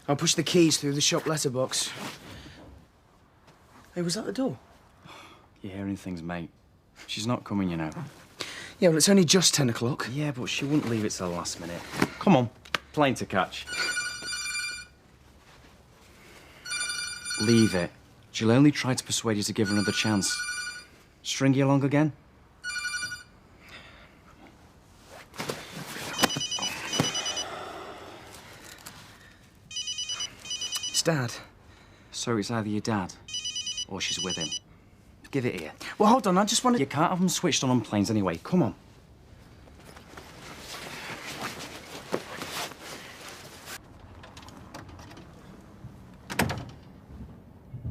I'll push the keys through the shop letterbox. Hey, was that the door? You're hearing things, mate. She's not coming, you know. Yeah, well, it's only just 10 o'clock. Yeah, but she wouldn't leave it till the last minute. Come on, plane to catch. Leave it. She'll only try to persuade you to give her another chance. String you along again? It's Dad. So it's either your dad or she's with him. Give it here. Well, hold on, I just want to... You can't have them switched on planes anyway. Come on.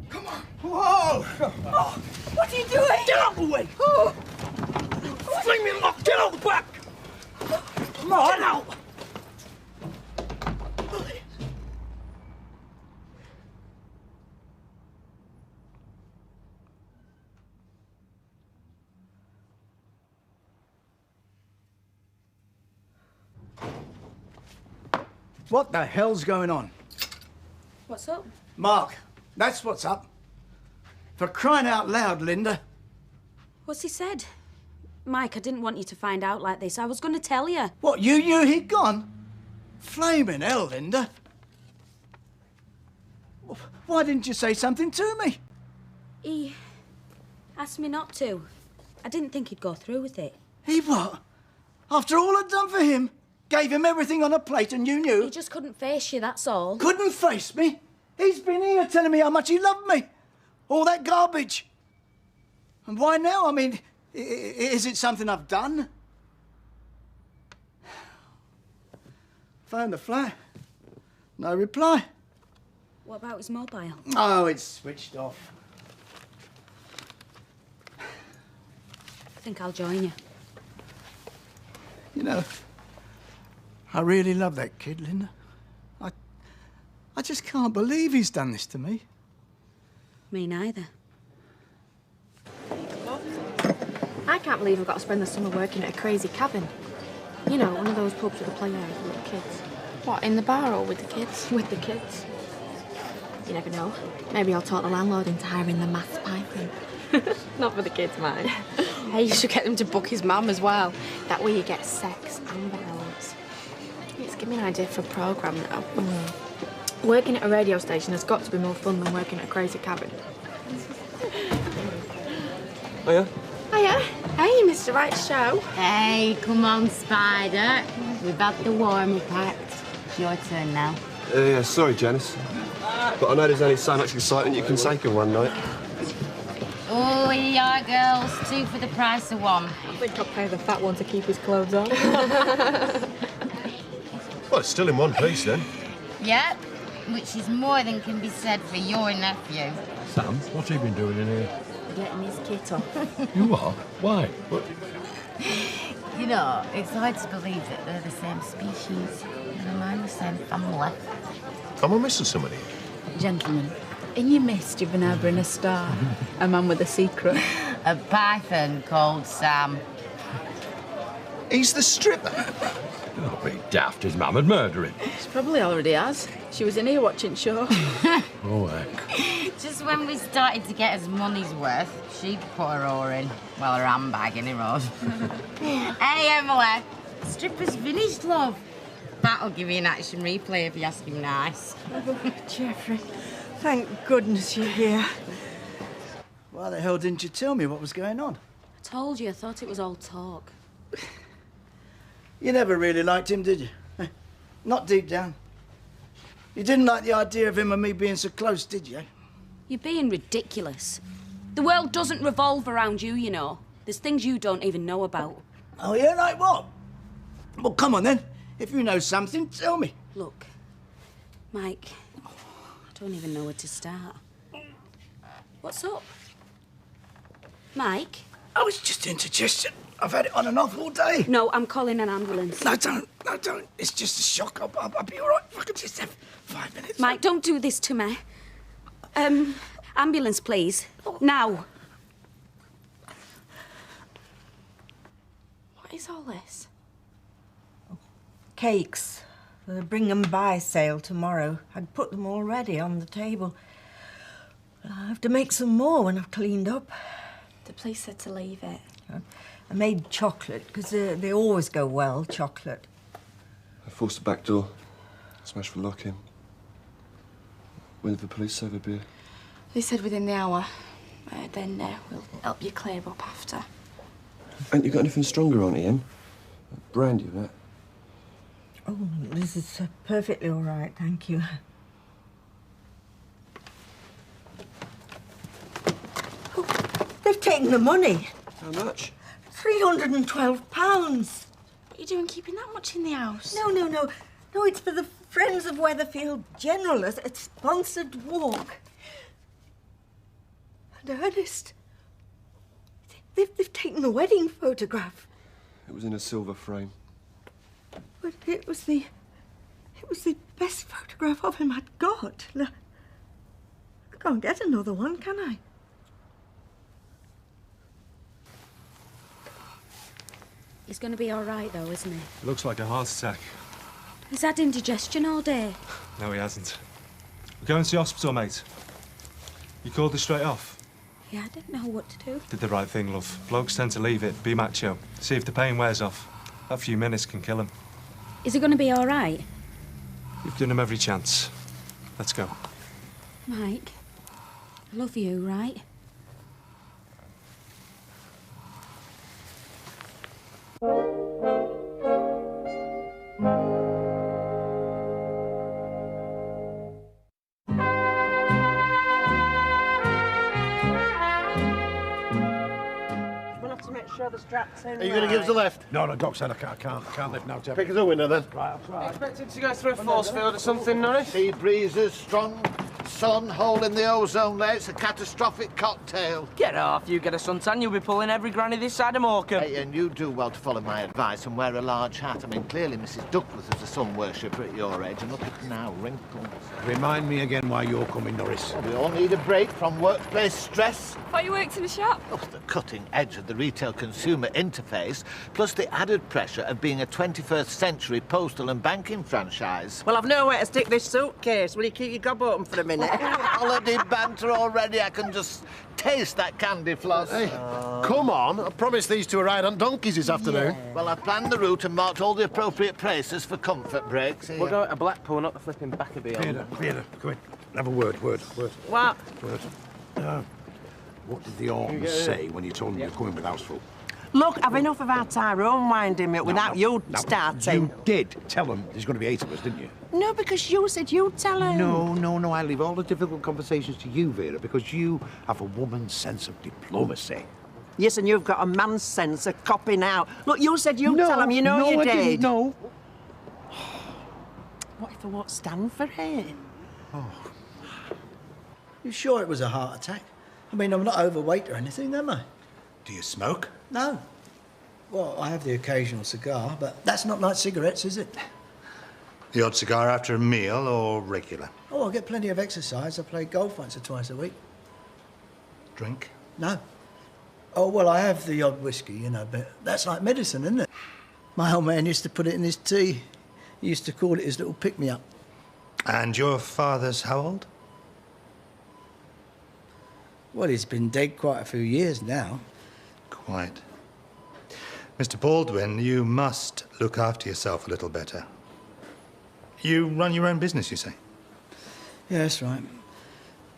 Come on. Whoa! Oh, what are you doing? Get out of the way! Oh. Fling me lock! Get out the back! Come on! Get out! What the hell's going on? What's up? Mark, that's what's up. For crying out loud, Linda. What's he said? Mike, I didn't want you to find out like this. I was going to tell you. What, you knew he'd gone? Flaming hell, Linda. Why didn't you say something to me? He asked me not to. I didn't think he'd go through with it. He what? After all I'd done for him? Gave him everything on a plate and you knew? He just couldn't face you, that's all. Couldn't face me? He's been here telling me how much he loved me. All that garbage. And why now? I mean, is it something I've done? Phoned the flat. No reply. What about his mobile? Oh, it's switched off. I think I'll join you. You know, I really love that kid, Linda. I just can't believe he's done this to me. Me neither. I can't believe I've got to spend the summer working at a crazy cabin. You know, one of those pubs with a play area for little kids. What, in the bar or with the kids? With the kids. You never know. Maybe I'll talk the landlord into hiring the maths piping. Not for the kids, mind. Hey, you should get them to book his mum as well. That way you get sex and violence. It's giving me an idea for a programme now. Working at a radio station has got to be more fun than working at a crazy cabin. Hiya. Hiya. Hey, Mr. Right Show. Hey, come on, Spider. We've had the warm-up act. It's your turn now. Yeah, sorry, Janice. But I know there's only so much excitement you can take in one night. Oh, here you are, girls. 2 for the price of 1. I think I'll pay the fat one to keep his clothes on. Well, it's still in one piece, then. Yep, which is more than can be said for your nephew. Sam, what's he been doing in here? Getting his kit off. You are? Why? What? You know, it's hard to believe that they're the same species. Never mind the same family. Am I missing somebody? Gentlemen, in your midst you've been harbouring a star. A man with a secret. A python called Sam. He's the stripper. Don't be daft. His mum would murder him. She probably already has. She was in here watching show. Oh, heck. Just when we started to get his money's worth, she put her oar in. Well, her handbag in her own. Hey, Emily. Stripper's finished, love. That'll give you an action replay if you ask him nice. Geoffrey, thank goodness you're here. Why the hell didn't you tell me what was going on? I told you, I thought it was all talk. You never really liked him, did you? Not deep down. You didn't like the idea of him and me being so close, did you? You're being ridiculous. The world doesn't revolve around you, you know. There's things you don't even know about. Oh, yeah, like what? Well, come on, then. If you know something, tell me. Look, Mike, I don't even know where to start. What's up? Mike? I was just indigestion. I've had it on and off all day. No, I'm calling an ambulance. No, don't. No, don't. It's just a shock. I'll be all right if I could just have 5 minutes. Mike, don't do this to me. Ambulance, please. Now. What is all this? Cakes The bring 'em by sale tomorrow. I'd put them all ready on the table. I'll have to make some more when I've cleaned up. The police said to leave it. I made chocolate, because they always go well, chocolate. I forced the back door, smashed the lock in. When did the police say they'd be here? They said within the hour. Then we'll help you clear up after. Ain't you got anything stronger on Ian? Brandy and that. Oh, this is perfectly all right, thank you. Oh, they've taken the money. How much? £312. What are you doing keeping that much in the house? No, it's for the Friends of Weatherfield General, a sponsored walk. And Ernest, they've taken the wedding photograph. It was in a silver frame. But it was the best photograph of him I'd got. I can't get another one, can I? He's going to be all right, though, isn't he? Looks like a heart attack. He's had indigestion all day. No, he hasn't. We're going to the hospital, mate. You called us straight off. Yeah, I didn't know what to do. Did the right thing, love. Blokes tend to leave it, be macho. See if the pain wears off. That few minutes can kill him. Is he going to be all right? You've given him every chance. Let's go. Mike, I love you, right? The straps in. Are you going to give us a lift? No, Doc said I can't lift now, Tim. Pick us a winner then. Right, I'll try. Expected to go through a force field or something, Norris? Sea breezes, strong sun, hole in the ozone layer. It's a catastrophic cocktail. Get off. You get a suntan, you'll be pulling every granny this side of Morecambe. Hey, and you do well to follow my advice and wear a large hat. I mean, clearly Mrs. Duckworth was a sun worshipper at your age, and look at her now, wrinkles. Remind me again why you're coming, Norris. We all need a break from workplace stress. Thought you worked in a shop? Oh, the cutting edge of the retail consumer interface, plus the added pressure of being a 21st century postal and banking franchise. Well, I've nowhere to stick this suitcase. Will you keep your gob open for a minute? Holiday banter already. I can just taste that candy floss. Hey, come on. I promised these to a ride on donkeys this afternoon. Yeah. Well, I've planned the route and marked all the appropriate places for comfort breaks. We'll go to Blackpool, not the flipping back of beyond. Peter, come in. Have a word. What? Word. What did the Ortons say when you told them you were coming with houseful? Look, I've enough of our Tyrone winding me up without you starting. You did tell them there's going to be 8 of us, didn't you? No, because you said you'd tell him. No. I leave all the difficult conversations to you, Vera, because you have a woman's sense of diplomacy. Yes, and you've got a man's sense of copping out. Look, you said you'd tell him. You know you I did. Didn't, no. What if I won't stand for it? Oh. You sure it was a heart attack? I mean, I'm not overweight or anything, am I? Do you smoke? No. Well, I have the occasional cigar, but that's not like cigarettes, is it? The odd cigar after a meal or regular? Oh, I get plenty of exercise. I play golf once or twice a week. Drink? No. Oh, well, I have the odd whiskey, you know, but that's like medicine, isn't it? My old man used to put it in his tea. He used to call it his little pick-me-up. And your father's how old? Well, he's been dead quite a few years now. Quite. Mr. Baldwin, you must look after yourself a little better. You run your own business, you say? Yeah, that's right.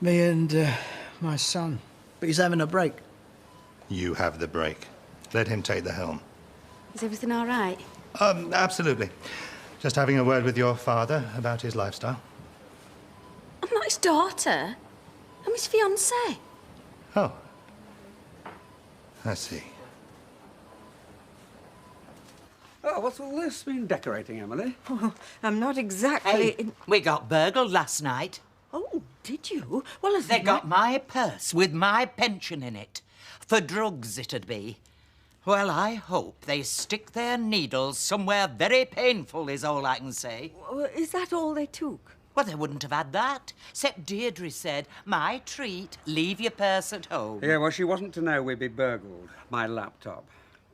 Me and my son. But he's having a break. You have the break. Let him take the helm. Is everything all right? Absolutely. Just having a word with your father about his lifestyle. I'm not his daughter. I'm his fiancée. Oh. I see. Oh, what's all this been decorating, Emily? Oh, I'm not exactly... Hey, we got burgled last night. Oh, did you? Well, They got my purse with my pension in it. For drugs, it'd be. Well, I hope they stick their needles somewhere very painful, is all I can say. Is that all they took? Well, they wouldn't have had that. Except Deirdre said, my treat, leave your purse at home. Yeah, well, she wasn't to know we'd be burgled. My laptop.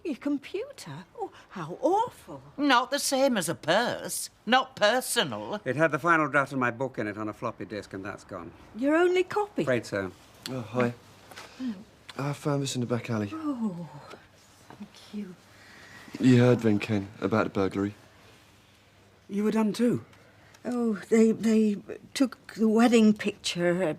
Your computer? Oh, how awful. Not the same as a purse. Not personal. It had the final draft of my book in it on a floppy disk, and that's gone. Your only copy? Afraid so. Oh, hi. I found this in the back alley. Oh, thank you. You heard then, Ken, about the burglary? You were done too? Oh, they took the wedding picture.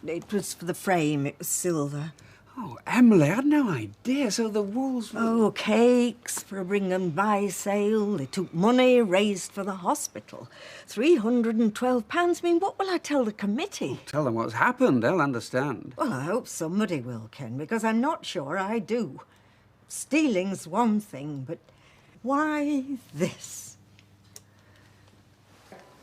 It was for the frame. It was silver. Oh, Emily, I had no idea. So the walls were... Oh, cakes for a bring and buy sale. They took money raised for the hospital. £312. I mean, what will I tell the committee? Tell them what's happened. They'll understand. Well, I hope somebody will, Ken, because I'm not sure I do. Stealing's one thing, but why this?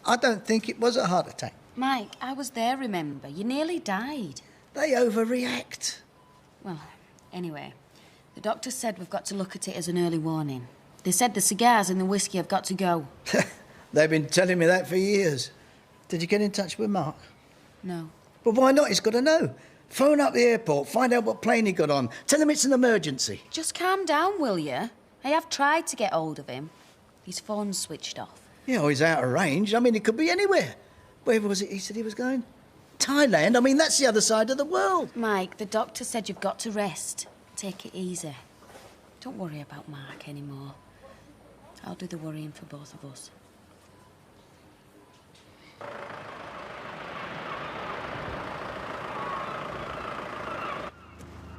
I don't think it was a heart attack. Mike, I was there, remember? You nearly died. They overreact. Well, anyway, the doctor said we've got to look at it as an early warning. They said the cigars and the whiskey have got to go. They've been telling me that for years. Did you get in touch with Mark? No. But why not? He's got to know. Phone up the airport, find out what plane he got on. Tell him it's an emergency. Just calm down, will you? I have tried to get hold of him. His phone's switched off. Yeah, well, he's out of range. I mean, he could be anywhere. Where was it he said he was going? Thailand? I mean, that's the other side of the world. Mike, the doctor said you've got to rest. Take it easy. Don't worry about Mark anymore. I'll do the worrying for both of us.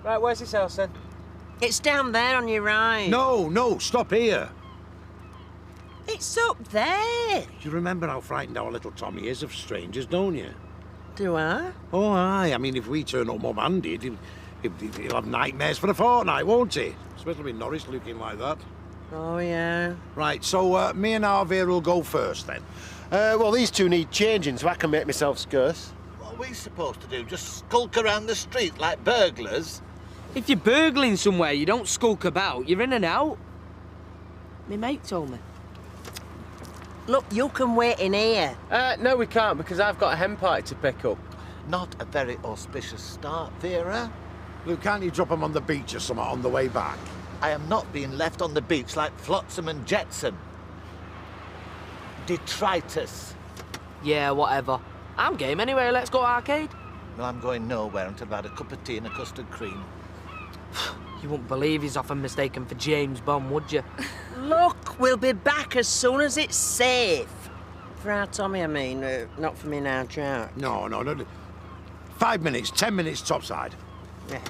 Right, where's this house then? It's down there on your right. No, stop here. It's up there. You remember how frightened our little Tommy is of strangers, don't you? Do I? Oh, aye. I mean, if we turn up mum-handed, he'll have nightmares for a fortnight, won't he? Especially with Norris looking like that. Oh, yeah. Right, so me and Arvia will go first, then. Well, these two need changing, so I can make myself scarce. What are we supposed to do? Just skulk around the street like burglars? If you're burgling somewhere, you don't skulk about. You're in and out. My mate told me. Look, you can wait in here. No, we can't, because I've got a hen party to pick up. Not a very auspicious start, Vera. Luke, can't you drop him on the beach or something on the way back? I am not being left on the beach like Flotsam and Jetsam. Detritus. Yeah, whatever. I'm game anyway. Let's go arcade. Well, I'm going nowhere until I've had a cup of tea and a custard cream. You wouldn't believe he's often mistaken for James Bond, would you? Look, we'll be back as soon as it's safe. For our Tommy, I mean. Not for me now, Jack. No. 5 minutes, 10 minutes topside. Yeah.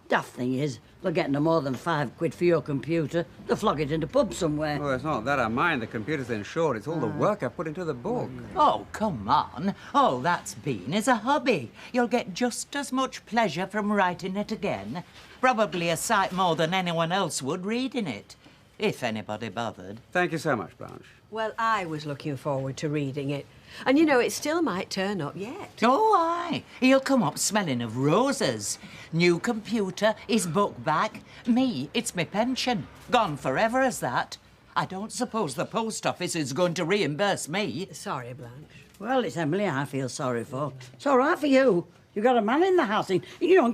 Daft thing is, they're getting no more than £5 for your computer. They'll flog it in the pub somewhere. Well, it's not that I mind. The computer's insured. It's all the work I've put into the book. Oh, come on. All that's been is a hobby. You'll get just as much pleasure from writing it again. Probably a sight more than anyone else would reading it. If anybody bothered. Thank you so much, Blanche. Well, I was looking forward to reading it. And, you know, it still might turn up yet. Oh, aye. He'll come up smelling of roses. New computer, his book back. Me, it's my pension. Gone forever as that. I don't suppose the post office is going to reimburse me. Sorry, Blanche. Well, it's Emily I feel sorry for. It's all right for you. You've got a man in the house, in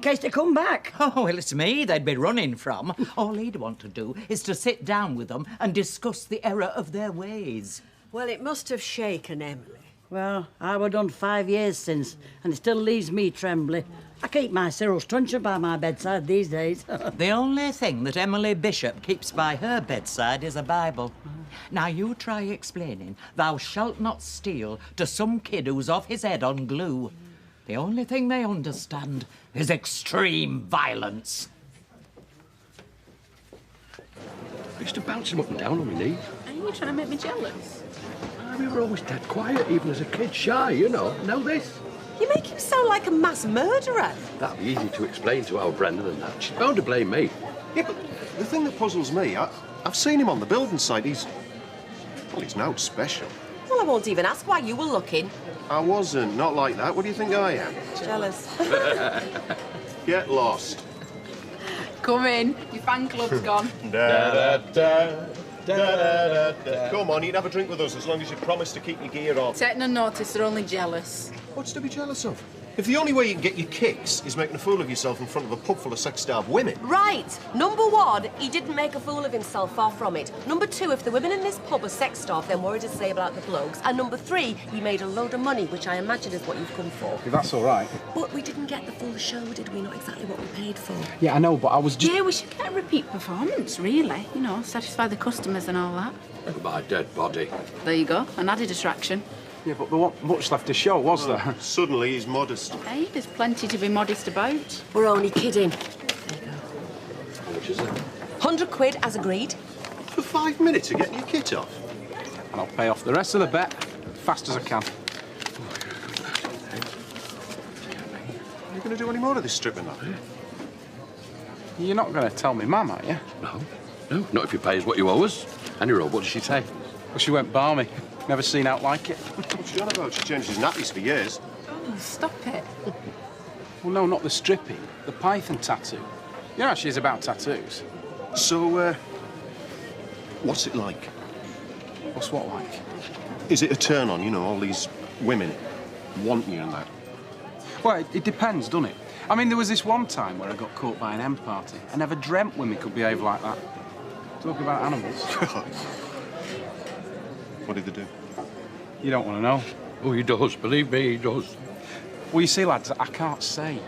case they come back. Oh, well, it's me they'd be running from. All he'd want to do is to sit down with them and discuss the error of their ways. Well, it must have shaken Emily. Well, I were done 5 years since, and it still leaves me trembling. I keep my Cyril Struncher by my bedside these days. The only thing that Emily Bishop keeps by her bedside is a Bible. Now, you try explaining thou shalt not steal to some kid who's off his head on glue. The only thing they understand is extreme violence. I used to bounce him up and down on my knees. Are you trying to make me jealous? We were always dead quiet, even as a kid, shy, you know. Know this? You make him sound like a mass murderer. That'd be easy to explain to our Brenda than that. She's bound to blame me. Yeah, but the thing that puzzles me, I've seen him on the building site. He's now special. Well, I won't even ask why you were looking. I wasn't. Not like that. What do you think I am? Jealous. Get lost. Come in. Your fan club's gone. Come on, you can have a drink with us as long as you promise to keep your gear on. Take no notice, they're only jealous. What's to be jealous of? If the only way you can get your kicks is making a fool of yourself in front of a pub full of sex-starved women... Right. Number one, he didn't make a fool of himself, far from it. Number two, if the women in this pub are sex-starved, then worried to say about the blokes. And number three, he made a load of money, which I imagine is what you've come for. If that's all right. But we didn't get the full show, did we? Not exactly what we paid for. Yeah, I know, but I was just... Yeah, we should get a repeat performance, really. You know, satisfy the customers and all that. My dead body. There you go, an added attraction. Yeah, but there wasn't much left to show, was there? Suddenly he's modest. Hey, there's plenty to be modest about. We're only kidding. How much is it? 100 quid, as agreed. For 5 minutes of getting your kit off? And I'll pay off the rest of the bet fast as I can. Are you going to do any more of this stripping, now? You're not going to tell me Mum, are you? No, not if you pay us what you owe us. And your old, what did she say? Well, she went balmy. Never seen out like it. What's she on about? She changed his nappies for years. Oh, stop it. Well, no, not the stripping. The python tattoo. You know how she is about tattoos. So, what's it like? What's what like? Is it a turn-on, you know, all these women want you and that? Well, it depends, doesn't it? I mean, there was this one time where I got caught by an end party. I never dreamt women could behave like that. Talk about animals. What did they do? You don't want to know. Oh, he does. Believe me, he does. Well, you see, lads, I can't say.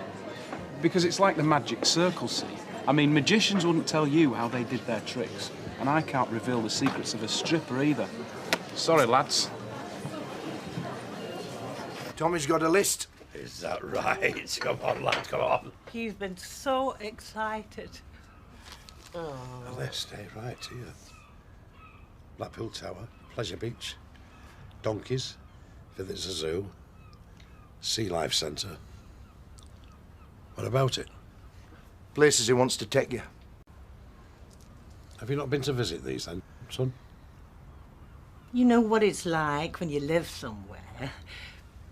Because it's like the magic circle, see? I mean, magicians wouldn't tell you how they did their tricks. And I can't reveal the secrets of a stripper either. Sorry, lads. Tommy's got a list. Is that right? Come on, lad, come on. He's been so excited. Oh. A list, eh? Right, here. Blackpool Tower, Pleasure Beach, Donkeys, Visitors Zoo, Sea Life Centre. What about it? Places he wants to take you. Have you not been to visit these then, son? You know what it's like when you live somewhere.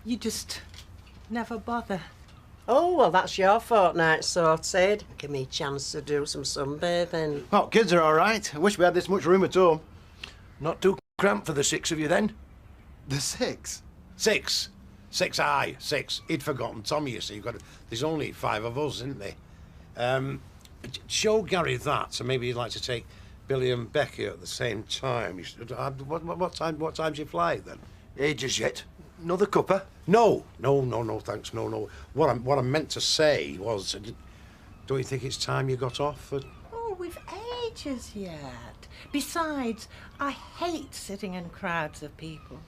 You just never bother. Oh, well, that's your fortnight sorted. Give me a chance to do some sunbathing. Oh, kids are all right. I wish we had this much room at home. Not too cramped for the 6 of you, then? The 6? 6. 6, aye, 6. He'd forgotten Tommy, you see. There's only 5 of us, isn't there? Show Gary that, so maybe he'd like to take Billy and Becky at the same time. What time do you fly, then? Ages yet. Another cuppa? No, thanks, no. What I meant to say was, don't you think it's time you got off? Oh, we've ages yet. Besides, I hate sitting in crowds of people.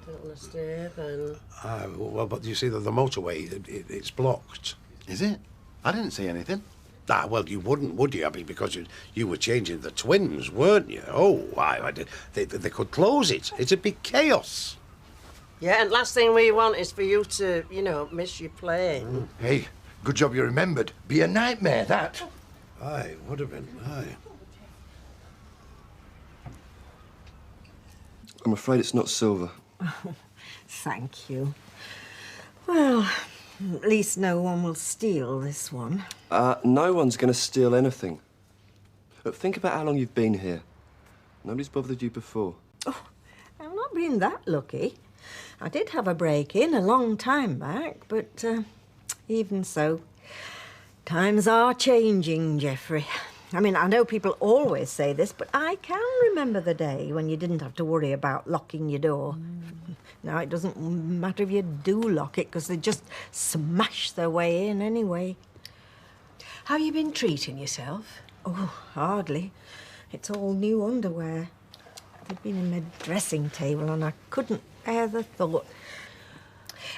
Don't want to stay, then. Well, but you see, the motorway, it's blocked. Is it? I didn't see anything. Well, you wouldn't, would you? I mean, because you were changing the twins, weren't you? Oh, they could close it. It'd be chaos. Yeah, and last thing we want is for you to, you know, miss your plane. Hey, good job you remembered. Be a nightmare, that. Aye, would have been, aye. I'm afraid it's not silver. Oh, thank you. Well, at least no one will steal this one. No one's going to steal anything. Look, think about how long you've been here. Nobody's bothered you before. Oh, I've not been that lucky. I did have a break-in a long time back, but even so, times are changing, Geoffrey. I mean, I know people always say this, but I can remember the day when you didn't have to worry about locking your door. Now, it doesn't matter if you do lock it, because they just smash their way in anyway. Have you been treating yourself? Oh, hardly. It's all new underwear. They'd been in my dressing table and I couldn't bear the thought.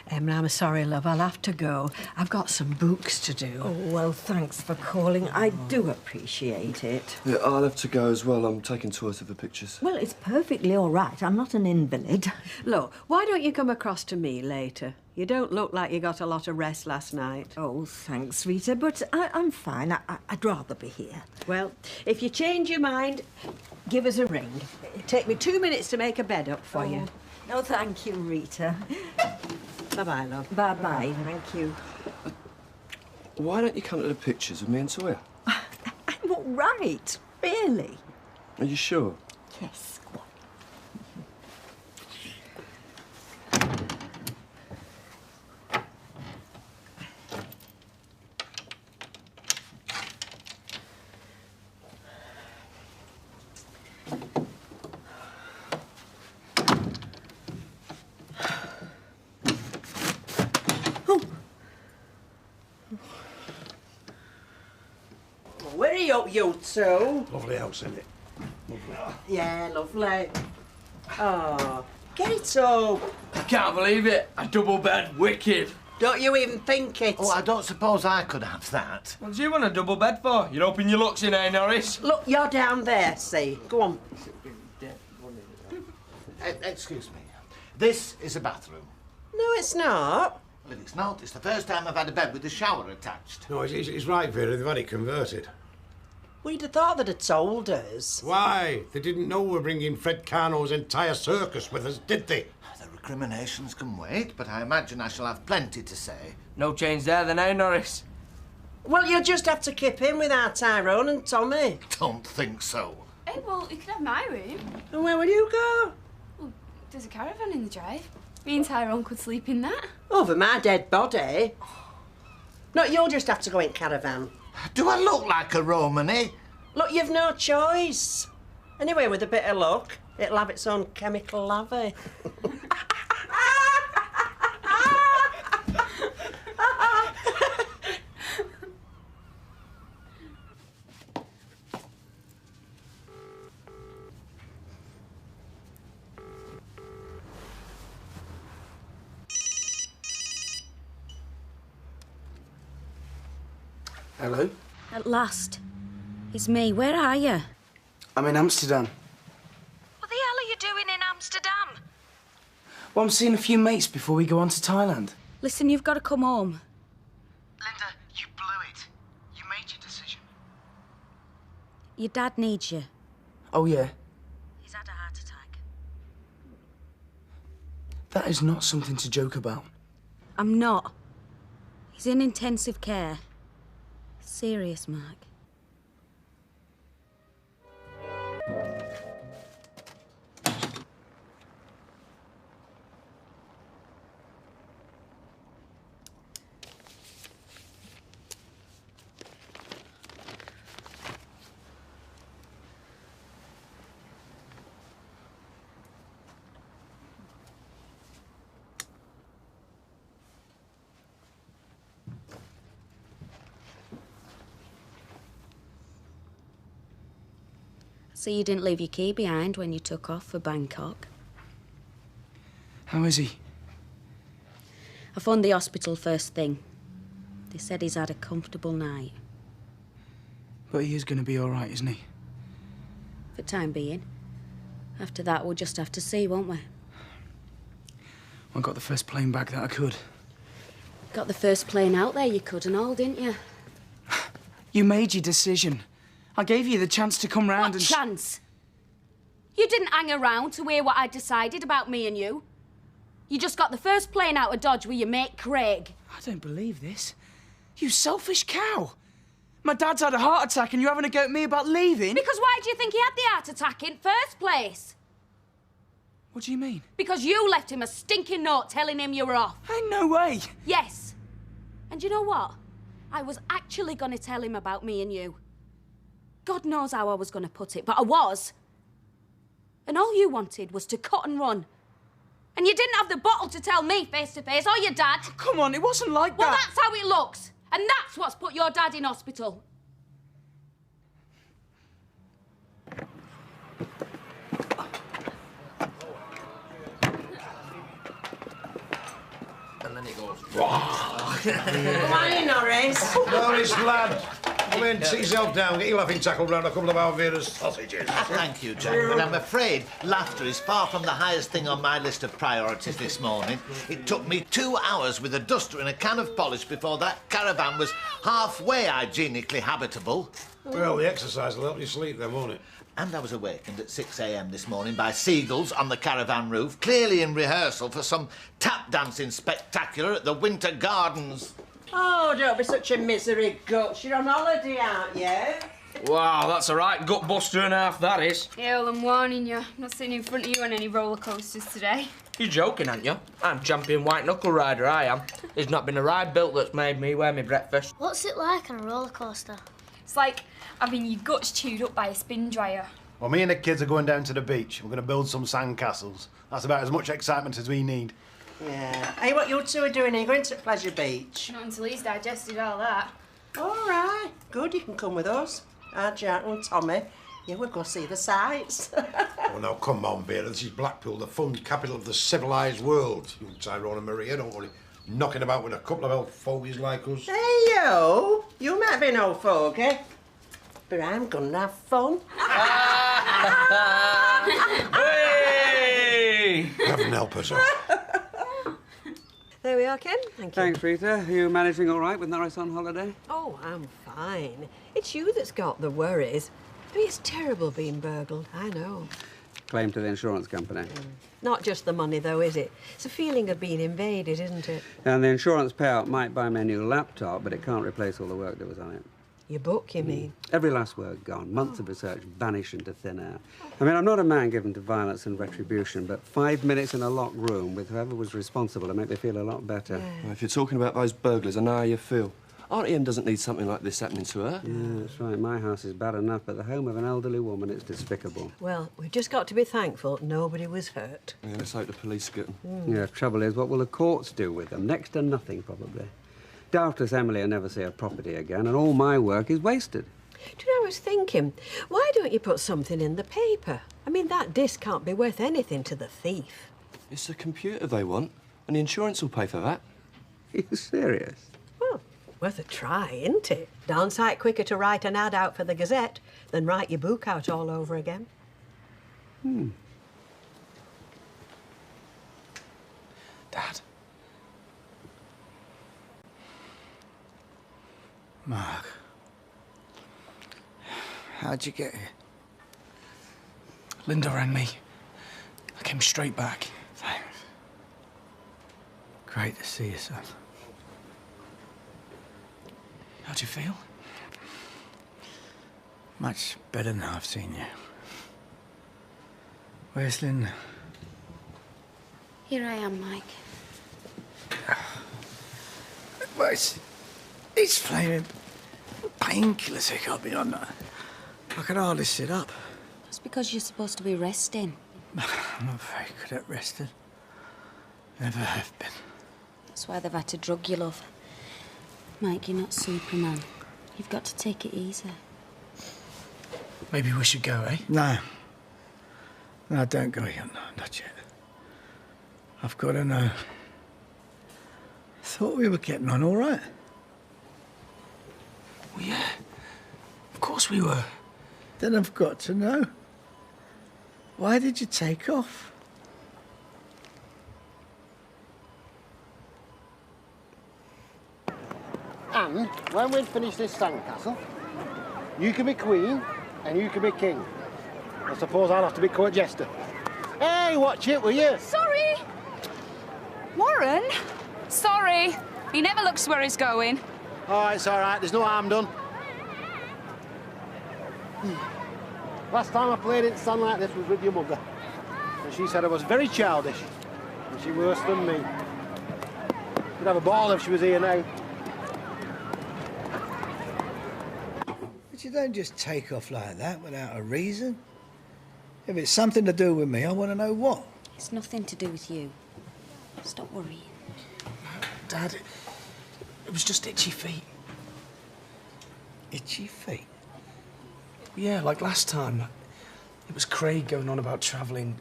Emma, I'm sorry, love. I'll have to go. I've got some books to do. Oh, well, thanks for calling. I do appreciate it. Yeah, I'll have to go as well. I'm taking tours of the pictures. Well, it's perfectly all right. I'm not an invalid. Look, why don't you come across to me later? You don't look like you got a lot of rest last night. Oh, thanks, Rita, but I'm fine. I'd rather be here. Well, if you change your mind, give us a ring. It'll take me 2 minutes to make a bed up for you. No, thank you, Rita. Bye-bye, love. Bye-bye, thank you. Why don't you come to the pictures with me and Sawyer? I'm all right, really. Are you sure? Yes, go on. Where are you up, you two? Lovely house, isn't it? Lovely. Yeah, lovely. Oh, get it up. I can't believe it. A double bed, wicked. Don't you even think it? Oh, I don't suppose I could have that. What do you want a double bed for? You're hoping your luck's in, eh, Norris? Look, you're down there, see. Go on. Excuse me. This is a bathroom. No, it's not. Well, it's not. It's the first time I've had a bed with a shower attached. No, he's right, Vera. They've had it converted. We'd have thought they'd have told us. Why? They didn't know we were bringing Fred Carno's entire circus with us, did they? The recriminations can wait, but I imagine I shall have plenty to say. No change there then, eh, Norris? Well, you'll just have to kip in with our Tyrone and Tommy. Don't think so. Hey, well, you can have my room. And where will you go? Well, there's a caravan in the drive. Me and Tyrone could sleep in that. Over my dead body. No, you'll just have to go in caravan. Do I look like a Romany? Look, you've no choice. Anyway, with a bit of luck, it'll have its own chemical lavvy. Hello? At last. It's me. Where are you? I'm in Amsterdam. What the hell are you doing in Amsterdam? Well, I'm seeing a few mates before we go on to Thailand. Listen, you've got to come home. Linda, you blew it. You made your decision. Your dad needs you. Oh, yeah? He's had a heart attack. That is not something to joke about. I'm not. He's in intensive care. Serious, Mark. So you didn't leave your key behind when you took off for Bangkok? How is he? I phoned the hospital first thing. They said he's had a comfortable night. But he is going to be all right, isn't he? For time being. After that, we'll just have to see, won't we? I got the first plane back that I could. Got the first plane out there you could and all, didn't you? You made your decision. I gave you the chance to come round What chance? You didn't hang around to hear what I decided about me and you. You just got the first plane out of Dodge with your mate Craig. I don't believe this. You selfish cow. My dad's had a heart attack and you're having a go at me about leaving? Because why do you think he had the heart attack in first place? What do you mean? Because you left him a stinking note telling him you were off. Ain't no way. Yes. And you know what? I was actually going to tell him about me and you. God knows how I was going to put it, but I was. And all you wanted was to cut and run. And you didn't have the bottle to tell me face to face, or your dad. Oh, come on, it wasn't like well, that. Well, that's how it looks. And that's what's put your dad in hospital. And then it goes. Come on, Norris. Norris, lad. Come in, sit yourself down. Get your laughing tackle round a couple of our Vera's sausages. Thank you, Jack, but I'm afraid laughter is far from the highest thing on my list of priorities this morning. It took me 2 hours with a duster and a can of polish before that caravan was halfway hygienically habitable. Well, the exercise will help you sleep then, won't it? And I was awakened at 6 a.m. this morning by seagulls on the caravan roof, clearly in rehearsal for some tap dancing spectacular at the Winter Gardens. Oh, don't be such a misery guts. You're on holiday, aren't you? Wow, that's a right gut buster and a half, that is. Yeah, well, I'm warning you. I'm not sitting in front of you on any roller coasters today. You're joking, aren't you? I'm champion white knuckle rider, I am. There's not been a ride built that's made me wear my breakfast. What's it like on a roller coaster? It's like having your guts chewed up by a spin dryer. Well, me and the kids are going down to the beach. We're going to build some sandcastles. That's about as much excitement as we need. Yeah. Hey, what you two are doing here? Going to Pleasure Beach? Not until he's digested all that. All right. Good, you can come with us. Jack and Tommy. Yeah, we'll go see the sights. Oh, now, come on, Vera. This is Blackpool, the fun capital of the civilised world. You, Tyrone and Maria, don't worry. Knocking about with a couple of old fogies like us. Hey, yo! You might be an old fogey, but I'm gonna have fun. Hey! Heaven help us all. There we are, Ken. Thank you. Thanks, Rita. Are you managing all right with Norris on holiday? Oh, I'm fine. It's you that's got the worries. I mean, it's terrible being burgled, I know. Claim to the insurance company. Not just the money, though, is it? It's a feeling of being invaded, isn't it? And the insurance payout might buy me a new laptop, but it can't replace all the work that was on it. Your book, you mean? Every last word gone. Months of research vanished into thin air. I mean, I'm not a man given to violence and retribution, but 5 minutes in a locked room with whoever was responsible to make me feel a lot better. Well, if you're talking about those burglars, I know how you feel. Auntie Em doesn't need something like this happening to her. Yeah, that's right. My house is bad enough, but the home of an elderly woman, it's despicable. Well, we've just got to be thankful nobody was hurt. Yeah, let's hope the police get them. Yeah, trouble is, what will the courts do with them? Next to nothing, probably. Doubtless Emily will never see her property again, and all my work is wasted. Do you know, I was thinking, why don't you put something in the paper? I mean, that disc can't be worth anything to the thief. It's the computer they want, and the insurance will pay for that. Are you serious? Well, worth a try, isn't it? Darn sight quicker to write an ad out for the Gazette than write your book out all over again. Dad. Mark. How'd you get here? Linda rang me. I came straight back. Thanks. Great to see you, son. How'd you feel? Much better now I've seen you. Where's Linda? Here I am, Mike. Well, it's flaming painkillers I can't be on. I can hardly sit up. That's because you're supposed to be resting. I'm not very good at resting. Never have been. That's why they've had to drug you, love. Mike, you're not Superman. You've got to take it easy. Maybe we should go, eh? No. No, don't go yet. No, not yet. I've got to know. I thought we were getting on all right. Well, yeah. Of course we were. Then I've got to know. Why did you take off? And when we've finished this sandcastle, you can be queen and you can be king. I suppose I'll have to be court jester. Hey, watch it, will you? Sorry! Warren? Sorry. He never looks where he's going. Oh, it's all right. There's no harm done. Last time I played in sand like this was with your mother. And she said I was very childish. And she worse than me. We'd have a ball if she was here now. But you don't just take off like that without a reason. If it's something to do with me, I want to know what. It's nothing to do with you. Stop worrying. Dad, it was just itchy feet. Itchy feet? Yeah, like last time. It was Craig going on about travelling.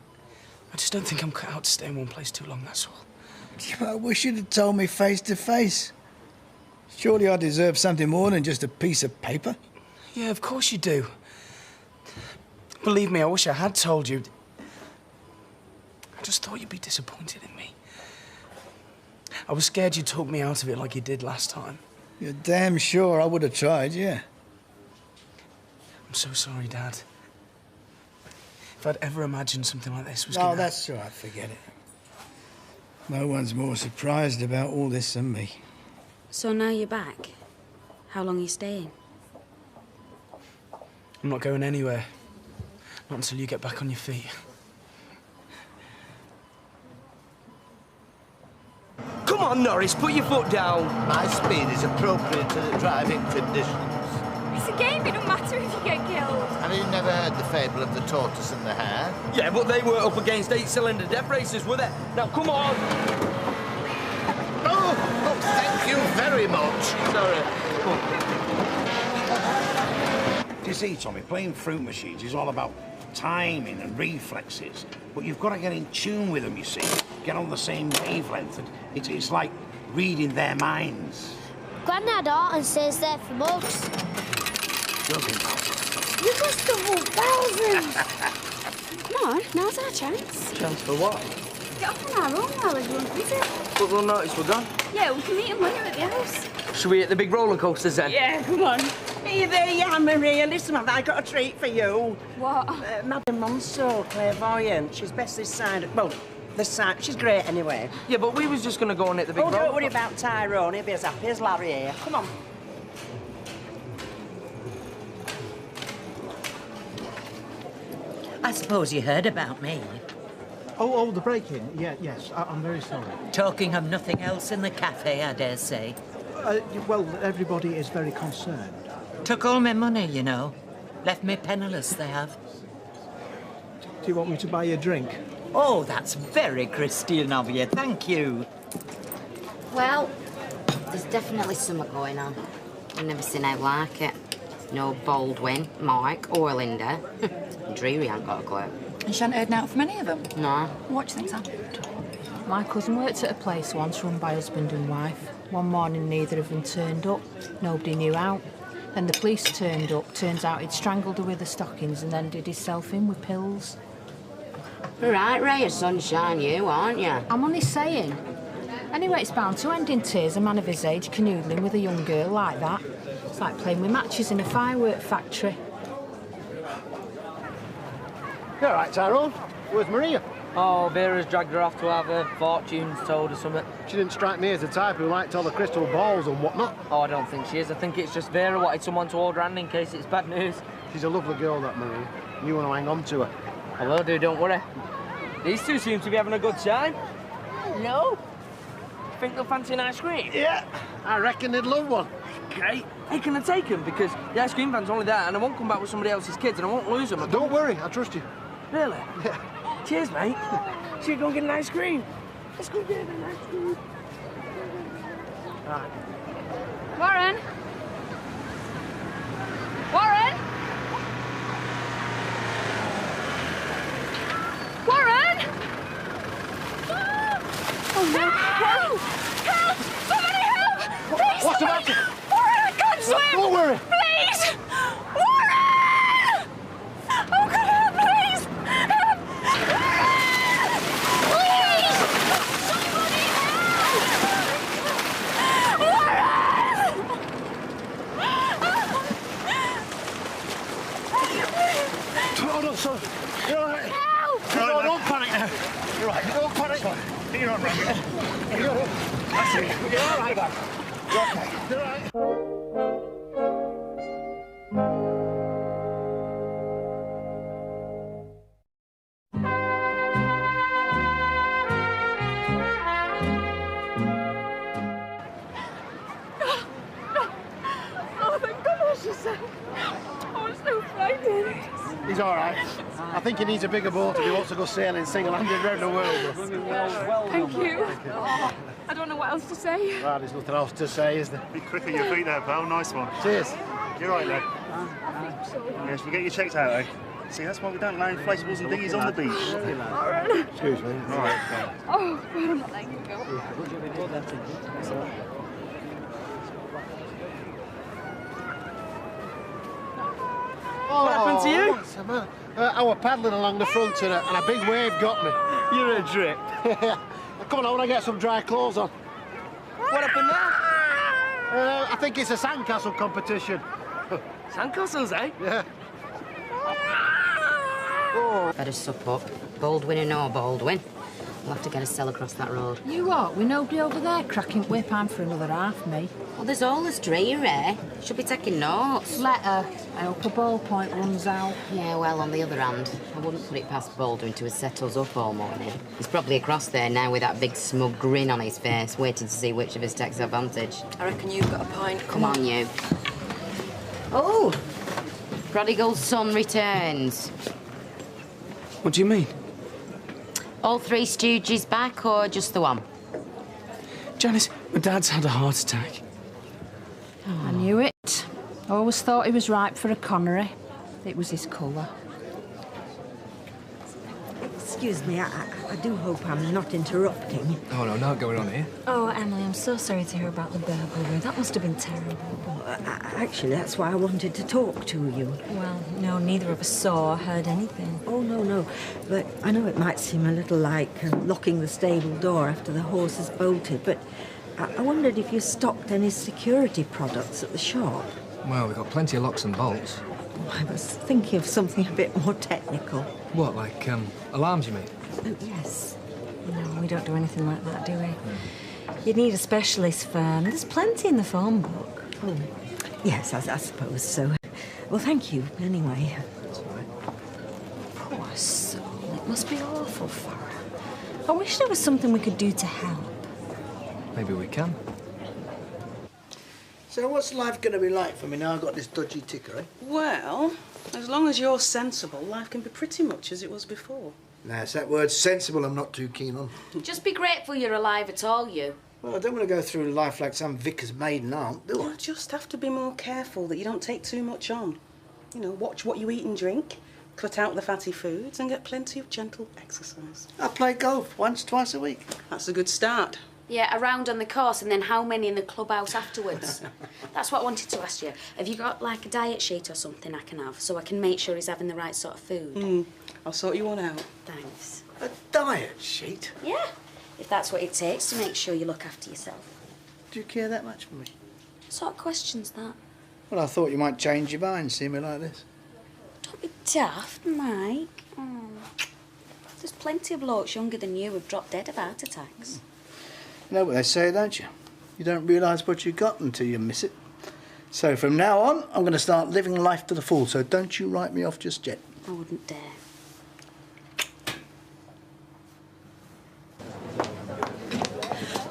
I just don't think I'm cut out to stay in one place too long, that's all. I wish you'd have told me face to face. Surely I deserve something more than just a piece of paper. Yeah, of course you do. Believe me, I wish I had told you. I just thought you'd be disappointed in me. I was scared you'd talk me out of it like you did last time. You're damn sure I would have tried, yeah. I'm so sorry, Dad. If I'd ever imagined something like this was gonna... No, that's all right, forget it. No one's more surprised about all this than me. So now you're back. How long are you staying? I'm not going anywhere. Not until you get back on your feet. Come on, Norris, put your foot down. My speed is appropriate to the driving conditions. It's a game, it don't matter if you get killed. Have you never heard the fable of the tortoise and the hare? Yeah, but they weren't up against 8-cylinder death races, were they? Now, come on. you very much. Sorry. Do you see, Tommy, playing fruit machines is all about timing and reflexes, but you've got to get in tune with them, you see. Get on the same wavelength, and it's like reading their minds. Grandad Orton says they're for mugs. Joking. You must have won thousands. Come on, now's our chance. Chance for what? Get off on our own while everyone's busy. But they'll notice we're gone. Yeah, we can meet them later at the house. Should we hit the big roller coasters then? Yeah, come on. Hey there, yeah, Maria. Listen, have I got a treat for you? What? Madam Mum's so clairvoyant. She's best this side. Well, this side. She's great anyway. Yeah, but we was just going to go and hit the big roller Don't worry about Tyrone. He'll be as happy as Larry here. Come on. I suppose you heard about me. Oh, the break-in? Yeah, yes. I'm very sorry. Talking of nothing else in the cafe, I dare say. Well, everybody is very concerned. Took all my money, you know. Left me penniless, they have. Do you want me to buy you a drink? Oh, that's very Christian of you. Thank you. Well, there's definitely something going on. I've never seen out like it. No Baldwin, Mike, or Linda. Dreary ain't got a clue. And she hadn't heard out from any of them? No. What do you think's happened? My cousin worked at a place once run by husband and wife. One morning, neither of them turned up. Nobody knew how. Then the police turned up. Turns out he'd strangled her with the stockings and then did himself in with pills. Right, Ray of Sunshine, you, aren't you? I'm only saying. Anyway, it's bound to end in tears, a man of his age canoodling with a young girl like that. It's like playing with matches in a firework factory. You all right, Tyrone? Where's Maria? Oh, Vera's dragged her off to have her fortunes told or something. She didn't strike me as the type who liked all the crystal balls and whatnot. Oh, I don't think she is. I think it's just Vera wanted someone to hold her hand in case it's bad news. She's a lovely girl, that Maria. You want to hang on to her. I will do, don't worry. These two seem to be having a good time. No? Think they'll fancy an ice cream? Yeah, I reckon they'd love one. Great. Hey, can I take them? Because the ice cream van's only there and I won't come back with somebody else's kids and I won't lose them. Don't worry, I trust you. Really? Yeah. Cheers, mate. Should we go and get an ice cream? Let's go get an ice cream. Right. Warren? Warren? Warren? Oh, no. Help! Help! Somebody help! Please, What's the somebody... matter? Warren, I can't swim! Don't worry. Please! Warren! Oh, God, help, please! Help! Please! Somebody help! Warren! Oh, no, son. You're all right. Help! No, don't panic now. You're right. Don't panic. You're all right. You're all right. That's it. You're all right, Dad. You're okay. You're all right. Oh, thank goodness, she said. I was so frightened. He's all right. I think he needs a bigger boat if he wants to go sailing single-handed around the world. Thank you. Oh, I don't know what else to say. Well, there's nothing else to say, is there? Be quick on your feet there, pal. Nice one. Cheers. You're right, lad. I think so. Yes, we'll get you checked out, eh? See, that's why we don't allow inflatables and dinghies on the beach. Warren. Excuse me. All right. Oh, God, I'm not letting you go. What happened to you? What's the matter? I was paddling along the front and a big wave got me. You're a drip. Come on, I want to get some dry clothes on. What happened there? I think it's a sandcastle competition. Sandcastles, eh? Yeah. Better sup up. Baldwin or no Baldwin. We'll have to get a cell across that road. You what? With nobody over there cracking whip, I'm for another half, me. Well, there's all this dreary. Should be taking notes. Let her. I hope a ballpoint runs out. Yeah, well, on the other hand, I wouldn't put it past Baldwin to have set us up all morning. He's probably across there now with that big smug grin on his face, waiting to see which of us takes advantage. I reckon you've got a pint. Come on, you. Oh! Prodigal son returns. What do you mean? All three stooges back, or just the one? Janice, My dad's had a heart attack. I knew it. I always thought he was ripe for a Connery. It was his colour. Excuse me, I do hope I'm not interrupting. Oh, no, not going on here. Oh, Emily, I'm so sorry to hear about the burglary. That must have been terrible. Actually, that's why I wanted to talk to you. Well, no, neither of us saw or heard anything. Oh, no. But I know it might seem a little like locking the stable door after the horse has bolted, but I wondered if you stocked any security products at the shop. Well, we've got plenty of locks and bolts. Oh, I was thinking of something a bit more technical. What, like, alarms, you mean? Oh, yes. No, we don't do anything like that, do we? You'd need a specialist firm. There's plenty in the phone book. Oh, yes, I suppose so. Well, thank you, anyway. That's all right. Poor soul. It must be awful for her. I wish there was something we could do to help. Maybe we can. So what's life going to be like for me now I've got this dodgy ticker, eh? Well, as long as you're sensible, life can be pretty much as it was before. Nah, it's that word sensible I'm not too keen on. Just be grateful you're alive at all, you. Well, I don't want to go through life like some vicar's maiden aunt, do I? You'll just have to be more careful that you don't take too much on. You know, watch what you eat and drink, cut out the fatty foods and get plenty of gentle exercise. I play golf once, twice a week. That's a good start. Yeah, a round on the course and then how many in the clubhouse afterwards? That's what I wanted to ask you. Have you got, like, a diet sheet or something I can have so I can make sure he's having the right sort of food? I'll sort you one out. Thanks. A diet sheet? Yeah, if that's what it takes to make sure you look after yourself. Do you care that much for me? What sort of question's that? Well, I thought you might change your mind, see me like this. Don't be daft, Mike. Oh. There's plenty of blokes younger than you who've dropped dead of heart attacks. You know what they say, don't you? You don't realise what you got until you miss it. So from now on, I'm going to start living life to the full, so don't you write me off just yet. I wouldn't dare.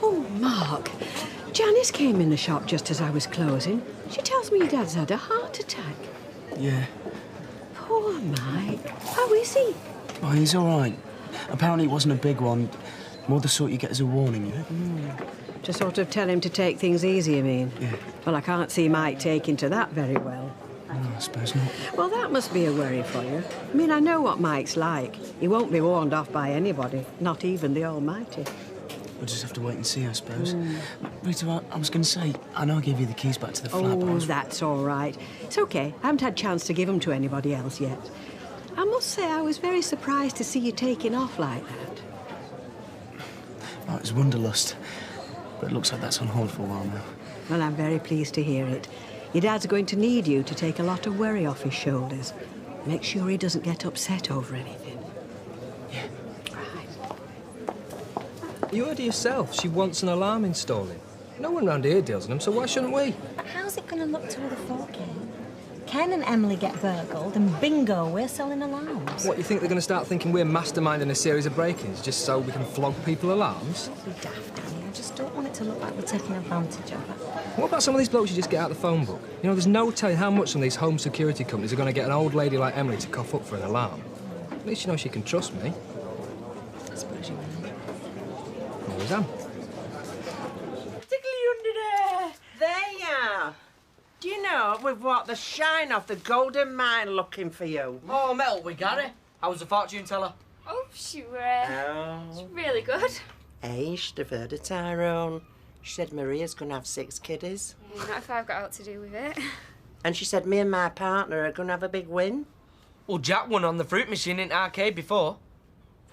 Oh, Mark. Janice came in the shop just as I was closing. She tells me your dad's had a heart attack. Yeah. Poor Mike. How is he? Oh, he's all right. Apparently it wasn't a big one. More the sort you get as a warning, you know? To sort of tell him to take things easy, you mean? Yeah. Well, I can't see Mike taking to that very well. No, I suppose not. Well, that must be a worry for you. I mean, I know what Mike's like. He won't be warned off by anybody, not even the Almighty. We'll just have to wait and see, I suppose. Rita, I was going to say, I know I gave you the keys back to the flat, but Oh, that's all right. It's OK. I haven't had a chance to give them to anybody else yet. I must say I was very surprised to see you taking off like that. Oh, it was wanderlust. But it looks like that's on hold for a while now. Well, I'm very pleased to hear it. Your dad's going to need you to take a lot of worry off his shoulders. Make sure he doesn't get upset over anything. Yeah. Right. You heard it yourself. She wants an alarm installing. No one round here deals in them, so why shouldn't we? But how's it going to look to other folk, Ken? Ken and Emily get burgled, and bingo, we're selling alarms. What, you think they're going to start thinking we're masterminding a series of break-ins just so we can flog people alarms? Don't be daft, Annie. I just don't want it to look like we're taking advantage of her. What about some of these blokes you just get out of the phone book? You know, there's no telling how much some of these home security companies are going to get an old lady like Emily to cough up for an alarm. At least you know she can trust me. I suppose you will. Always am. Particularly under there. There you are. Do you know, we've walked the shine off the golden mine looking for you. Oh, Mel, we got it. How was the fortune teller? Oh, she was really good. Hey, you should have heard of Tyrone. She said Maria's going to have 6 kiddies. Not if I've got out to do with it. And she said me and my partner are going to have a big win. Well, Jack won on the fruit machine in arcade before.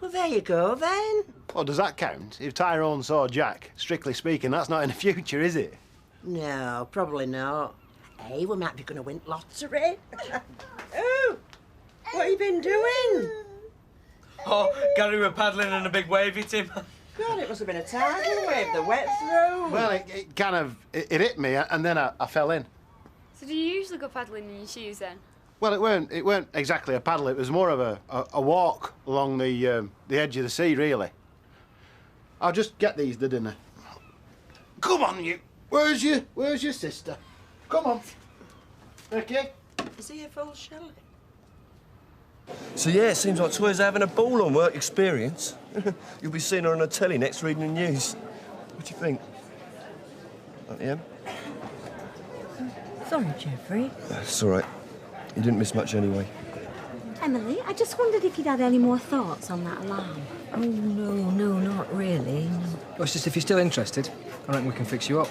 Well, there you go, then. Well, does that count? If Tyrone saw Jack, strictly speaking, that's not in the future, is it? No, probably not. Hey, we might be going to win lottery. Oh, what have you been doing? Oh, Gary were paddling in a big wave hit him. God, it must have been a tidal wave that wet through. Well, it kind of... It hit me, and then I fell in. So do you usually go paddling in your shoes then? Well, it weren't exactly a paddle. It was more of a walk along the edge of the sea, really. I'll just get these, the dinner. Come on, you. Where's your sister? Come on. Okay. Is he a full Shelley? So, yeah, it seems like Twir's having a ball on work experience. You'll be seeing her on the telly next reading the news. What do you think? Yeah? Sorry, Geoffrey. It's all right. You didn't miss much anyway. Emily, I just wondered if you'd had any more thoughts on that alarm. Oh, no, not really. No. Well, it's just if you're still interested, I reckon we can fix you up.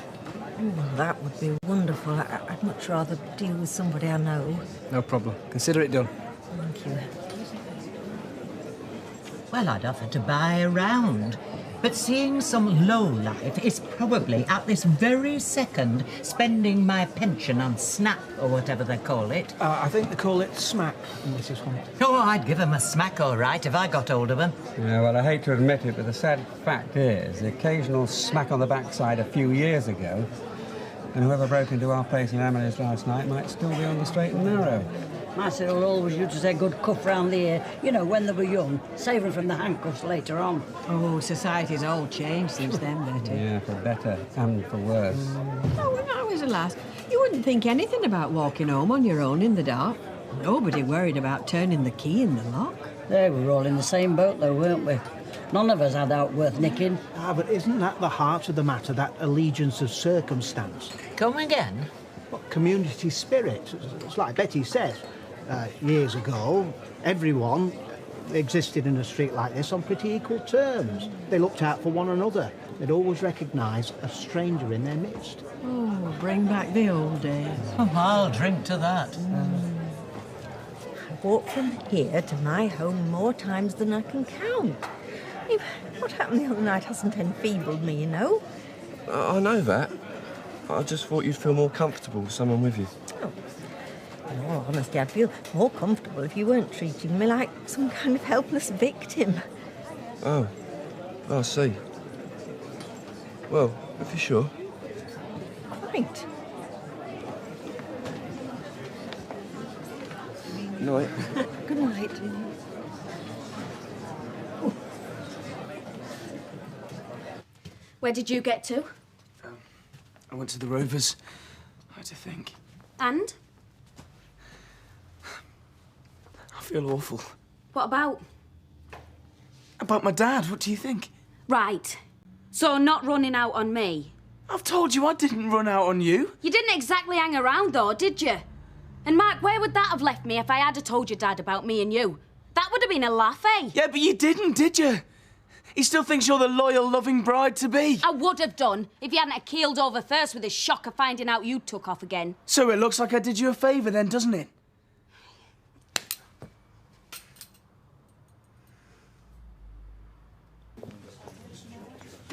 Oh, well, that would be wonderful. I'd much rather deal with somebody I know. No problem. Consider it done. Thank you. Well, I'd offer to buy a round. But seeing some lowlife is probably, at this very second, spending my pension on snap, or whatever they call it. I think they call it smack, Mrs. Hunt. Oh, I'd give 'em a smack, all right, if I got hold of 'em. Yeah, well, I hate to admit it, but the sad fact is, the occasional smack on the backside a few years ago, and whoever broke into our place in Emily's last night might still be on the straight and narrow. My Cyril always used to say good cuff round the ear, you know, when they were young, saving from the handcuffs later on. Oh, society's all changed since then, Bertie. Yeah, for better and for worse. Oh, when I was a lass, you wouldn't think anything about walking home on your own in the dark. Nobody worried about turning the key in the lock. They were all in the same boat, though, weren't we? None of us had out worth nicking. Ah, but isn't that the heart of the matter, that allegiance of circumstance? Come again? What, community spirit? It's like Betty says. Years ago, everyone existed in a street like this on pretty equal terms. They looked out for one another. They'd always recognise a stranger in their midst. Oh, bring back the old days. Oh, I'll drink to that. I've walked from here to my home more times than I can count. What happened the other night hasn't enfeebled me, you know. I know that. I just thought you'd feel more comfortable with someone with you. Oh. In all honesty, I'd feel more comfortable if you weren't treating me like some kind of helpless victim. Oh, I see. Well, if you're sure. Right. Good night. Good night. Where did you get to? I went to the Rovers. I had to think. And? I feel awful. What about? About my dad, what do you think? Right. So not running out on me. I've told you I didn't run out on you. You didn't exactly hang around, though, did you? And, Mark, where would that have left me if I had told your dad about me and you? That would have been a laugh, eh? Yeah, but you didn't, did you? He still thinks you're the loyal, loving bride-to-be. I would have done if he hadn't keeled over first with the shock of finding out you took off again. So it looks like I did you a favour then, doesn't it?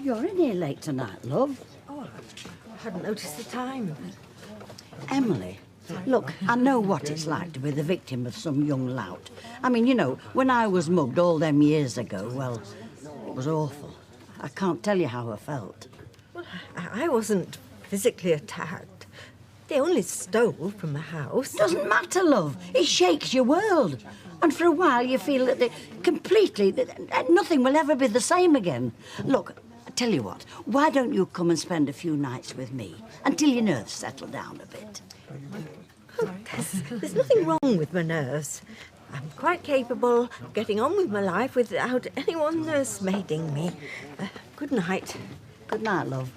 You're in here late tonight, love. Oh, I hadn't noticed the time. Emily, look, I know what it's like to be the victim of some young lout. I mean, you know, when I was mugged all them years ago, well, it was awful. I can't tell you how I felt. Well, I wasn't physically attacked. They only stole from the house. Doesn't matter, love. It shakes your world. And for a while you feel that that nothing will ever be the same again. Look, I tell you what, why don't you come and spend a few nights with me until your nerves settle down a bit? Oh, there's nothing wrong with my nerves. I'm quite capable of getting on with my life without anyone nursemaiding me. Good night. Good night, love.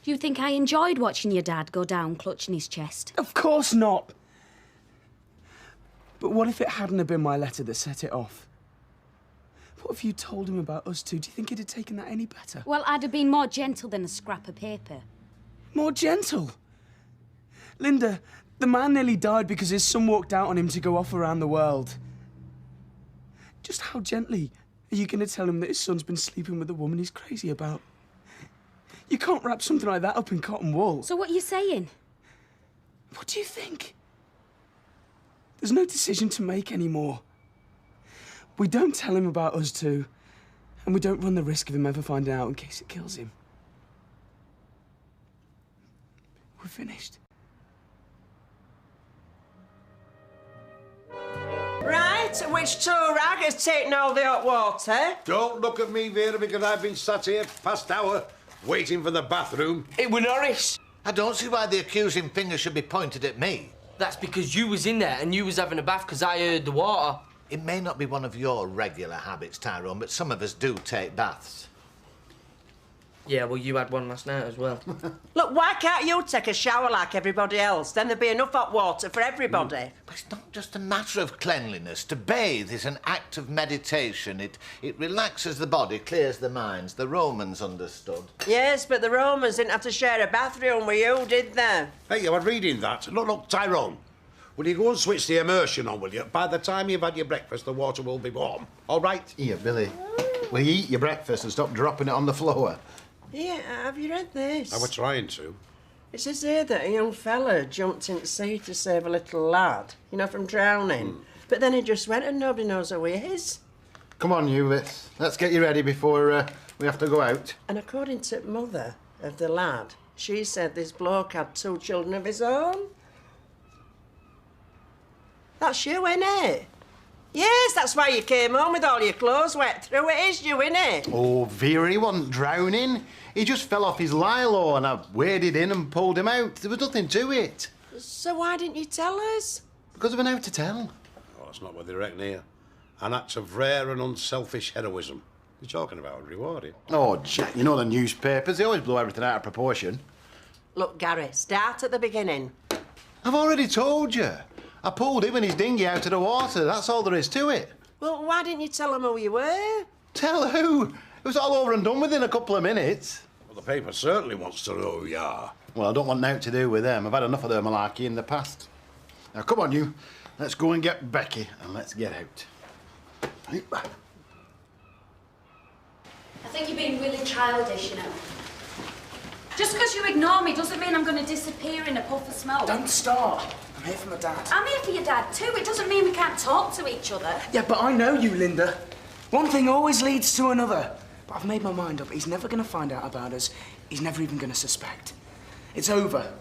Do you think I enjoyed watching your dad go down clutching his chest? Of course not. But what if it hadn't have been my letter that set it off? What if you told him about us two? Do you think he'd have taken that any better? Well, I'd have been more gentle than a scrap of paper. More gentle? Linda, the man nearly died because his son walked out on him to go off around the world. Just how gently are you going to tell him that his son's been sleeping with a woman he's crazy about? You can't wrap something like that up in cotton wool. So what are you saying? What do you think? There's no decision to make anymore. We don't tell him about us two, and we don't run the risk of him ever finding out in case it kills him. We're finished. Right, which toe rag has taken all the hot water? Don't look at me, Vera, because I've been sat here past hour waiting for the bathroom. It were Norris. I don't see why the accusing finger should be pointed at me. That's because you was in there and you was having a bath because I heard the water. It may not be one of your regular habits, Tyrone, but some of us do take baths. Yeah, well, you had one last night as well. Look, why can't you take a shower like everybody else? Then there'd be enough hot water for everybody. But it's not just a matter of cleanliness. To bathe is an act of meditation. It relaxes the body, clears the mind. The Romans understood. Yes, but the Romans didn't have to share a bathroom with you, did they? Hey, you were reading that. Look, Tyrone. Will you go and switch the immersion on, will you? By the time you've had your breakfast, the water will be warm. All right? Here, Billy. Will you eat your breakfast and stop dropping it on the floor? Yeah, have you read this? I was trying to. It says here that a young fella jumped in the sea to save a little lad, you know, from drowning. But then he just went and nobody knows who he is. Come on, you. Let's get you ready before we have to go out. And according to the mother of the lad, she said this bloke had 2 children of his own. That's you, innit? Yes, that's why you came home with all your clothes wet through. It is you, innit? Oh, Vera, he wasn't drowning. He just fell off his lilo and I waded in and pulled him out. There was nothing to it. So why didn't you tell us? Because of an out to tell. Oh, that's not what they reckon here. An act of rare and unselfish heroism. You're talking about rewarding. Oh, Jack, you know the newspapers. They always blow everything out of proportion. Look, Gary, start at the beginning. I've already told you. I pulled him and his dinghy out of the water. That's all there is to it. Well, why didn't you tell them who you were? Tell who? It was all over and done within a couple of minutes. Well, the paper certainly wants to know who you are. Well, I don't want naught to do with them. I've had enough of their malarkey in the past. Now, come on, you. Let's go and get Becky and let's get out. I think you're being really childish, you know. Just because you ignore me doesn't mean I'm going to disappear in a puff of smoke. Don't start. I'm here for my dad. I'm here for your dad too. It doesn't mean we can't talk to each other. Yeah, but I know you, Linda. One thing always leads to another. But I've made my mind up. He's never going to find out about us. He's never even going to suspect. It's over.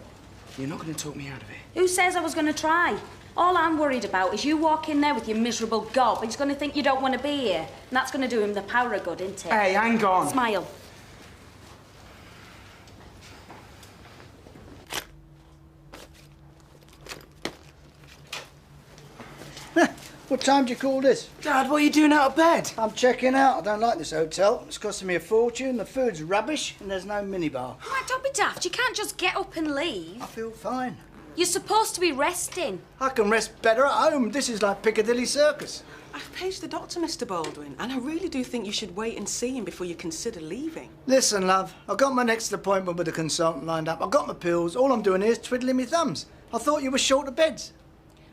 You're not going to talk me out of it. Who says I was going to try? All I'm worried about is you walk in there with your miserable gob. He's going to think you don't want to be here. And that's going to do him the power of good, isn't it? Hey, hang on. Smile. What time do you call this? Dad, what are you doing out of bed? I'm checking out. I don't like this hotel. It's costing me a fortune, the food's rubbish, and there's no minibar. Oh, don't be daft. You can't just get up and leave. I feel fine. You're supposed to be resting. I can rest better at home. This is like Piccadilly Circus. I've paged the doctor, Mr. Baldwin, and I really do think you should wait and see him before you consider leaving. Listen, love, I've got my next appointment with a consultant lined up. I've got my pills. All I'm doing here is twiddling my thumbs. I thought you were short of beds.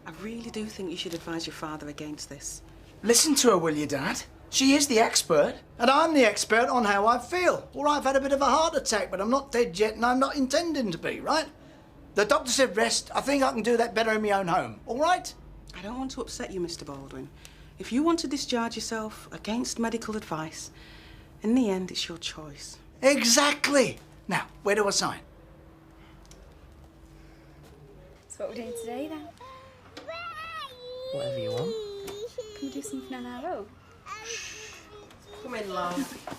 I really do think you should advise your father against this. Listen to her, will you, Dad? She is the expert. And I'm the expert on how I feel. All right, I've had a bit of a heart attack, but I'm not dead yet, and I'm not intending to be, right? The doctor said rest. I think I can do that better in my own home, all right? I don't want to upset you, Mr. Baldwin. If you want to discharge yourself against medical advice, in the end, it's your choice. Exactly. Now, where do I sign? So what we're doing today, then? Whatever you want. Can we do something on our own? Come in, love.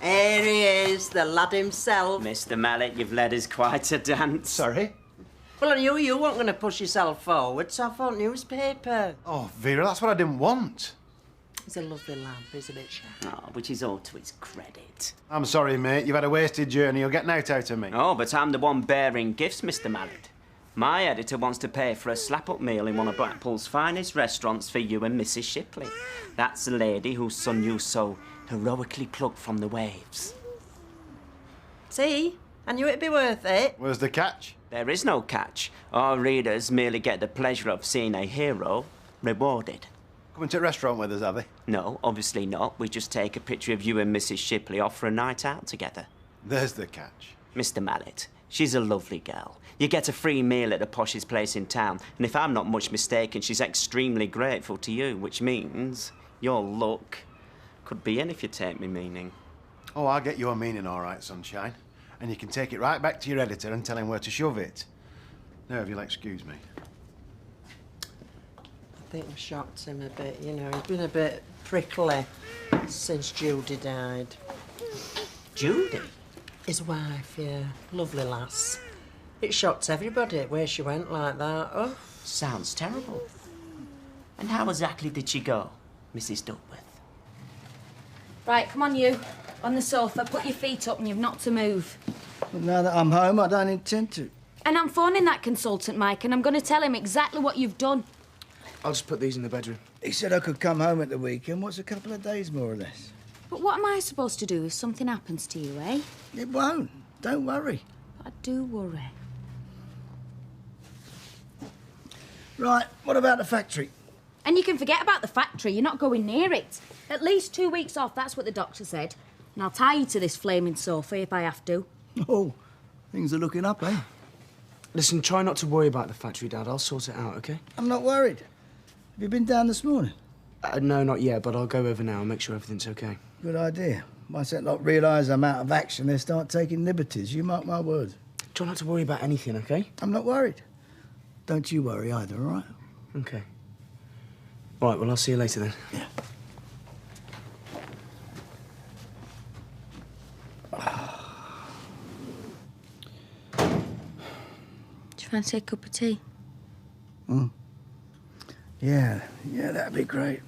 Here he is, the lad himself. Mr. Mallet, you've led us quite a dance. Sorry? Well, I knew you weren't going to push yourself forward, so I thought newspaper. Oh, Vera, that's what I didn't want. It's a lovely lamp, isn't it, Sharon? Oh, which is all to his credit. I'm sorry, mate. You've had a wasted journey. You'll get out of me. Oh, but I'm the one bearing gifts, Mr. Mallet. My editor wants to pay for a slap-up meal in one of Blackpool's finest restaurants for you and Mrs. Shipley. That's the lady whose son you so heroically plucked from the waves. See? I knew it'd be worth it. Where's the catch? There is no catch. Our readers merely get the pleasure of seeing a hero rewarded. Coming to a restaurant with us, are they? No, obviously not. We just take a picture of you and Mrs. Shipley off for a night out together. There's the catch. Mr. Mallet, she's a lovely girl. You get a free meal at the poshest place in town, and if I'm not much mistaken, she's extremely grateful to you, which means your luck could be in if you take me meaning. Oh, I'll get your meaning all right, sunshine. And you can take it right back to your editor and tell him where to shove it. Now, if you'll excuse me. I think I've shocked him a bit, you know. He's been a bit prickly since Judy died. Judy? His wife, yeah. Lovely lass. It shocked everybody where she went like that. Oh. Sounds terrible. And how exactly did she go, Mrs. Duckworth? Right, come on, you. On the sofa, put your feet up and you've not to move. But now that I'm home, I don't intend to. And I'm phoning that consultant, Mike, and I'm going to tell him exactly what you've done. I'll just put these in the bedroom. He said I could come home at the weekend. What's a couple of days, more or less? But what am I supposed to do if something happens to you, eh? It won't. Don't worry. I do worry. Right, what about the factory? And you can forget about the factory. You're not going near it. At least 2 weeks off, that's what the doctor said. And I'll tie you to this flaming sofa if I have to. Oh, things are looking up, eh? Listen, try not to worry about the factory, Dad. I'll sort it out, OK? I'm not worried. Have you been down this morning? No, not yet, but I'll go over now and make sure everything's OK. Good idea. Once that lot realise I'm out of action, they start taking liberties. You mark my words. Try not to worry about anything, OK? I'm not worried. Don't you worry either, all right? OK. All right, well, I'll see you later then. Yeah. Do you fancy a cup of tea? Yeah, that'd be great.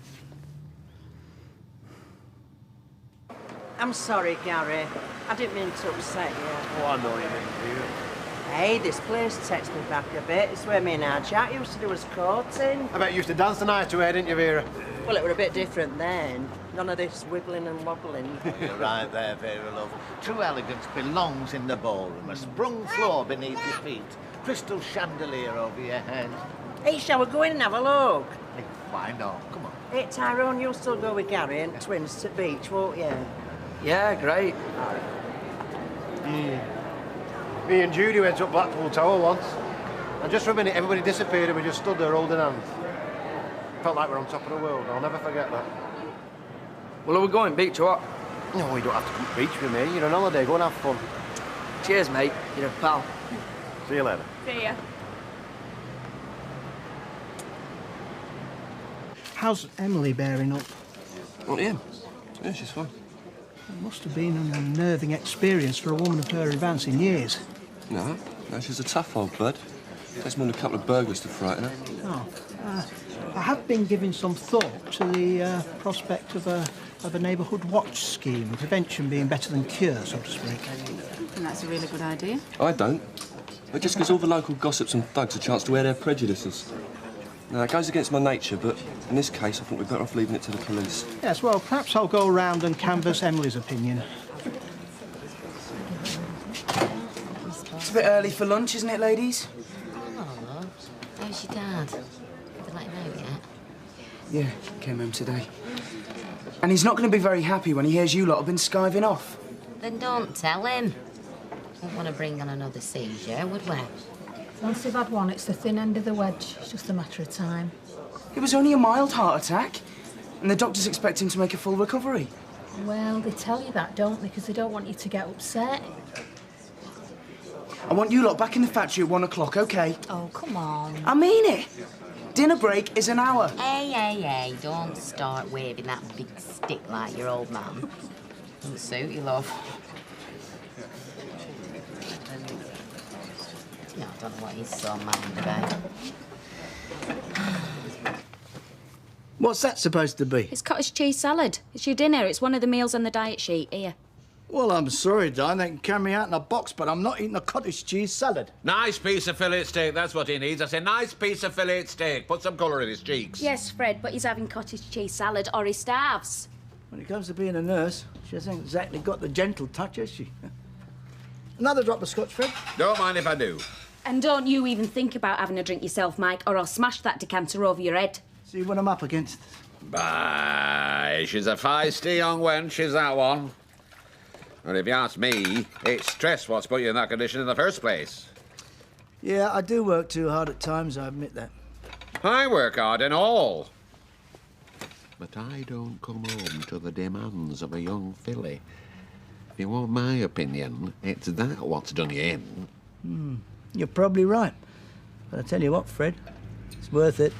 I'm sorry, Gary. I didn't mean to upset you. Oh, I know you didn't, do you? Hey, this place takes me back a bit. It's where me and our Jack used to do us courting. I bet you used to dance the night away, didn't you, Vera? Well, it were a bit different then. None of this wiggling and wobbling. You're right there, Vera, love. True elegance belongs in the ballroom. A sprung floor beneath your feet. Crystal chandelier over your head. Hey, shall we go in and have a look? Hey, why not? Come on. Hey, Tyrone, you'll still go with Gary and twins to beach, won't you? Yeah, great. Me and Judy went up Blackpool Tower once. And just for a minute, everybody disappeared and we just stood there holding hands. Felt like we're on top of the world. I'll never forget that. Well, are we going beach or what? No, you don't have to come beach with me. You're on holiday. Go and have fun. Cheers, mate. You're a pal. See you later. See ya. How's Emily bearing up? Not him. Yeah, she's fine. It must have been an unnerving experience for a woman of her advance in years. No, she's a tough old bird. Takes more than a couple of burglars to frighten her. Oh, I have been giving some thought to the prospect of a neighbourhood watch scheme, prevention being better than cure, so to speak. I think that's a really good idea. I don't. It just gives all the local gossips and thugs a chance to air their prejudices. Now, it goes against my nature, but in this case, I think we're better off leaving it to the police. Yes, well, perhaps I'll go around and canvass Emily's opinion. It's a bit early for lunch, isn't it, ladies? Oh, how's your dad? Have you let him out yet? Yeah, came home today. And he's not going to be very happy when he hears you lot have been skiving off. Then don't tell him. Wouldn't want to bring on another seizure, would we? Once they've had one, it's the thin end of the wedge. It's just a matter of time. It was only a mild heart attack, and the doctors expect him to make a full recovery. Well, they tell you that, don't they? Because they don't want you to get upset. I want you lot back in the factory at 1 o'clock, OK? Oh, come on. I mean it. Dinner break is an hour. Hey, don't start waving that big stick like your old man. Doesn't suit you, love. No, I don't know what he's so mad about. What's that supposed to be? It's cottage cheese salad. It's your dinner. It's one of the meals on the diet sheet. Here. Well, I'm sorry, Don. They can carry me out in a box, but I'm not eating a cottage cheese salad. Nice piece of fillet steak, that's what he needs. I say nice piece of fillet steak. Put some colour in his cheeks. Yes, Fred, but he's having cottage cheese salad or he starves. When it comes to being a nurse, she hasn't exactly got the gentle touch, has she? Another drop of scotch, Fred? Don't mind if I do. And don't you even think about having a drink yourself, Mike, or I'll smash that decanter over your head. See what I'm up against. Bye. She's a feisty young wench, is that one. And if you ask me, it's stress what's put you in that condition in the first place. Yeah, I do work too hard at times, I admit that. I work hard and all. But I don't come home to the demands of a young filly. If you want my opinion, it's that what's done you in. You're probably right. But I tell you what, Fred, it's worth it.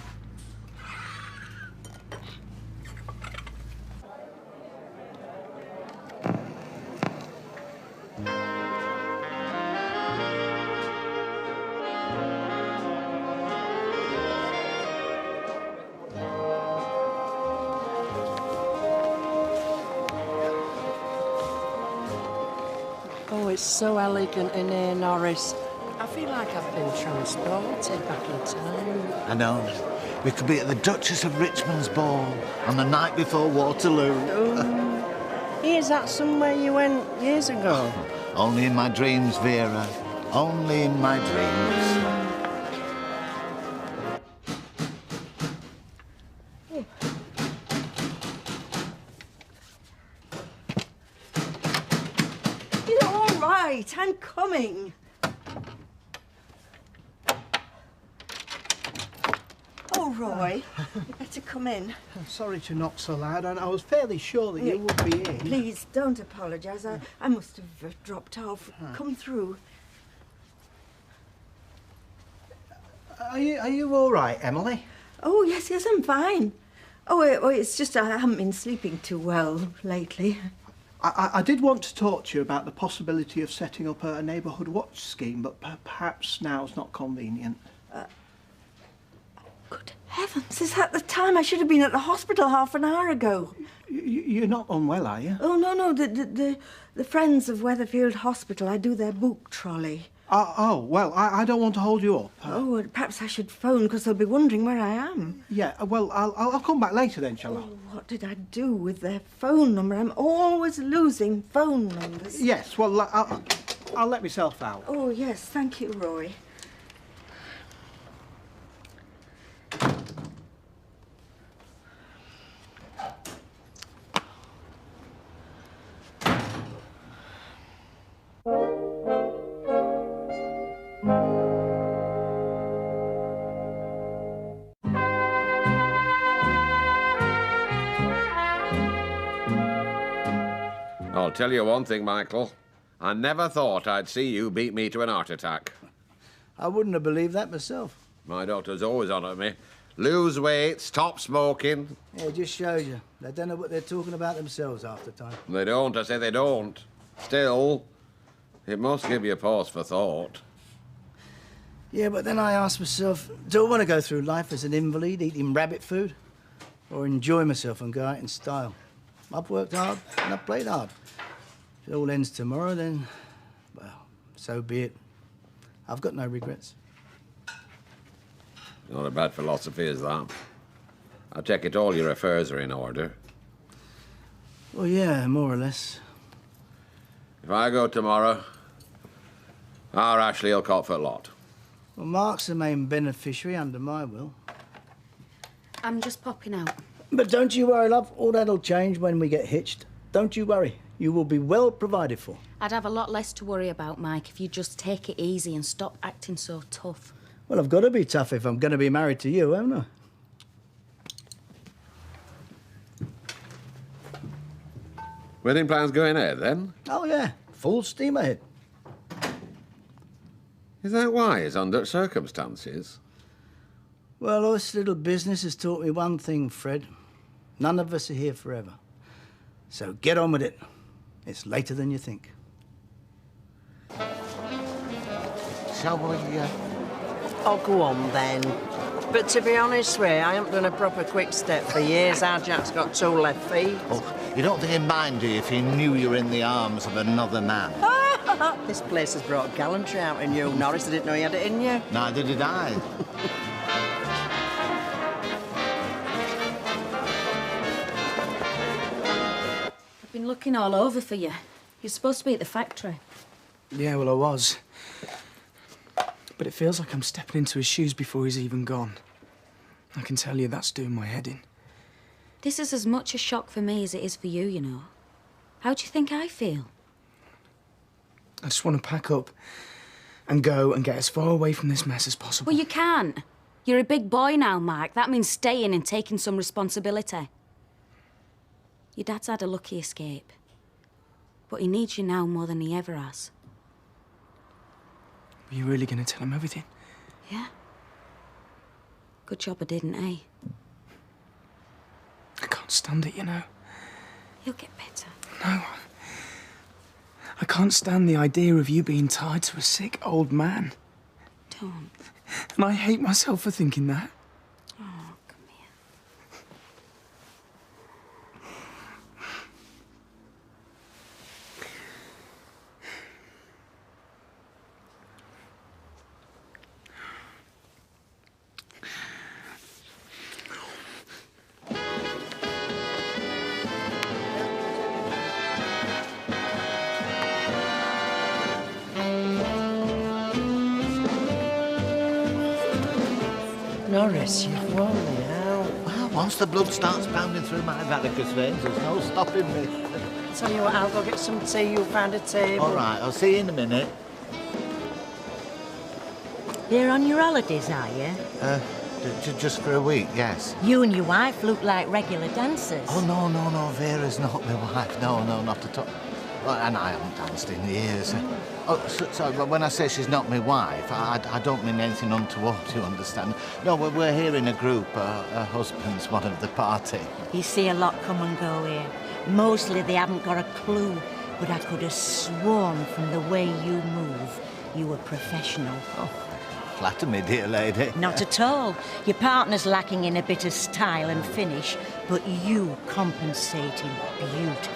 it's so elegant in here, Norris. I feel like I've been transported back in time. I know. We could be at the Duchess of Richmond's ball on the night before Waterloo. Is that somewhere you went years ago? Only in my dreams, Vera. Only in my dreams. You're all right. I'm coming. Oh, Roy, you better come in. I'm sorry to knock so loud, and I was fairly sure that you would be in. Please, don't apologise. I must have dropped off. Come through. Are you all right, Emily? Oh, yes, I'm fine. Oh, it's just I haven't been sleeping too well lately. I did want to talk to you about the possibility of setting up a neighbourhood watch scheme, but perhaps now's not convenient. Good heavens, is that the time? I should have been at the hospital half an hour ago. You're not unwell, are you? Oh, no, the Friends of Weatherfield Hospital, I do their book trolley. Well, I don't want to hold you up. Oh, well, perhaps I should phone, because they'll be wondering where I am. Yeah, well, I'll come back later then, shall I? Oh, what did I do with their phone number? I'm always losing phone numbers. Yes, well, I'll let myself out. Oh, yes, thank you, Roy. I'll tell you one thing, Michael. I never thought I'd see you beat me to an heart attack. I wouldn't have believed that myself. My doctor's always on at me. Lose weight, stop smoking. Yeah, it just shows you. They don't know what they're talking about themselves half the time. They don't, I say they don't. Still, it must give you pause for thought. Yeah, but then I ask myself, do I want to go through life as an invalid, eating rabbit food? Or enjoy myself and go out in style? I've worked hard and I've played hard. If it all ends tomorrow, then, well, so be it. I've got no regrets. Not a bad philosophy, is that? I take it all your affairs are in order. Well, yeah, more or less. If I go tomorrow, our Ashley will cop for a lot. Well, Mark's the main beneficiary under my will. I'm just popping out. But don't you worry, love. All that'll change when we get hitched. Don't you worry. You will be well provided for. I'd have a lot less to worry about, Mike, if you just take it easy and stop acting so tough. Well, I've got to be tough if I'm going to be married to you, haven't I? Wedding plans going ahead, then? Oh, yeah. Full steam ahead. Is that wise under circumstances? Well, this little business has taught me one thing, Fred. None of us are here forever. So get on with it. It's later than you think. Shall we, Oh, go on, then. But to be honest with you, I haven't done a proper quick step for years. Our Jack's got 2 left feet. Oh, you don't think he'd mind, do you, if he knew you were in the arms of another man? This place has brought gallantry out in you, Norris. I didn't know you had it in you. Neither did I. I've been looking all over for you. You're supposed to be at the factory. Yeah, well, I was. But it feels like I'm stepping into his shoes before he's even gone. I can tell you that's doing my head in. This is as much a shock for me as it is for you, you know. How do you think I feel? I just want to pack up and go and get as far away from this mess as possible. Well, you can't. You're a big boy now, Mike. That means staying and taking some responsibility. Your dad's had a lucky escape. But he needs you now more than he ever has. Are you really going to tell him everything? Yeah. Good job I didn't, eh? I can't stand it, you know. He'll get better. No. I can't stand the idea of you being tied to a sick old man. Don't. And I hate myself for thinking that. Oh, come here. Norris, you've worn me out. Well, once the blood starts pounding through my varicose veins, there's no stopping me. Tell you what, I'll go get some tea. You'll find a table. All right, I'll see you in a minute. You're on your holidays, are you? Just for a week, yes. You and your wife look like regular dancers. Oh, no, Vera's not my wife. No, not at all. Well, and I haven't danced in years. Oh, sorry, but when I say she's not my wife, I don't mean anything untoward, you understand? No, we're here in a group. Her husband's one of the party. You see a lot come and go here. Mostly they haven't got a clue, but I could have sworn from the way you move, you were professional. Oh, flatter me, dear lady. Not at all. Your partner's lacking in a bit of style and finish, but you compensating beautiful.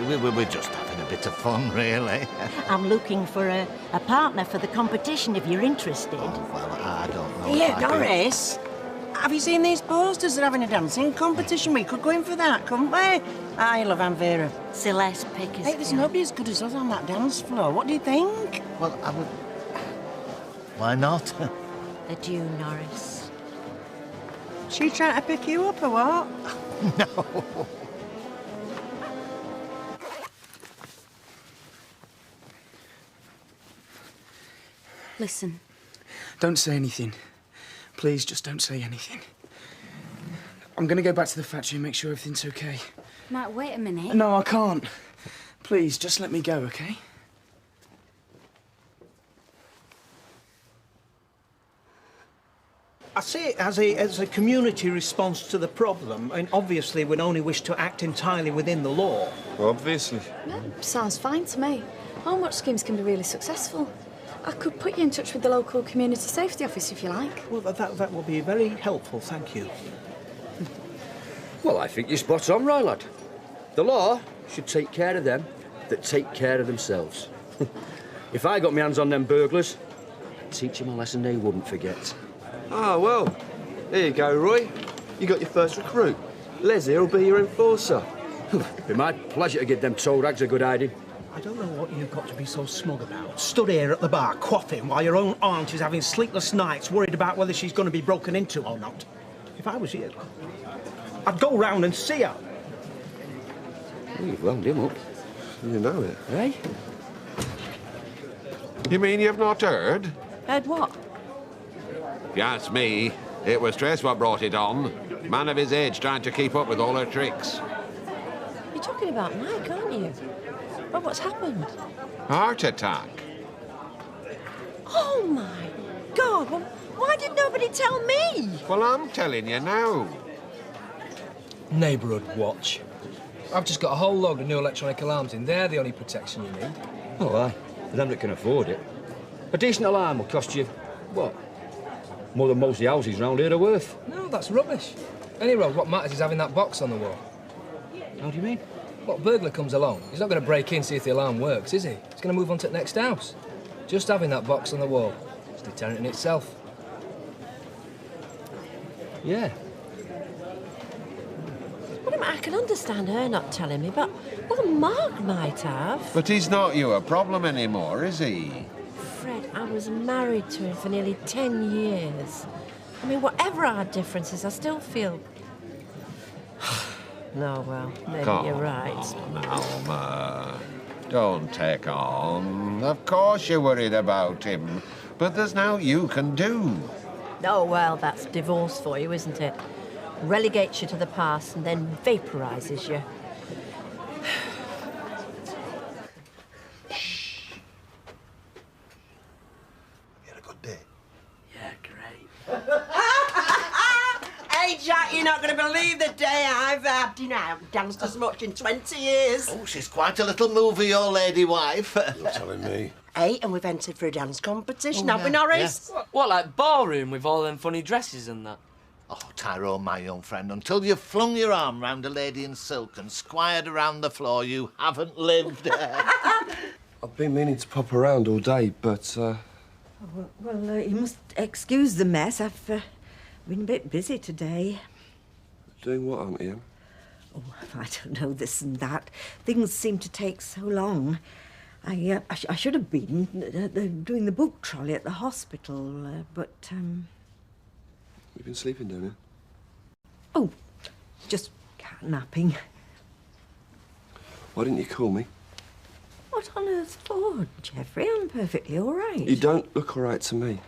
Well, we're just having a bit of fun, really. I'm looking for a partner for the competition if you're interested. Oh, well, I don't know. Yeah, Doris. Have you seen these posters? They're having a dancing competition. We could go in for that, couldn't we? I love Aunt Vera. Celeste Pickersgill. Hey, there's nobody as good as us on that dance floor. What do you think? Well, I would... Why not? Adieu, Norris. She trying to pick you up or what? No. Listen. Don't say anything. Please, just don't say anything. I'm going to go back to the factory and make sure everything's okay. Matt, wait a minute. No, I can't. Please, just let me go, okay? I see it as a community response to the problem, and obviously we'd only wish to act entirely within the law. Obviously. Yeah, sounds fine to me. Home watch schemes can be really successful. I could put you in touch with the local community safety office if you like. Well, that will be very helpful, thank you. Well, I think you're spot on, right, lad. The law should take care of them that take care of themselves. If I got my hands on them burglars, I'd teach them a lesson they wouldn't forget. Ah, well, there you go, Roy. You got your first recruit. Leslie will be your enforcer. It'd be my pleasure to give them toe rags a good hiding. I don't know what you've got to be so smug about. Stood here at the bar, quaffing, while your own aunt is having sleepless nights, worried about whether she's going to be broken into or not. If I was you, I'd go round and see her. Oh, you've wound him up. You know it. Eh? You mean you've not heard? Heard what? If you ask me, it was Trace what brought it on. Man of his age trying to keep up with all her tricks. You're talking about Mike, aren't you? Well, what's happened? Heart attack. Oh, my God! Well, why did nobody tell me? Well, I'm telling you now. Neighbourhood watch. I've just got a whole load of new electronic alarms in. They're the only protection you need. Oh, aye. For them that can afford it. A decent alarm will cost you, what? More than most of the houses round here are worth. No, that's rubbish. Any road, what matters is having that box on the wall. How do you mean? What burglar comes along, he's not going to break in, see if the alarm works, is he? He's going to move on to the next house. Just having that box on the wall. It's a deterrent in itself. Yeah. Well, I can understand her not telling me, but well, Mark might have. But he's not you a problem anymore, is he? Fred, I was married to him for nearly 10 years. I mean, whatever our differences, I still feel... No, well, maybe you're right. Now, Ma. Don't take on. Of course you're worried about him. But there's now you can do. Oh, well, that's divorce for you, isn't it? Relegates you to the past and then vaporises you. You had a good day? Yeah, great. Hey, Jack, you're not going to believe the day I've had. You know, I haven't danced as much in 20 years. Oh, she's quite a little mover, your lady wife. You're telling me. Hey, and we've entered for a dance competition, haven't we, Norris? Yeah. What, like ballroom with all them funny dresses and that? Oh, Tyrone, my young friend, until you've flung your arm round a lady in silk and squired around the floor, you haven't lived. I've been meaning to pop around all day, but, Well, you must excuse the mess. I've been a bit busy today. Doing what, Auntie Em? Oh, I don't know, this and that. Things seem to take so long. I should have been doing the book trolley at the hospital, but... You've been sleeping down here? Oh, just cat napping. Why didn't you call me? What on earth for, Geoffrey? I'm perfectly all right. You don't look all right to me.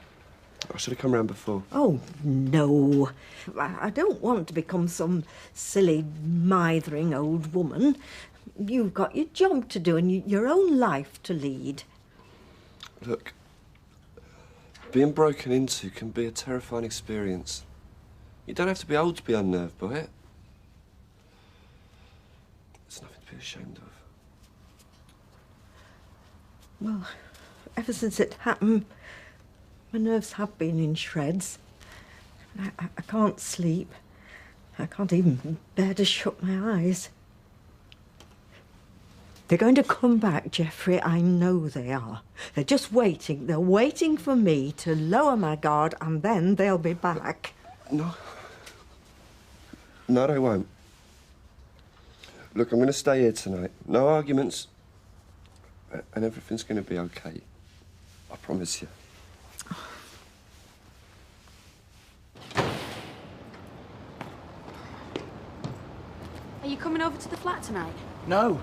I should have come round before. Oh, no. I don't want to become some silly, mithering old woman. You've got your job to do and your own life to lead. Look, being broken into can be a terrifying experience. You don't have to be old to be unnerved by it. There's nothing to be ashamed of. Well, ever since it happened, my nerves have been in shreds. I can't sleep. I can't even bear to shut my eyes. They're going to come back, Geoffrey. I know they are. They're just waiting. They're waiting for me to lower my guard, and then they'll be back. No. No, they won't. Look, I'm going to stay here tonight. No arguments. And everything's going to be okay. I promise you. Are you coming over to the flat tonight? No.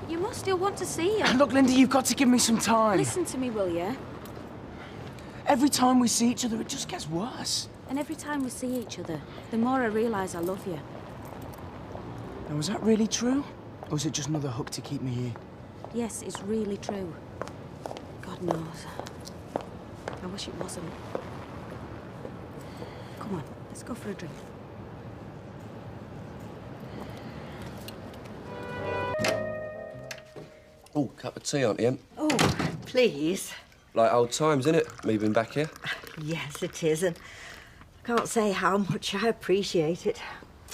You must still want to see her. Look, Linda, you've got to give me some time. Listen to me, will you? Every time we see each other, it just gets worse. And every time we see each other, the more I realise I love you. Now, is that really true? Or is it just another hook to keep me here? Yes, it's really true. God knows. I wish it wasn't. Come on, let's go for a drink. Oh, cup of tea, Auntie Em. Oh, please. Like old times, innit? Me being back here. Yes, it is, and I can't say how much I appreciate it.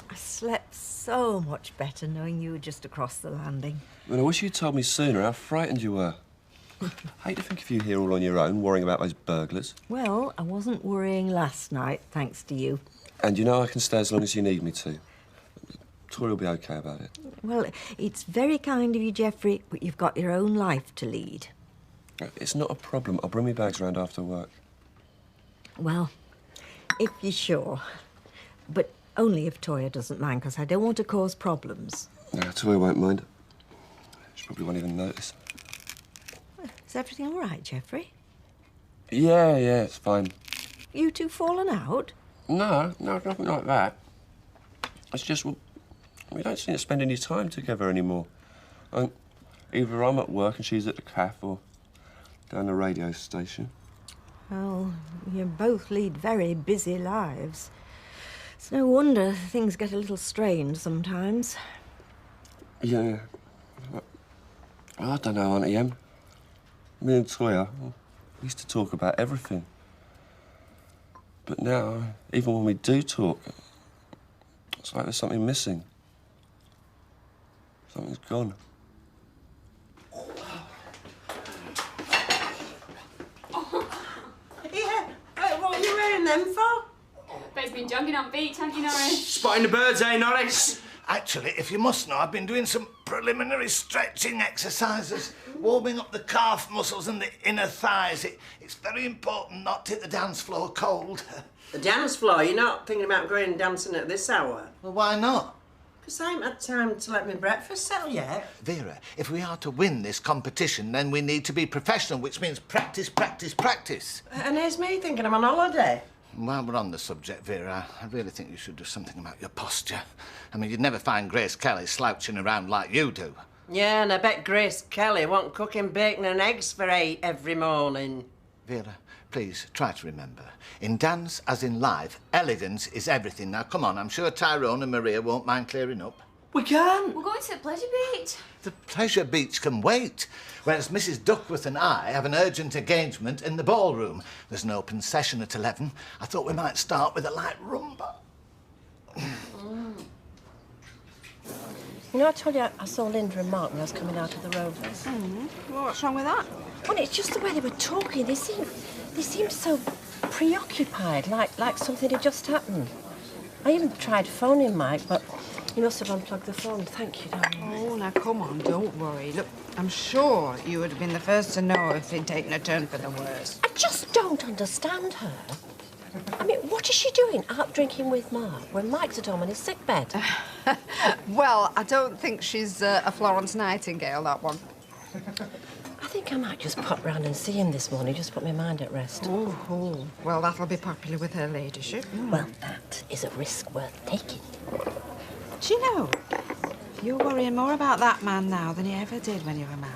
I slept so much better knowing you were just across the landing. Well, I wish you'd told me sooner how frightened you were. I hate to think of you here all on your own, worrying about those burglars. Well, I wasn't worrying last night, thanks to you. And you know I can stay as long as you need me to. Tori will be OK about it. Well, it's very kind of you, Geoffrey, but you've got your own life to lead. It's not a problem. I'll bring me bags round after work. Well, if you're sure. But only if Toya doesn't mind, because I don't want to cause problems. No, Tori won't mind. She probably won't even notice. Is everything all right, Geoffrey? Yeah, it's fine. You two fallen out? No, nothing like that. It's just, well, we don't seem to spend any time together anymore. Either I'm at work and she's at the cafe or down the radio station. Well, you both lead very busy lives. It's no wonder things get a little strained sometimes. Yeah. I don't know, Auntie Em. Me and Toya, we used to talk about everything. But now, even when we do talk, it's like there's something missing. Something's gone. Yeah, what are you wearing them for? Bet's been jogging on beach, haven't you, Norris? Spotting the birds, eh, Norris? Actually, if you must know, I've been doing some preliminary stretching exercises, warming up the calf muscles and the inner thighs. It's very important not to hit the dance floor cold. The dance floor? You're not thinking about going and dancing at this hour? Well, why not? Because I haven't had time to let my breakfast settle yet. Vera, if we are to win this competition, then we need to be professional, which means practice, practice, practice. And here's me thinking I'm on holiday. While we're on the subject, Vera, I really think you should do something about your posture. I mean, you'd never find Grace Kelly slouching around like you do. Yeah, and I bet Grace Kelly won't cooking bacon and eggs for 8 every morning. Vera, please, try to remember. In dance, as in life, elegance is everything. Now, come on, I'm sure Tyrone and Maria won't mind clearing up. We can. We're going to the pleasure beach. The pleasure beach can wait, whereas Mrs. Duckworth and I have an urgent engagement in the ballroom. There's an open session at 11. I thought we might start with a light rumba. You know, I told you I saw Linda and Mark when I was coming out of the Rovers. Well, what's wrong with that? Well, it's just the way they were talking. They seemed so preoccupied, like something had just happened. I even tried phoning Mike, but he must have unplugged the phone. Thank you, darling. Oh, now, come on, don't worry. Look, I'm sure you would have been the first to know if he'd taken a turn for the worse. I just don't understand her. I mean, what is she doing out drinking with Mark when Mike's at home on his sickbed? Well, I don't think she's a Florence Nightingale, that one. I think I might just pop round and see him this morning, just put my mind at rest. Oh, well, that'll be popular with her ladyship. Well, that is a risk worth taking. Do you know, you're worrying more about that man now than you ever did when you were married.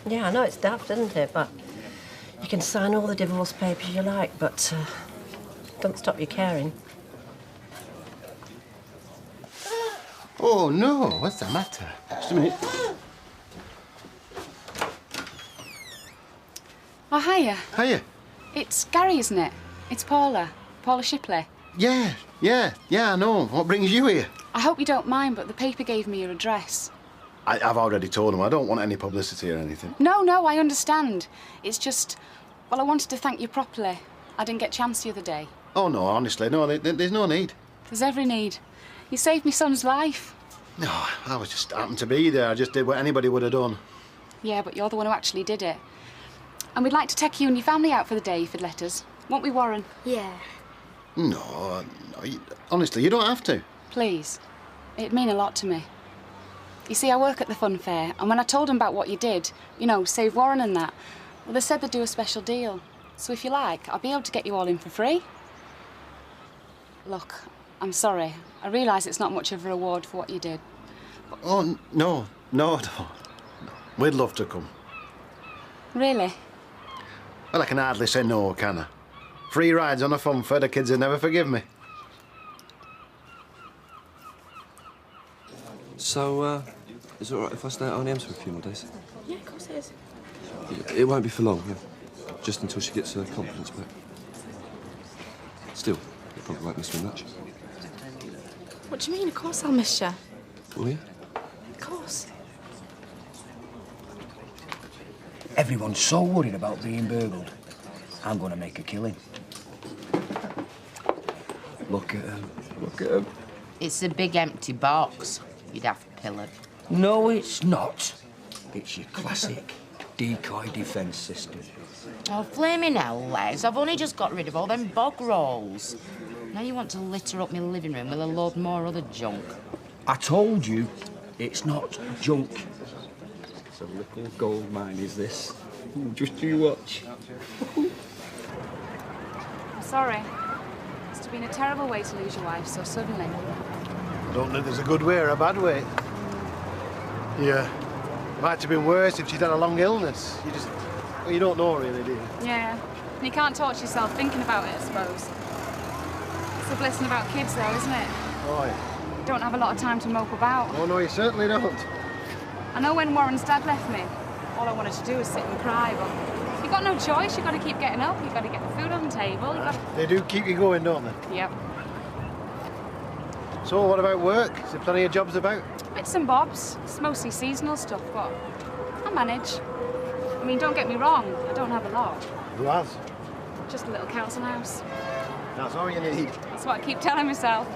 Yeah, I know it's daft, isn't it? But you can sign all the divorce papers you like, but don't stop you caring. Oh, no. What's the matter? Just a minute. Oh, hiya. Hiya. It's Gary, isn't it? It's Paula. Paula Shipley. Yeah, I know. What brings you here? I hope you don't mind, but the paper gave me your address. I've already told him I don't want any publicity or anything. No, I understand. It's just, well, I wanted to thank you properly. I didn't get a chance the other day. Oh, no, honestly, no, there's no need. There's every need. You saved my son's life. No, I was just happened to be there. I just did what anybody would have done. Yeah, but you're the one who actually did it. And we'd like to take you and your family out for the day if you'd let us. Won't we, Warren? Yeah. No, honestly, you don't have to. Please. It'd mean a lot to me. You see, I work at the fun fair, and when I told them about what you did, you know, save Warren and that, well, they said they'd do a special deal. So if you like, I'll be able to get you all in for free. Look, I'm sorry. I realise it's not much of a reward for what you did. Oh, no. We'd love to come. Really? Well, I can hardly say no, can I? Free rides on a fun fair, the kids would never forgive me. So, is it all right if I stay at R&M's for a few more days? Yeah, of course it is. It won't be for long, yeah. Just until she gets her confidence back. Still, it probably won't miss me much. What do you mean? Of course I'll miss you. Oh, yeah? Of course. Everyone's so worried about being burgled. I'm going to make a killing. Look at him. Look at him. It's a big empty box, you'd have to pill it. No, it's not. It's your classic decoy defence system. Oh, flaming hell, Les. I've only just got rid of all them bog rolls. Now you want to litter up my living room with a load more other junk. I told you, it's not junk. It's a little gold mine, is this? Ooh, just you watch. I'm sorry. Must have been a terrible way to lose your wife so suddenly. I don't think there's a good way or a bad way. Yeah. It might have been worse if she'd had a long illness. Well, you don't know really, do you? Yeah. And you can't torture yourself thinking about it, I suppose. It's the blessing about kids, though, isn't it? Oh, yeah. You don't have a lot of time to mope about. Oh, no, you certainly don't. I know when Warren's dad left me, all I wanted to do was sit and cry, but you've got no choice. You've got to keep getting up. You've got to get the food on the table. They do keep you going, don't they? Yep. So, what about work? Is there plenty of jobs about? Bits and bobs. It's mostly seasonal stuff, but I manage. I mean, don't get me wrong. I don't have a lot. Who has? Just a little council house. That's all you need. That's what I keep telling myself.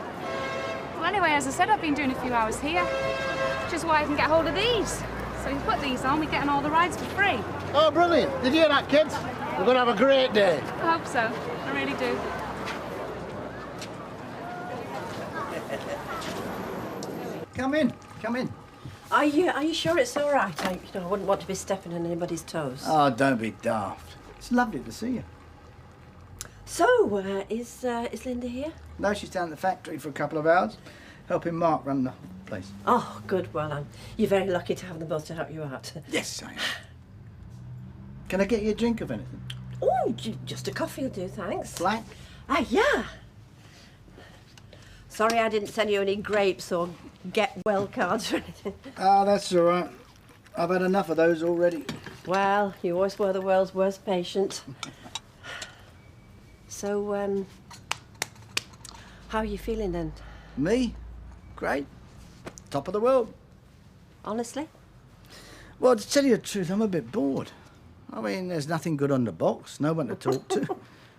Well, anyway, as I said, I've been doing a few hours here, which is why I can get hold of these. So you put these on, we're getting all the rides for free. Oh, brilliant. Did you hear that, kids? We're going to have a great day. I hope so. I really do. Come in, come in. Are you sure it's all right? I wouldn't want to be stepping on anybody's toes. Oh, don't be daft. It's lovely to see you. So, is Linda here? No, she's down at the factory for a couple of hours, helping Mark run the place. Oh, good. Well, you're very lucky to have them both to help you out. Yes, I am. Can I get you a drink of anything? Oh, just a coffee will do, thanks. Black? Yeah. Sorry I didn't send you any grapes or get well cards or anything. Oh, that's all right. I've had enough of those already. Well, you always were the world's worst patient. So, how are you feeling then? Me? Great. Top of the world. Honestly? Well, to tell you the truth, I'm a bit bored. I mean, there's nothing good on the box, no one to talk to.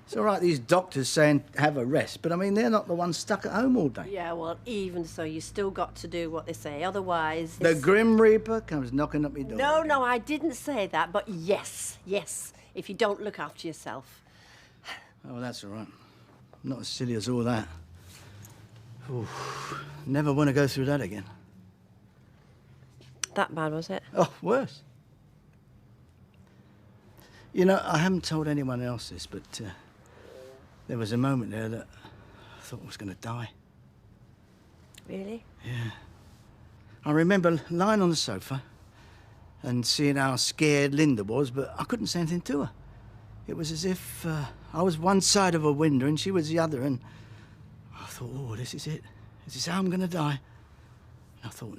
It's all right, these doctors saying have a rest, but I mean, they're not the ones stuck at home all day. Yeah, well, even so, you still got to do what they say, otherwise... The Grim Reaper comes knocking at me door. No, I didn't say that, but yes, if you don't look after yourself. Oh, well, that's all right. not as silly as all that. Oof. Never want to go through that again. That bad, was it? Oh, worse. You know, I haven't told anyone else this, but there was a moment there that I thought I was going to die. Really? Yeah. I remember lying on the sofa and seeing how scared Linda was, but I couldn't say anything to her. It was as if I was one side of a window and she was the other, and I thought, oh, this is it. This is how I'm going to die. And I thought,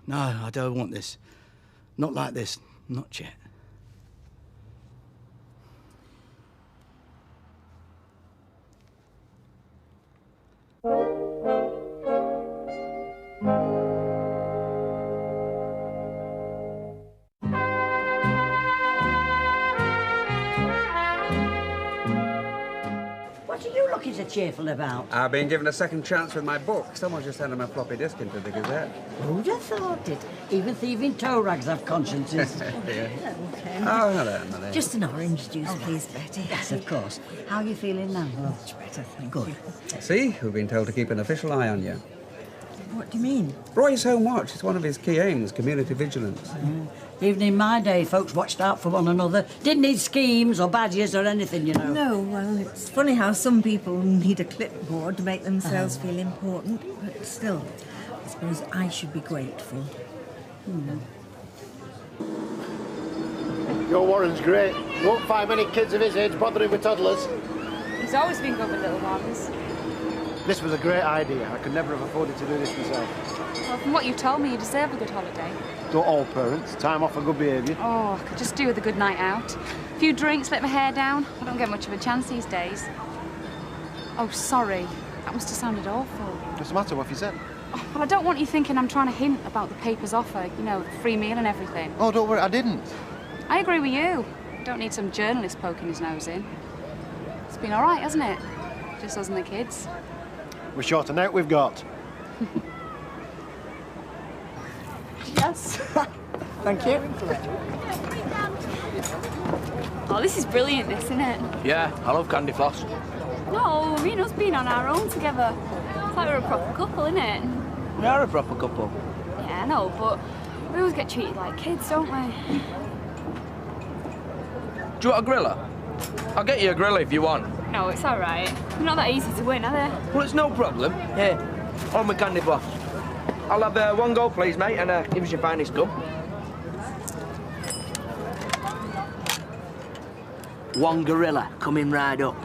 no, I don't want this. Not like this, not yet. What are you looking so cheerful about? I've been given a second chance with my book. Someone just handed my floppy disk into the Gazette. Who'd have thought it? Even thieving toe rags have consciences. Yeah. Okay. Oh, hello, Emily. Just an orange juice, please, Betty. Yes, of course. How are you feeling now? Much better, thank you. Good. See, we've been told to keep an official eye on you. What do you mean? Roy's Home Watch. It's one of his key aims, community vigilance. Even in my day, folks watched out for one another. Didn't need schemes or badges or anything, you know. No, well, it's funny how some people need a clipboard to make themselves feel important, but still, I suppose I should be grateful. Your Warren's great. You won't find many kids of his age bothering with toddlers. He's always been good with little ones. This was a great idea. I could never have afforded to do this myself. Well, from what you've told me, you deserve a good holiday. Don't all parents. Time off for good behaviour. Oh, I could just do with a good night out. A few drinks, let my hair down. I don't get much of a chance these days. Oh, sorry. That must have sounded awful. What's the matter? What have you said? Oh, well, I don't want you thinking I'm trying to hint about the paper's offer, you know, free meal and everything. Oh, don't worry, I didn't. I agree with you. Don't need some journalist poking his nose in. It's been all right, hasn't it? Just us and the kids. We're short a note we've got. Yes. Thank you. Oh, this is brilliant, this, isn't it? Yeah, I love candy floss. No, me and us being on our own together. It's like we're a proper couple, isn't it? We are a proper couple. Yeah, I know, but we always get treated like kids, don't we? Do you want a griller? I'll get you a griller if you want. No, it's all right. They're not that easy to win, are they? Well, it's no problem. Here, on my candy floss. I'll have one go, please, mate, and give us your finest gum. One gorilla coming right up.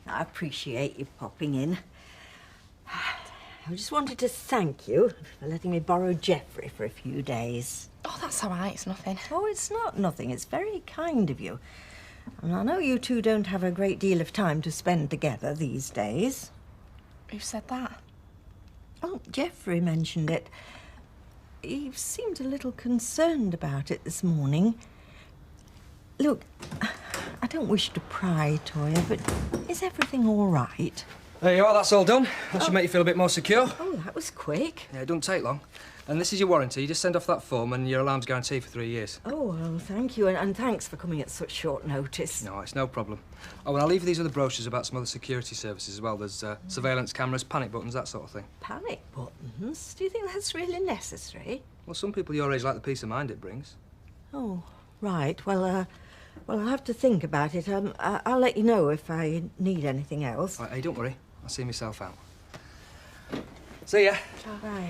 I appreciate you popping in. I just wanted to thank you for letting me borrow Geoffrey for a few days. Oh, that's all right. It's nothing. Oh, it's not nothing. It's very kind of you. And I know you two don't have a great deal of time to spend together these days. Who said that? Oh, Geoffrey mentioned it. He seemed a little concerned about it this morning. Look, I don't wish to pry, Toya, but is everything all right? There you are, that's all done. That should make you feel a bit more secure. Oh, that was quick. Yeah, it doesn't take long. And this is your warranty. You just send off that form and your alarm's guaranteed for 3 years. Oh, well, thank you, and thanks for coming at such short notice. No, it's no problem. Oh, and I'll leave you these other brochures about some other security services as well. There's surveillance cameras, panic buttons, that sort of thing. Panic buttons? Do you think that's really necessary? Well, some people your age like the peace of mind it brings. Oh, right. Well, I'll have to think about it. I'll let you know if I need anything else. Right, hey, don't worry. I'll see myself out. See ya. Bye.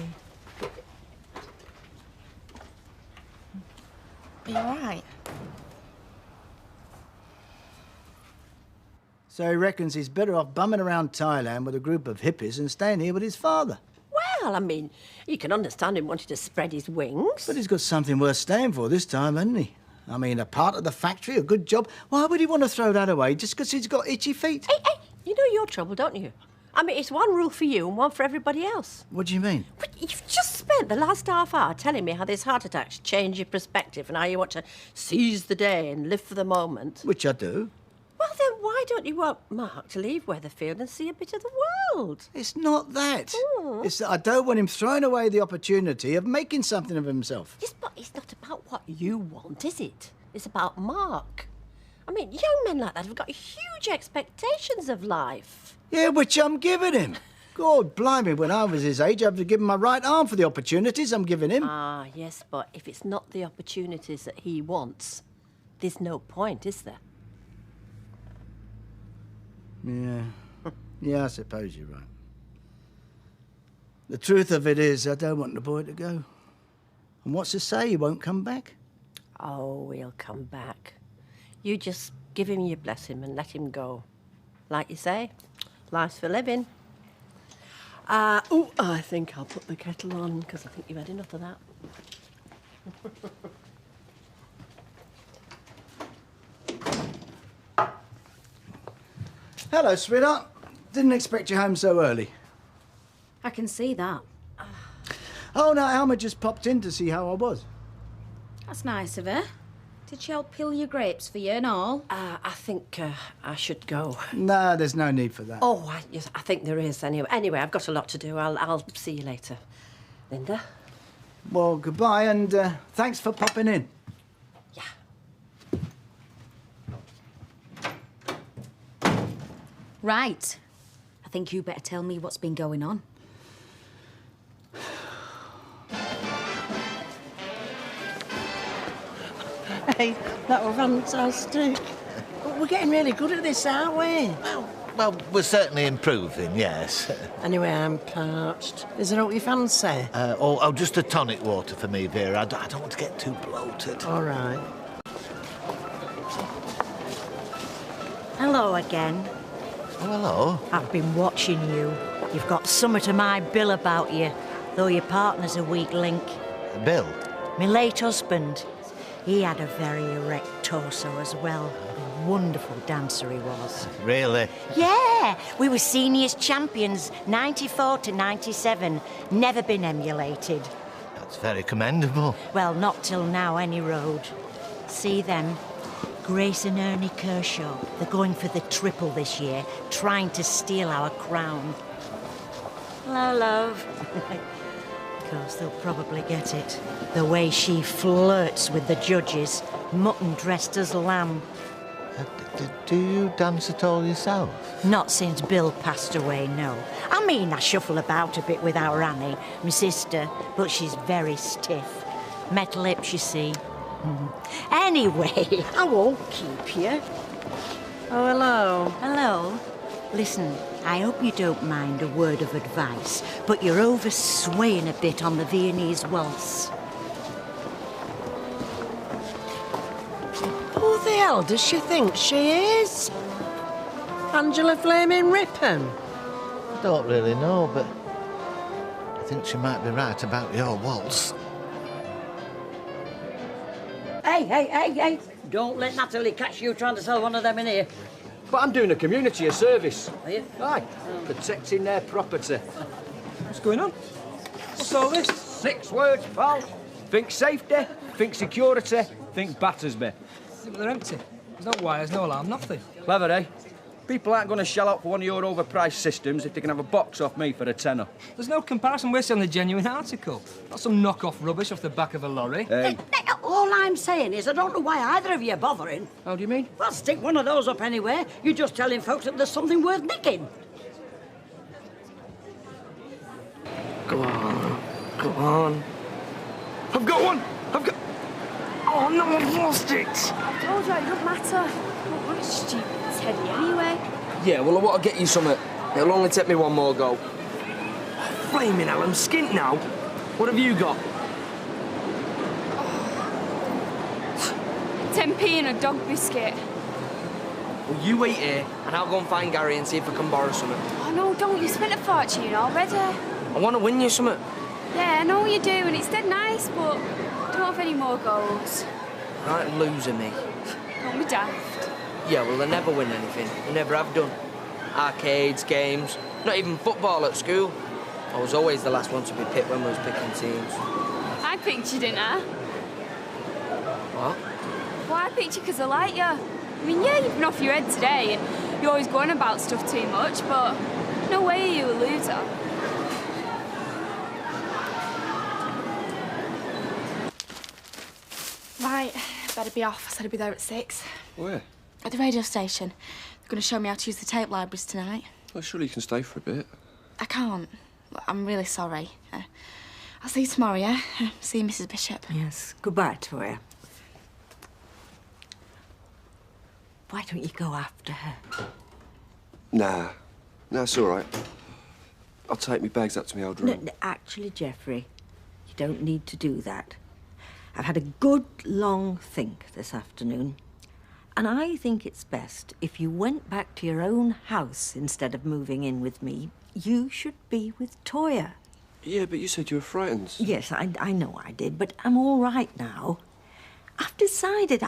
Are you all right? So he reckons he's better off bumming around Thailand with a group of hippies than staying here with his father. Well, I mean, you can understand him wanting to spread his wings. But he's got something worth staying for this time, hasn't he? I mean, a part of the factory, a good job. Why would he want to throw that away just because he's got itchy feet? Hey, you know your trouble, don't you? I mean, it's one rule for you and one for everybody else. What do you mean? But you've just spent the last half hour telling me how this heart attack's changed your perspective and how you want to seize the day and live for the moment. Which I do. Well, then why don't you want Mark to leave Weatherfield and see a bit of the world? It's not that. It's that I don't want him throwing away the opportunity of making something of himself. Yes, but it's not about what you want, is it? It's about Mark. I mean, young men like that have got huge expectations of life. Yeah, which I'm giving him. God, blimey, when I was his age, I'd have given my right arm for the opportunities I'm giving him. Ah, yes, but if it's not the opportunities that he wants, there's no point, is there? Yeah. Yeah, I suppose you're right. The truth of it is, I don't want the boy to go. And what's to say he won't come back? Oh, he'll come back. You just give him your blessing and let him go. Like you say, life's for living. I think I'll put the kettle on, because I think you've had enough of that. Hello, sweetheart. Didn't expect you home so early. I can see that. Oh, no, Alma just popped in to see how I was. That's nice of her. Did she help peel your grapes for you and all? I think I should go. No, there's no need for that. Oh, yes, I think there is anyway. Anyway, I've got a lot to do. I'll see you later. Linda? Well, goodbye, and thanks for popping in. Right. I think you better tell me what's been going on. Hey, that was fantastic. We're getting really good at this, aren't we? Well, we're certainly improving, yes. Anyway, I'm parched. Is there what you fancy? Just a tonic water for me, Vera. I don't want to get too bloated. All right. Hello again. Oh, hello. I've been watching you. You've got summat to my Bill about you, though your partner's a weak link. Bill? My late husband. He had a very erect torso as well. A wonderful dancer he was. Really? Yeah, we were seniors champions, 94 to 97. Never been emulated. That's very commendable. Well, not till now, any road. See them? Grace and Ernie Kershaw. They're going for the triple this year, trying to steal our crown. Hello, love. Of course, they'll probably get it. The way she flirts with the judges, mutton dressed as lamb. Do you dance at all yourself? Not since Bill passed away, no. I mean, I shuffle about a bit with our Annie, my sister, but she's very stiff. Metal lips, you see. Anyway... I won't keep you. Oh, hello. Hello. Listen, I hope you don't mind a word of advice, but you're over-swaying a bit on the Viennese waltz. Who the hell does she think she is? Angela Flaming Rippon? I don't really know, but I think she might be right about your waltz. Hey! Don't let Natalie catch you trying to sell one of them in here. But I'm doing a community a service. Are you? Aye, protecting their property. What's going on? What's all this? 6 words, pal. Think safety, think security, think Battersby. But they're empty. There's no wires, no alarm, nothing. Clever, eh? People aren't going to shell out for one of your overpriced systems if they can have a box off me for a tenner. There's no comparison. We're selling a genuine article. Not some knock-off rubbish off the back of a lorry. Hey. All I'm saying is I don't know why either of you are bothering. How do you mean? Well, stick one of those up anywhere. You're just telling folks that there's something worth nicking. Go on. Go on. I've got one! I've got... Oh, no, I've lost it! I told you it doesn't matter. What a stupid Teddy anyway. Yeah, well, I want to get you something. It'll only take me one more go. Oh, flaming hell, I'm skint now. What have you got? 10p and a dog biscuit. Well, you wait here, and I'll go and find Gary and see if I can borrow something. Oh, no, don't. You spent a fortune already. I want to win you something. Yeah, I know you do, and it's dead nice, but don't have any more goals. Right, loser me. Don't be daft. Yeah, well, they never win anything. They never have done. Arcades, games, not even football at school. I was always the last one to be picked when we was picking teams. I picked you, didn't I? What? Well, I picked you because I like you. I mean, yeah, you've been off your head today, and you're always going about stuff too much, but no way are you a loser. Better be off. I said I'd be there at 6. Where? At the radio station. They're going to show me how to use the tape libraries tonight. Well, surely you can stay for a bit. I can't. I'm really sorry. I'll see you tomorrow, yeah? See you, Mrs. Bishop. Yes. Goodbye, Toya. Why don't you go after her? Nah. Nah, it's all right. I'll take my bags up to my old room. No, actually, Geoffrey, you don't need to do that. I've had a good, long think this afternoon, and I think it's best if you went back to your own house instead of moving in with me. You should be with Toya. Yeah, but you said you were frightened. Yes, I know I did, but I'm all right now. I've decided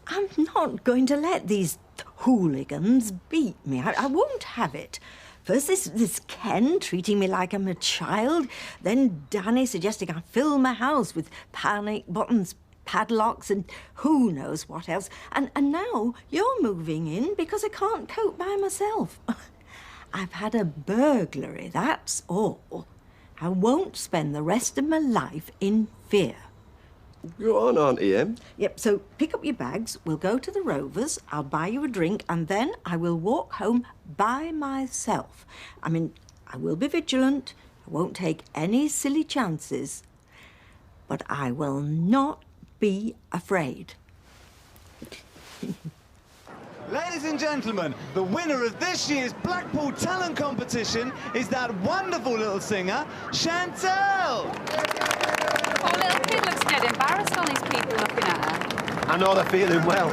I'm not going to let these hooligans beat me. I won't have it. First this Ken treating me like I'm a child, then Danny suggesting I fill my house with panic buttons, padlocks and who knows what else. And now you're moving in because I can't cope by myself. I've had a burglary, that's all. I won't spend the rest of my life in fear. You're on, Auntie Em. Yep, so pick up your bags, we'll go to the Rovers, I'll buy you a drink, and then I will walk home by myself. I mean, I will be vigilant, I won't take any silly chances, but I will not be afraid. Ladies and gentlemen, the winner of this year's Blackpool Talent Competition is that wonderful little singer, Chantal! Poor little kid looks dead embarrassed, all these people looking at her. I know they're feeling well.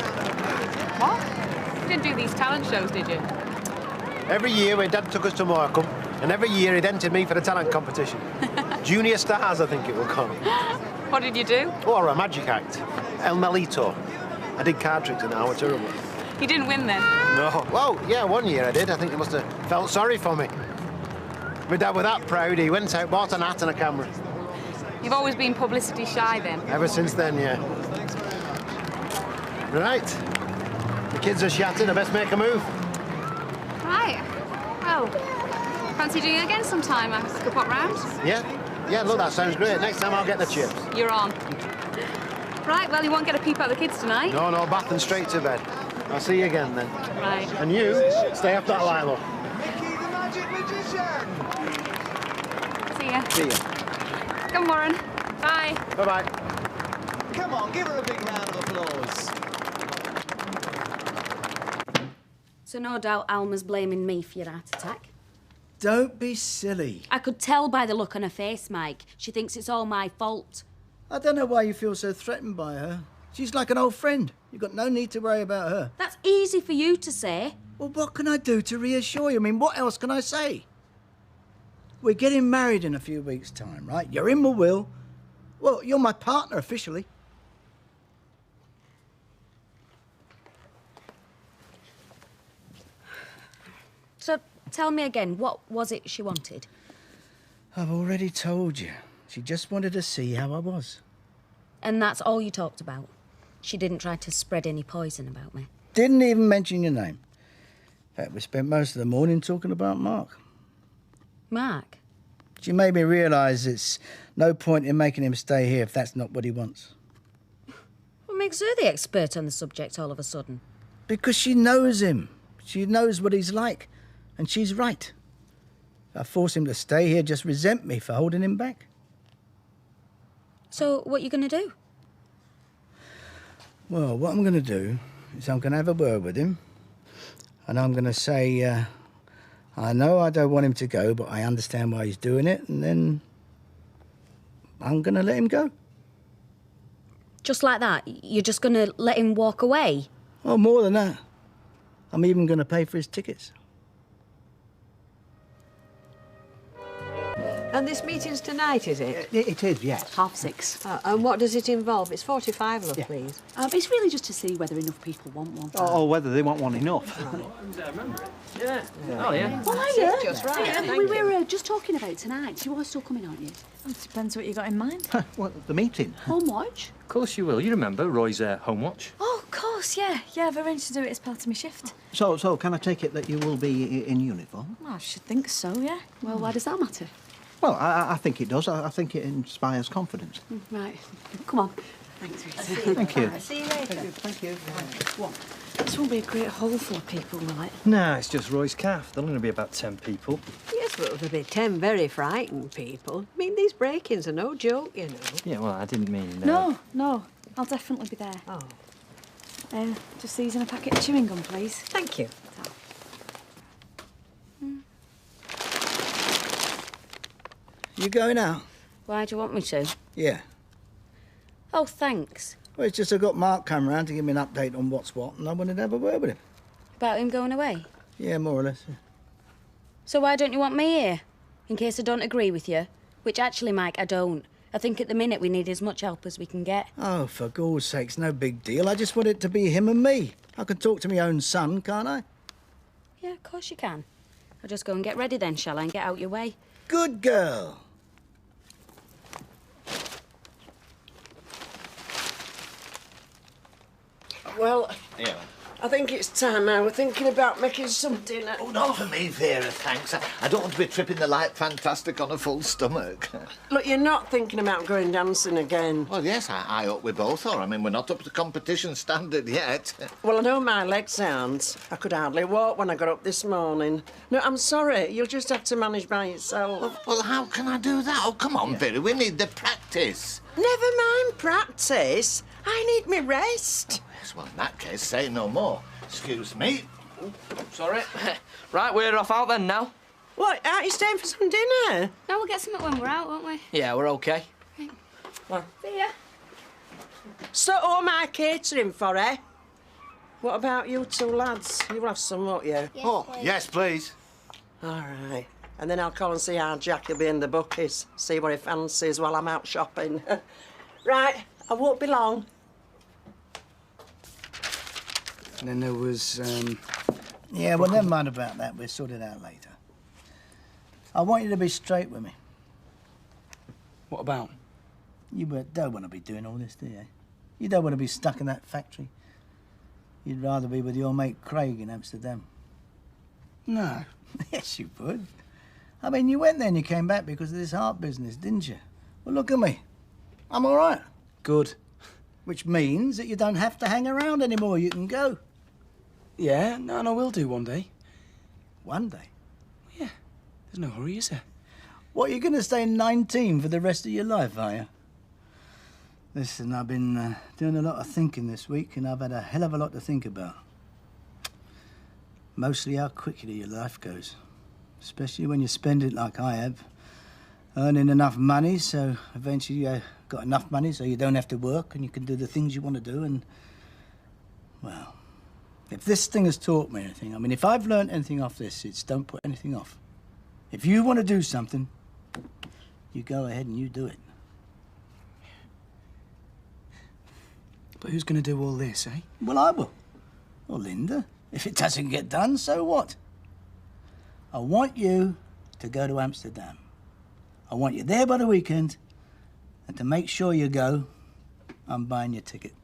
What? You didn't do these talent shows, did you? Every year when Dad took us to Morecambe, and every year he'd entered me for the talent competition. Junior Stars, I think it will come. What did you do? Or a magic act. El Melito. I did card tricks and now were terrible. You didn't win then? No. Well, yeah, one year I did. I think they must have felt sorry for me. My dad was that proud, he went out, bought an hat and a camera. You've always been publicity shy then? Ever since then, yeah. Right. The kids are shattered, I best make a move. Right. Well, fancy doing it again sometime? I could pop round. Yeah? Yeah, look, that sounds great. Next time I'll get the chips. You're on. Right, well, you won't get a peep at the kids tonight. No, bath and straight to bed. I'll see you again then. Right. And you, stay off that Lilo. Mickey the Magic Magician! See ya. See ya. Come, Warren. Bye. Bye-bye. Come on, give her a big round of applause. So no doubt Alma's blaming me for your heart attack. Don't be silly. I could tell by the look on her face, Mike. She thinks it's all my fault. I don't know why you feel so threatened by her. She's like an old friend. You've got no need to worry about her. That's easy for you to say. Well, what can I do to reassure you? I mean, what else can I say? We're getting married in a few weeks' time, right? You're in my will. Well, you're my partner officially. So tell me again, what was it she wanted? I've already told you. She just wanted to see how I was. And that's all you talked about? She didn't try to spread any poison about me? Didn't even mention your name. In fact, we spent most of the morning talking about Mark. Mark? She made me realise it's no point in making him stay here if that's not what he wants. What makes her the expert on the subject all of a sudden? Because she knows him. She knows what he's like. And she's right. If I force him to stay here, just resent me for holding him back. So what are you going to do? Well, what I'm going to do is I'm going to have a word with him. And I'm going to say, I know I don't want him to go, but I understand why he's doing it. And then I'm going to let him go. Just like that? You're just going to let him walk away? Oh, more than that. I'm even going to pay for his tickets. And this meeting's tonight, is it? It is, yes. 6:30. And what does it involve? It's 45, love, please. It's really just to see whether enough people want one. Or whether they want one enough. Yeah. Oh, yeah. Well, That's just right. we were just talking about tonight. You are still coming, aren't you? It depends what you got in mind. What, the meeting? Home watch? Of course you will. You remember Roy's home watch? Oh, of course, yeah. Yeah, I've arranged to do it as part of my shift. So can I take it that you will be in uniform? Well, I should think so, yeah. Well, why does that matter? Well, I think it does. I think it inspires confidence. Right. Come on. Thanks, Rita. Thank you. See you later. Thank you. What? This won't be a great hole full of people, will it? No, it's just Roy's Calf. There'll only be about 10 people. Yes, but there'll be 10 very frightened people. I mean, these break-ins are no joke, you know. Yeah, well, I didn't mean... No. I'll definitely be there. Oh. Just season a packet of chewing gum, please. Thank you. You going out? Why do you want me to? Yeah. Oh, thanks. Well, it's just I got Mark come round to give me an update on what's what, and I wanted to have a word with him. About him going away? Yeah, more or less. Yeah. So why don't you want me here? In case I don't agree with you. Which actually, Mike, I don't. I think at the minute we need as much help as we can get. Oh, for God's sakes, no big deal. I just want it to be him and me. I can talk to my own son, can't I? Yeah, of course you can. I'll just go and get ready then, shall I, and get out your way? Good girl. Well, yeah. I think it's time now. We're thinking about making some dinner. Oh, not for me, Vera, thanks. I don't want to be tripping the light fantastic on a full stomach. Look, you're not thinking about going dancing again. Well, yes, I hope we both are. I mean, we're not up to competition standard yet. Well, I know my legs aren't. I could hardly walk when I got up this morning. No, I'm sorry. You'll just have to manage by yourself. Well, how can I do that? Oh, come on, Vera. We need the practice. Never mind practice. I need me rest. Yes, well, in that case, say no more. Excuse me. Sorry. Right, we're off out then now. What, aren't you staying for some dinner? No, we'll get something when we're out, won't we? Yeah, we're okay. Well, See ya. so all my catering for, eh? What about you two lads? You'll have some, won't you? Yes, please. Yes, please. All right. And then I'll call and see how Jack will be in the bookies. See what he fancies while I'm out shopping. Right, I won't be long. And then there was, Yeah, well, never mind about that. We'll sort it out later. I want you to be straight with me. What about? You don't want to be doing all this, do you? You don't want to be stuck in that factory. You'd rather be with your mate Craig in Amsterdam. No. Yes, you would. I mean, you went there and you came back because of this heart business, didn't you? Well, look at me. I'm all right. Good. Which means that you don't have to hang around anymore. You can go. Yeah, no, and I will do one day. One day? Yeah. There's no hurry, is there? What, you're going to stay 19 for the rest of your life, are you? Listen, I've been doing a lot of thinking this week, and I've had a hell of a lot to think about. Mostly how quickly your life goes. Especially when you spend it like I have. Earning enough money, so eventually you got enough money so you don't have to work and you can do the things you want to do, and... well, if this thing has taught me anything, I mean, if I've learned anything off this, it's don't put anything off. If you want to do something, you go ahead and you do it. But who's going to do all this, eh? Well, I will. Or Linda. If it doesn't get done, so what? I want you to go to Amsterdam. I want you there by the weekend, and to make sure you go, I'm buying your ticket.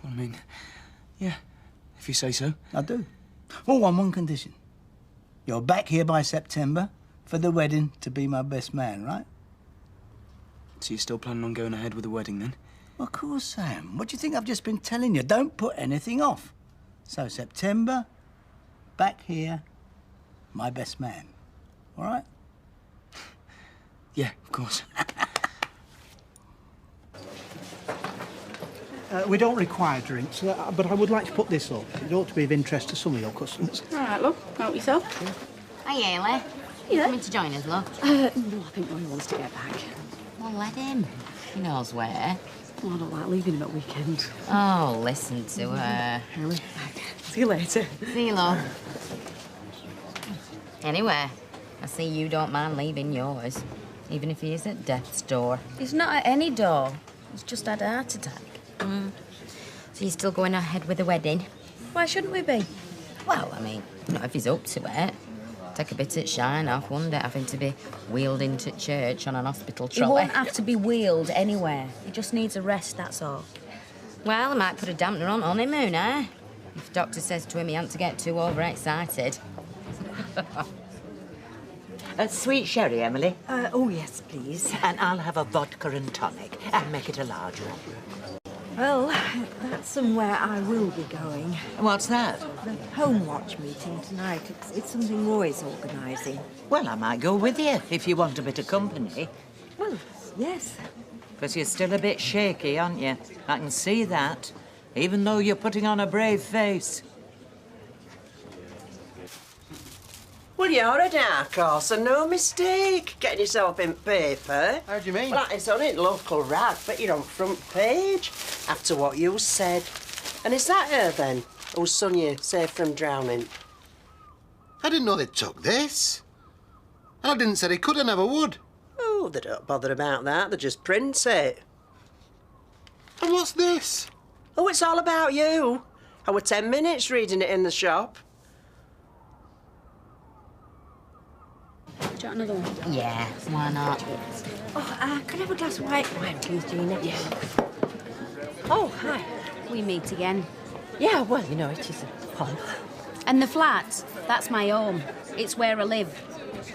Well, I mean, yeah, if you say so. I do. Well, on one condition. You're back here by September for the wedding to be my best man, right? So you're still planning on going ahead with the wedding, then? Of course, Sam. What do you think I've just been telling you? Don't put anything off. So, September, back here, my best man. All right? Yeah, of course. We don't require drinks, but I would like to put this up. It ought to be of interest to some of your customers. All right, love. Help yourself. Hi, Ailey. You coming to join us, love? No, I think Roy wants to get back. Well, let him. He knows where. Well, I don't like leaving him at weekend. Oh, listen to her. Really? See you later. See you, love. Anyway, I see you don't mind leaving yours, even if he is at death's door. He's not at any door. He's just had a heart attack. So you're still going ahead with the wedding? Why shouldn't we be? Well, I mean, not if he's up to it. Take a bit of shine off, wouldn't it, having to be wheeled into church on an hospital trolley? He won't have to be wheeled anywhere. He just needs a rest, that's all. Well, I might put a dampener on honeymoon, eh? If the doctor says to him he ain't to get too overexcited. A sweet sherry, Emily. Oh, yes, please. And I'll have a vodka and tonic, and make it a large one. Well, that's somewhere I will be going. What's that? The Home Watch meeting tonight. It's something Roy's organising. Well, I might go with you, if you want a bit of company. Well, yes. Because you're still a bit shaky, aren't you? I can see that, even though you're putting on a brave face. Well, you're a dark horse and no mistake. Getting yourself in paper. How do you mean? Well, it's only local rag, but you're on front page after what you said. And is that her, then, whose son you saved from drowning? I didn't know they took this. And I didn't say they could, I never would. Oh, they don't bother about that. They just print it. And what's this? Oh, it's all about you. I were 10 minutes reading it in the shop. Do you want another one? Yeah, why not? Oh, can I have a glass of white wine, please, Gina? Yeah. Oh, hi. We meet again. Yeah, well, you know, it is a pub. And the flat, that's my home. It's where I live.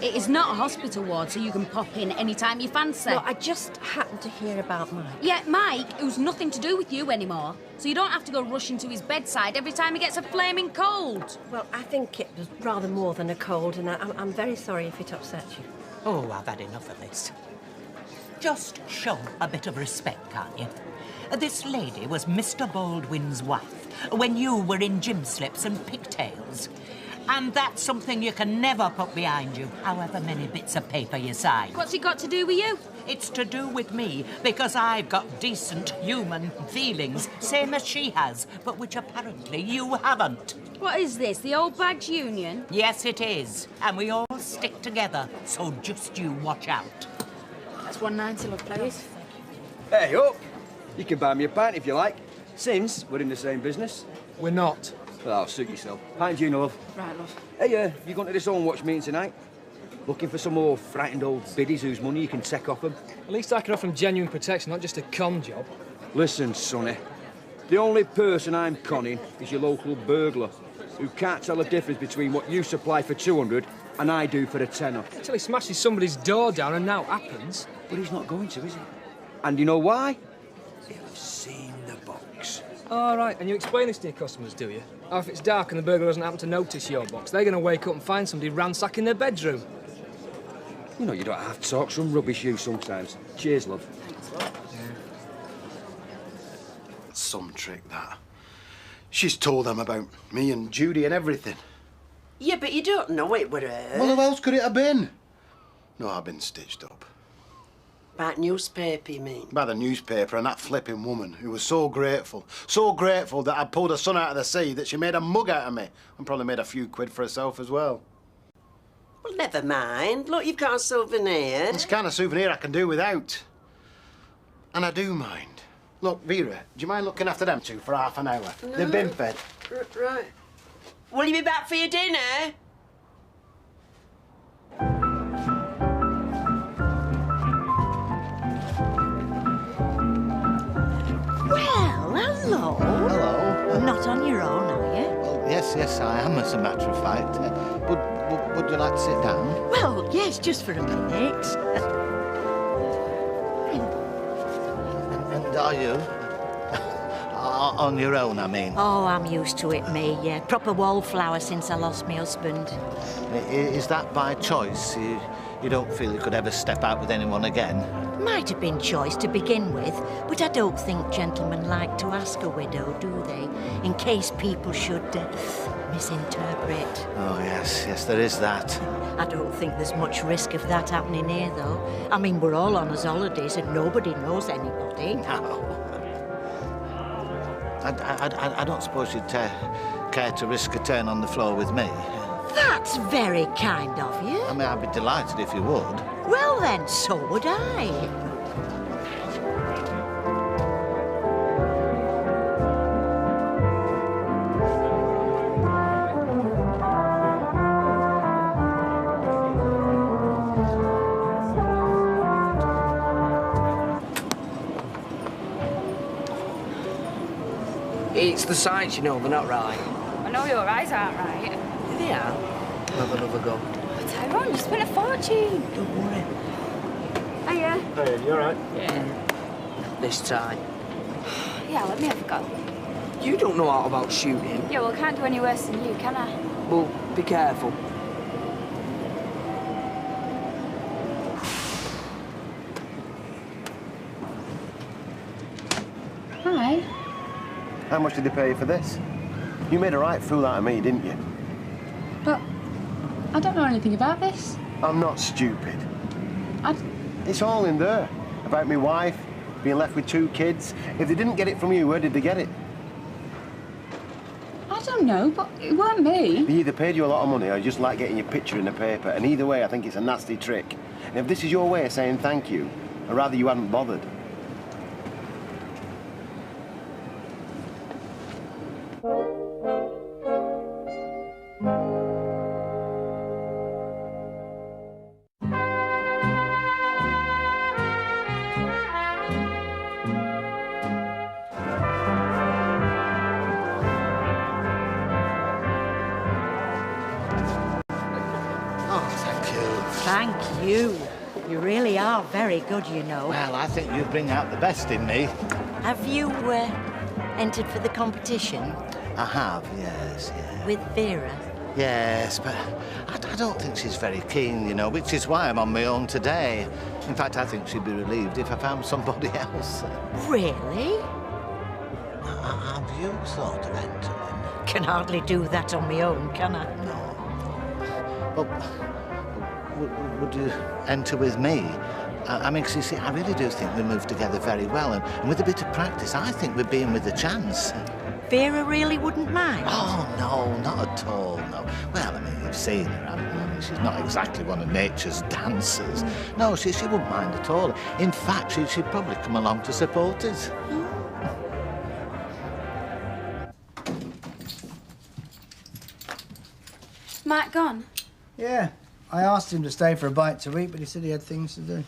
It is not a hospital ward, so you can pop in any time you fancy. No, I just happened to hear about Mike. Yeah, Mike, who's nothing to do with you anymore, so you don't have to go rushing to his bedside every time he gets a flaming cold. Well, I think it was rather more than a cold, and I'm very sorry if it upset you. Oh, I've had enough of this. Just show a bit of respect, can't you? This lady was Mr. Baldwin's wife when you were in gym slips and pigtails. And that's something you can never put behind you, however many bits of paper you sign. What's it got to do with you? It's to do with me, because I've got decent human feelings, same as she has, but which apparently you haven't. What is this, the Old Bags Union? Yes, it is. And we all stick together, so just you watch out. That's $1.90, love, please. Hey, up! You can buy me a pint if you like, since we're in the same business. We're not. Well, suit yourself. Pint, Gina, love. Right, love. Hey, you going to this Home Watch meeting tonight? Looking for some more frightened old biddies whose money you can take off them? At least I can offer them genuine protection, not just a con job. Listen, Sonny. The only person I'm conning is your local burglar, who can't tell the difference between what you supply for 200 and I do for a tenner. Until he smashes somebody's door down and now happens. But he's not going to, is he? And you know why? He'll seen the box. All right, and you explain this to your customers, do you? How if it's dark and the burglar doesn't happen to notice your box, they're going to wake up and find somebody ransacking their bedroom. You know, you don't have to talk some rubbish, you, sometimes. Cheers, love. Some trick, that. She's told them about me and Judy and everything. Yeah, but you don't know it were her. Well, who else could it have been? No, I've been stitched up. About newspaper, you mean? By the newspaper and that flipping woman who was so grateful that I pulled her son out of the sea that she made a mug out of me and probably made a few quid for herself as well. Well, never mind. Look, you've got a souvenir. It's the kind of souvenir I can do without. And I do mind. Look, Vera, do you mind looking after them two for half an hour? No. They've been fed. Right. Will you be back for your dinner? Well, hello. Hello. Not on your own, are you? Well, yes, I am, as a matter of fact. Would you like to sit down? Well, yes, just for a minute. And are you? On your own, I mean. Oh, I'm used to it, me, yeah. Proper wallflower since I lost my husband. Is that by choice? You don't feel you could ever step out with anyone again? Might have been choice to begin with, but I don't think gentlemen like to ask a widow, do they? In case people should misinterpret. Oh, yes, there is that. I don't think there's much risk of that happening here, though. I mean, we're all on us holidays and nobody knows anybody. No. I don't suppose you'd care to risk a turn on the floor with me? That's very kind of you. I mean, I'd be delighted if you would. Well, then, so would I. It's the sights, they're not right. I know your eyes aren't right. They are. Have another go. They're Ron, you spent a fortune. Don't worry. Hiya. Hey, you all right? Yeah. This time. Yeah, let me have a go. You don't know aught about shooting. Yeah, well, I can't do any worse than you, can I? Well, be careful. Hi. How much did they pay you for this? You made a right fool out of me, didn't you? But I don't know anything about this. I'm not stupid. I... It's all in there. About my wife, being left with 2 kids. If they didn't get it from you, where did they get it? I don't know, but it weren't me. They either paid you a lot of money or just like getting your picture in the paper. And either way, I think it's a nasty trick. And if this is your way of saying thank you, I'd rather you hadn't bothered. Thank you. You really are very good, you know. Well, I think you bring out the best in me. Have you entered for the competition? I have, yes, yeah. With Vera? Yes, but I don't think she's very keen, you know, which is why I'm on my own today. In fact, I think she'd be relieved if I found somebody else. Really? Have you thought of entering? Can hardly do that on my own, can I? No. Well, would you enter with me? I mean, 'cause you see, I really do think we move together very well, and with a bit of practice, I think we'd be in with a chance. Vera really wouldn't mind? Oh, no, not at all, no. Well, I mean, you've seen her, haven't you? I mean, she's not exactly one of nature's dancers. No, she wouldn't mind at all. In fact, she'd probably come along to support us. Mark gone? Yeah. I asked him to stay for a bite to eat, but he said he had things to do.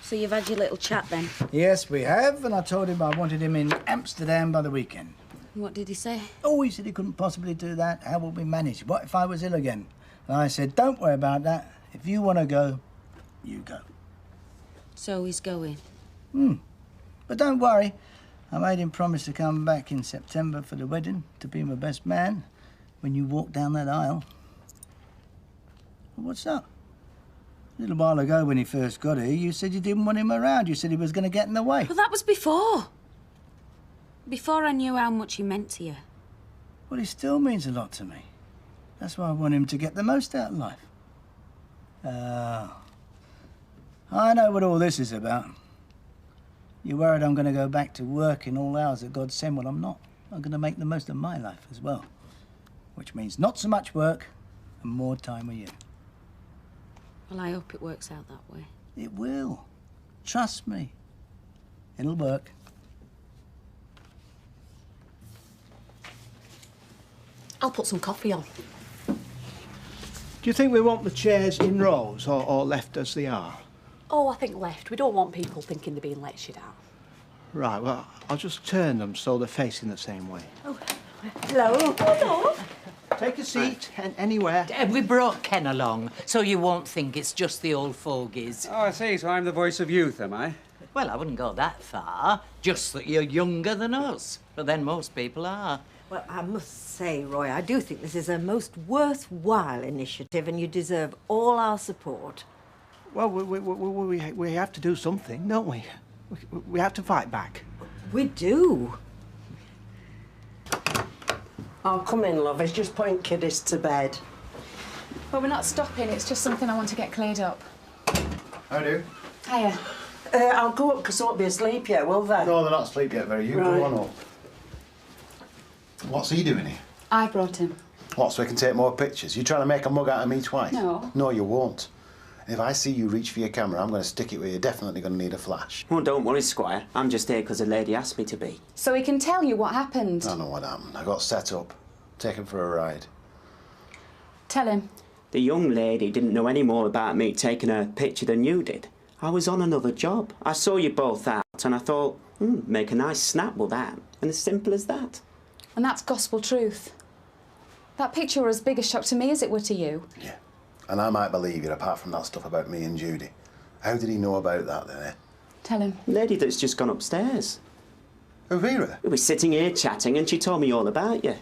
So you've had your little chat then? Yes, we have, and I told him I wanted him in Amsterdam by the weekend. What did he say? Oh, he said he couldn't possibly do that. How would we manage? What if I was ill again? And I said, don't worry about that. If you want to go, you go. So he's going? But don't worry. I made him promise to come back in September for the wedding, to be my best man, when you walk down that aisle. What's up? A little while ago when he first got here, you said you didn't want him around. You said he was going to get in the way. Well, that was before. Before I knew how much he meant to you. Well, he still means a lot to me. That's why I want him to get the most out of life. I know what all this is about. You're worried I'm going to go back to work in all hours that God send. Well, I'm not. I'm going to make the most of my life as well. Which means not so much work and more time with you. Well, I hope it works out that way. It will. Trust me. It'll work. I'll put some coffee on. Do you think we want the chairs in rows or left as they are? Oh, I think left. We don't want people thinking they're being lectured at. Right, well, I'll just turn them so they're facing the same way. Oh, hello. Hello. Take a seat anywhere. We brought Ken along, so you won't think it's just the old fogies. Oh, I see. So I'm the voice of youth, am I? Well, I wouldn't go that far. Just that you're younger than us. But then most people are. Well, I must say, Roy, I do think this is a most worthwhile initiative and you deserve all our support. Well, we have to do something, don't we? We have to fight back. We do. Oh, come in, love. It's just putting kiddies to bed. Well, we're not stopping. It's just something I want to get cleared up. How do? Hiya. I'll go up because they won't be asleep yet, will they? No, they're not asleep yet, Vera. You go on up. What's he doing here? I brought him. What, so he can take more pictures? You trying to make a mug out of me twice? No. No, you won't. If I see you reach for your camera, I'm going to stick it where you're definitely going to need a flash. Well, don't worry, Squire. I'm just here because the lady asked me to be. So he can tell you what happened. I know what happened. I got set up. Taken for a ride. Tell him. The young lady didn't know any more about me taking a picture than you did. I was on another job. I saw you both out and I thought, make a nice snap with that. And as simple as that. And that's gospel truth. That picture was as big a shock to me as it were to you. Yeah. And I might believe you, apart from that stuff about me and Judy. How did he know about that, then, eh? Tell him. Lady that's just gone upstairs. Oh, Vera? We were sitting here chatting and she told me all about you.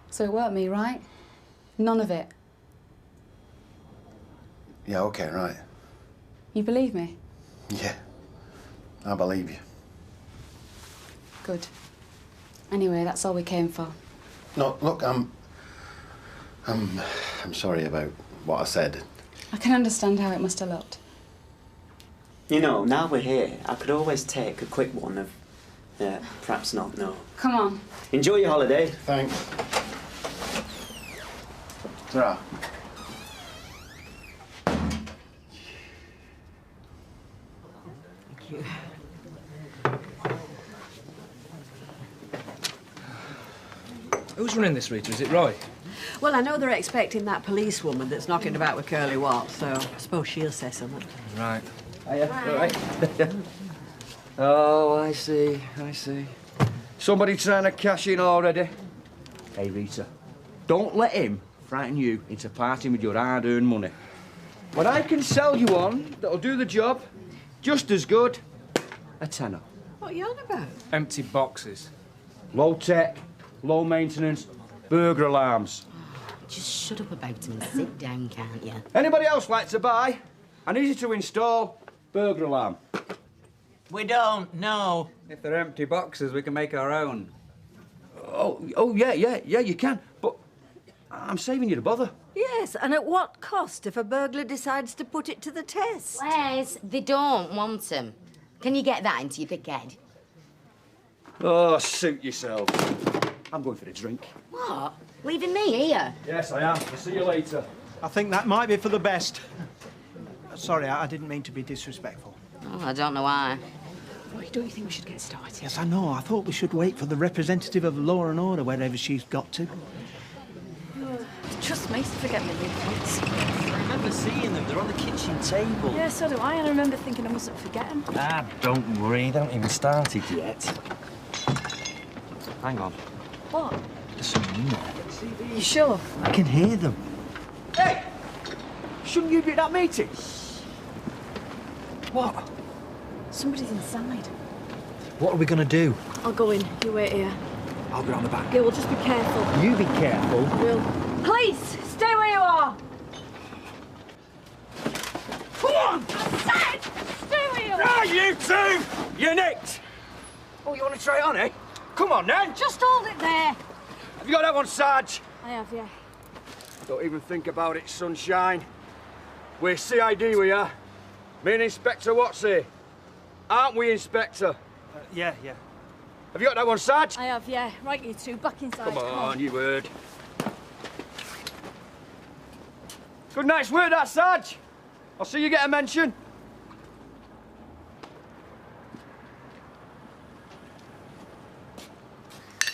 So it weren't me, right? None of it. Yeah, OK, right. You believe me? Yeah, I believe you. Good. Anyway, that's all we came for. No, look, I'm sorry about what I said. I can understand how it must have looked. You know, now we're here, I could always take a quick one of, perhaps not, no. Come on. Enjoy your holiday. Thanks. Ta-ra. Thank you. Who's running this, Rita? Is it Roy? Well, I know they're expecting that policewoman that's knocking about with curly watts, so I suppose she'll say something. Right. Hiya. All right. Oh, I see. Somebody trying to cash in already? Hey, Rita, don't let him frighten you into parting with your hard-earned money. When I can sell you one that'll do the job just as good, a tenner. What are you on about? Empty boxes. Low tech, low maintenance, burglar alarms. Just shut up about him and sit down, can't you? Anybody else like to buy? An easy to install burglar alarm. We don't, no. If they're empty boxes, we can make our own. Oh, yeah, you can. But I'm saving you the bother. Yes, and at what cost if a burglar decides to put it to the test? Les, they don't want them. Can you get that into your thick head? Oh, suit yourself. I'm going for a drink. What? Leaving me here? Yes, I am. I'll see you later. I think that might be for the best. Sorry, I didn't mean to be disrespectful. Oh, I don't know why. Don't you think we should get started? Yes, I know. I thought we should wait for the representative of law and order wherever she's got to. Trust me, forget my new points. I remember seeing them. They're on the kitchen table. Yeah, so do I, and I remember thinking I mustn't forget them. Ah, don't worry. They haven't even started yet. Hang on. What? There's someone in there. Are you sure? I can hear them. Hey! Shouldn't you be at that meeting? What? Somebody's inside. What are we going to do? I'll go in. You wait here. I'll be on the back. Yeah, we'll just be careful. You be careful. Will. Police! Stay where you are! Come on! I said! Stay where you are! Ah, you two! You're nicked! Oh, you want to try it on, eh? Come on, then! Just hold it there. Have you got that one, Sarge? I have, yeah. Don't even think about it, sunshine. We're CID, we are. Me and Inspector Watts here. Aren't we, Inspector? Yeah. Have you got that one, Sarge? I have, yeah. Right, you two. Back inside. Come on, you heard. Good night's work, that, Sarge. I'll see you get a mention.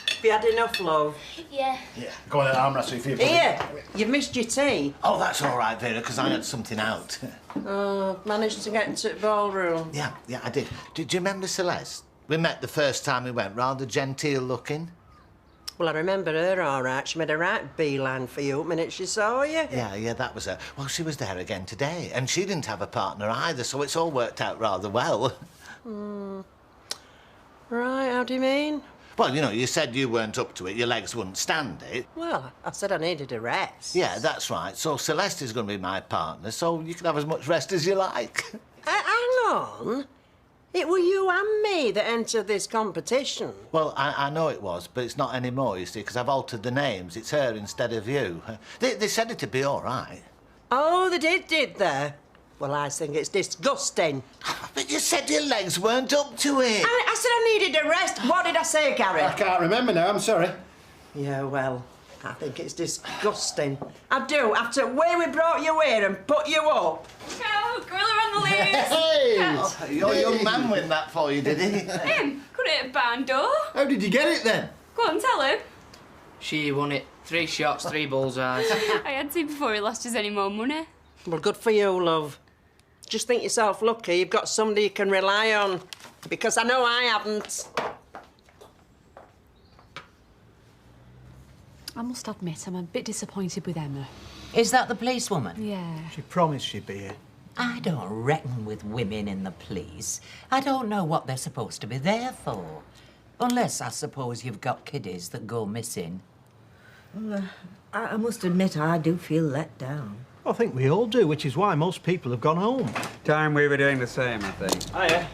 Have you had enough, love? Yeah. Yeah, go on then, arm wrestle if you Here, you've missed your tea. Oh, that's all right, Vera, because I had something out. Oh, managed to get into the ballroom. Yeah, I did. Do you remember Celeste? We met the first time we went, rather genteel looking. Well, I remember her all right. She made a right beeline for you the minute she saw you. Yeah, that was her. Well, she was there again today, and she didn't have a partner either, so it's all worked out rather well. Right, how do you mean? Well, you know, you said you weren't up to it, your legs wouldn't stand it. Well, I said I needed a rest. Yeah, that's right. So Celeste is going to be my partner, so you can have as much rest as you like. Hang on. It were you and me that entered this competition. Well, I know it was, but it's not anymore, you see, because I've altered the names. It's her instead of you. They said it'd be all right. Oh, they did they? Well, I think it's disgusting. But you said your legs weren't up to it. I said I needed a rest. What did I say, Gary? I can't remember now, I'm sorry. Yeah, well, I think it's disgusting. I do, after the way we brought you here and put you up. Go, gorilla on the leaves. Hey! Oh, your young man went that for you, did he? Him? Could hit a barn door. How did you get it then? Go on, tell him. She won it. 3 shots, 3 bullseyes. I had to before he lost us any more money. Well, good for you, love. Just think yourself lucky you've got somebody you can rely on. Because I know I haven't. I must admit, I'm a bit disappointed with Emma. Is that the policewoman? Yeah. She promised she'd be here. I don't reckon with women in the police. I don't know what they're supposed to be there for. Unless, I suppose, you've got kiddies that go missing. Well, I must admit I do feel let down. I think we all do, which is why most people have gone home. Time we were doing the same, I think. Hiya.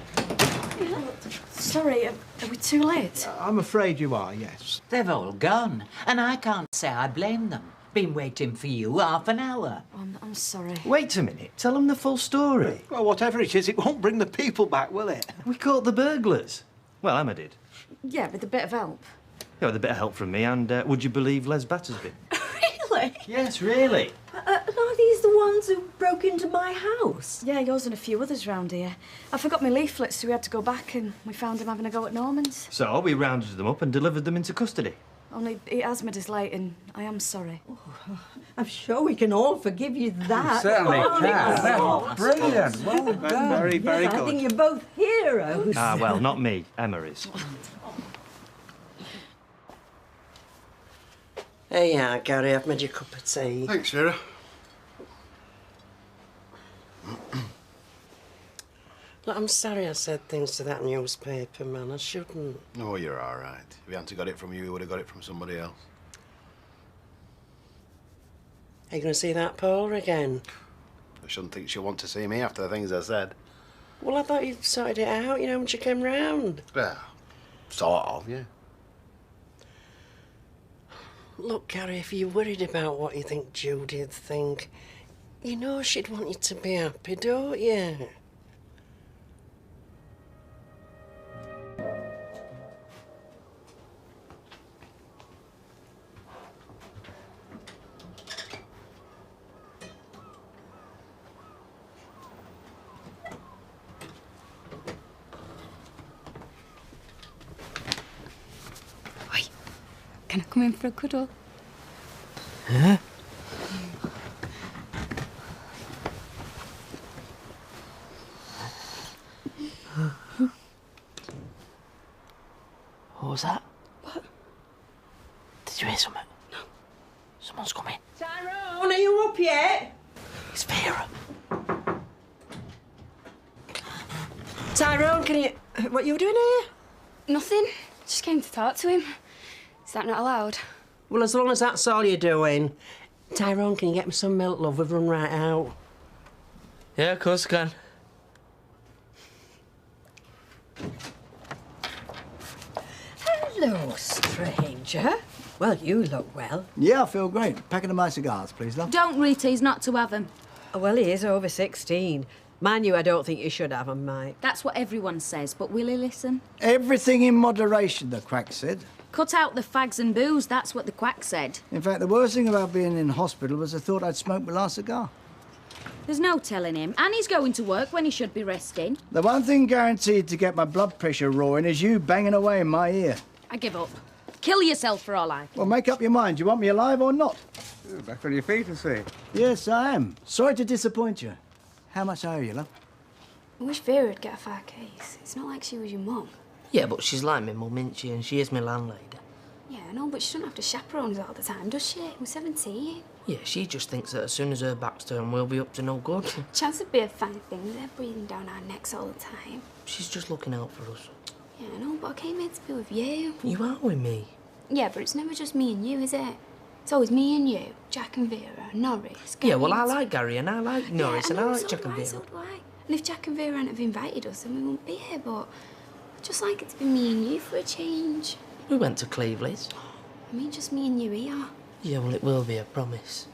Sorry, are we too late? I'm afraid you are, yes. They've all gone, and I can't say I blame them. Been waiting for you half an hour. I'm sorry. Wait a minute. Tell them the full story. Well, whatever it is, it won't bring the people back, will it? We caught the burglars. Well, Emma did. Yeah, with a bit of help. Yeah, with a bit of help from me, and would you believe Les Battersby? Really? Yes, really. Are these the ones who broke into my house? Yeah, yours and a few others round here. I forgot my leaflets, so we had to go back and we found him having a go at Norman's. So we rounded them up and delivered them into custody. Only it has made us late and I am sorry. Oh, I'm sure we can all forgive you that. Certainly Oh, can. That oh, was brilliant. Well done. Very, very yes, good. I think you're both heroes. Ah, well, not me. Emma is. Hey, yeah, Gary, I've made you a cup of tea. Thanks, Vera. Look, I'm sorry I said things to that newspaper, man. I shouldn't. Oh, you're all right. If he hadn't got it from you, he would have got it from somebody else. Are you going to see that Paula again? I shouldn't think she'll want to see me after the things I said. Well, I thought you'd sorted it out, you know, when she came round. Well, sort of, yeah. Look, Gary, if you're worried about what you think Judy'd think, you know she'd want you to be happy, don't you? Can I come in for a cuddle? Huh? What was that? What? Did you hear something? No. Someone's coming. Tyrone, are you up yet? It's Vera. Tyrone, can you... What are you doing here? Nothing. Just came to talk to him. Is that not allowed? Well, as long as that's all you're doing. Tyrone, can you get me some milk, love? We've run right out. Yeah, of course I can. Hello, stranger. Well, you look well. Yeah, I feel great. Packet of my cigars, please, love. Don't, Rita, he's not to have them. Oh, well, he is over 16. Mind you, I don't think you should have 'em, Mike. That's what everyone says, but will he listen? Everything in moderation, the quack said. Cut out the fags and booze, that's what the quack said. In fact, the worst thing about being in hospital was I thought I'd smoked my last cigar. There's no telling him. And he's going to work when he should be resting. The one thing guaranteed to get my blood pressure roaring is you banging away in my ear. I give up. Kill yourself for all I... Well, make up your mind. Do you want me alive or not? Ooh, back on your feet, I see. Yes, I am. Sorry to disappoint you. How much I owe you, love? I wish Vera would get a fair case. It's not like she was your mum. Yeah, but she's like my mum, isn't she? And she is my landlady. Yeah, I know, but she doesn't have to chaperone us all the time, does she? We're 17. Yeah, she just thinks that as soon as her back's turned, we'll be up to no good. Chance would be a fine thing. They're breathing down our necks all the time. She's just looking out for us. Yeah, I know, but I came here to be with you. You are with me. Yeah, but it's never just me and you, is it? It's always me and you, Jack and Vera, Norris, Gary Yeah, well, I and- like Gary and I like Norris and I like Jack and Vera. So do I. And if Jack and Vera hadn't have invited us, then we wouldn't be here, but I'd just like it to be me and you for a change. We went to Cleveland's. I mean, just me and you here. Yeah, well, it will be, I promise.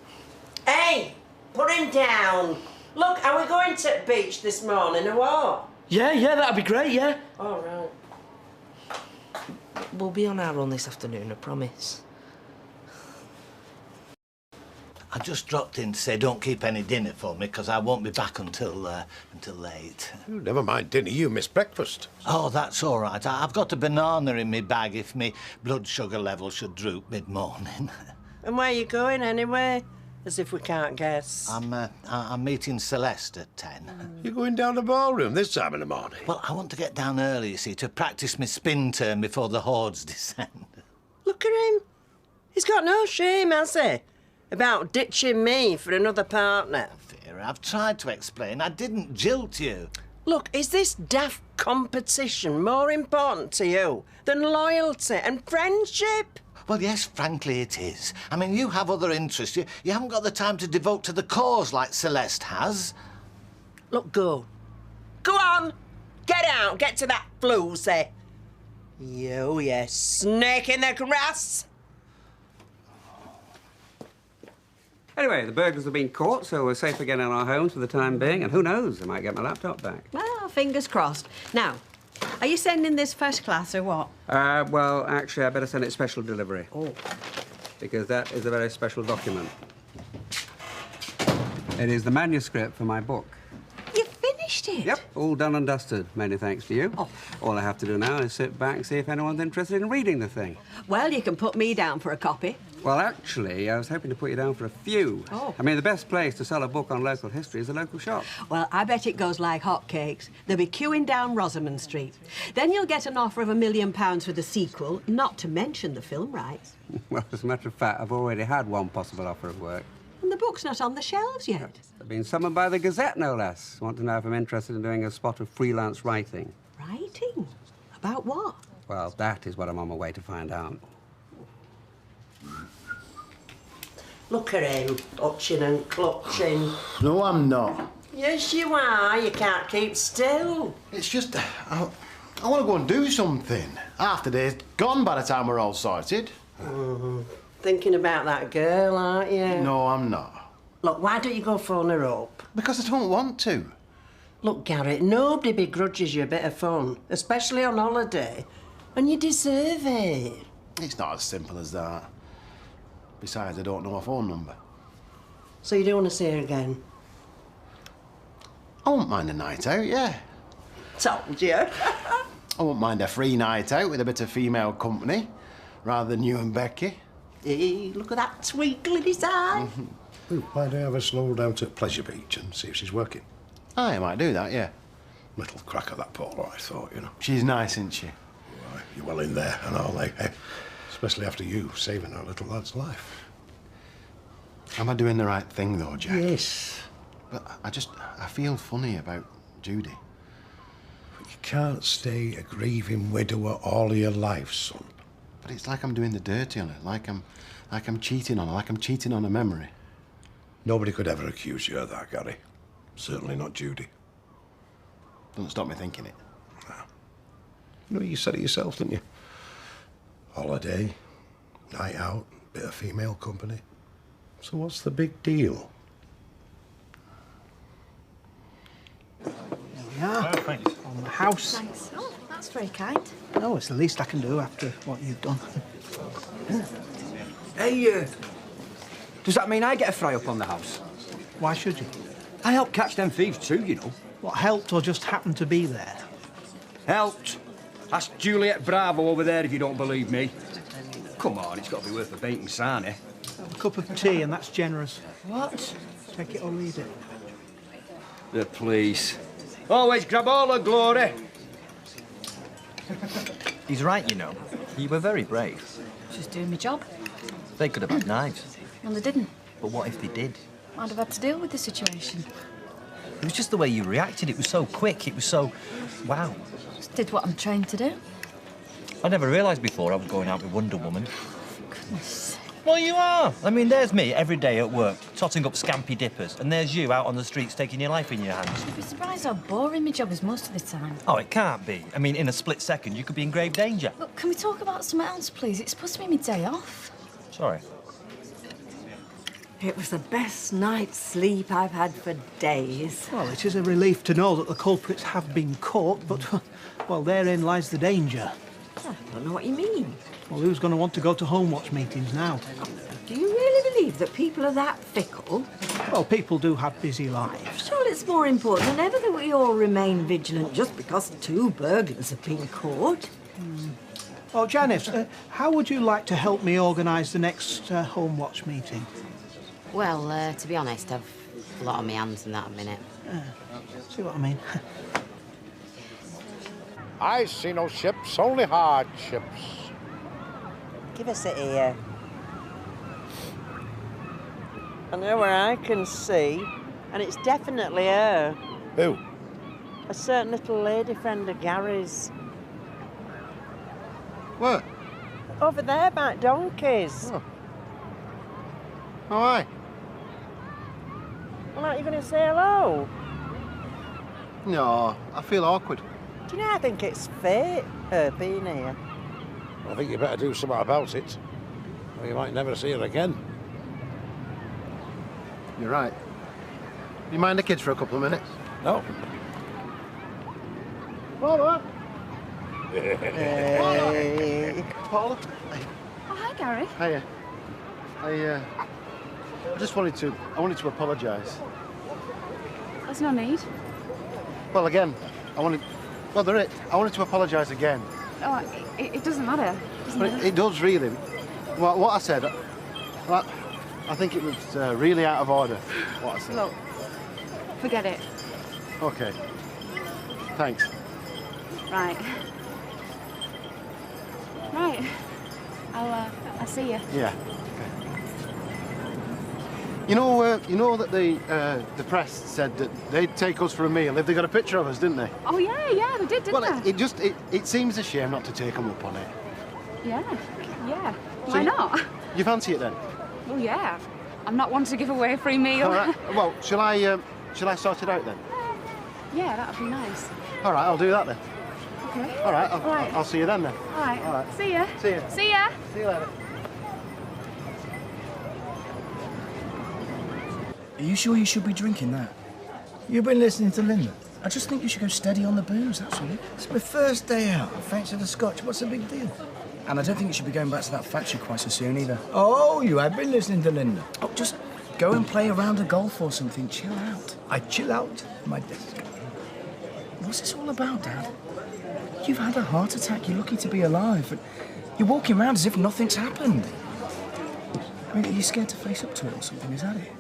Hey, put him down. Look, are we going to the beach this morning or what? Yeah, that'd be great, yeah. All right. We'll be on our own this afternoon, I promise. I just dropped in to say don't keep any dinner for me because I won't be back until late. Oh, never mind dinner, you missed breakfast. Oh, that's all right. I've got a banana in my bag if my blood sugar level should droop mid-morning. And where are you going anyway? As if we can't guess. I'm meeting Celeste at 10. You're going down the ballroom this time in the morning? Well, I want to get down early, you see, to practice my spin turn before the hordes descend. Look at him. He's got no shame, has he? About ditching me for another partner. Vera, I've tried to explain. I didn't jilt you. Look, is this daft competition more important to you than loyalty and friendship? Well, yes, frankly it is. I mean, you have other interests. You haven't got the time to devote to the cause like Celeste has. Look, go. Go on! Get out! Get to that floozy! You snake in the grass! Anyway, the burglars have been caught, so we're safe again in our homes for the time being, and who knows, I might get my laptop back. Well, fingers crossed. Now, are you sending this first class or what? Well, actually, I better send it special delivery. Oh. Because that is a very special document. It is the manuscript for my book. You finished it? Yep, all done and dusted. Many thanks to you. Oh. All I have to do now is sit back and see if anyone's interested in reading the thing. Well, you can put me down for a copy. Well, actually, I was hoping to put you down for a few. Oh. I mean, the best place to sell a book on local history is a local shop. Well, I bet it goes like hotcakes. They'll be queuing down Rosamond Street. Then you'll get an offer of £1 million for the sequel, not to mention the film rights. Well, as a matter of fact, I've already had one possible offer of work. And the book's not on the shelves yet. I've been summoned by the Gazette, no less. Want to know if I'm interested in doing a spot of freelance writing. Writing? About what? Well, that is what I'm on my way to find out. Look at him, hutching and clutching. No, I'm not. Yes, you are. You can't keep still. It's just, I want to go and do something. Half the day's gone by the time we're all sorted. Thinking about that girl, aren't you? No, I'm not. Look, why don't you go phone her up? Because I don't want to. Look, Garrett, nobody begrudges you a bit of fun, especially on holiday. And you deserve it. It's not as simple as that. Besides, I don't know her phone number. So you don't want to see her again? I won't mind a night out, yeah. Told you. I won't mind a free night out with a bit of female company, rather than you and Becky. Hey, look at that twinkle in his eye. Why don't you have a stroll down to Pleasure Beach and see if she's working? I might do that, yeah. Little crack of that Paula, I thought, you know. She's nice, isn't she? Why, you're well in there and all, eh? Especially after you saving our little lad's life. Am I doing the right thing, though, Jack? Yes. But I feel funny about Judy. But you can't stay a grieving widower all your life, son. But it's like I'm doing the dirty on her, like I'm cheating on her, like I'm cheating on her memory. Nobody could ever accuse you of that, Gary. Certainly not Judy. Doesn't stop me thinking it. No. You know, you said it yourself, didn't you? Holiday, night out, bit of female company. So what's the big deal? There we are. Thanks. On the house. Thanks. Oh, that's very kind. No, it's the least I can do after what you've done. Hey, does that mean I get a fry up on the house? Why should you? I helped catch them thieves too, you know. What, helped or just happened to be there? Helped. Ask Juliet Bravo over there if you don't believe me. Come on, it's got to be worth the bait and sarnie. A cup of tea, and that's generous. What? Take it or leave it. The police. Always grab all the glory. He's right, you know. You were very brave. Just doing my job. They could have had knives. And they didn't. But what if they did? I'd have had to deal with the situation. It was just the way you reacted. It was so quick. It was so... wow. Just did what I'm trained to do. I never realised before I was going out with Wonder Woman. Goodness. Well, you are. I mean, there's me every day at work, totting up scampi dippers, and there's you out on the streets taking your life in your hands. You'd be surprised how boring my job is most of the time. Oh, it can't be. I mean, in a split second, you could be in grave danger. Look, can we talk about something else, please? It's supposed to be my day off. Sorry. It was the best night's sleep I've had for days. Well, it is a relief to know that the culprits have been caught, but, well, therein lies the danger. I don't know what you mean. Well, who's going to want to go to home watch meetings now? Do you really believe that people are that fickle? Well, people do have busy lives. Well, it's more important than ever that we all remain vigilant just because 2 burglars have been caught. Oh, Janice, how would you like to help me organise the next home watch meeting? Well, to be honest, I've a lot on my hands in that minute. See what I mean? I see no ships, only hardships. Give us it here. I know where I can see, and it's definitely her. Who? A certain little lady friend of Gary's. Where? Over there by donkeys. Oh. Oh, aye. Well, aren't you going to say hello? No, I feel awkward. Do you know, I think it's fate, her being here. I think you better do something about it, or you might never see her again. You're right. You mind the kids for a couple of minutes? No. Paula! Hey. Paula? Oh, hi, Gary. Hiya. I just wanted to apologise. There's no need. Well, again, I wanted to apologise again. Oh, it doesn't matter. But it does really. What I said, I think it was really out of order, what I said. Look, forget it. Okay. Thanks. Right. Right. I'll see you. Yeah. Okay. You know that the press said that they'd take us for a meal if they got a picture of us, didn't they? Oh, yeah, they did, didn't they? It seems a shame not to take them up on it. Yeah. So Why not? You fancy it then? Well, yeah. I'm not one to give away a free meal. All right. Well, shall I sort it out then? Yeah, that would be nice. All right, I'll do that then. Okay. All right, All right. I'll see you then. All right. See ya. See ya. See ya. See you later. Are you sure you should be drinking that? You've been listening to Linda. I just think you should go steady on the booze, that's all. It's my first day out. I fancy the scotch. What's the big deal? And I don't think you should be going back to that factory quite so soon either. Oh, you have been listening to Linda. Oh, just go and play a round of golf or something. Chill out. I chill out at my desk. What's this all about, Dad? You've had a heart attack. You're lucky to be alive. But you're walking around as if nothing's happened. I mean, are you scared to face up to it or something? Is that it?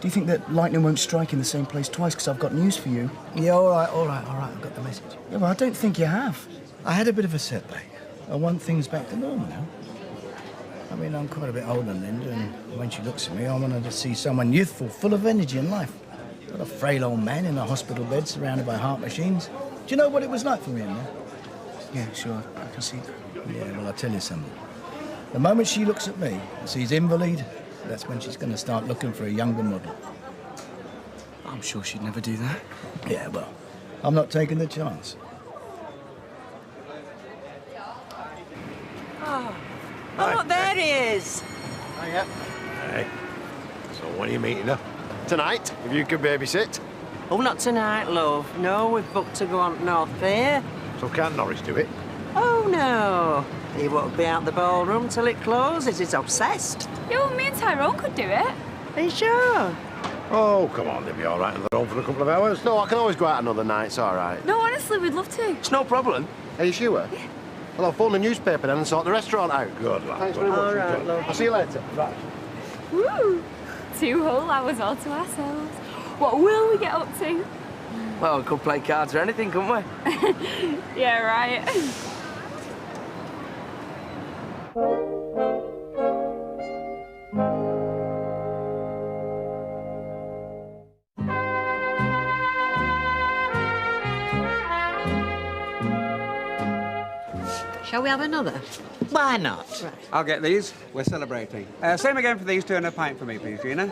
Do you think that lightning won't strike in the same place twice? Because I've got news for you. Yeah, all right. I've got the message. Yeah, well, I don't think you have. I had a bit of a setback. I want things back to normal now. I mean, I'm quite a bit older than Linda, and when she looks at me, I want her to see someone youthful, full of energy and life. Not a frail old man in a hospital bed surrounded by heart machines. Do you know what it was like for me in there? Yeah, sure. I can see that. Yeah, well, I'll tell you something. The moment she looks at me and sees invalid, that's when she's going to start looking for a younger model. I'm sure she'd never do that. Yeah, well, I'm not taking the chance. Oh, look, there he is. Oh, yeah. Hey. So when are you meeting her? Tonight, if you can babysit. Oh, not tonight, love. No, we've booked to go on to North Fair. So can't Norris do it? Oh, no. He won't be out the ballroom till it closes. He's obsessed. Yeah, well, me and Tyrone could do it. Are you sure? Oh, come on, they'll be all right on their own for a couple of hours. No, I can always go out another night, it's all right. No, honestly, we'd love to. It's no problem. Are you sure? Yeah. Well, I'll phone the newspaper then and sort the restaurant out. Good, lad. Thanks very much. All right, love. I'll see you later. Right. Woo! 2 whole hours all to ourselves. What will we get up to? Well, we could play cards or anything, couldn't we? Yeah, right. Shall we have another? Why not? Right. I'll get these. We're celebrating. Same again for these two and a pint for me, please, Gina.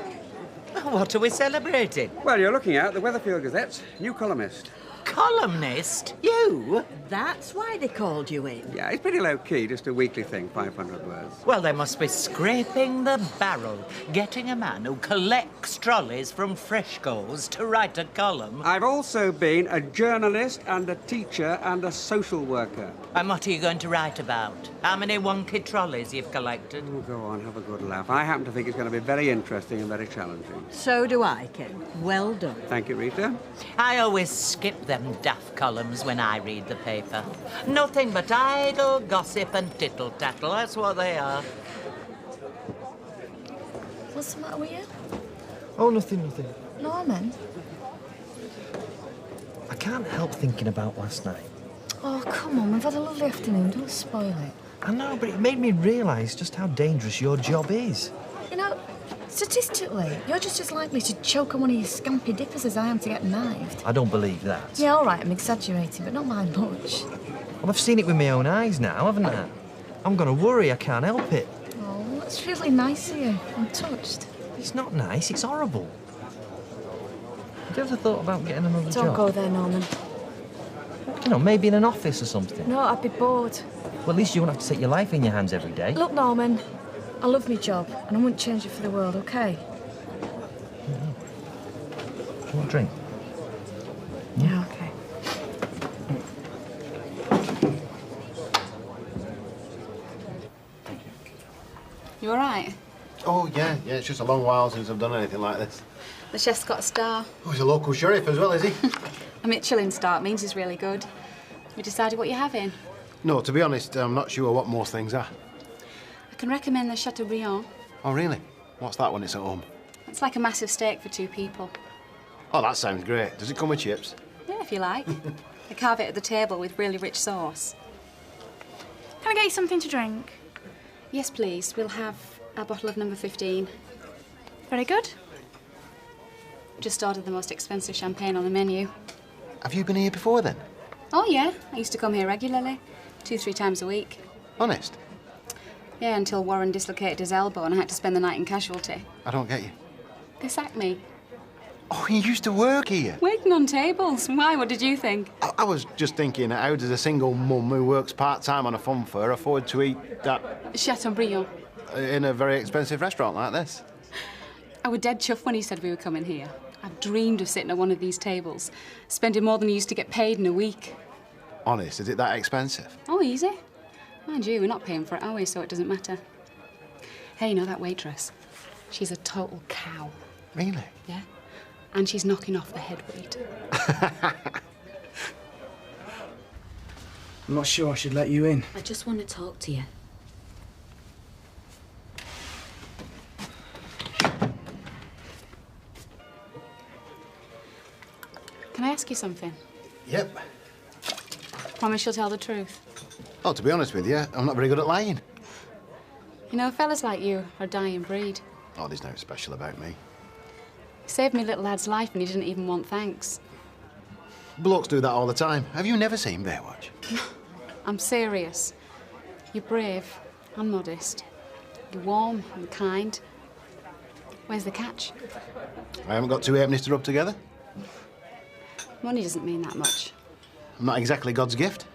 What are we celebrating? Well, you're looking at the Weatherfield Gazette's new columnist. Columnist? You? That's why they called you in. Yeah, it's pretty low-key, just a weekly thing, 500 words. Well, they must be scraping the barrel, getting a man who collects trolleys from Freshco's to write a column. I've also been a journalist and a teacher and a social worker. And what are you going to write about? How many wonky trolleys you've collected? Oh, go on, have a good laugh. I happen to think it's going to be very interesting and very challenging. So do I, Ken. Well done. Thank you, Rita. I always skip them daft columns when I read the paper. Nothing but idle gossip and tittle-tattle, that's what they are. What's the matter with you? Oh, nothing. No, I meant. I can't help thinking about last night. Oh, come on, we've had a lovely afternoon. Don't spoil it. I know, but it made me realise just how dangerous your job is. You know, Statistically, you're just as likely to choke on one of your scampy dippers as I am to get knifed. I don't believe that. Yeah, all right, I'm exaggerating, but not by much. Well, I've seen it with my own eyes now, haven't I? I'm gonna worry, I can't help it. Oh, that's really nice of you. I'm touched. It's not nice, it's horrible. Have you ever thought about getting another job? Don't go there, Norman. You know, maybe in an office or something. No, I'd be bored. Well, at least you won't have to take your life in your hands every day. Look, Norman, I love my job, and I wouldn't change it for the world, OK? Do you want a drink? Yeah, OK. You all right? Oh, yeah, it's just a long while since I've done anything like this. The chef's got a star. Oh, he's a local sheriff as well, is he? A Michelin star. It means he's really good. Have you decided what you're having? No, to be honest, I'm not sure what most things are. I can recommend the Chateaubriand. Oh, really? What's that when it's at home? It's like a massive steak for 2 people. Oh, that sounds great. Does it come with chips? Yeah, if you like. They carve it at the table with really rich sauce. Can I get you something to drink? Yes, please. We'll have a bottle of number 15. Very good. Just ordered the most expensive champagne on the menu. Have you been here before, then? Oh, yeah. I used to come here regularly. 2-3 times a week. Honest? Yeah, until Warren dislocated his elbow and I had to spend the night in casualty. I don't get you. They sacked me. Oh, you used to work here? Waiting on tables. Why? What did you think? I was just thinking, how does a single mum who works part-time on a fun fair afford to eat that... Chateaubriand. In a very expensive restaurant like this? I was dead chuffed when he said we were coming here. I've dreamed of sitting at one of these tables, spending more than you used to get paid in a week. Honest, is it that expensive? Oh, easy. Mind you, we're not paying for it, are we? So it doesn't matter. Hey, you know that waitress? She's a total cow. Really? Yeah. And she's knocking off the head waiter. I'm not sure I should let you in. I just want to talk to you. Can I ask you something? Yep. Promise you'll tell the truth. Oh, to be honest with you, I'm not very good at lying. You know, fellas like you are a dying breed. Oh, there's nothing special about me. You saved me little lad's life and he didn't even want thanks. Blokes do that all the time. Have you never seen Baywatch? I'm serious. You're brave and modest. You're warm and kind. Where's the catch? I haven't got 2 halfpennies to rub together. Money doesn't mean that much. I'm not exactly God's gift.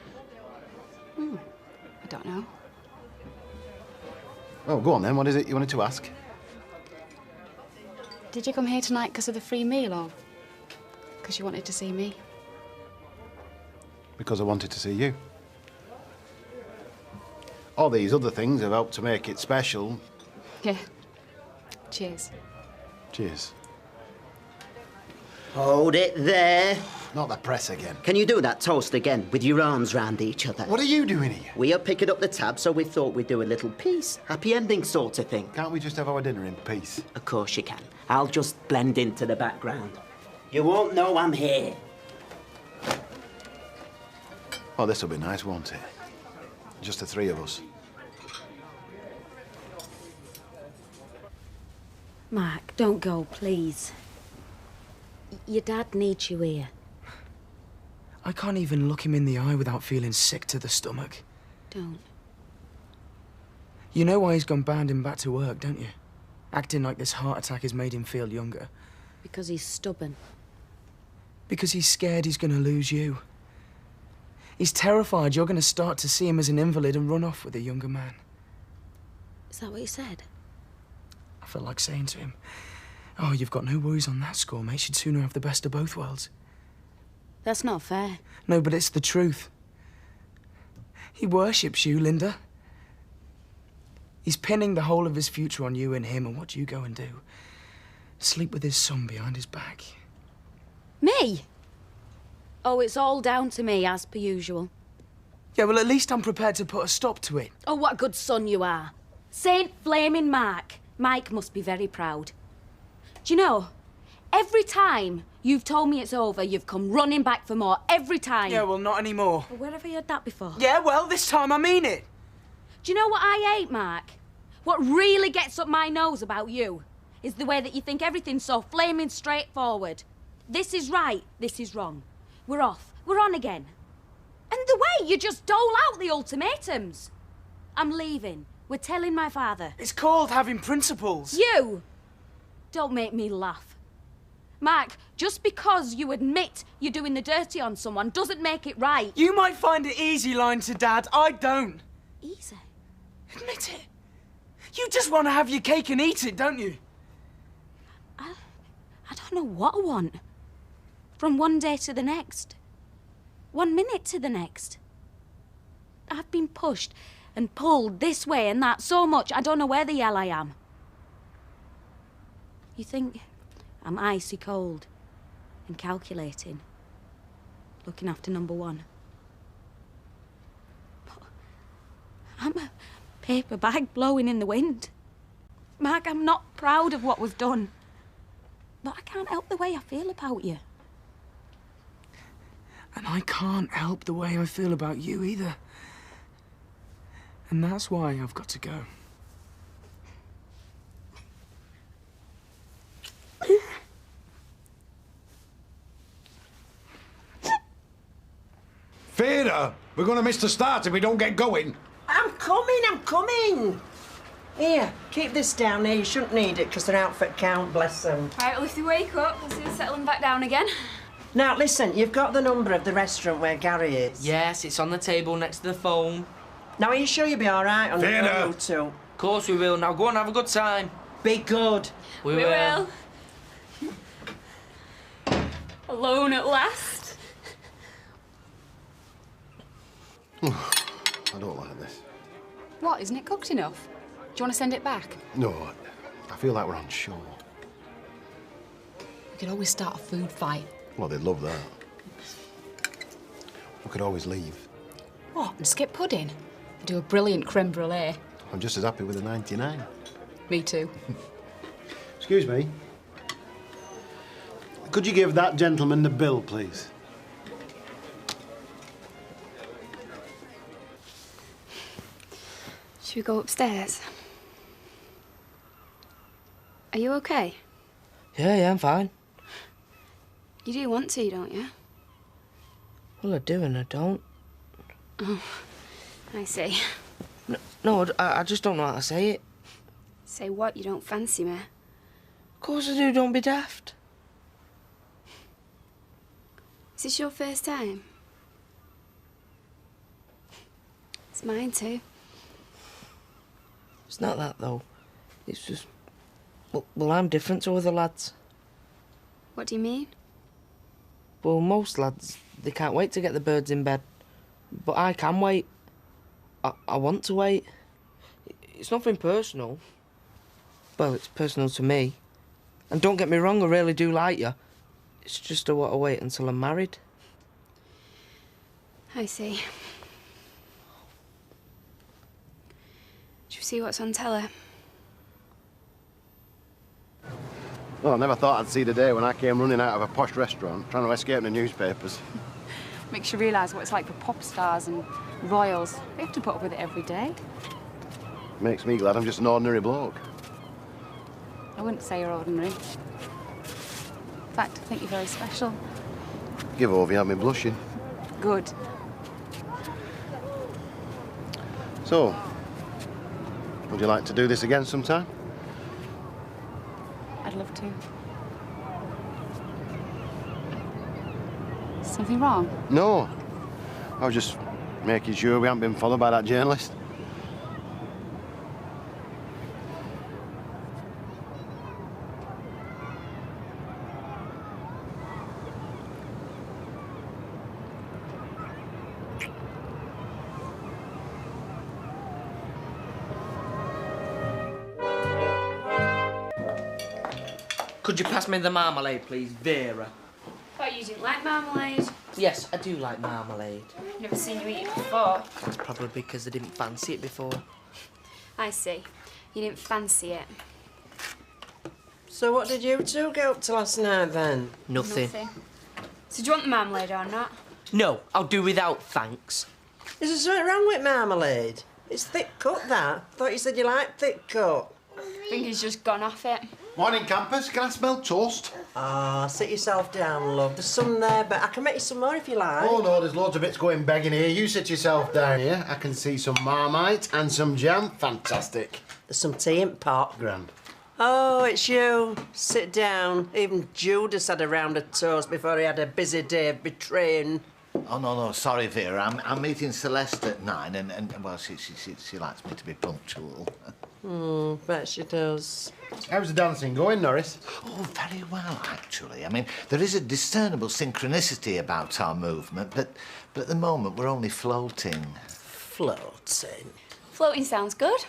I don't know. Oh, go on then. What is it you wanted to ask? Did you come here tonight because of the free meal or because you wanted to see me? Because I wanted to see you. All these other things have helped to make it special. Yeah. Cheers. Cheers. Hold it there. Not the press again. Can you do that toast again with your arms round each other? What are you doing here? We are picking up the tab, so we thought we'd do a little peace. Happy ending sort of thing. Can't we just have our dinner in peace? Of course you can. I'll just blend into the background. You won't know I'm here. Oh, this'll be nice, won't it? Just the 3 of us. Mark, don't go, please. Your dad needs you here. I can't even look him in the eye without feeling sick to the stomach. Don't. You know why he's gone bounding back to work, don't you? Acting like this heart attack has made him feel younger. Because he's stubborn. Because he's scared he's gonna lose you. He's terrified you're gonna start to see him as an invalid and run off with a younger man. Is that what you said? I felt like saying to him, oh, you've got no worries on that score, mate. You'd sooner have the best of both worlds. That's not fair. No, but it's the truth. He worships you, Linda. He's pinning the whole of his future on you and him, and what do you go and do? Sleep with his son behind his back. Me? Oh, it's all down to me, as per usual. Yeah, well, at least I'm prepared to put a stop to it. Oh, what a good son you are. Saint Flaming Mark. Mike must be very proud. Do you know, every time you've told me it's over, you've come running back for more. Every time. Yeah, well, not anymore. Well, where have you heard that before? Yeah, well, this time I mean it. Do you know what I hate, Mark? What really gets up my nose about you is the way that you think everything's so flaming straightforward. This is right, this is wrong. We're off, we're on again. And the way you just dole out the ultimatums. I'm leaving. We're telling my father. It's called having principles. You! Don't make me laugh. Mark, just because you admit you're doing the dirty on someone doesn't make it right. You might find it easy lying to Dad. I don't. Easy? Admit it. You just want to have your cake and eat it, don't you? I don't know what I want. From one day to the next. 1 minute to the next. I've been pushed and pulled this way and that so much, I don't know where the hell I am. You think I'm icy cold and calculating, looking after number one. But I'm a paper bag blowing in the wind. Mark, I'm not proud of what we've done, but I can't help the way I feel about you. And I can't help the way I feel about you either. And that's why I've got to go. Vera, we're going to miss the start if we don't get going. I'm coming. Here, keep this down here. You shouldn't need it because they're out for count, bless them. Right, well, if they wake up, we'll soon settle them back down again. Now, listen, you've got the number of the restaurant where Gary is. Yes, it's on the table next to the phone. Now, are you sure you'll be all right on Vera. the road too? Of course we will. Now go on, have a good time. Be good. We will. Alone at last. I don't like this. What, isn't it cooked enough? Do you want to send it back? No, I feel like we're on shore. We could always start a food fight. Well, they'd love that. We could always leave. What, and skip pudding? They do a brilliant creme brulee. I'm just as happy with the 99. Me too. Excuse me. Could you give that gentleman the bill, please? Should we go upstairs? Are you okay? Yeah, I'm fine. You do want to, don't you? Well, I do and I don't. Oh, I see. No, I just don't know how to say it. Say what? You don't fancy me? Of course I do, don't be daft. Is this your first time? It's mine too. It's not that, though. It's just... Well, I'm different to other lads. What do you mean? Well, most lads, they can't wait to get the birds in bed. But I can wait. I want to wait. It's nothing personal. Well, it's personal to me. And don't get me wrong, I really do like you. It's just I want to wait until I'm married. I see. Did you see what's on telly? Well, I never thought I'd see the day when I came running out of a posh restaurant trying to escape the newspapers. Makes you realise what it's like for pop stars and royals. They have to put up with it every day. Makes me glad I'm just an ordinary bloke. I wouldn't say you're ordinary. In fact, I think you're very special. Give over, you have me blushing. Good. So, would you like to do this again sometime? I'd love to. Something wrong? No. I was just making sure we haven't been followed by that journalist. Could you pass me the marmalade, please, Vera? Thought you didn't like marmalade. Yes, I do like marmalade. Never seen you eat it before. That's probably because I didn't fancy it before. I see. You didn't fancy it. So what did you two get up to last night, then? Nothing. So do you want the marmalade or not? No, I'll do without, thanks. Is there something wrong with marmalade? It's thick cut, that. Thought you said you liked thick cut. I think he's just gone off it. Morning, campers. Can I smell toast? Ah, sit yourself down, love. There's some there, but I can make you some more if you like. Oh, no, there's loads of bits going begging here. You sit yourself down here. I can see some Marmite and some jam. Fantastic. There's some tea in pot. Grand. Oh, it's you. Sit down. Even Judas had a round of toast before he had a busy day of betraying. Oh, no, sorry, Vera. I'm meeting Celeste at 9 and well, she likes me to be punctual. Bet she does. How's the dancing going, Norris? Oh, very well, actually. I mean, there is a discernible synchronicity about our movement, but at the moment we're only floating. Floating? Floating sounds good.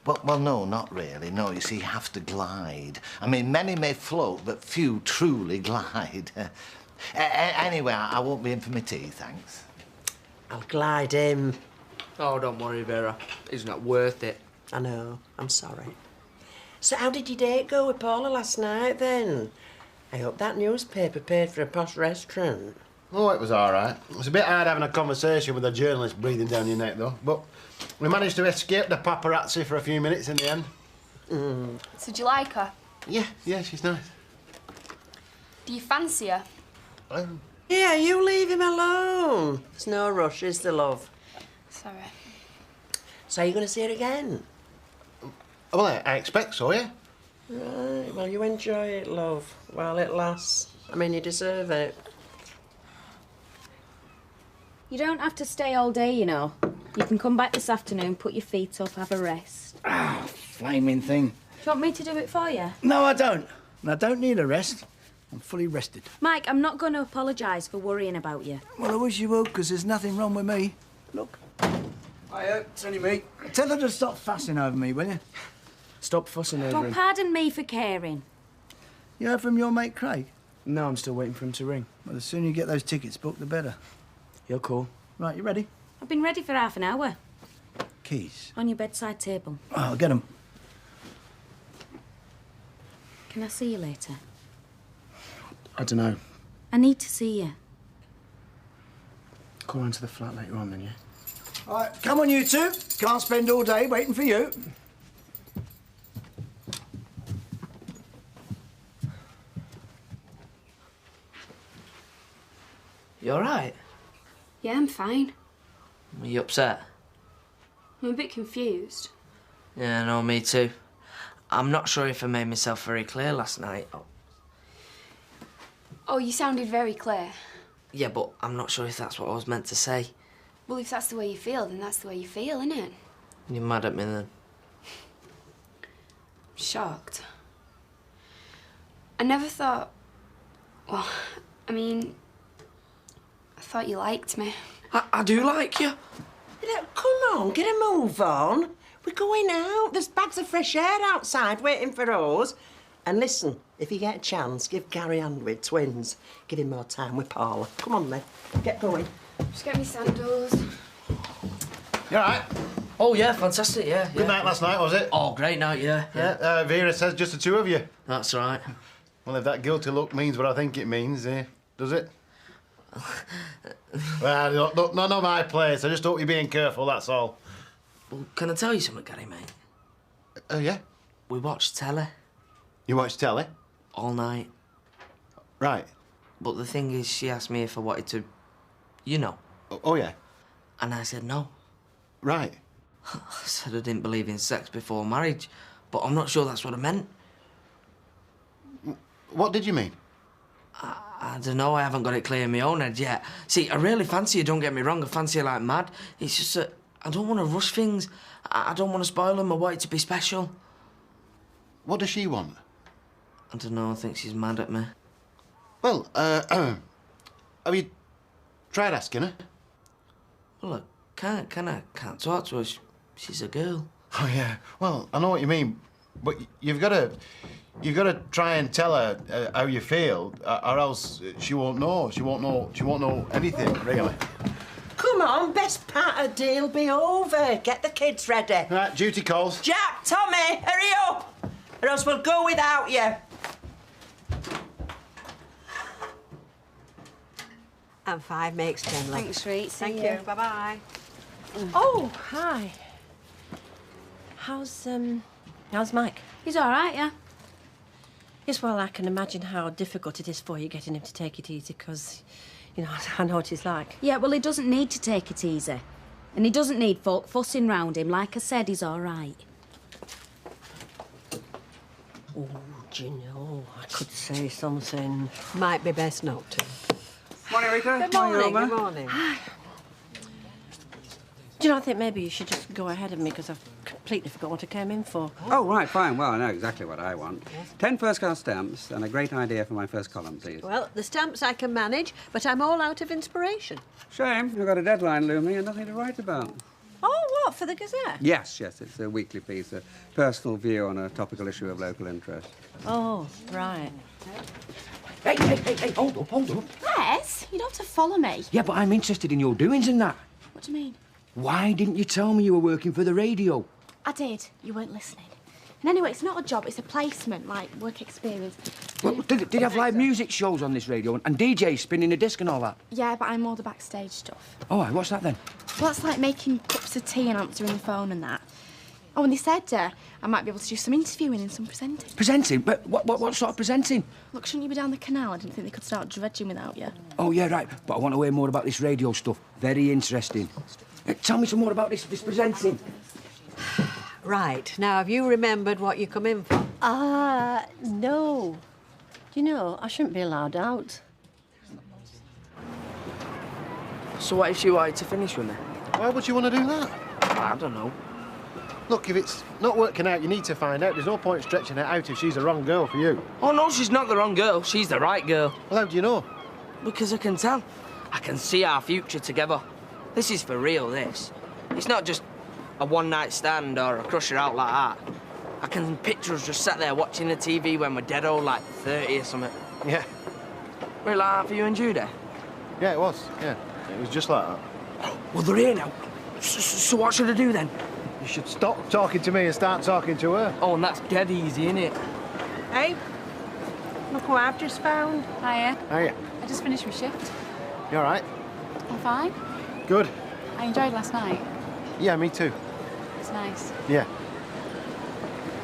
Well, no, not really. No, you see, you have to glide. I mean, many may float, but few truly glide. Anyway, I won't be in for my tea, thanks. I'll glide him. Oh, don't worry, Vera. It's not worth it. I know. I'm sorry. So how did your date go with Paula last night, then? I hope that newspaper paid for a posh restaurant. Oh, it was all right. It was a bit hard having a conversation with a journalist breathing down your neck, though. But we managed to escape the paparazzi for a few minutes in the end. So do you like her? Yeah, she's nice. Do you fancy her? Yeah, you leave him alone. There's no rush, is there, love? Sorry. So are you going to see her again? Well, I expect so, yeah. Right, well, you enjoy it, love, while it lasts. I mean, you deserve it. You don't have to stay all day, you know. You can come back this afternoon, put your feet up, have a rest. Ah, flaming thing. Do you want me to do it for you? No, I don't. And I don't need a rest. I'm fully rested. Mike, I'm not going to apologise for worrying about you. Well, I wish you would, because there's nothing wrong with me. Look. Hiya, it's only me. Tell her to stop fussing over me, will you? Stop fussing over Well, him. pardon me for caring. You heard from your mate Craig? No, I'm still waiting for him to ring. Well, the sooner you get those tickets booked, the better. You're cool. Right, you ready? I've been ready for half an hour. Keys. On your bedside table. Oh, I'll get them. Can I see you later? I don't know. I need to see you. Call round to the flat later on, then, yeah? All right, come on, you two. Can't spend all day waiting for you. You all right? Yeah, I'm fine. Are you upset? I'm a bit confused. Yeah, no, me too. I'm not sure if I made myself very clear last night. Oh, you sounded very clear. Yeah, but I'm not sure if that's what I was meant to say. Well, if that's the way you feel, then that's the way you feel, isn't it? You're mad at me then? Shocked. I never thought... Well, I mean... I thought you liked me. I do like you. Come on, get a move on. We're going out. There's bags of fresh air outside waiting for us. And listen, if you get a chance, give Gary Andrew twins. Give him more time with Paula. Come on, then. Get going. Just get me sandals. You all right? Oh, yeah, fantastic, yeah. Good night last night, was it? Oh, great night, yeah. Vera says just the two of you. That's right. Well, if that guilty look means what I think it means, does it? Well, none of my place. I just hope you're being careful, that's all. Well, can I tell you something, Gary, mate? Oh, yeah? We watched telly. You watched telly? All night. Right. But the thing is, she asked me if I wanted to, you know. Oh, yeah? And I said no. Right. I said I didn't believe in sex before marriage, but I'm not sure that's what I meant. What did you mean? I don't know, I haven't got it clear in my own head yet. See, I really fancy you, don't get me wrong, I fancy you like mad. It's just that I don't want to rush things. I don't want to spoil them, I want it to be special. What does she want? I don't know, I think she's mad at me. Well, have you tried asking her? Well, I can't talk to her. She's a girl. Oh, yeah. Well, I know what you mean, but you've got to try and tell her how you feel, or else she won't know. She won't know anything, really. Come on, best part of the deal be over. Get the kids ready. Right, duty calls. Jack, Tommy, hurry up, or else we'll go without you. And 5 makes 10, love. Thanks, Reet. Thank you. Bye-bye. Oh, hi. How's Mike? He's all right, yeah. Yes, well, I can imagine how difficult it is for you getting him to take it easy, because, you know, I know what he's like. Yeah, well, he doesn't need to take it easy. And he doesn't need folk fussing round him. Like I said, he's all right. Oh, do you know, I could say something. Might be best not to. Morning, Rita. Good morning, Roma. good morning. Do you know, I think maybe you should just go ahead of me, because I've completely forgot what I came in for. Oh, right, fine. Well, I know exactly what I want. 10 first-class stamps and a great idea for my first column, please. Well, the stamps I can manage, but I'm all out of inspiration. Shame. I've got a deadline looming and nothing to write about. Oh, what, for the Gazette? Yes, it's a weekly piece, a personal view on a topical issue of local interest. Oh, right. Hey, hold up. Les, you don't have to follow me. Yeah, but I'm interested in your doings and that. What do you mean? Why didn't you tell me you were working for the radio? I did. You weren't listening. And anyway, it's not a job, it's a placement, like work experience. Well, did you have live music shows on this radio and DJs spinning a disc and all that? Yeah, but I'm more the backstage stuff. Oh, what's that then? Well, that's like making cups of tea and answering the phone and that. Oh, and they said I might be able to do some interviewing and some presenting. Presenting? But what sort of presenting? Look, shouldn't you be down the canal? I didn't think they could start dredging without you. Oh, yeah, right. But I want to hear more about this radio stuff. Very interesting. Tell me some more about this presenting. Right. Now, have you remembered what you come in for? No. Do you know, I shouldn't be allowed out. So what if she wanted to finish with me? Why would you want to do that? I don't know. Look, if it's not working out, you need to find out. There's no point stretching it out if she's the wrong girl for you. Oh, no, she's not the wrong girl. She's the right girl. Well, how do you know? Because I can tell. I can see our future together. This is for real, this. It's not just a one-night stand or a crush her out like that. I can picture us just sat there watching the TV when we're dead old, like 30 or something. Yeah. Were it like that for you and Judy? Yeah, it was. Yeah, it was just like that. Well, they're here now. So what should I do then? You should stop talking to me and start talking to her. Oh, and that's dead easy, innit? Hey, look what I've just found. Hiya. Hiya. I just finished my shift. You all right? I'm fine. Good. I enjoyed last night. Yeah, me too. It's nice. Yeah.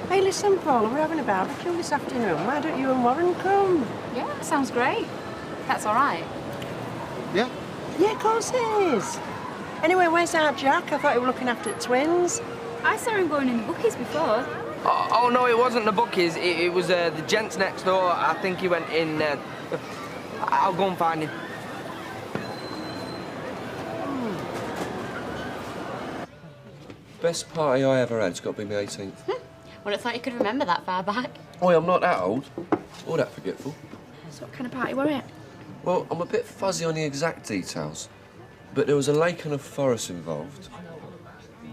Hey, listen, Paula, we're having a barbecue this afternoon. Why don't you and Warren come? Yeah, sounds great. That's all right. Yeah? Yeah, of course it is. Anyway, where's our Jack? I thought you were looking after the twins. I saw him going in the bookies before. Oh no, it wasn't the bookies. It was the gents next door. I think he went in... I'll go and find him. Best party I ever had's got to be my 18th. Well, I thought you could remember that far back. Oh, I'm not that old. Or that forgetful. So what kind of party were it? Well, I'm a bit fuzzy on the exact details. But there was a lake and a forest involved.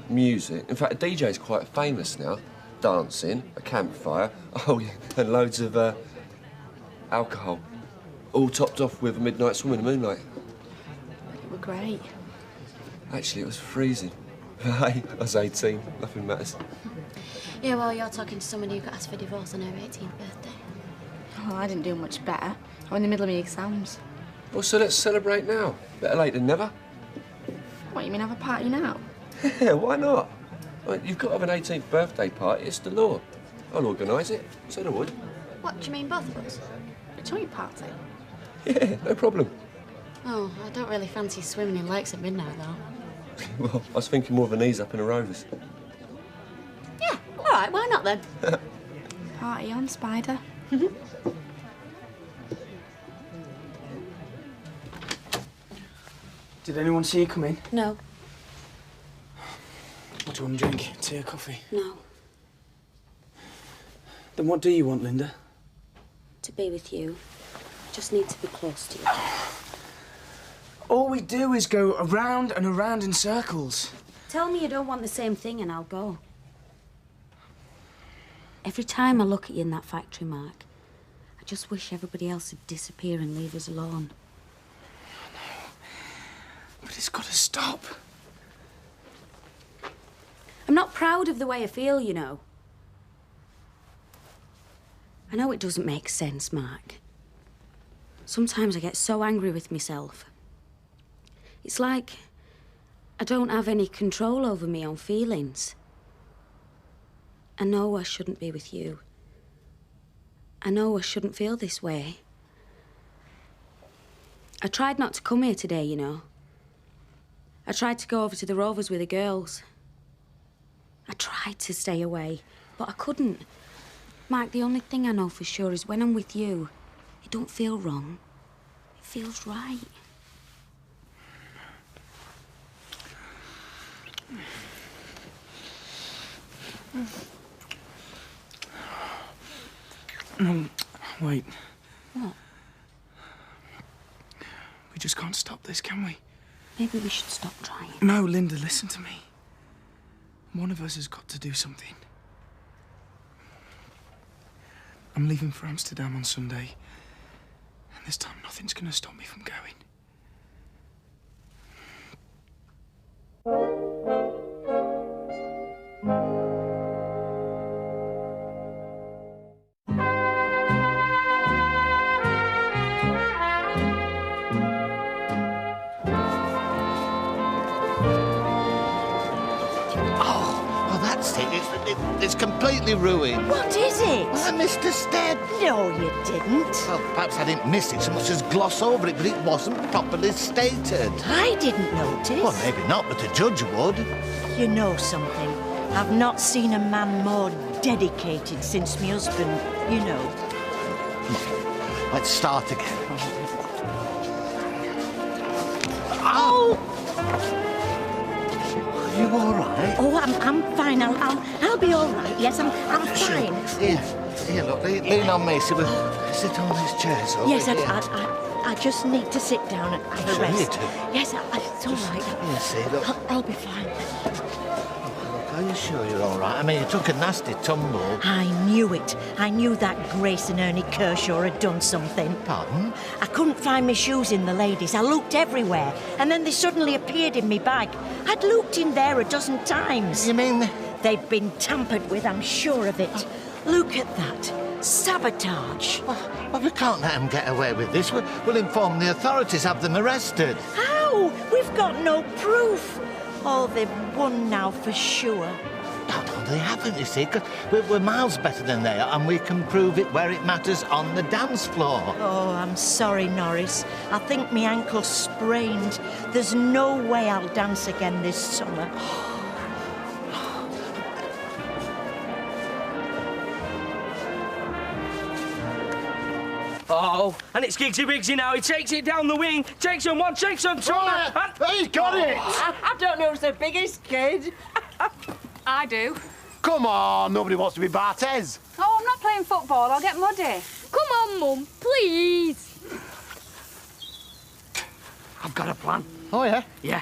Music. In fact, the DJ's quite famous now. Dancing, a campfire, oh yeah, and loads of alcohol. All topped off with a midnight swim in the moonlight. It were great. Actually, it was freezing. Hey, I was 18. Nothing matters. Yeah, well, you're talking to someone who got asked for divorce on her 18th birthday. Oh, I didn't do much better. I'm in the middle of my exams. Well, so let's celebrate now. Better late than never. What, you mean have a party now? Yeah, why not? Well, you've got to have an 18th birthday party. It's the law. I'll organise it. Said I would. What, do you mean both of us? A joint party? Yeah, no problem. Oh, I don't really fancy swimming in lakes at midnight, though. Well, I was thinking more of an ease up in a Rovers. Yeah, all right, why not then? Party on, Spider. Did anyone see you come in? No. What do you want to drink? Tea or coffee? No. Then what do you want, Linda? To be with you. Just need to be close to you. All we do is go around and around in circles. Tell me you don't want the same thing and I'll go. Every time I look at you in that factory, Mark, I just wish everybody else would disappear and leave us alone. But it's got to stop. I'm not proud of the way I feel, you know. I know it doesn't make sense, Mark. Sometimes I get so angry with myself. It's like I don't have any control over my own feelings. I know I shouldn't be with you. I know I shouldn't feel this way. I tried not to come here today, you know. I tried to go over to the Rovers with the girls. I tried to stay away, but I couldn't. Mike, the only thing I know for sure is when I'm with you, it don't feel wrong. It feels right. Wait. What? We just can't stop this, can we? Maybe we should stop trying. No, Linda, listen to me. One of us has got to do something. I'm leaving for Amsterdam on Sunday, and this time nothing's going to stop me from going. It's completely ruined. What is it? Well, I missed a step. No, you didn't. Well, perhaps I didn't miss it so much as gloss over it, but it wasn't properly stated. I didn't notice. Well, maybe not, but a judge would. You know something? I've not seen a man more dedicated since my husband, you know. Let's start again. Oh! Are you all right? Oh, I'm fine. I'll be all right. Yes, I'm fine. Here, look, lean on me. So we'll sit on these chairs over Yes, here. I just need to sit down and have a Sure rest. you do. Yes, it's all right. Yeah, see, look. I'll be fine. Are you sure you're all right? I mean, you took a nasty tumble. I knew it. I knew that Grace and Ernie Kershaw had done something. Pardon? I couldn't find my shoes in the ladies. I looked everywhere, and then they suddenly appeared in my bag. I'd looked in there a dozen times. You mean... They'd been tampered with, I'm sure of it. Look at that. Sabotage. Well, we can't let them get away with this. We'll inform the authorities, have them arrested. How? We've got no proof. Oh, they've won now for sure. No, they haven't, you see, 'cause we're miles better than they are, and we can prove it where it matters, on the dance floor. Oh, I'm sorry, Norris. I think my ankle's sprained. There's no way I'll dance again this summer. Oh, and it's Giggsy Wiggsy now. He takes it down the wing. Takes on one, takes on two. He's got it! I don't know who's the biggest kid. I do. Come on, nobody wants to be Barthez. Oh, I'm not playing football. I'll get muddy. Come on, Mum, please. I've got a plan. Oh, yeah? Yeah.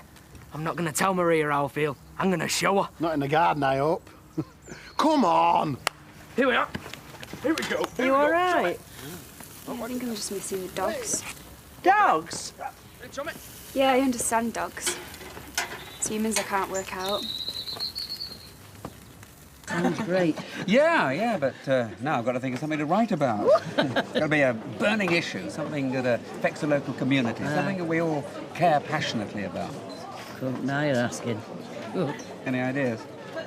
I'm not going to tell Maria how I feel. I'm going to show her. Not in the garden, I hope. Come on. Here we are. Here we go. You all right? I think I'm just missing the dogs. Dogs? Yeah, I understand dogs. It's humans I can't work out. Sounds great. Yeah, but now I've got to think of something to write about. Got to be a burning issue, something that affects the local community, something that we all care passionately about. Cool, now you're asking. Oh. Any ideas?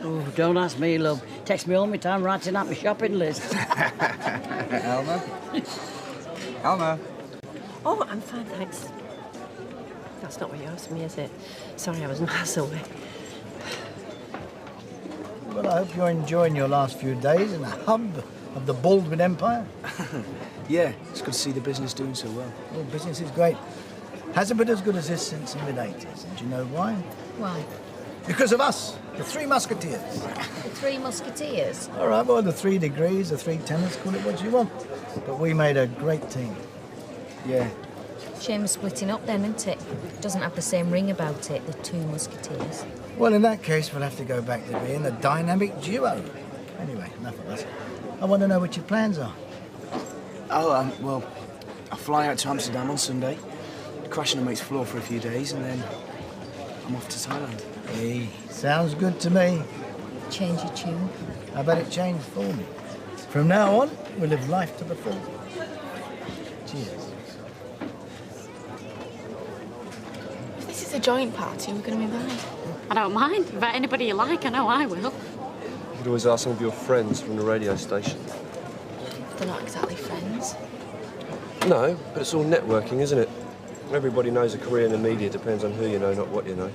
Oh, don't ask me, love. Takes me all my time writing out my shopping list. Alma? Alma? Oh, I'm fine, thanks. That's not what you asked me, is it? Sorry, I was miles away. Well, I hope you're enjoying your last few days in the hub of the Baldwin Empire. Yeah, it's good to see the business doing so well. Well, business is great. Hasn't been as good as this since the mid-80s. And do you know why? Why? Because of us, the Three Musketeers. The Three Musketeers? All right, well, the 3 degrees, the 3 tenors, call it what you want. But we made a great team. Yeah. Shame of splitting up then, isn't it? Doesn't have the same ring about it, the Two Musketeers. Well, in that case, we'll have to go back to being a dynamic duo. Anyway, enough of us. I want to know what your plans are. Oh, well, I fly out to Amsterdam on Sunday, crash on a mate's floor for a few days, and then I'm off to Thailand. Hey, sounds good to me. Change your tune. I bet it changed for me. From now on, we'll live life to the full. Cheers. This is a joint party. We're going to be invited. I don't mind. Invite anybody you like. I know I will. You could always ask some of your friends from the radio station. They're not exactly friends. No, but it's all networking, isn't it? Everybody knows a career in the media depends on who you know, not what you know.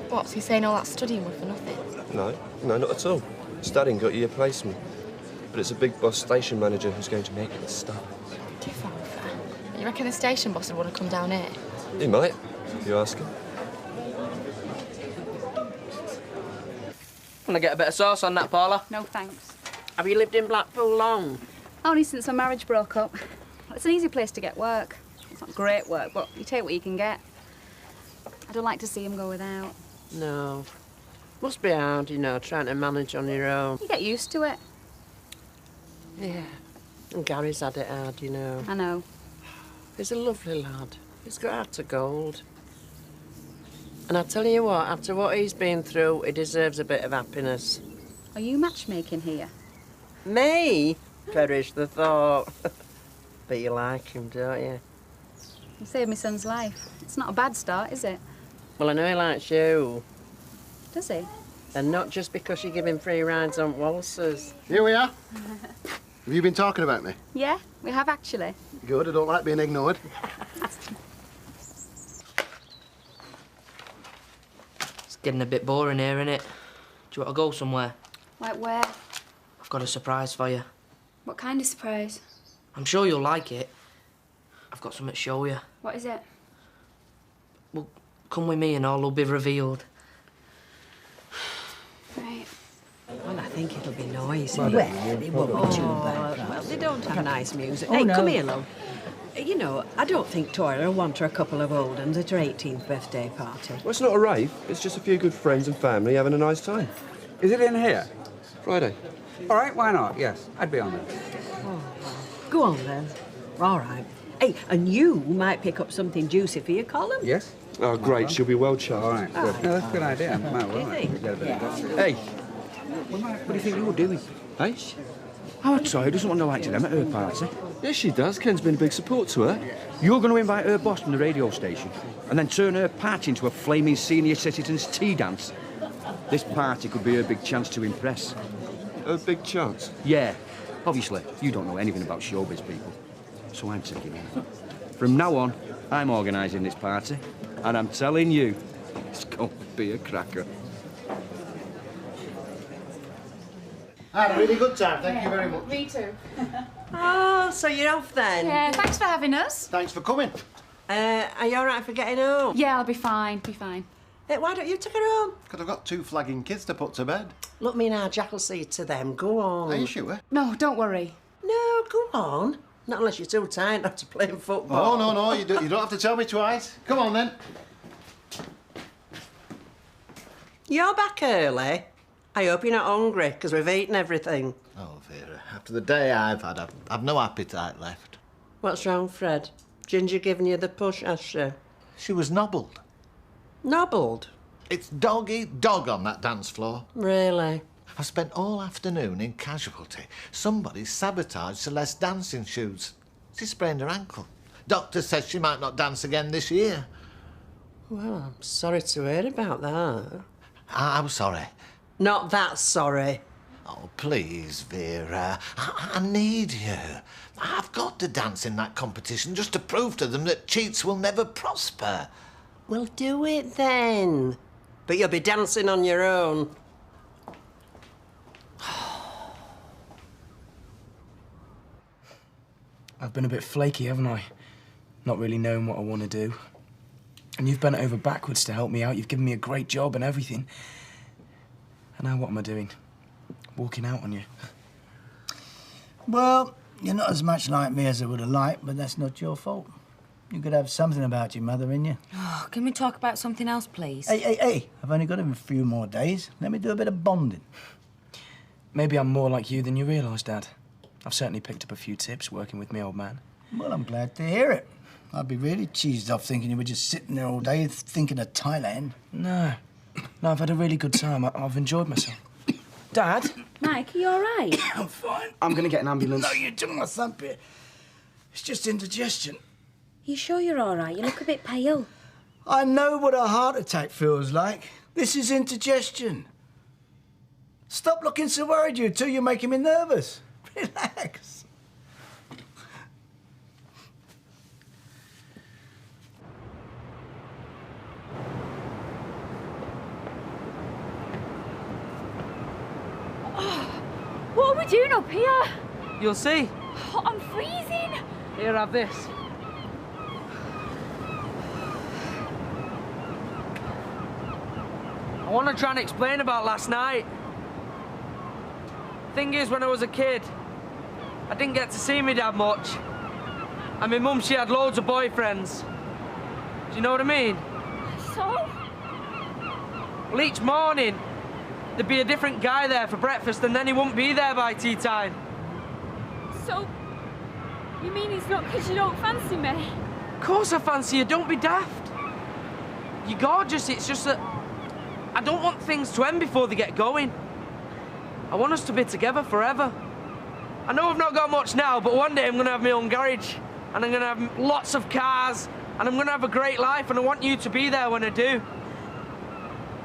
What's he saying all that studying was for nothing? No, not at all. Studying got you your placement. But it's a big boss station manager who's going to make it a star. Too far fair. You reckon the station boss would want to come down here? He might, if you ask him. Want to get a bit of sauce on that, Paula? No, thanks. Have you lived in Blackpool long? Only since my marriage broke up. It's an easy place to get work. It's not great work, but you take what you can get. I don't like to see him go without. No. Must be hard, you know, trying to manage on your own. You get used to it. Yeah. And Gary's had it hard, you know. I know. He's a lovely lad. He's got heart of gold. And I tell you what, after what he's been through, he deserves a bit of happiness. Are you matchmaking here? Me? Perish the thought. But you like him, don't you? You saved my son's life. It's not a bad start, is it? Well, I know he likes you. Does he? And not just because you give him free rides on waltzers. Here we are. Have you been talking about me? Yeah, we have actually. Good, I don't like being ignored. It's getting a bit boring here, innit? Do you want to go somewhere? Like where? I've got a surprise for you. What kind of surprise? I'm sure you'll like it. I've got something to show you. What is it? Well, come with me and all will be revealed. Right. Well, I think it'll be noisy. Well, it won't be too bad. Well, they don't have nice music. Hey, come here, love. You know, I don't think Tora will want her a couple of old uns at her 18th birthday party. Well, it's not a rave. It's just a few good friends and family having a nice time. Is it in here? Friday. All right, why not? Yes, I'd be on it. Oh, go on, then. All right. Hey, and you might pick up something juicy for your column. Yes? Oh, great. She'll be well chuffed. All right, good. No, that's a good idea. Might well. think? Get a bit of gossip. Hey, what do you think you're doing? Hey? Oh, sorry, doesn't want to lecture them at her party. Yes, she does. Ken's been a big support to her. You're going to invite her boss from the radio station and then turn her party into a flaming senior citizens tea dance. This party could be her big chance to impress. A big chance? Yeah. Obviously, you don't know anything about showbiz people, so I'm taking over. From now on, I'm organising this party, and I'm telling you, it's going to be a cracker. I had a really good time, thank you very much. Me too. Oh, so you're off then? Yeah, thanks for having us. Thanks for coming. Are you all right for getting home? Yeah, I'll be fine, be fine. Why don't you take her home? Because I've got 2 flagging kids to put to bed. Look, me now, Jack will see to them. Go on. Are you sure? No, don't worry. No, go on. Not unless you're too tired not to play football. Oh, no, you don't have to tell me twice. Come on, then. You're back early. I hope you're not hungry, because we've eaten everything. Oh, Vera, after the day I've had, I've no appetite left. What's wrong, Fred? Ginger giving you the push, has she? She was nobbled. Nobbled? It's dog eat dog on that dance floor. Really? I've spent all afternoon in casualty. Somebody sabotaged Celeste's dancing shoes. She sprained her ankle. Doctor says she might not dance again this year. Well, I'm sorry to hear about that. I'm sorry. Not that sorry. Oh, please, Vera. I need you. I've got to dance in that competition just to prove to them that cheats will never prosper. Well, do it then. But you'll be dancing on your own. I've been a bit flaky, haven't I? Not really knowing what I want to do. And you've bent over backwards to help me out. You've given me a great job and everything. And now what am I doing? Walking out on you. Well, you're not as much like me as I would have liked, but that's not your fault. You could have something about your mother in you. Oh, can we talk about something else, please? Hey, I've only got him a few more days. Let me do a bit of bonding. Maybe I'm more like you than you realise, Dad. I've certainly picked up a few tips working with me old man. Well, I'm glad to hear it. I'd be really cheesed off thinking you were just sitting there all day thinking of Thailand. No, I've had a really good time. I've enjoyed myself. Dad? Mike, are you all right? I'm fine. I'm going to get an ambulance. No, you took my thump here. It's just indigestion. You sure you're all right? You look a bit pale. I know what a heart attack feels like. This is indigestion. Stop looking so worried, you two. You're making me nervous. Relax. What are we doing up here? You'll see. Oh, I'm freezing. Here, have this. I want to try and explain about last night. Thing is, when I was a kid, I didn't get to see my dad much. And my mum, she had loads of boyfriends. Do you know what I mean? So? Well, each morning, there'd be a different guy there for breakfast, and then he wouldn't be there by tea time. So, you mean it's not because you don't fancy me? Of course I fancy you, don't be daft. You're gorgeous, it's just that I don't want things to end before they get going. I want us to be together forever. I know I've not got much now, but one day I'm gonna have my own garage, and I'm gonna have lots of cars, and I'm gonna have a great life, and I want you to be there when I do.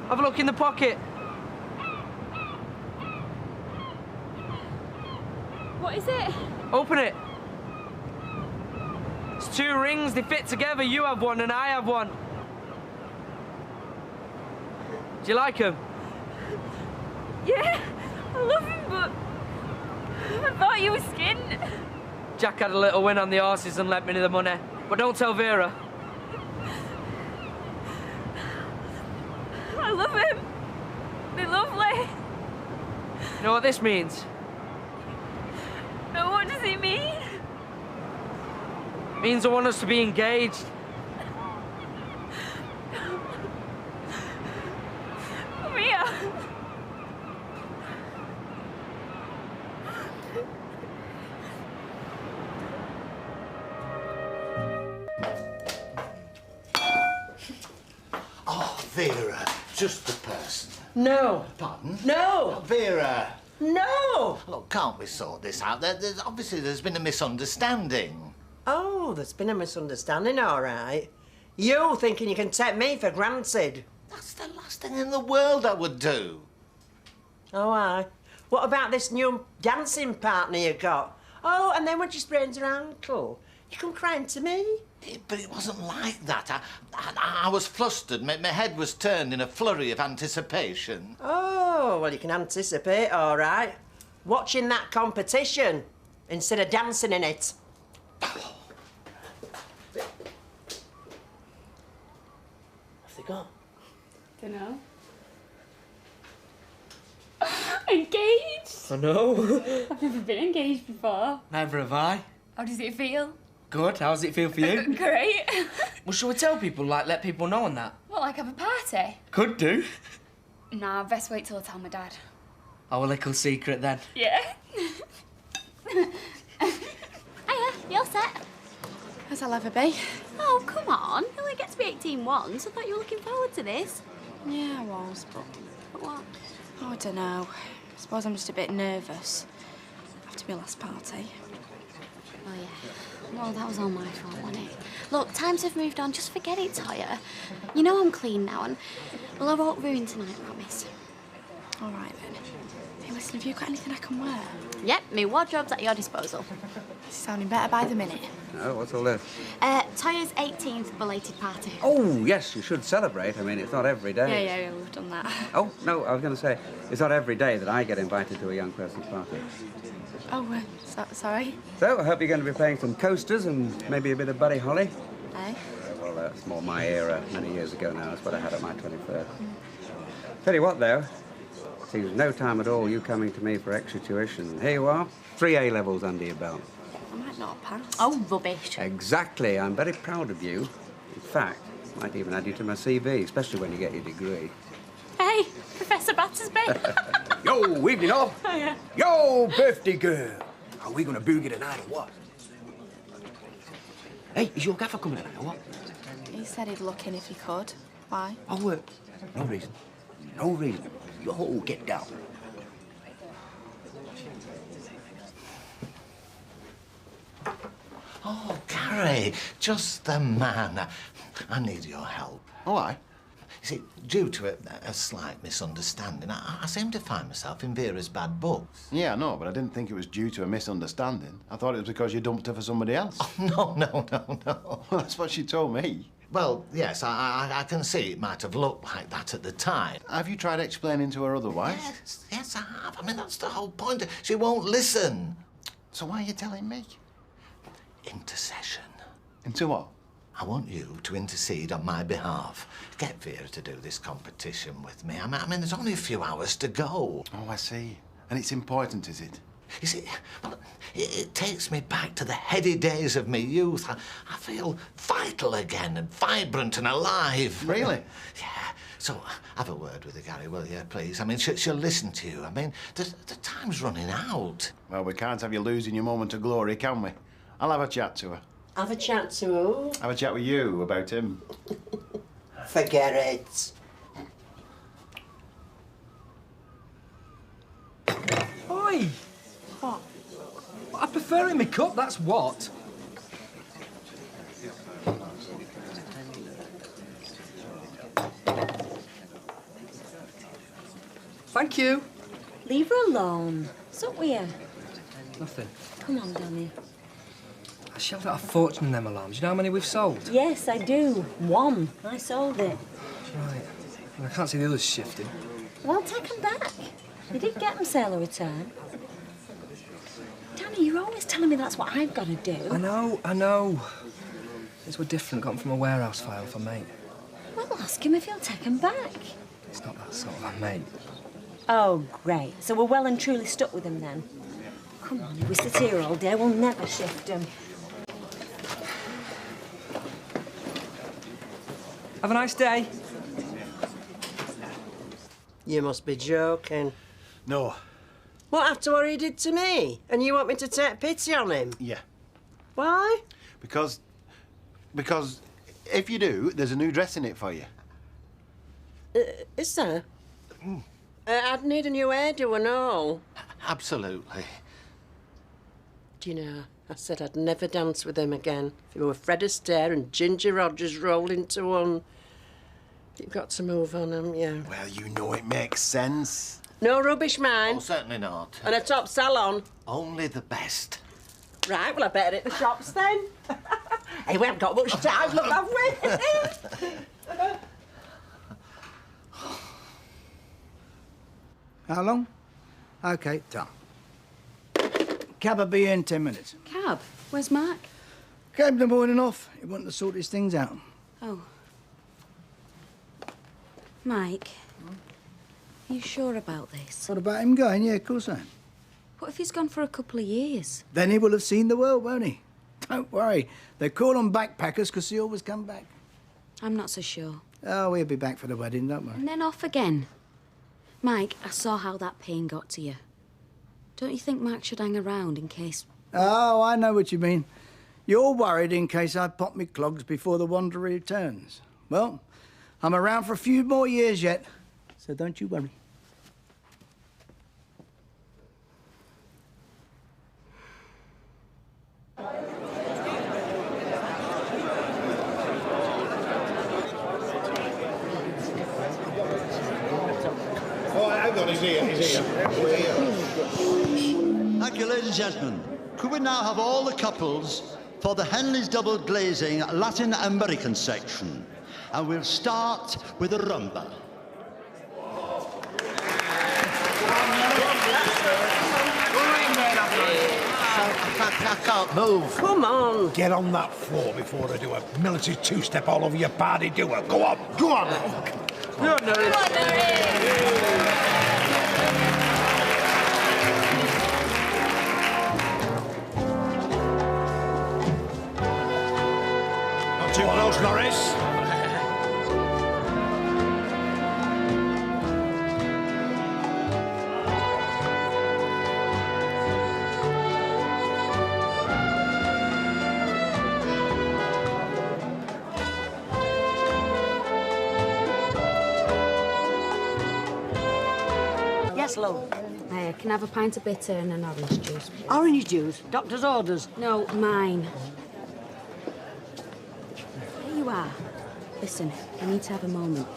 Have a look in the pocket. What is it? Open it. It's 2 rings, they fit together. You have one and I have one. Do you like them? Yeah, I love him, but I thought you were skinned. Jack had a little win on the horses and lent me the money. But don't tell Vera. I love him. They're lovely. You know what this means? But what does it mean? It means I want us to be engaged. Come here. Oh, Vera, just the person. No. Pardon? No. Vera. No. Look, can't we sort this out? There's been a misunderstanding. Oh, there's been a misunderstanding, all right. You thinking you can take me for granted. That's the last thing in the world I would do. Oh, aye. What about this new dancing partner you got? Oh, and then when she sprains her ankle, you come crying to me? But it wasn't like that. I was flustered. My head was turned in a flurry of anticipation. Oh, well, you can anticipate, all right. Watching that competition instead of dancing in it. What's they got? Dunno. Engaged? I know. I've never been engaged before. Never have I. How does it feel? Good. How does it feel for you? Great. Well, shall we tell people, like, let people know on that? What, like have a party? Could do. Nah, best wait till I tell my dad. Our little secret, then. Yeah. Hiya, you all set? As I'll ever be. Oh, come on. You only get to be 18 once. I thought you were looking forward to this. Yeah, I was, but what? Oh, I don't know. I suppose I'm just a bit nervous after my last party. Oh, yeah. Well, that was all my fault, wasn't it? Look, times have moved on. Just forget it, Toya. You know I'm clean now, and well, I won't ruin tonight, promise. All right, then. Hey, listen, have you got anything I can wear? Yep, my wardrobe's at your disposal. It's sounding better by the minute. Oh, what's all this? Toya's 18th belated party. Oh, yes, you should celebrate. I mean, it's not every day. Yeah, we've done that. Oh, no, I was going to say, it's not every day that I get invited to a young person's party. Oh, sorry. So, I hope you're going to be playing some coasters and maybe a bit of Buddy Holly. Eh? Well, that's more my era. Many years ago now. That's what I had at my 23rd. Tell you what, though. Seems no time at all you coming to me for extra tuition. Here you are, 3 A-levels under your belt. I might not have passed. Oh, rubbish. Exactly. I'm very proud of you. In fact, might even add you to my CV, especially when you get your degree. Hey, Professor Battersby. Yo, evening up. Oh, yeah. Yo, birthday girl. Are we gonna boogie tonight or what? Hey, is your gaffer coming tonight or what? He said he'd look in if he could. Why? Oh, no reason. No reason. Yo, get down. Oh, Gary, just the man. I need your help. Oh, aye? You see, due to a slight misunderstanding, I seem to find myself in Vera's bad books. Yeah, I know, but I didn't think it was due to a misunderstanding. I thought it was because you dumped her for somebody else. Oh, no. Well, that's what she told me. Well, yes, I can see it might have looked like that at the time. Have you tried explaining to her otherwise? Yes, I have. I mean, that's the whole point. She won't listen. So why are you telling me? Intercession. Into what? I want you to intercede on my behalf. Get Vera to do this competition with me. I mean, there's only a few hours to go. Oh, I see. And it's important, is it? You see, well, it takes me back to the heady days of my youth. I feel vital again and vibrant and alive. Really? Yeah. So, have a word with her, Gary, will you, please? I mean, she'll listen to you. I mean, the time's running out. Well, we can't have you losing your moment of glory, can we? I'll have a chat to her. Have a chat to who? Have a chat with you about him. Forget it. Oi! What? I prefer it in my cup, that's what. Thank you. Leave her alone. What's up with you? Nothing. Come on, Danny. I shelled out a fortune in them alarms. You know how many we've sold? Yes, I do. One. I sold it. Right. Well, I can't see the others shifting. Well, take them back. You did get them sale or return. Danny, you're always telling me that's what I've got to do. I know. These were different. Got them from a warehouse file for mate. Well, ask him if he'll take them back. It's not that sort of a mate. Oh, great. So we're well and truly stuck with him then. Come on, if we sit here all day, we'll never shift him. Have a nice day. You must be joking. No. What, after what he did to me? And you want me to take pity on him? Yeah. Why? Because if you do, there's a new dress in it for you. Is there? I'd need a new hairdo and all. Absolutely. Do you know, I said I'd never dance with him again. If you were Fred Astaire and Ginger Rogers rolled into one. You've got to move on, haven't you? Well, you know it makes sense. No rubbish, mind. Oh, certainly not. And a top salon. Only the best. Right, well, I better hit the shops then. Hey, we haven't got much time, look, have we? How long? OK, done. Cab will be here in 10 minutes. Cab? Where's Mark? Came the morning off. He wanted to sort his things out. Oh. Mike, are you sure about this? What about him going? Yeah, of course I am. What if he's gone for a couple of years? Then he will have seen the world, won't he? Don't worry. They call them backpackers because they always come back. I'm not so sure. Oh, we'll be back for the wedding, don't worry. And then off again. Mike, I saw how that pain got to you. Don't you think Mark should hang around in case... Oh, I know what you mean. You're worried in case I pop me clogs before the wanderer returns. Well, I'm around for a few more years yet, so don't you worry. Oh, hang on, he's here. Thank you, ladies and gentlemen. Could we now have all the couples for the Henley's double glazing Latin American section? And we'll start with the rumba. I can't move. Come on. Get on that floor before I do a military two-step all over your party doer. Go on, go on. Go on, Norris. Not too close, Norris. Yes, love. Can I have a pint of bitter and an orange juice, please? Orange juice? Doctor's orders? No, mine. Here you are. Listen, I need to have a moment.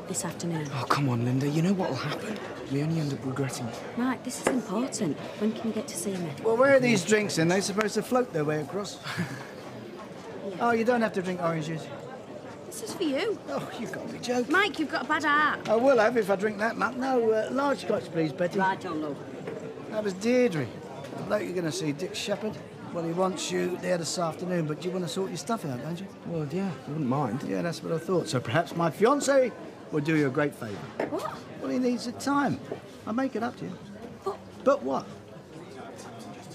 this afternoon. Oh, come on, Linda. You know what'll happen. We only end up regretting it. Right, this is important. When can you get to see me? Well, where are these drinks in? They're supposed to float their way across. Oh, you don't have to drink orange juice. This is for you. Oh, you've got to be joking. Mike, you've got a bad heart. I will have if I drink that much. No, large scotch, please, Betty. Right, on, love. That was Deirdre. Bloke you're going to see, Dick Shepherd. Well, he wants you there this afternoon, but you want to sort your stuff out, don't you? Well, yeah, I wouldn't mind. Yeah, that's what I thought. So perhaps my fiancé will do you a great favour. What? Well, he needs the time. I'll make it up to you. But what?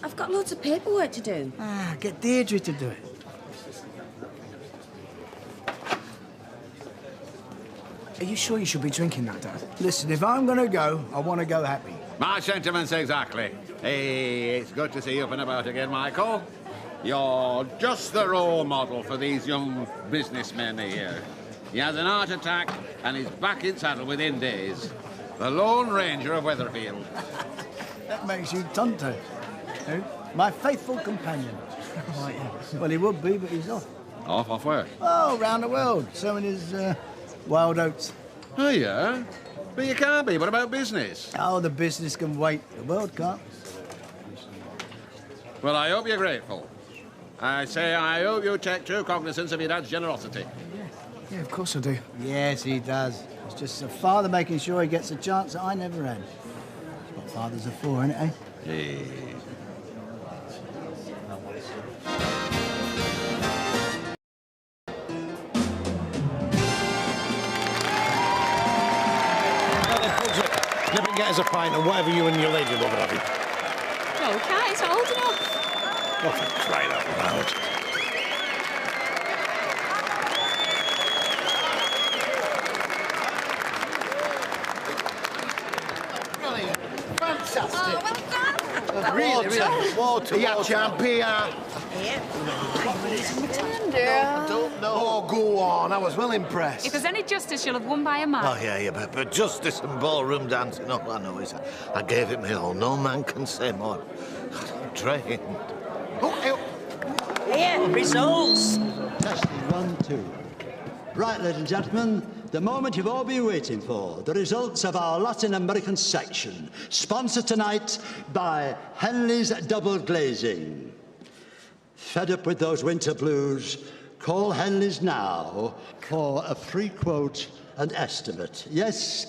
I've got loads of paperwork to do. Ah, get Deirdre to do it. Are you sure you should be drinking that, Dad? Listen, if I'm going to go, I want to go happy. My sentiments exactly. Hey, it's good to see you up and about again, Michael. You're just the role model for these young businessmen here. He has an heart attack and he's back in saddle within days. The Lone Ranger of Weatherfield. That makes you Tonto. Who? My faithful companion. Right, yeah. Well, he would be, but he's off. Off where? Oh, round the world, sowing his wild oats. Oh, yeah? But you can't be. What about business? Oh, the business can wait. The world can't. Well, I hope you're grateful. I say I hope you take true cognizance of your dad's generosity. Yeah, of course I do. Yes, he does. It's just a father making sure he gets a chance that I never had. That's what fathers are for, isn't it, eh? Yeah. Nip and get us a pint or whatever you and your lady love having. No, we can't. It's not old enough. Oh, for crying out loud. Brilliant. Fantastic. Oh, well done. Really. Water. Yeah, champion. I don't know. Oh, go on. I was well impressed. If there's any justice, you'll have won by a mile. Oh, yeah, but justice and ballroom dancing, all I know is I gave it my all. No man can say more. God, I'm drained. Here, results. Testing 1, 2. Right, ladies and gentlemen, the moment you've all been waiting for, the results of our Latin American section, sponsored tonight by Henley's Double Glazing. Fed up with those winter blues, call Henley's now for a free quote and estimate. Yes,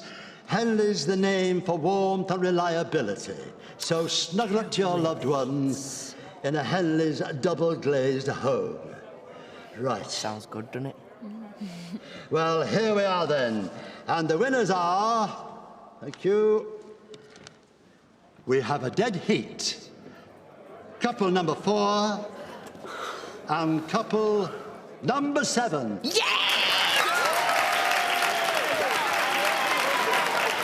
Henley's the name for warmth and reliability. So snuggle up to your loved ones in a Henley's double glazed home. Right. Sounds good, doesn't it? Well, here we are then. And the winners are... Thank you. We have a dead heat. Couple number 4 and couple number 7. Yeah!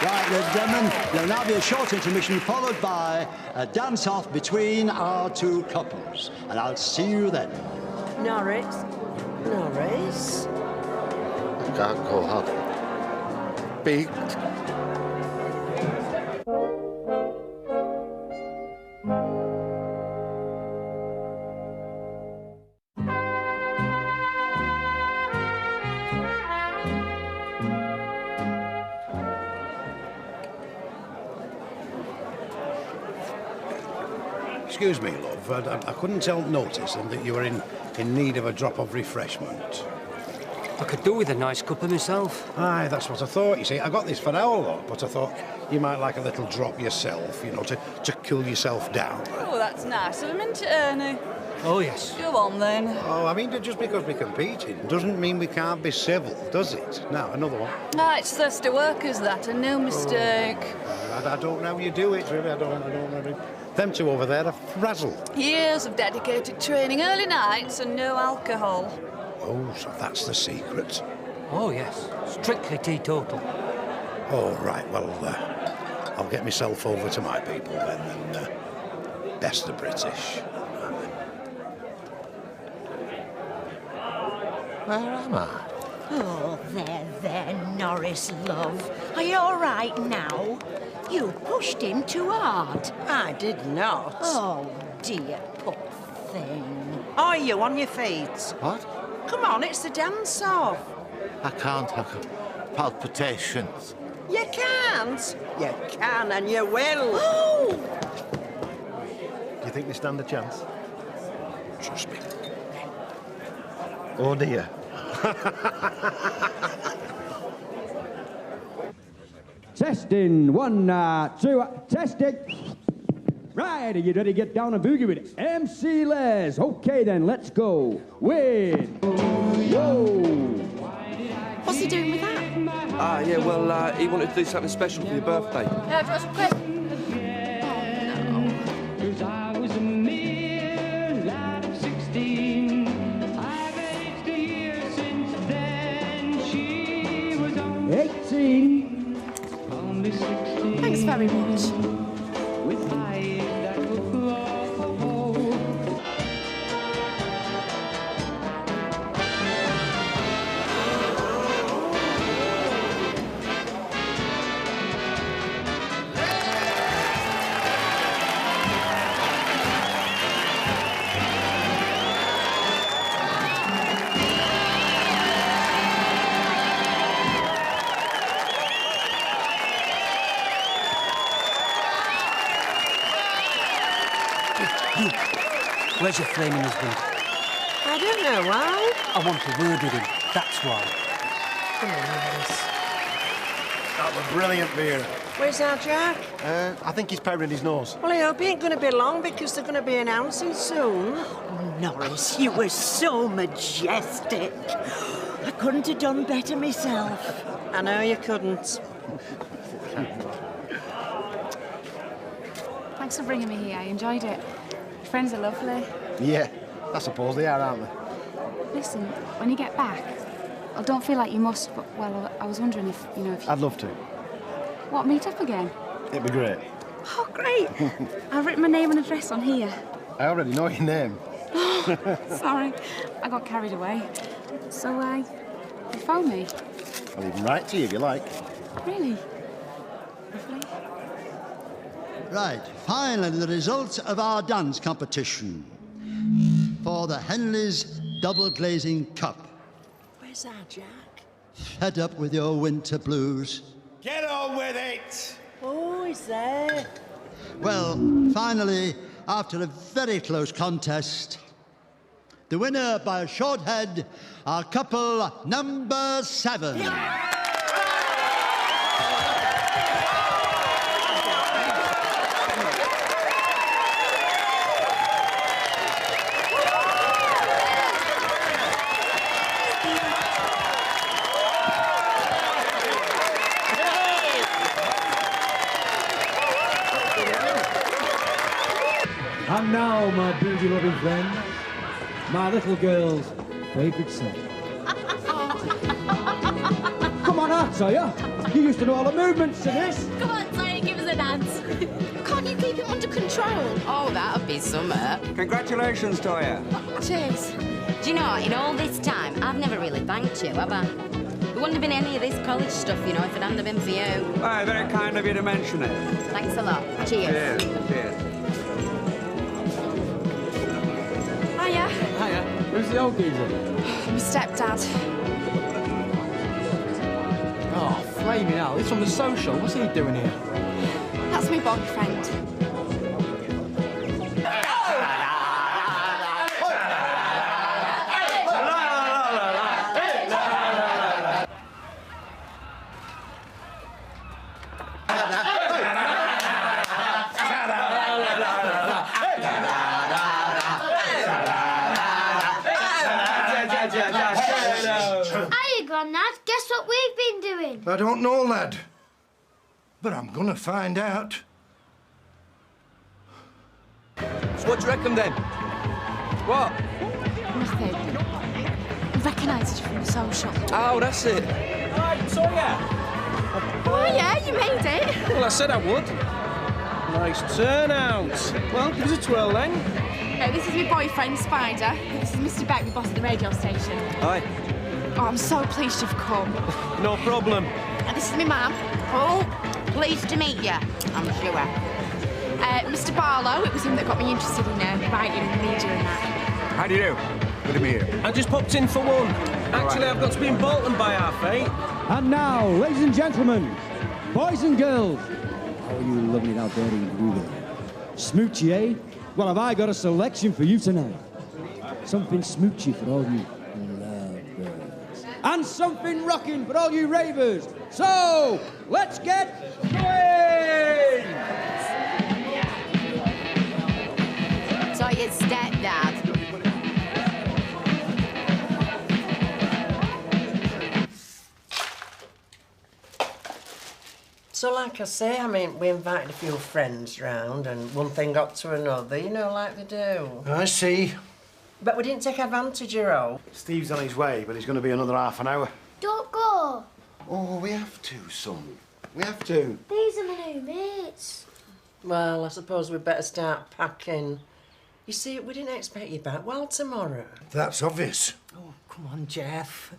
Right, ladies and gentlemen, there'll now be a short intermission followed by a dance-off between our two couples. And I'll see you then. Norris. Norris. I can't go up. Beaked. Excuse me, love. I couldn't help noticing that you were in need of a drop of refreshment. I could do with a nice cuppa myself. Aye, that's what I thought. You see, I got this for our lot, but I thought you might like a little drop yourself, you know, to cool yourself down. Oh, that's nice of him, isn't it, Ernie? Oh, yes. Go on, then. Oh, I mean, just because we're competing doesn't mean we can't be civil, does it? Now, another one. Ah, it's thirsty workers, that, and no mistake. I don't know how you do it, really. I don't know. Them two over there are frazzled. Years of dedicated training, early nights, and no alcohol. Oh, so that's the secret. Oh, yes. Strictly teetotal. Oh, right. Well, I'll get myself over to my people then, and best the British. Where am I? Oh, there, Norris, love. Are you all right now? You pushed him too hard. I did not. Oh, dear, poor thing. Are you on your feet? What? Come on, it's the dance-off. I can't. palpitations. You can't. You can and you will. Do you think they stand a chance? Trust me. Oh, dear. Testing, 1, 2, testing. Right, are you ready to get down and boogie with it? MC Les. Okay then, let's go. With, whoa. What's he doing with that? Yeah, well, he wanted to do something special for your birthday. Yeah, for us quick. I was a mere lad of 16. I've aged a year since then. She was only 18. Only 16. Thanks very much. With eyes that would glow. Where's your flaming husband? I don't know why. I want a word with him, that's why. Come on, Alice. That was brilliant beer. Where's our Jack? I think he's powdering his nose. Well, I hope he ain't going to be long because they're going to be announcing soon. Norris, you were so majestic. I couldn't have done better myself. I know you couldn't. Thanks for bringing me here. I enjoyed it. Your friends are lovely. Yeah, I suppose they are, aren't they? Listen, when you get back, I don't feel like you must, but, well, I was wondering if, you know, if you... I'd love to. What, meet up again? It'd be great. Oh, great. I've written my name and address on here. I already know your name. Sorry, I got carried away. So, you phoned me? I'll even write to you if you like. Really? Lovely. Right, finally, the results of our dance competition for the Henley's Double Glazing Cup. Where's our Jack? Fed up with your winter blues? Get on with it! Oh, he's there. Well, finally, after a very close contest, the winner by a short head are couple number 7. And now, my beauty-loving friend, my little girl's favourite son. Come on out, Sawyer. You used to know all the movements to this. Come on, Sawyer, give us a dance. Can't you keep it under control? Oh, that'll be summer. Congratulations, Toya. Cheers. Do you know, in all this time, I've never really thanked you, have I? There wouldn't have been any of this college stuff, you know, if it hadn't have been for you. Why, very kind of you to mention it. Thanks a lot. Cheers. Cheers. Cheers. Hiya. Hiya. Who's the old geezer? My stepdad. Oh, flaming hell. He's from the social. What's he doing here? That's my boyfriend. Hiya, Grandad. Guess what we've been doing? I don't know, lad. But I'm gonna find out. So what do you reckon then? What? Nothing. I recognised you from the social. Oh, that's it. Right, Sawyer. Oh, yeah, you made it. Well, I said I would. Nice turnout. Well, give us a twirl then. No, this is my boyfriend, Spider. This is Mr. Beck, the boss at the radio station. Hi. Oh, I'm so pleased you've come. No problem. And this is my mum. Oh, pleased to meet you, I'm sure. Mr. Barlow, it was him that got me interested in writing and the media and that. How do you do? Good to meet you. I just popped in for one. Actually, right. I've got to be in Bolton by 8:30. And now, ladies and gentlemen, boys and girls, how are you loving it out there in Google? Smoochy, eh? Well, have I got a selection for you tonight? Something smoochy for all you lovebirds. And something rocking for all you ravers. So, let's get going! So your stepdad. So, like I say, I mean, we invited a few friends round and one thing got to another, you know, like they do. I see. But we didn't take advantage of all. Steve's on his way, but he's going to be another half an hour. Don't go. Oh, we have to, son. We have to. These are my new mates. Well, I suppose we'd better start packing. You see, we didn't expect you back well tomorrow. That's obvious. Oh, come on, Jeff.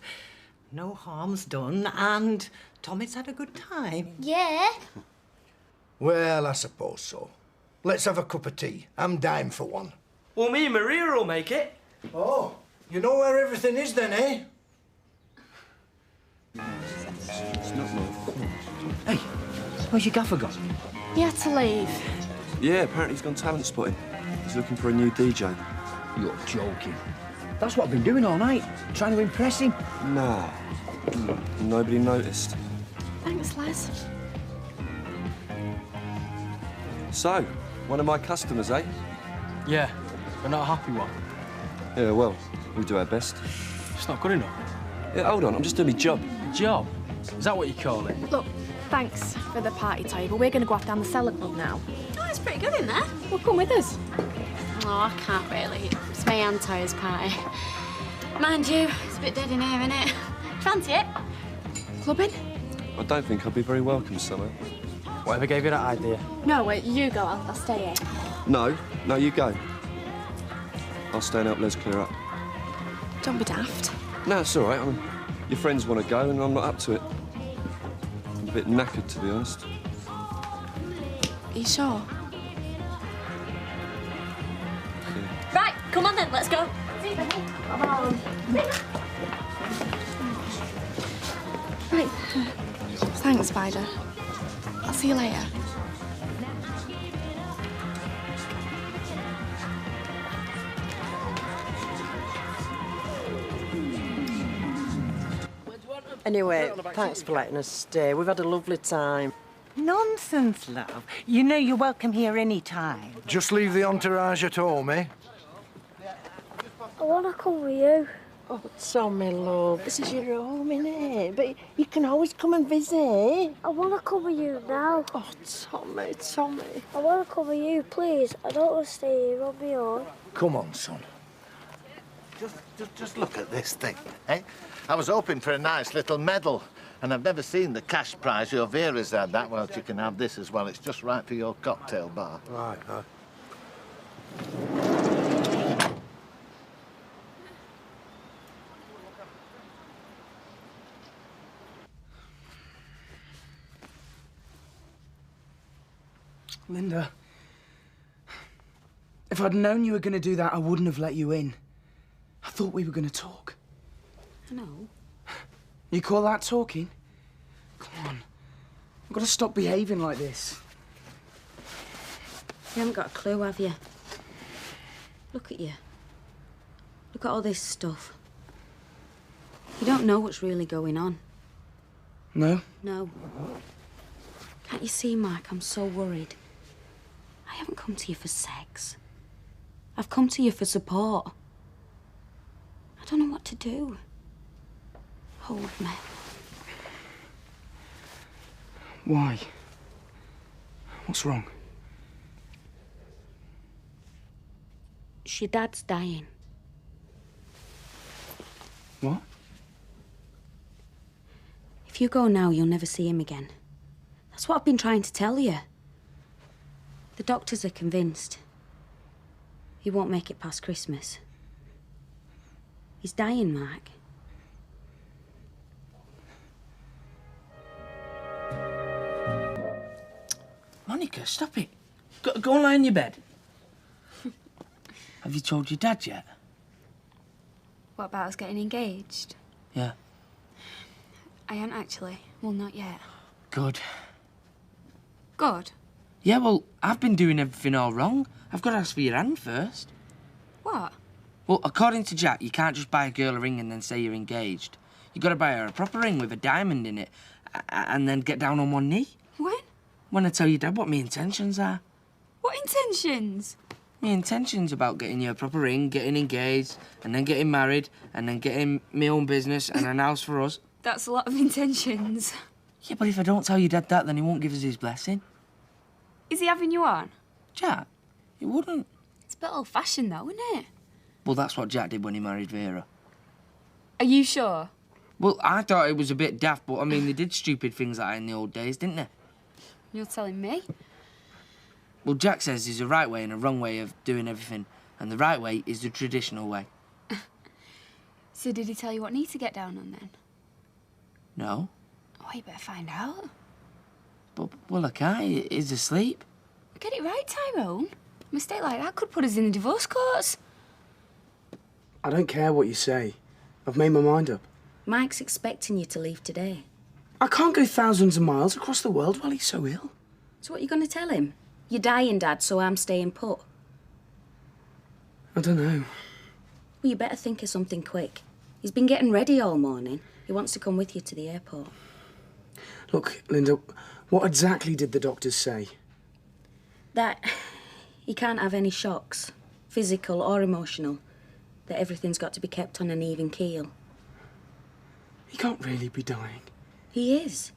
No harm's done, and Tommy's had a good time. Yeah. Well, I suppose so. Let's have a cup of tea. I'm dying for one. Well, me and Maria will make it. Oh, you know where everything is then, eh? It's not me. Hey, where's your gaffer gone? He had to leave. Yeah, apparently he's gone talent spotting. He's looking for a new DJ. You're joking. That's what I've been doing all night, trying to impress him. Nah. Nobody noticed. Thanks, Les. So, one of my customers, eh? Yeah, but not a happy one. Yeah, well, we do our best. It's not good enough. Yeah, hold on, I'm just doing my job. Job? Is that what you call it? Look, thanks for the party table. We're going to go off down the cellar club now. Oh, it's pretty good in there. Well, come with us. Oh, I can't really. It's my Anto's party. Mind you, it's a bit dead in here, innit? Fancy it? Clubbing? I don't think I'll be very welcome, Summer. Whatever gave you that idea? No, wait, you go. I'll stay here. No, you go. I'll stay and help Les clear up. Don't be daft. No, it's all right. Your friends want to go and I'm not up to it. I'm a bit knackered, to be honest. Are you sure? Right, come on then, let's go. Come on. Right. Thanks, Spider. I'll see you later. Anyway, thanks for letting us stay. We've had a lovely time. Nonsense, love. You know you're welcome here any time. Just leave the entourage at home, eh? I want to come with you. Oh, Tommy, love, this is your home, innit? But you can always come and visit. I want to come with you now. Oh, Tommy. I want to come with you, please. I don't want to stay here on my own. Come on, son. Just look at this thing, eh? I was hoping for a nice little medal, and I've never seen the cash prize. Your Vera's had that. Well, you can have this as well. It's just right for your cocktail bar. Right. Linda, if I'd known you were going to do that, I wouldn't have let you in. I thought we were going to talk. I know. You call that talking? Come on. I've got to stop behaving like this. You haven't got a clue, have you? Look at you. Look at all this stuff. You don't know what's really going on. No? No. Can't you see, Mike? I'm so worried. I haven't come to you for sex. I've come to you for support. I don't know what to do. Hold me. Why? What's wrong? Your dad's dying. What? If you go now, you'll never see him again. That's what I've been trying to tell you. The doctors are convinced he won't make it past Christmas. He's dying, Mark. Monica, stop it. Go and lie in your bed. Have you told your dad yet? What about us getting engaged? Yeah. I ain't actually. Well, not yet. Good. Good. Yeah, well, I've been doing everything all wrong. I've got to ask for your hand first. What? Well, according to Jack, you can't just buy a girl a ring and then say you're engaged. You've got to buy her a proper ring with a diamond in it and then get down on one knee. When? When I tell your dad what my intentions are. What intentions? My intentions about getting you a proper ring, getting engaged, and then getting married, and then getting my own business and an house for us. That's a lot of intentions. Yeah, but if I don't tell your dad that, then he won't give us his blessing. Is he having you on? Jack? He wouldn't. It's a bit old-fashioned, though, isn't it? Well, that's what Jack did when he married Vera. Are you sure? Well, I thought it was a bit daft, but I mean, they did stupid things like that in the old days, didn't they? You're telling me? Well, Jack says there's a right way and a wrong way of doing everything, and the right way is the traditional way. So did he tell you what knee to get down on, then? No. Oh, you better find out. But, well, I can't. He's asleep. Get it right, Tyrone. A mistake like that could put us in the divorce courts. I don't care what you say. I've made my mind up. Mike's expecting you to leave today. I can't go thousands of miles across the world while he's so ill. So what are you going to tell him? You're dying, Dad, so I'm staying put. I don't know. Well, you better think of something quick. He's been getting ready all morning. He wants to come with you to the airport. Look, Linda, what exactly did the doctors say? That he can't have any shocks, physical or emotional. That everything's got to be kept on an even keel. He can't really be dying. He is.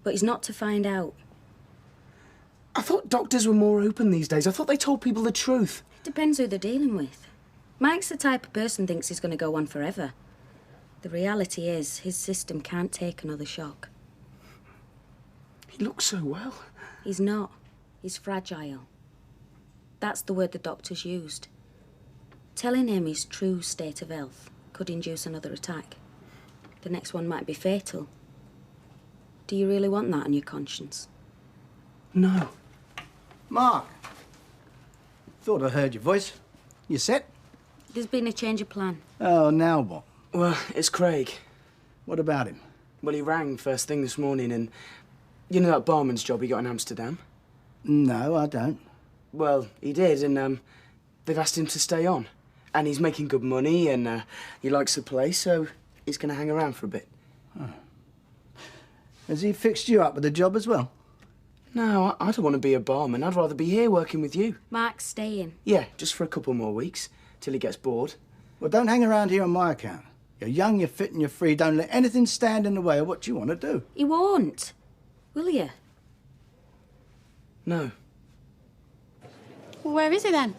But he's not to find out. I thought doctors were more open these days. I thought they told people the truth. Depends who they're dealing with. Mike's the type of person thinks he's going to go on forever. The reality is, his system can't take another shock. He looks so well. He's not. He's fragile. That's the word the doctors used. Telling him his true state of health could induce another attack. The next one might be fatal. Do you really want that on your conscience? No. Mark. Thought I heard your voice. You set? There's been a change of plan. Oh, now what? Well, it's Craig. What about him? Well, he rang first thing this morning and... You know that barman's job he got in Amsterdam? No, I don't. Well, he did, and they've asked him to stay on. And he's making good money, and he likes the place, so he's going to hang around for a bit. Oh. Has he fixed you up with a job as well? No, I don't want to be a barman. I'd rather be here working with you. Mark's staying. Yeah, just for a couple more weeks, till he gets bored. Well, don't hang around here on my account. You're young, you're fit and you're free. Don't let anything stand in the way of what you want to do. He won't. Will you? No. Well, where is he then?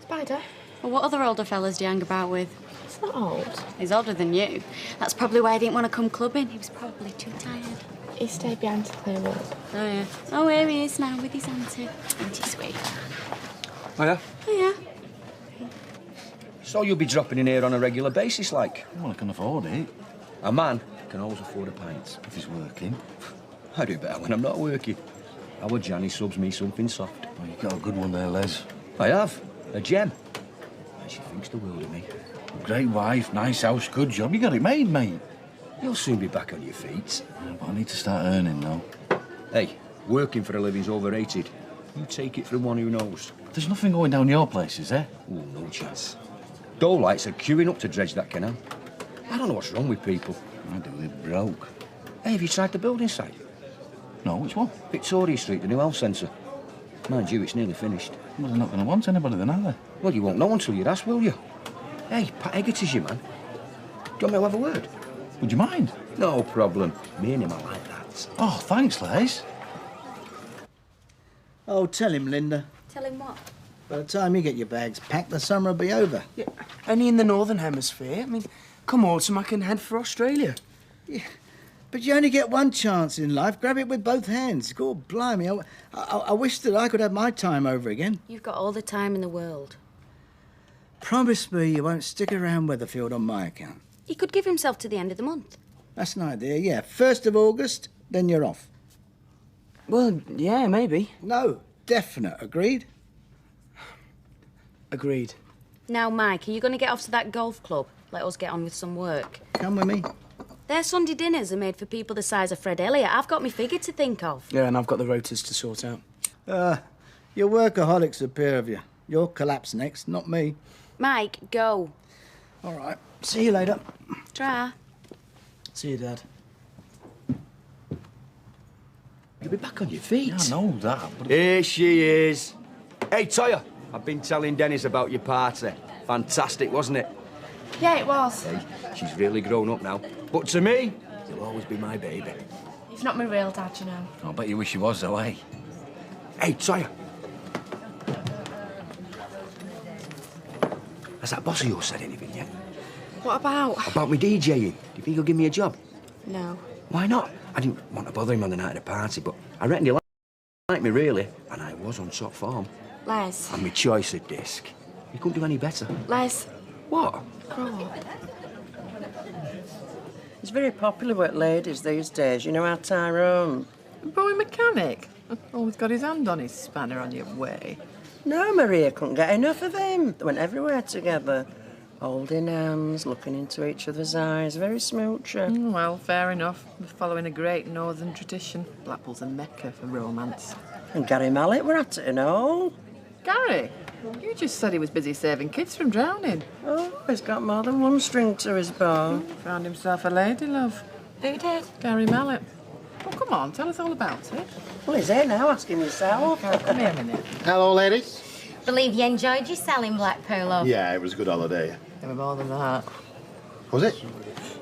Spider? Well, what other older fellas do you hang about with? He's not old. He's older than you. That's probably why he didn't want to come clubbing. He was probably too tired. He stayed behind to clear up. Oh, yeah. Oh, here he is now with his auntie. Auntie sweet. Hiya. Oh, yeah. So you'll be dropping in here on a regular basis, like? Well, I can afford it. A man can always afford a pint. If he's working. I do better when I'm not working. Our Johnny subs me something soft. Well, you got a good one there, Les. I have. A gem. And she thinks the world of me. Great wife, nice house, good job. You got it made, mate. You'll soon be back on your feet. Yeah, but I need to start earning, though. Hey, working for a living's overrated. You take it from one who knows. There's nothing going down your place, is there? Oh, no chance. Dolights are queuing up to dredge that canal. I don't know what's wrong with people. I do, they're broke. Hey, have you tried the building site? No, which one? Victoria Street, the new health centre. Mind you, it's nearly finished. Well, they're not going to want anybody then, are they? Well, you won't know until you ask, will you? Hey, Pat Eggerty's your man. Do you want me to have a word? Would you mind? No problem. Me and him are like that. Oh, thanks, Les. Oh, tell him, Linda. Tell him what? By the time you get your bags packed, the summer will be over. Yeah, only in the Northern Hemisphere. I mean, come autumn, I can head for Australia. Yeah, but you only get one chance in life. Grab it with both hands. God blimey, I wish that I could have my time over again. You've got all the time in the world. Promise me you won't stick around Weatherfield on my account. He could give himself to the end of the month. That's an idea, yeah. 1st of August, then you're off. Well, yeah, maybe. No, definite. Agreed? Agreed. Now, Mike, are you going to get off to that golf club? Let us get on with some work. Come with me. Their Sunday dinners are made for people the size of Fred Elliott. I've got me figure to think of. Yeah, and I've got the rotors to sort out. You're workaholics, a pair of you. You'll collapse next, not me. Mike, go. All right. See you later. Try. See you, Dad. You'll be back on your feet. Yeah, I know that, but... Here she is. Hey, Toya, I've been telling Dennis about your party. Fantastic, wasn't it? Yeah, it was. Hey, she's really grown up now. But to me, you'll always be my baby. He's not my real dad, you know. I bet you wish he was, though, eh? Hey, Toya. Has that boss of yours said anything yet? What about? About me DJing. Do you think he'll give me a job? No. Why not? I didn't want to bother him on the night of the party, but I reckon he liked me, really. And I was on top form. Les. And my choice of disc. He couldn't do any better. Les. What? Grow up. He's very popular with ladies these days. You know our Tyrone. Boy mechanic. Always got his hand on his spanner on your way. No, Maria couldn't get enough of him. They went everywhere together. Holding hands, looking into each other's eyes. Very smoocher. Well, fair enough. We're following a great northern tradition. Blackpool's a mecca for romance. And Gary Mallet were at it and all. Gary? You just said he was busy saving kids from drowning. Oh, he's got more than one string to his bow. Found himself a lady, love. Who did? Gary Mallet. Oh, come on, tell us all about it. Well, he's here now, asking yourself. Come here a minute. Hello, ladies. Believe you enjoyed yourself in Blackpool, love. Yeah, it was a good holiday. There were more than that. Was it?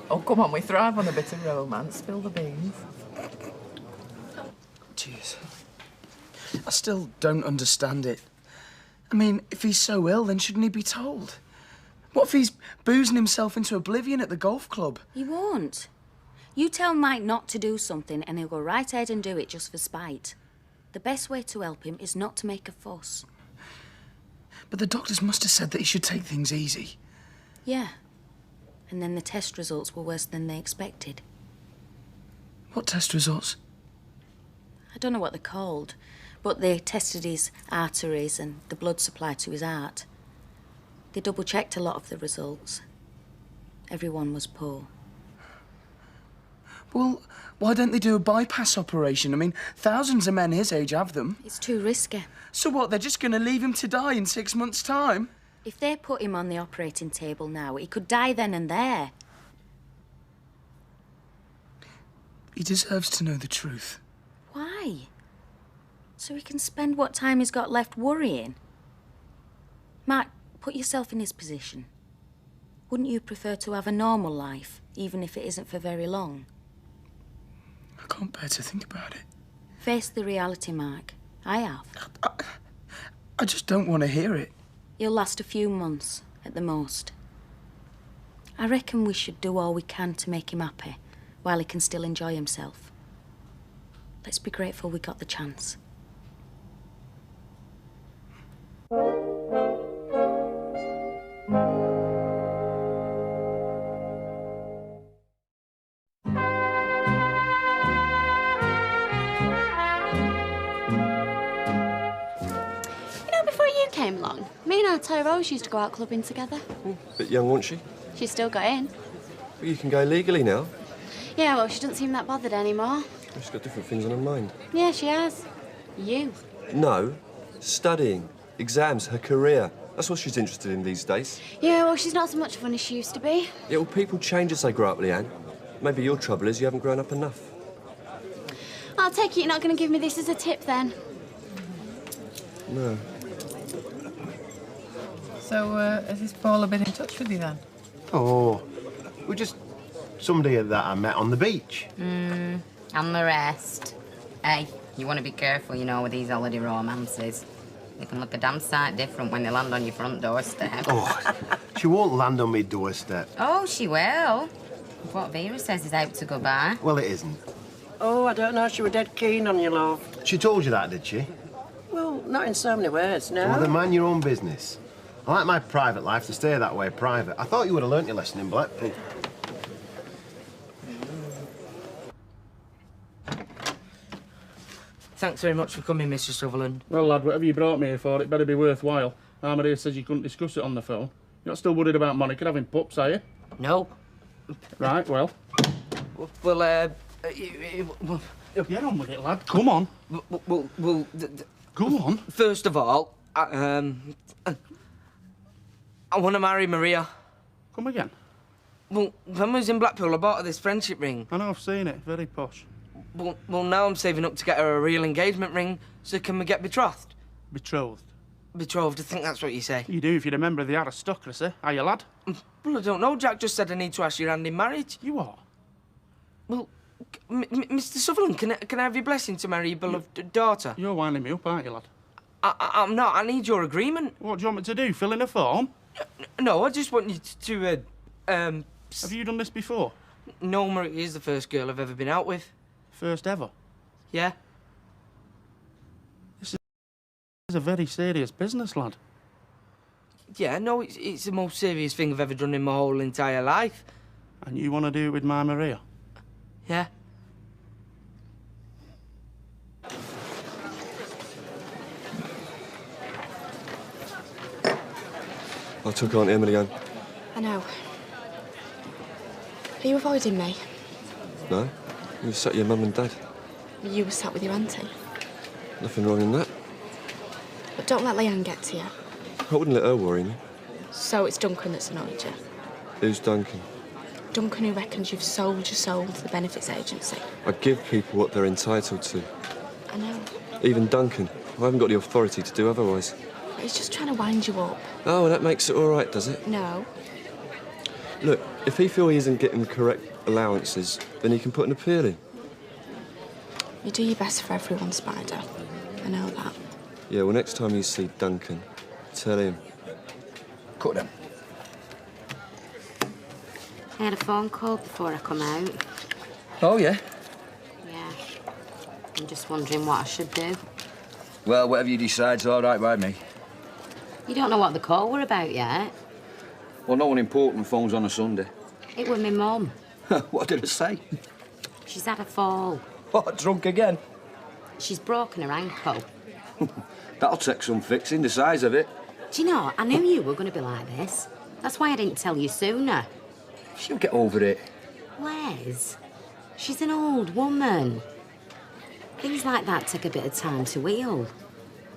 Oh, come on, we thrive on a bit of romance. Spill the beans. Jeez. I still don't understand it. I mean, if he's so ill, then shouldn't he be told? What if he's boozing himself into oblivion at the golf club? He won't. You tell Mike not to do something and he'll go right ahead and do it just for spite. The best way to help him is not to make a fuss. But the doctors must have said that he should take things easy. Yeah. And then the test results were worse than they expected. What test results? I don't know what they're called, but they tested his arteries and the blood supply to his heart. They double-checked a lot of the results. Everyone was poor. Well, why don't they do a bypass operation? I mean, thousands of men his age have them. It's too risky. So what, they're just going to leave him to die in 6 months' time? If they put him on the operating table now, he could die then and there. He deserves to know the truth. Why? So he can spend what time he's got left worrying. Mark, put yourself in his position. Wouldn't you prefer to have a normal life, even if it isn't for very long? I can't bear to think about it. Face the reality, Mark. I have. I just don't want to hear it. He'll last a few months, at the most. I reckon we should do all we can to make him happy, while he can still enjoy himself. Let's be grateful we got the chance. Came along. Me and our Tyrose used to go out clubbing together. Bit young, wasn't she? She's still got in. But you can go legally now. Yeah, well, she doesn't seem that bothered anymore. She's got different things on her mind. Yeah, she has. You. No. Studying. Exams. Her career. That's what she's interested in these days. Yeah, well, she's not so much fun as she used to be. Yeah, well, people change as they grow up, Leanne. Maybe your trouble is you haven't grown up enough. I'll take it you're not going to give me this as a tip, then. No. So, has this Paula been in touch with you, then? Oh, we're just somebody that I met on the beach. And the rest. Hey, you want to be careful, you know, with these holiday romances. They can look a damn sight different when they land on your front doorstep. Oh, she won't land on me doorstep. Oh, she will. If what Vera says is out to go by. Well, it isn't. Oh, I don't know. She were dead keen on you, love. She told you that, did she? Well, not in so many words, no. Well, then mind your own business. I like my private life to stay that way private. I thought you would have learnt your lesson in Blackpool. Thanks very much for coming, Mr. Sutherland. Well, lad, whatever you brought me here for, it better be worthwhile. Maria says you couldn't discuss it on the phone. You're not still worried about Monica having pups, are you? No. Right, well, Well, Get on with it, lad. Come on. Well, Go on. First of all, I want to marry Maria. Come again. Well, when I was in Blackpool, I bought her this friendship ring. I know, I've seen it. Very posh. Well, now I'm saving up to get her a real engagement ring, so can we get betrothed? Betrothed. Betrothed, I think that's what you say. You do if you're a member of the aristocracy. Are you, lad? Well, I don't know. Jack just said I need to ask your hand in marriage. You are? Well, Mr. Sutherland, can I have your blessing to marry your beloved daughter? You're winding me up, aren't you, lad? I'm not. I need your agreement. What do you want me to do? Fill in a form? No, I just want you to, Have you done this before? No, Maria is the first girl I've ever been out with. First ever? Yeah. This is a very serious business, lad. Yeah, no, it's the most serious thing I've ever done in my whole entire life. And you want to do it with my Maria? Yeah. I took Aunt Emily home. I know. Are you avoiding me? No? You were sat with your mum and dad. You were sat with your auntie. Nothing wrong in that. But don't let Leanne get to you. I wouldn't let her worry me. So it's Duncan that's annoyed you. Who's Duncan? Duncan who reckons you've sold your soul to the benefits agency. I give people what they're entitled to. I know. Even Duncan. I haven't got the authority to do otherwise. But he's just trying to wind you up. Oh, well, that makes it all right, does it? No. Look, if he feels he isn't getting the correct allowances, then he can put an appeal in. You do your best for everyone, Spider. I know that. Yeah, well, next time you see Duncan, tell him. Cut him. I had a phone call before I come out. Oh, yeah? Yeah. I'm just wondering what I should do. Well, whatever you decide's all right by me. You don't know what the call were about yet. Well, no one important phones on a Sunday. It was my mum. What did it say? She's had a fall. What, drunk again? She's broken her ankle. That'll take some fixing, the size of it. Do you know, I knew you were going to be like this. That's why I didn't tell you sooner. She'll get over it. Les, she's an old woman. Things like that take a bit of time to heal.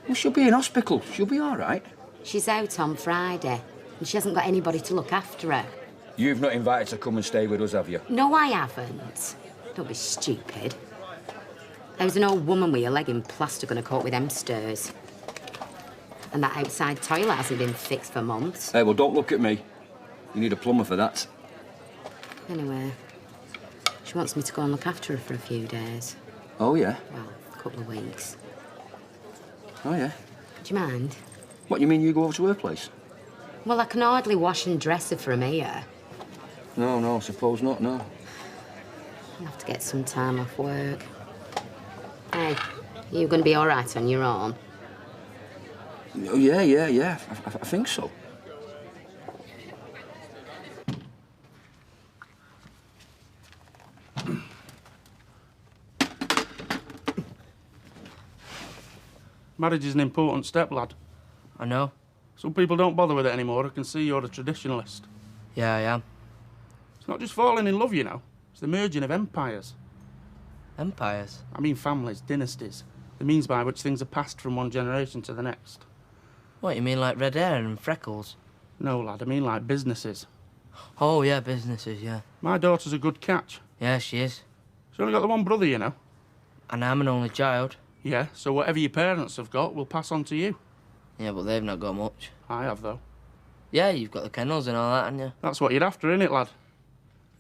Well, she'll be in hospital. She'll be all right. She's out on Friday, and she hasn't got anybody to look after her. You've not invited her to come and stay with us, have you? No, I haven't. Don't be stupid. There was an old woman with a leg in plaster going to cope with them stairs. And that outside toilet hasn't been fixed for months. Hey, well, don't look at me. You need a plumber for that. Anyway, she wants me to go and look after her for a few days. Oh, yeah? Well, a couple of weeks. Oh, yeah? Do you mind? What, you mean you go over to her place? Well, I can hardly wash and dress her from here. No, I suppose not, no. I'll have to get some time off work. Hey, you're going to be all right on your own? Oh, yeah. I think so. Marriage is an important step, lad. I know. Some people don't bother with it anymore. I can see you're a traditionalist. Yeah, I am. It's not just falling in love, you know. It's the merging of empires. Empires? I mean families, dynasties. The means by which things are passed from one generation to the next. What, you mean like red hair and freckles? No, lad, I mean like businesses. Oh, yeah, businesses, yeah. My daughter's a good catch. Yeah, she is. She's only got the one brother, you know. And I'm an only child. Yeah, so whatever your parents have got will pass on to you. Yeah, but they've not got much. I have, though. Yeah, you've got the kennels and all that, haven't you? That's what you're after, innit, lad?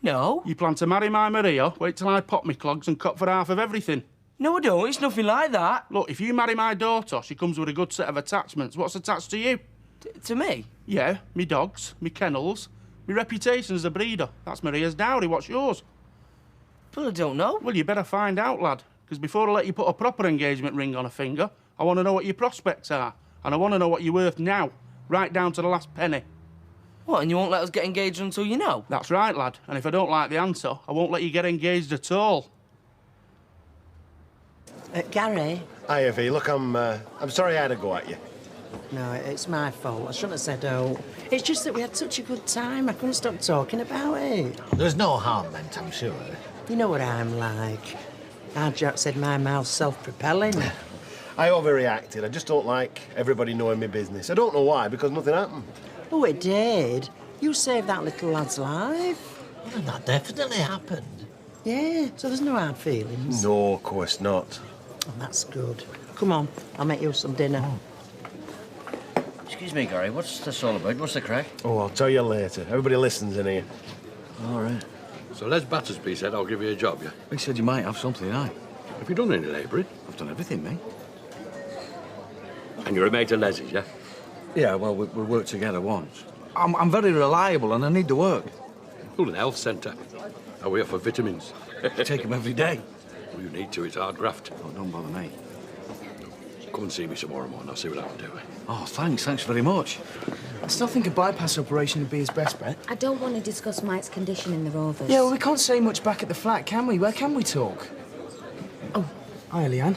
No. You plan to marry my Maria, wait till I pop me clogs and cop for half of everything. No, I don't. It's nothing like that. Look, if you marry my daughter, she comes with a good set of attachments. What's attached to you? To me? Yeah, me dogs, me kennels, me reputation as a breeder. That's Maria's dowry. What's yours? Well, I don't know. Well, you better find out, lad. Because before I let you put a proper engagement ring on a finger, I want to know what your prospects are. And I want to know what you're worth now, right down to the last penny. What, and you won't let us get engaged until you know? That's right, lad. And if I don't like the answer, I won't let you get engaged at all. Gary? Hi, Evie. Look, I'm sorry I had to go at you. No, it's my fault. I shouldn't have said oh. It's just that we had such a good time. I couldn't stop talking about it. There's no harm meant, I'm sure. You know what I'm like. Our Jack said my mouth's self-propelling. I overreacted. I just don't like everybody knowing my business. I don't know why, because nothing happened. Oh, it did. You saved that little lad's life. Well, that definitely happened. Yeah, so there's no hard feelings. No, of course not. Oh, that's good. Come on, I'll make you some dinner. Excuse me, Gary, what's this all about? What's the crack? Oh, I'll tell you later. Everybody listens in here. All right. So Les Battersby said I'll give you a job, yeah? He said you might have something, aye. Have you done any labouring? I've done everything, mate. And you're a mate of Les's, yeah? Yeah, well, we worked together once. I'm very reliable and I need the work. Full in health centre. Are we offer vitamins? Take them every day. Well, you need to, it's hard graft. Oh, don't bother me. Come and see me tomorrow morning, I'll see what I can do. Oh, thanks very much. I still think a bypass operation would be his best bet. I don't want to discuss Mike's condition in the Rovers. Yeah, well, we can't say much back at the flat, can we? Where can we talk? Oh, hi, Leanne.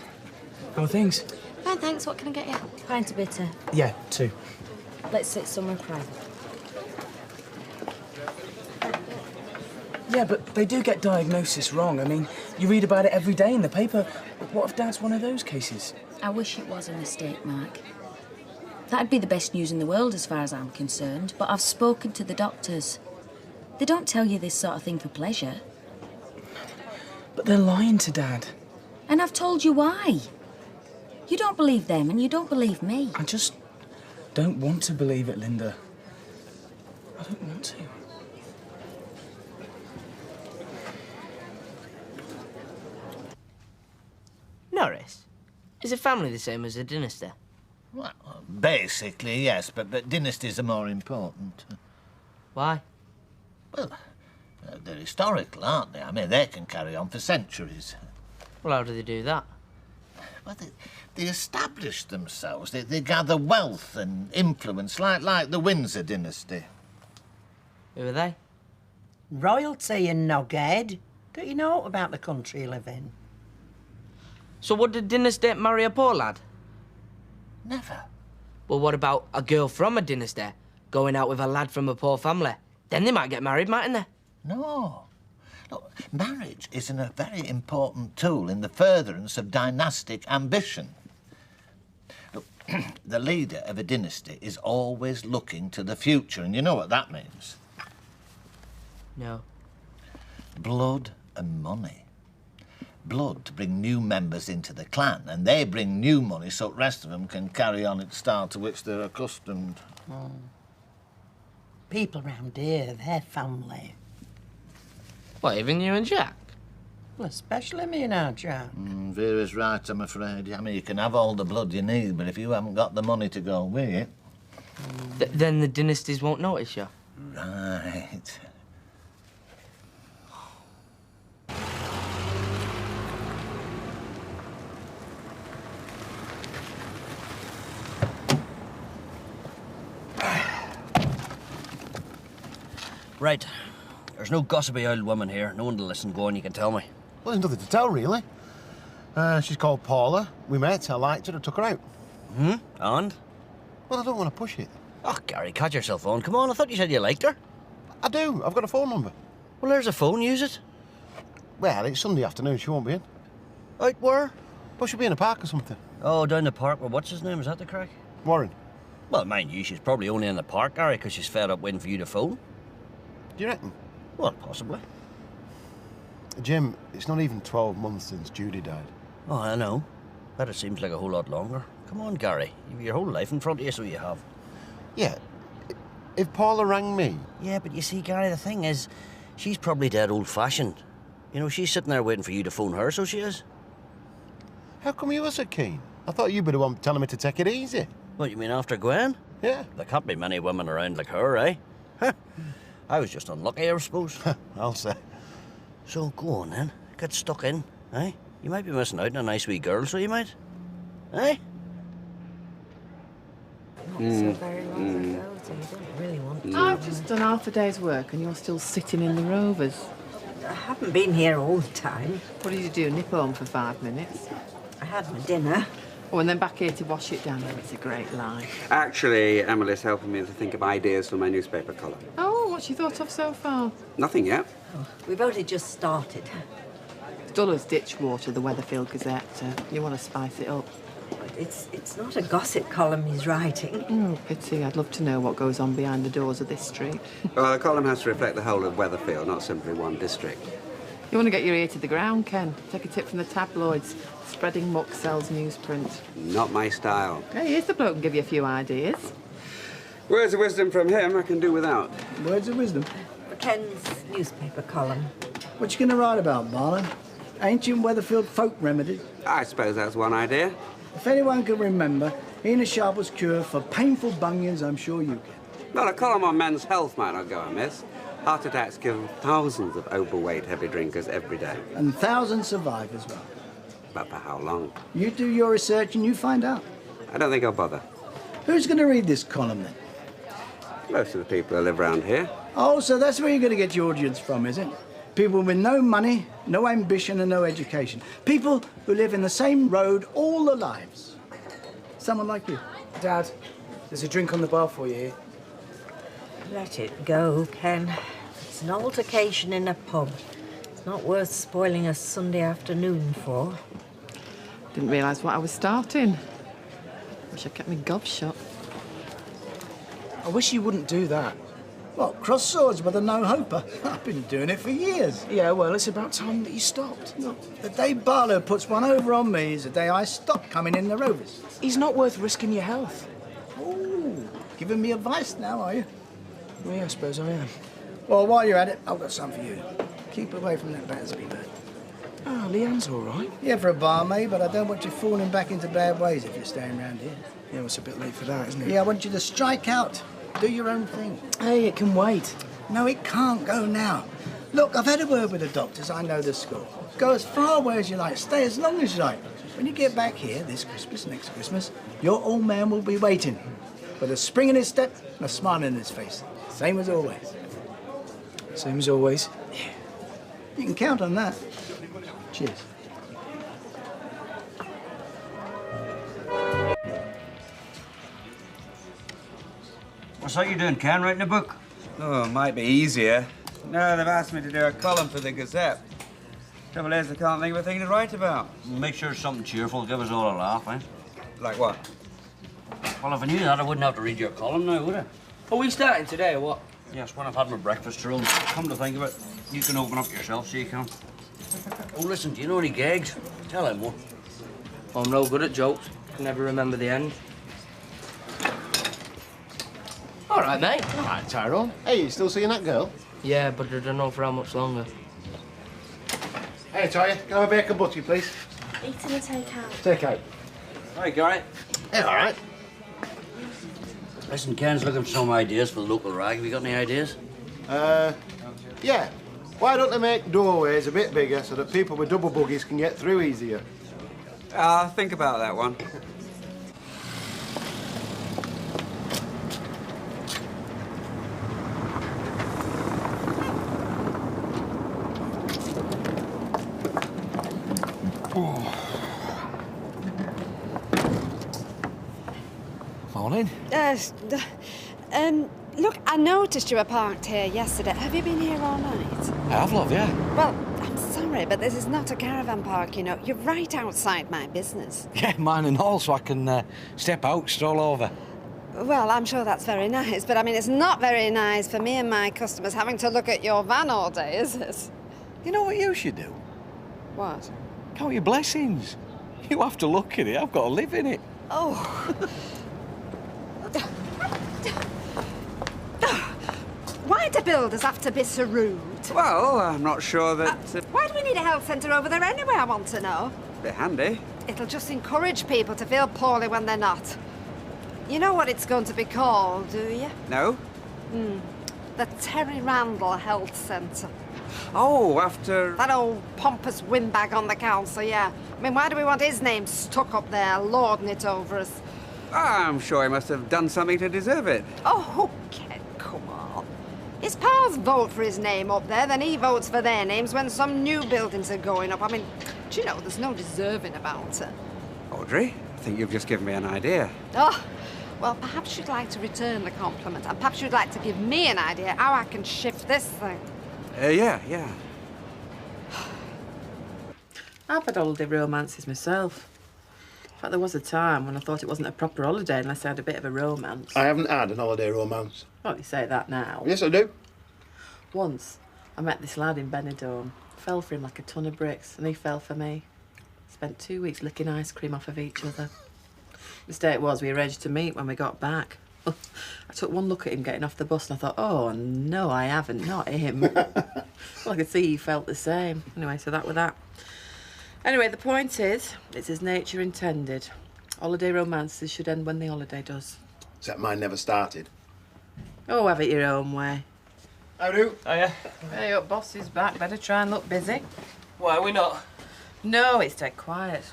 How are things? Fine, thanks. What can I get you? Pint of bitter. Yeah, 2. Let's sit somewhere private. Yeah, but they do get diagnosis wrong. I mean, you read about it every day in the paper. What if Dad's one of those cases? I wish it was a mistake, Mark. That'd be the best news in the world as far as I'm concerned, but I've spoken to the doctors. They don't tell you this sort of thing for pleasure. But they're lying to Dad. And I've told you why. You don't believe them and you don't believe me. I just don't want to believe it, Linda. I don't want to. Norris, is a family the same as a dynasty? Well, basically, yes, but dynasties are more important. Why? Well, they're historical, aren't they? I mean, they can carry on for centuries. Well, how do they do that? Well, they establish themselves. They gather wealth and influence, like the Windsor dynasty. Who are they? Royalty and Noghead. Don't you know about the country you live in? So would the dynasty marry a poor lad? Never. Well, what about a girl from a dynasty going out with a lad from a poor family? Then they might get married, mightn't they? No. Look, marriage is a very important tool in the furtherance of dynastic ambition. Look, the leader of a dynasty is always looking to the future, and you know what that means? No. Blood and money. Blood to bring new members into the clan, and they bring new money so the rest of them can carry on its style to which they're accustomed. Oh. People round here, they're family. What, even you and Jack? Well, especially me and our Jack. Vera's right, I'm afraid. I mean, you can have all the blood you need, but if you haven't got the money to go with it... Then the dynasties won't notice you? Right. Right. There's no gossipy old woman here. No one to listen. Go on, you can tell me. Well, there's nothing to tell, really. She's called Paula. We met, I liked her, I took her out. And? Well, I don't want to push it. Oh, Gary, catch yourself on. Come on, I thought you said you liked her. I do. I've got a phone number. Well, there's a phone. Use it. Well, it's Sunday afternoon. She won't be in. Out where? Well, she'll be in a park or something. Oh, down the park. Well, what's his name? Is that the crack? Warren. Well, mind you, she's probably only in the park, Gary, because she's fed up waiting for you to phone. Do you reckon? Well, possibly. Jim, it's not even 12 months since Judy died. Oh, I know. But it seems like a whole lot longer. Come on, Gary. You've your whole life in front of you, so you have. Yeah. If Paula rang me... Yeah, but you see, Gary, the thing is, she's probably dead old-fashioned. You know, she's sitting there waiting for you to phone her, so she is. How come you were so keen? I thought you'd be the one telling me to take it easy. What, you mean after Gwen? Yeah. There can't be many women around like her, eh? I was just unlucky, I suppose. I'll say. So, go on, then. Get stuck in, eh? You might be missing out on a nice wee girl, so you might. Eh? Not so very long ago, so you don't really want to. I've just done half a day's work and you're still sitting in the Rovers. I haven't been here all the time. What did you do, nip home for 5 minutes? I had my dinner. Oh, and then back here to wash it down. Oh, it's a great life. Actually, Emily's helping me to think of ideas for my newspaper colour. Oh, what's you thought of so far? Nothing yet. We've only just started. It's dull as ditch water, the Weatherfield Gazette. You want to spice it up. But it's not a gossip column he's writing. Oh, pity. I'd love to know what goes on behind the doors of this street. Well, the column has to reflect the whole of Weatherfield, not simply one district. You want to get your ear to the ground, Ken. Take a tip from the tabloids. Spreading muck sells newsprint. Not my style. Hey, here's the bloke and give you a few ideas. Words of wisdom from him I can do without. Words of wisdom? Ken's newspaper column. What you going to write about, Marlon? Ancient Weatherfield folk remedies? I suppose that's one idea. If anyone can remember, Ina Sharp was cured for painful bunions, I'm sure you can. Well, a column on men's health might not go amiss. Heart attacks kill thousands of overweight heavy drinkers every day. And thousands survive as well. But for how long? You do your research and you find out. I don't think I'll bother. Who's going to read this column then? Most of the people who live around here. Oh, so that's where you're going to get your audience from, is it? People with no money, no ambition and no education. People who live in the same road all their lives. Someone like you. Dad, there's a drink on the bar for you here. Let it go, Ken. It's an altercation in a pub. It's not worth spoiling a Sunday afternoon for. Didn't realise what I was starting. Wish I kept my gob shut. I wish you wouldn't do that. What, cross swords with a no-hoper? I've been doing it for years. Yeah, well, it's about time that you stopped. Look, the day Barlow puts one over on me is the day I stop coming in the Rovers. He's not worth risking your health. Oh, giving me advice now, are you? Well, yeah, I suppose I am. Well, while you're at it, I've got something for you. Keep away from that Battersby bird. Oh, Leanne's all right. Yeah, for a barmaid, but I don't want you falling back into bad ways if you're staying around here. Yeah, well, it's a bit late for that, isn't it? Yeah, I want you to strike out. Do your own thing. Hey, it can wait. No, it can't go now. Look, I've had a word with the doctors. I know the score. Go as far away as you like. Stay as long as you like. When you get back here this Christmas, next Christmas, your old man will be waiting with a spring in his step and a smile in his face. Same as always. Same as always? Yeah. You can count on that. Cheers. What's that you doing, Ken? Writing a book? Oh, it might be easier. No, they've asked me to do a column for the Gazette. Trouble is, I can't think of a thing to write about. Make sure it's something cheerful. Give us all a laugh, eh? Like what? Well, if I knew that, I wouldn't have to read your column now, would I? Are we starting today, or what? Yes, when I've had my breakfast, Tyrone. Come to think of it, you can open up yourself, so you can. Oh, listen, do you know any gags? Tell him one. I'm no good at jokes. Can never remember the end. All right, mate. All right, Tyrone. Hey, you still seeing that girl? Yeah, but I don't know for how much longer. Hey, Toya, can I have a bacon butty, please? Eating a takeout. Take out. Hi, Gary. Hey, all right. Listen, Ken's looking for some ideas for the local rag. Have you got any ideas? Yeah. Why don't they make doorways a bit bigger so that people with double buggies can get through easier? I'll think about that one. Morning. Look, I noticed you were parked here yesterday. Have you been here all night? I have, love, yeah. Well, I'm sorry, but this is not a caravan park, you know. You're right outside my business. Yeah, mine and all, so I can step out, stroll over. Well, I'm sure that's very nice, but I mean, it's not very nice for me and my customers having to look at your van all day, is it? You know what you should do? What? Count your blessings. You have to look at it. I've got to live in it. Oh. Why do builders have to be so rude? Well, I'm not sure that... Why do we need a health centre over there anyway, I want to know? They're handy. It'll just encourage people to feel poorly when they're not. You know what it's going to be called, do you? No? The Terry Randall Health Centre. Oh, after... That old pompous windbag on the council, yeah. I mean, why do we want his name stuck up there, lording it over us? I'm sure he must have done something to deserve it. Oh, Ken, come on. His pals vote for his name up there, then he votes for their names when some new buildings are going up. I mean, do you know, there's no deserving about it. Audrey, I think you've just given me an idea. Oh, Well, perhaps you'd like to return the compliment, and perhaps you'd like to give me an idea how I can shift this thing. Yeah. I've had holiday romances myself. In fact, there was a time when I thought it wasn't a proper holiday unless I had a bit of a romance. I haven't had an holiday romance. Well, you say that now. Yes, I do. Once, I met this lad in Benidorm. Fell for him like a ton of bricks, and he fell for me. Spent 2 weeks licking ice cream off of each other. The mistake was we arranged to meet when we got back. I took one look at him getting off the bus and I thought, oh, no, I haven't, not him. Well, I could see he felt the same. Anyway, so that was that. Anyway, the point is, it's as nature intended. Holiday romances should end when the holiday does. Except mine never started. Oh, have it your own way. How do? Hiya. Hey up, boss is back. Better try and look busy. Why are we not? No, it's dead quiet.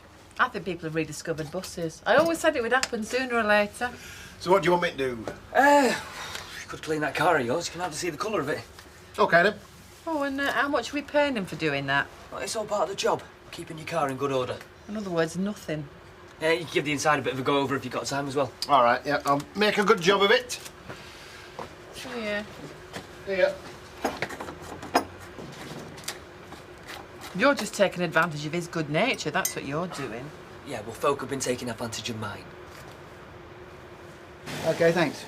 I think people have rediscovered buses. I always said it would happen sooner or later. So what do you want me to do? You could clean that car of yours. You can have to see the colour of it. OK, then. Oh, and how much are we paying him for doing that? Well, it's all part of the job, keeping your car in good order. In other words, nothing. Yeah, you can give the inside a bit of a go-over if you've got time as well. All right, yeah, I'll make a good job of it. Oh, yeah. Yeah. You're just taking advantage of his good nature. That's what you're doing. Yeah, well, folk have been taking advantage of mine. OK, thanks.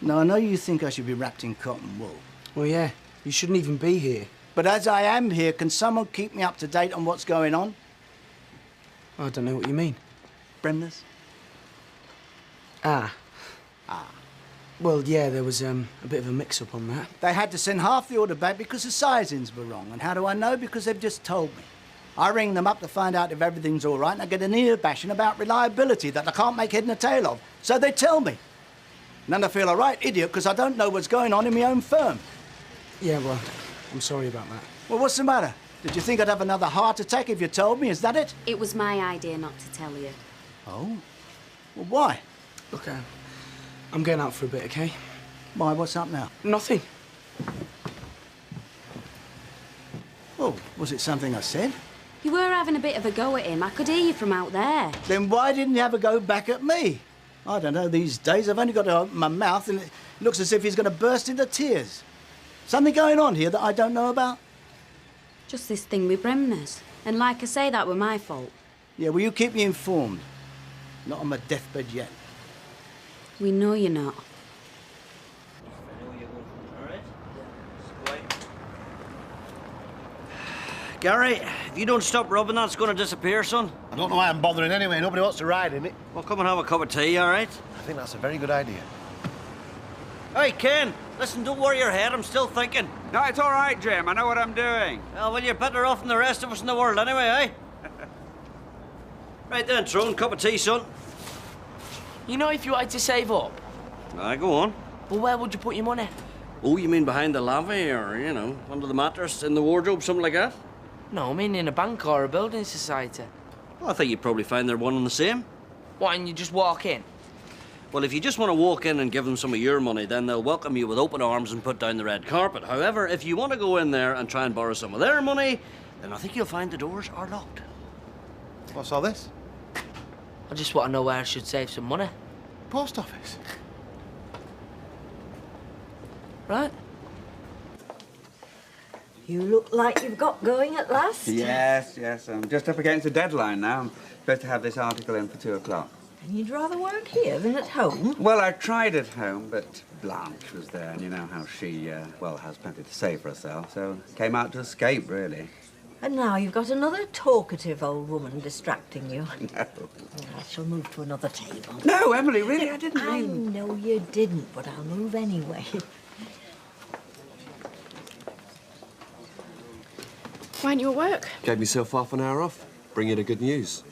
Now, I know you think I should be wrapped in cotton wool. Well, yeah, you shouldn't even be here. But as I am here, can someone keep me up to date on what's going on? I don't know what you mean. Bremner's? Ah. Well, yeah, there was a bit of a mix-up on that. They had to send half the order back because the sizings were wrong. And how do I know? Because they've just told me. I ring them up to find out if everything's all right, and I get an ear bashing about reliability that I can't make head and tail of. So they tell me. And then I feel a right idiot because I don't know what's going on in my own firm. Yeah, well, I'm sorry about that. Well, what's the matter? Did you think I'd have another heart attack if you told me? Is that it? It was my idea not to tell you. Oh? Well, why? Look, I'm going out for a bit, OK? Why, what's up now? Nothing. Oh, was it something I said? You were having a bit of a go at him. I could hear you from out there. Then why didn't you have a go back at me? I don't know, these days I've only got to open my mouth and it looks as if he's going to burst into tears. Something going on here that I don't know about? Just this thing with Bremner's. And like I say, that were my fault. Yeah, well, you keep me informed. Not on my deathbed yet. We know you're not. Gary, if you don't stop rubbing, that's going to disappear, son. I don't know why I'm bothering anyway. Nobody wants to ride in it. Well, come and have a cup of tea, all right? I think that's a very good idea. Hey, Ken, listen, don't worry your head. I'm still thinking. No, it's all right, Jim. I know what I'm doing. Well, you're better off than the rest of us in the world anyway, eh? Right then, Tron, cup of tea, son. You know, if you wanted to save up... Aye, go on. Well, where would you put your money? Oh, you mean behind the lavvy or, you know, under the mattress, in the wardrobe, something like that? No, I mean in a bank or a building society. Well, I think you'd probably find they're one and the same. What, and you just walk in? Well, if you just want to walk in and give them some of your money, then they'll welcome you with open arms and put down the red carpet. However, if you want to go in there and try and borrow some of their money, then I think you'll find the doors are locked. What's all this? I just want to know where I should save some money. Post office. Right. You look like you've got going at last. Yes. I'm just up against a deadline now. I'm supposed to have this article in for 2 o'clock. And you'd rather work here than at home? Well, I tried at home, but Blanche was there, and you know how she, well, has plenty to say for herself, so came out to escape, really. And now you've got another talkative old woman distracting you. No. Oh, I shall move to another table. No, Emily, really, I didn't mean... I know you didn't, but I'll move anyway. Why aren't you at work? Gave myself half an hour off. Bring you the good news.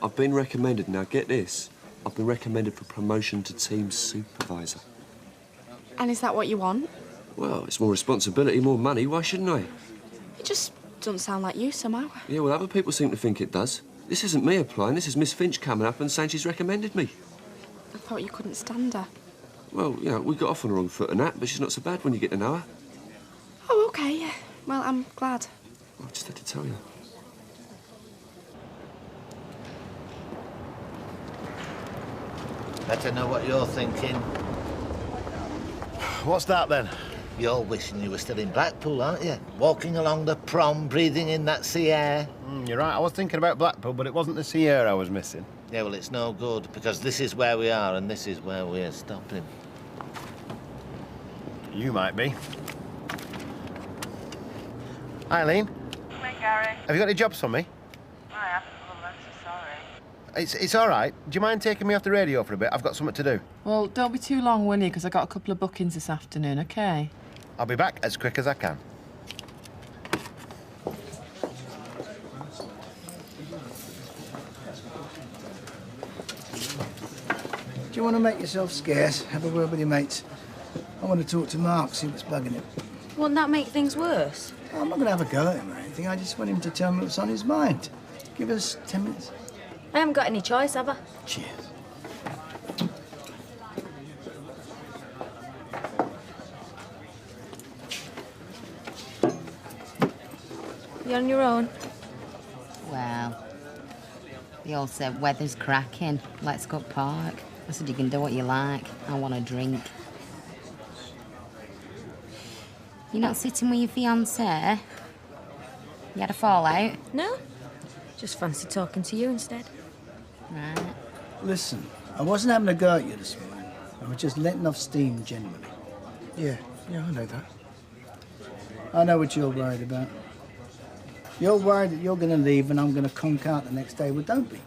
I've been recommended, now get this, I've been recommended for promotion to team supervisor. And is that what you want? Well, it's more responsibility, more money, why shouldn't I? It just doesn't sound like you somehow. Yeah, well, other people seem to think it does. This isn't me applying, this is Miss Finch coming up and saying she's recommended me. I thought you couldn't stand her. Well, you know, we got off on the wrong foot and that, but she's not so bad when you get to know her. Oh, OK, yeah. Well, I'm glad. I just had to tell you. Better know what you're thinking. What's that, then? You're wishing you were still in Blackpool, aren't you? Walking along the prom, breathing in that sea air. You're right, I was thinking about Blackpool, but it wasn't the sea air I was missing. Yeah, well, it's no good, because this is where we are and this is where we're stopping. You might be. Hi, Eileen. Hey, Gary. Have you got any jobs for me? I haven't, well, I'm so sorry. It's all right. Do you mind taking me off the radio for a bit? I've got something to do. Well, don't be too long, will you? Because I got a couple of bookings this afternoon, OK? I'll be back as quick as I can. Do you want to make yourself scarce? Have a word with your mates. I want to talk to Mark, see what's bugging him. Wouldn't that make things worse? I'm not going to have a go at him or anything. I just want him to tell me what's on his mind. Give us 10 minutes. I haven't got any choice, have I? Cheers. You on your own? Well, they all said weather's cracking. Let's go park. I said you can do what you like. I want a drink. You're not sitting with your fiancé? You had a fallout? No. Just fancy talking to you instead. Right. Listen, I wasn't having a go at you this morning. I was just letting off steam generally. Yeah, I know that. I know what you're worried about. You're worried that you're going to leave and I'm going to conk out the next day. Well, don't be.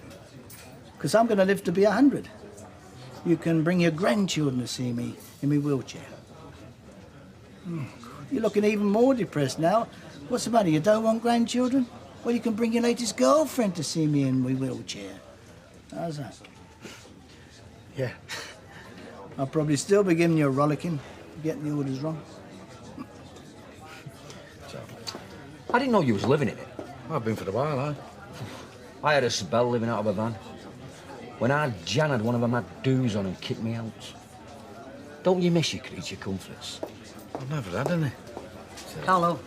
Because I'm going to live to be 100. You can bring your grandchildren to see me in my wheelchair. You're looking even more depressed now. What's the matter? You don't want grandchildren? Well, you can bring your latest girlfriend to see me in my wheelchair. How's that? Yeah. I'll probably still be giving you a rollicking for getting the orders wrong. I didn't know you was living in it. I've been for a while, I had a spell living out of a van. When Jan had one of her mad doos on and kicked me out. Don't you miss your creature comforts? I've never had any. Hello.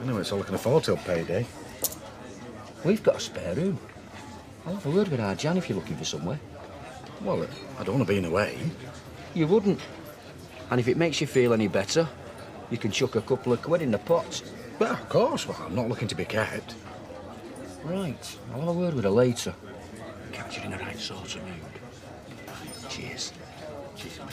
Anyway, it's all I can afford till payday. We've got a spare room. I'll have a word with our Jan if you're looking for somewhere. Well, I don't want to be in a way. You wouldn't. And if it makes you feel any better, you can chuck a couple of quid in the pot. Well, of course. Well, I'm not looking to be kept. Right. I'll have a word with her later. Catch her in the right sort of mood. Cheers. Cheers, mate.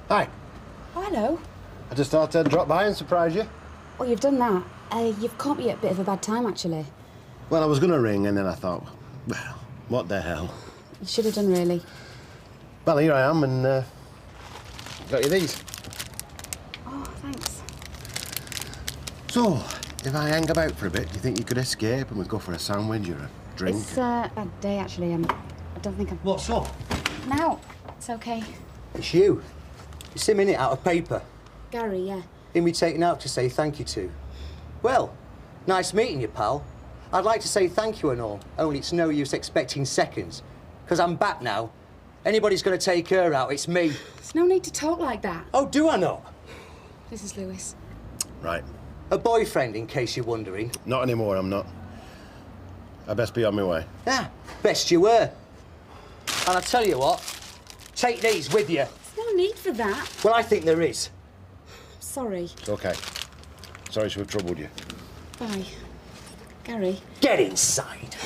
Hi. Oh, hello. I just thought I'd drop by and surprise you. Oh, you've done that. You've caught me at a bit of a bad time, actually. Well, I was going to ring, and then I thought, well, what the hell? You should have done, really. Well, here I am, and got you these. Oh, thanks. So, if I hang about for a bit, do you think you could escape and we'd go for a sandwich or a drink? It's a bad day, actually. I don't think I'm... What's up? No, it's okay. It's you. It's a minute out of paper. Gary, yeah. In me taken out to say thank you to. Well, nice meeting you, pal. I'd like to say thank you and all, only it's no use expecting seconds. Because I'm back now. Anybody's going to take her out, it's me. There's no need to talk like that. Oh, do I not? This is Lewis. Right. A boyfriend, in case you're wondering. Not anymore, I'm not. I best be on my way. Ah, best you were. And I tell you what, take these with you. There's no need for that. Well, I think there is. Sorry. It's okay. Sorry to have troubled you. Bye. Gary. Get inside.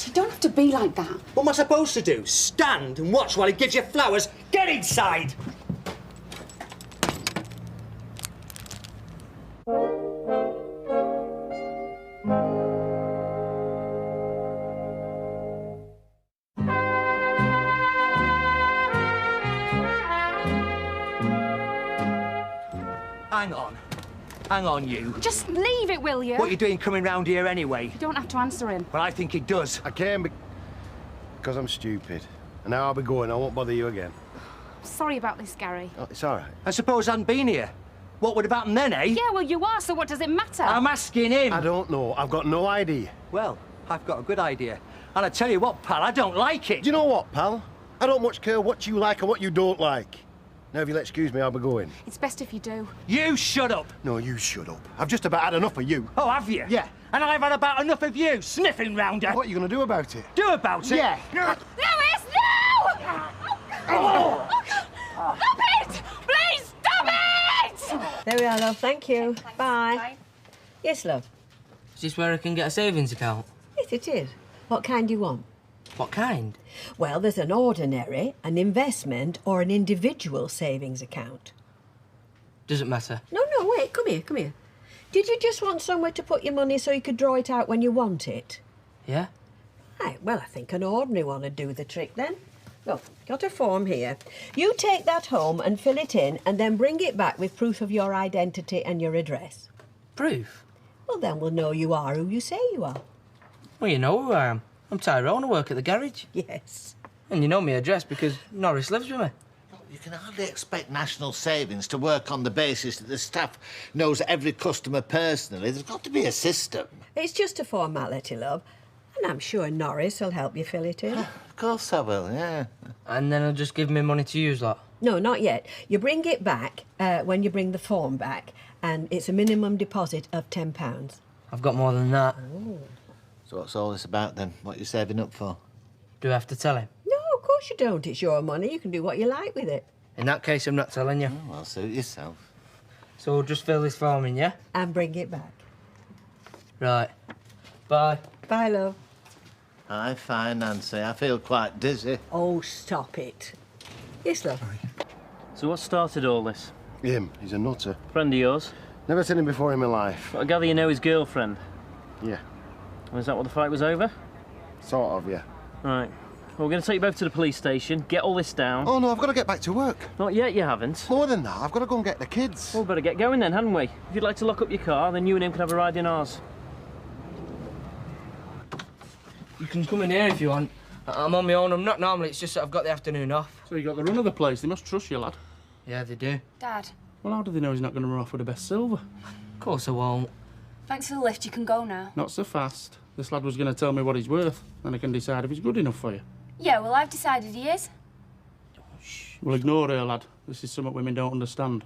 You don't have to be like that. What am I supposed to do? Stand and watch while he gives you flowers? Get inside! Hang on. Hang on, you. Just leave it, will you? What are you doing coming round here anyway? You don't have to answer him. Well, I think he does. I came because I'm stupid. And now I'll be going. I won't bother you again. Sorry about this, Gary. Oh, it's all right. I suppose I hadn't been here. What would have happened then, eh? Yeah, well, you are, so what does it matter? I'm asking him. I don't know. I've got no idea. Well, I've got a good idea. And I tell you what, pal, I don't like it. Do you know what, pal? I don't much care what you like and what you don't like. Now, if you'll excuse me, I'll be going. It's best if you do. You shut up. No, you shut up. I've just about had enough of you. Oh, have you? Yeah. And I've had about enough of you sniffing round her. What are you going to do about it? Do about it? Yeah. Lewis, no! Oh. Stop it! Please, stop it! There we are, love. Thank you. Bye. Yes, love. Is this where I can get a savings account? Yes, it is. What kind do you want? What kind? Well, there's an ordinary, an investment, or an individual savings account. Doesn't matter. No, wait. Come here, come here. Did you just want somewhere to put your money so you could draw it out when you want it? Yeah? Right, well, I think an ordinary one would do the trick then. Look, got a form here. You take that home and fill it in and then bring it back with proof of your identity and your address. Proof? Well, then we'll know you are who you say you are. Well, you know who I am. I'm Tyrone, I work at the garage. Yes. And you know my address because Norris lives with me. You can hardly expect National Savings to work on the basis that the staff knows every customer personally. There's got to be a system. It's just a formality, love. And I'm sure Norris will help you fill it in. Of course I will, yeah. And then he'll just give me money to use, like? No, not yet. You bring it back when you bring the form back, and it's a minimum deposit of £10. I've got more than that. Oh. So what's all this about, then? What you're saving up for? Do I have to tell him? No, of course you don't. It's your money. You can do what you like with it. In that case, I'm not telling you. Oh, well, suit yourself. So we'll just fill this form in, yeah? And bring it back. Right. Bye. Bye, love. Aye, fine, Nancy. I feel quite dizzy. Oh, stop it. Yes, love. So what started all this? Him. He's a nutter. Friend of yours? Never seen him before in my life. But I gather you know his girlfriend? Yeah. Was that what the fight was over? Sort of, yeah. Right. Well, we're going to take you both to the police station, get all this down. Oh, no, I've got to get back to work. Not yet, you haven't. More than that, I've got to go and get the kids. Well, we better get going then, hadn't we? If you'd like to lock up your car, then you and him can have a ride in ours. You can come in here if you want. I'm on my own. I'm not normally. It's just that I've got the afternoon off. So you got the run of the place. They must trust you, lad. Yeah, they do. Dad, Well, how do they know he's not going to run off with the best silver? Of course I won't. thanks for the lift. You can go now. Not so fast. This lad was going to tell me what he's worth, then I can decide if he's good enough for you. Yeah, well, I've decided he is. Well, ignore her, lad. This is something women don't understand.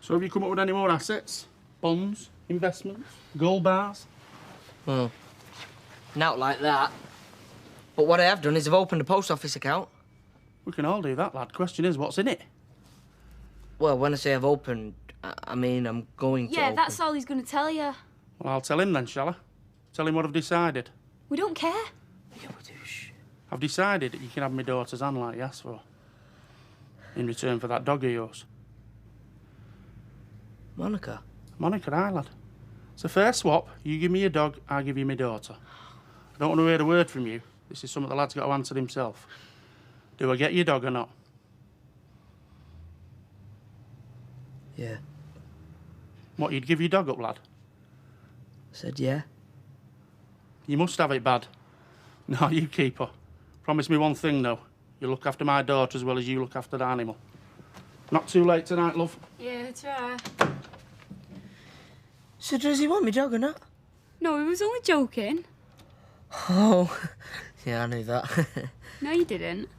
So have you come up with any more assets? Bonds? Investments? Gold bars? Well, not like that. But what I have done is I've opened a post office account. We can all do that, lad. Question is, what's in it? Well, when I say I've opened, I mean I'm going to Yeah, open. that's all he's going to tell you. Well, I'll tell him then, shall I? Tell him what I've decided. We don't care. I've decided that you can have my daughter's hand like you asked for. In return for that dog of yours. Monica? Monica, aye, lad. It's a fair swap. You give me your dog, I give you my daughter. I don't want to hear a word from you. This is something the lad's got to answer himself. Do I get your dog or not? Yeah. What, you'd give your dog up, lad? I said yeah. You must have it bad. No, you keep her. Promise me one thing, though. You look after my daughter as well as you look after the animal. Not too late tonight, love. Yeah, that's right. So does he want me dog or not? No, he was only joking. Oh, yeah, I knew that. No, you didn't.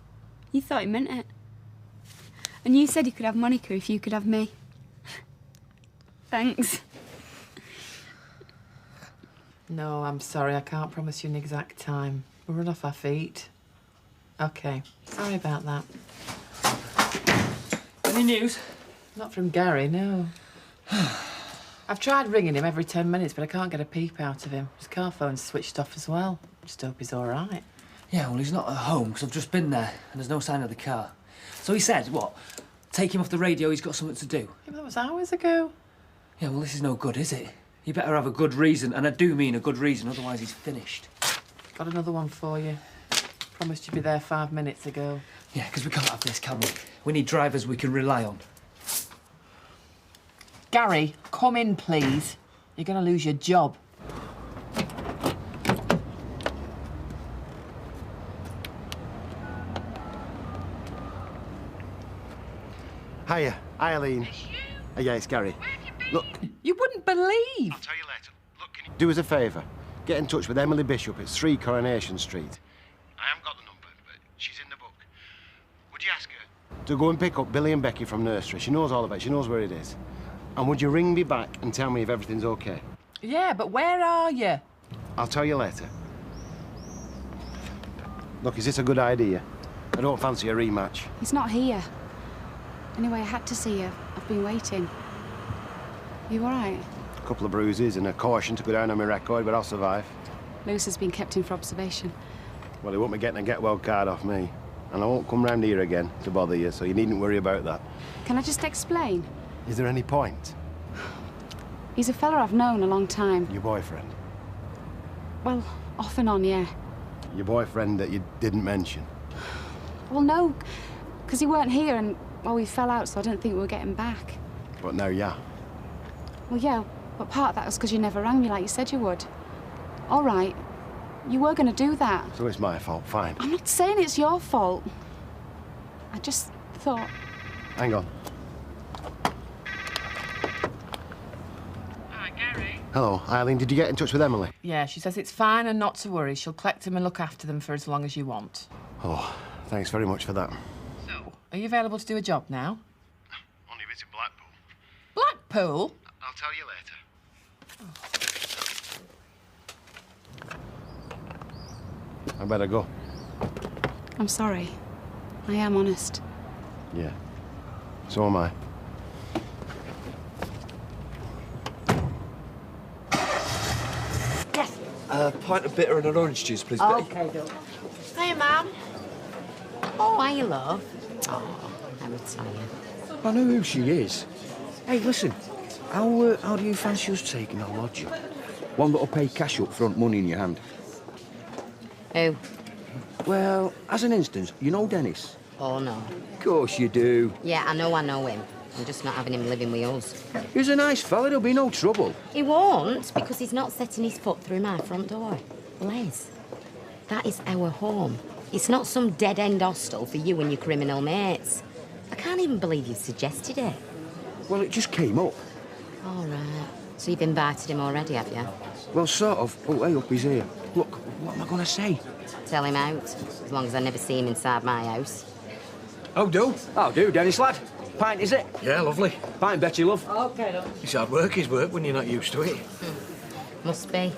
You thought he meant it. And you said you could have Monica if you could have me. Thanks. No, I'm sorry. I can't promise you an exact time. We'll run off our feet. OK. Sorry about that. Any news? Not from Gary, no. I've tried ringing him every 10 minutes, but I can't get a peep out of him. His car phone's switched off as well. Just hope he's all right. Yeah, well, he's not at home, because I've just been there, and there's no sign of the car. So he said, what? Take him off the radio, he's got something to do. Yeah, but that was hours ago. Yeah, well, this is no good, is it? You better have a good reason, and I do mean a good reason, otherwise he's finished. Got another one for you. Promised you'd be there 5 minutes ago. Yeah, because we can't have this, can we? We need drivers we can rely on. Gary, call come in, please? You're going to lose your job. Hiya, Eileen. Yeah, it's Gary. Look, You wouldn't believe. I'll tell you later. Look, can you do us a favour? Get in touch with Emily Bishop. It's 3 Coronation Street. I haven't got the number, but she's in the book. Would you ask her to go and pick up Billy and Becky from nursery? She knows all about it. She knows where it is. And would you ring me back and tell me if everything's okay? Yeah, but where are you? I'll tell you later. Look, is this a good idea? I don't fancy a rematch. He's not here. Anyway, I had to see you. I've been waiting. You all right? A couple of bruises and a caution to go down on my record, but I'll survive. Lewis has been kept in for observation. Well, he won't be getting a get-well card off me. And I won't come round here again to bother you, so you needn't worry about that. Can I just explain? Is there any point? He's a fella I've known a long time. Your boyfriend? Well, off and on, yeah. Your boyfriend that you didn't mention? Well, no, because he weren't here and, well, we fell out, so I didn't think we were getting back. But now, yeah. Well, yeah, but part of that was because you never rang me like you said you would. All right, you were going to do that. So it's my fault, fine. I'm not saying it's your fault. I just thought... Hang on. Hello, Eileen, did you get in touch with Emily? Yeah, she says it's fine and not to worry. She'll collect them and look after them for as long as you want. Oh, thanks very much for that. So, are you available to do a job now? Only if it's in Blackpool. Blackpool? I'll tell you later. I better go. I'm sorry. I am honest. Yeah. So am I. Yes. A pint of bitter and an orange juice, please, Betty. Okay, Bill. Hiya, Mum. Oh, hi, love. Oh, I'm tired. I know who she is. Hey, listen, how do you fancy us taking a lodger? One that'll pay cash up front, money in your hand. Who? Well, as an instance, you know Dennis? Oh, no. Of course you do. Yeah, I know him. I'm just not having him living with us. He's a nice fella, there'll be no trouble. He won't, because he's not setting his foot through my front door. Les, that is our home. It's not some dead-end hostel for you and your criminal mates. I can't even believe you suggested it. Well, it just came up. All right. So you've invited him already, have you? Well, sort of. Oh, hey, up, he's here. Look, what am I going to say? Tell him out, as long as I never see him inside my house. Oh, do, Dennis, lad. Pint, is it? Yeah, lovely. Pint, Betty, love. OK, love. It's hard work, his work, when you're not used to it. Must be.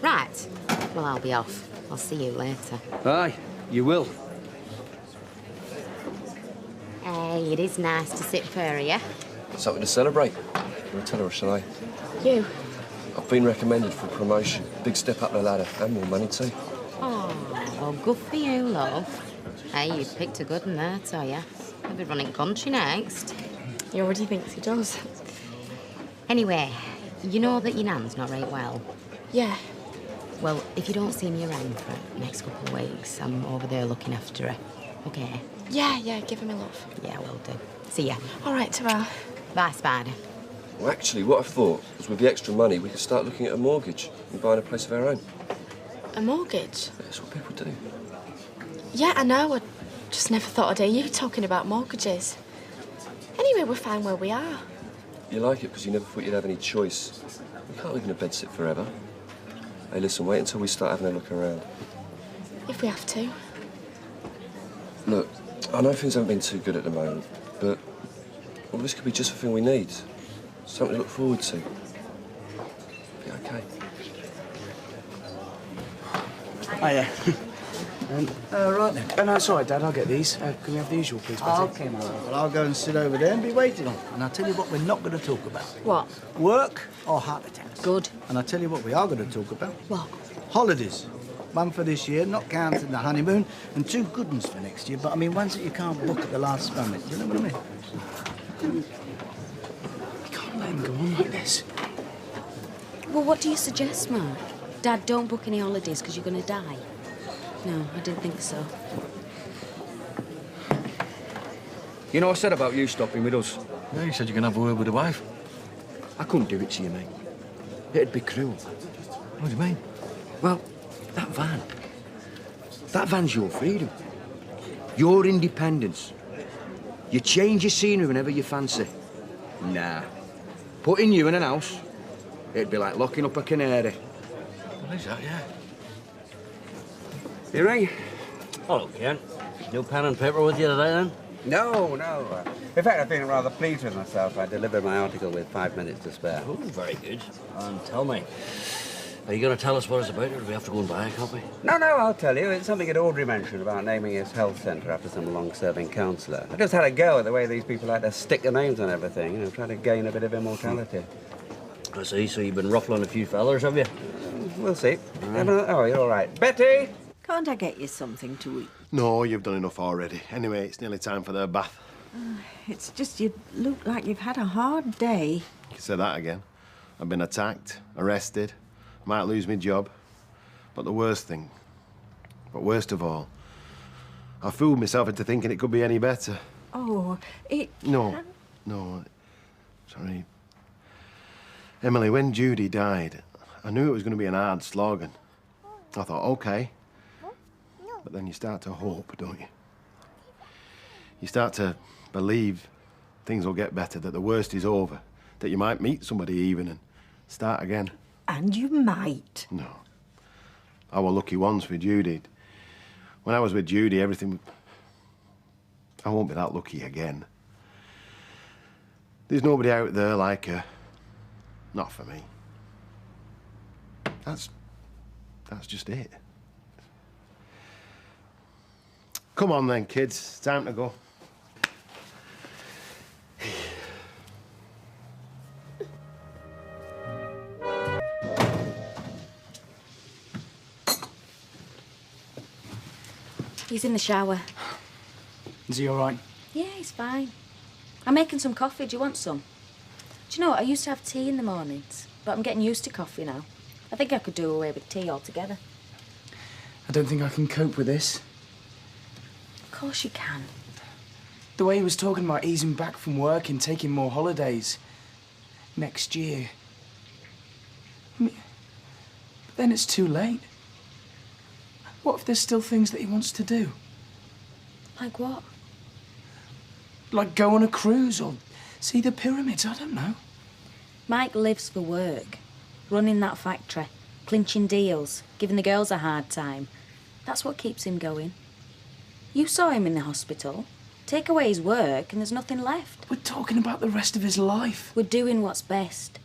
Right. Well, I'll be off. I'll see you later. Aye, you will. Hey, it is nice to sit for you. Something to celebrate. I'll tell her, or shall I? You? I've been recommended for promotion. Big step up the ladder and more money too. Oh, well, good for you, love. Hey, you picked a good one there, tell ya. He'll be running country next. He already thinks he does. Anyway, you know that your nan's not right well? Yeah. Well, if you don't see me around for the next couple of weeks, I'm over there looking after her. OK? Yeah, give him a love. Yeah, will do. See ya. All right, ta-ra. Bye, Spider. Well, actually, what I thought was with the extra money, we could start looking at a mortgage and buying a place of our own. A mortgage? That's what people do. Yeah, I know. I just never thought I'd hear you talking about mortgages. Anyway, we're fine where we are. You like it because you never thought you'd have any choice. We can't live in a bedsit forever. Hey, listen, wait until we start having a look around. If we have to. Look, I know things haven't been too good at the moment, but well, this could be just the thing we need. Something to look forward to. Be okay. Hiya. Right then. No, it's all right, Dad, I'll get these. Can we have the usual, please, Betty? OK, my love. Well, I'll go and sit over there and be waiting on. And I'll tell you what we're not going to talk about. What? Work or heart attacks. Good. And I'll tell you what we are going to talk about. What? Holidays. One for this year, not counting the honeymoon, and 2 good ones for next year. But, I mean, ones that you can't book at the last moment. You know what I mean? You can't let him go on like this. Well, what do you suggest, Mark? Dad, don't book any holidays because you're going to die. No, I didn't think so. You know, I said about you stopping with us. Yeah, you said you can have a word with the wife. I couldn't do it to you, mate. It'd be cruel. What do you mean? Well, that van. That van's your freedom. Your independence. You change your scenery whenever you fancy. Nah. Putting you in an house, it'd be like locking up a canary. Well, is that, yeah? You ring? Hello, Ken. No pen and paper with you today, then? No, no. In fact, I've been rather pleased with myself. I delivered my article with 5 minutes to spare. Oh, very good. And tell me, are you going to tell us what it's about, or do we have to go and buy a copy? No, I'll tell you. It's something that Audrey mentioned about naming his health centre after some long-serving councillor. I just had a go at the way these people like to stick their names on everything, you know, try to gain a bit of immortality. I see, so you've been ruffling a few fellers, have you? We'll see. Oh, you're all right. Betty! Can't I get you something to eat? No, you've done enough already. Anyway, it's nearly time for their bath. It's just you look like you've had a hard day. You can say that again. I've been attacked, arrested, might lose my job. But the worst of all, I fooled myself into thinking it could be any better. Oh, it... No, sorry. Emily, when Judy died, I knew it was going to be an hard slog, and I thought, OK. But then you start to hope, don't you? You start to believe things will get better, that the worst is over, that you might meet somebody even and start again. And you might. No. I was lucky once with Judy. When I was with Judy, everything... I won't be that lucky again. There's nobody out there like her. Not for me. That's just it. Come on then, kids. It's time to go. He's in the shower. Is he all right? Yeah, he's fine. I'm making some coffee. Do you want some? Do you know what? I used to have tea in the mornings, but I'm getting used to coffee now. I think I could do away with tea altogether. I don't think I can cope with this. Of course you can. The way he was talking about easing back from work and taking more holidays next year. I mean, but then it's too late. What if there's still things that he wants to do? Like what? Like go on a cruise or see the pyramids, I don't know. Mike lives for work. Running that factory, clinching deals, giving the girls a hard time. That's what keeps him going. You saw him in the hospital. Take away his work and there's nothing left. We're talking about the rest of his life. We're doing what's best.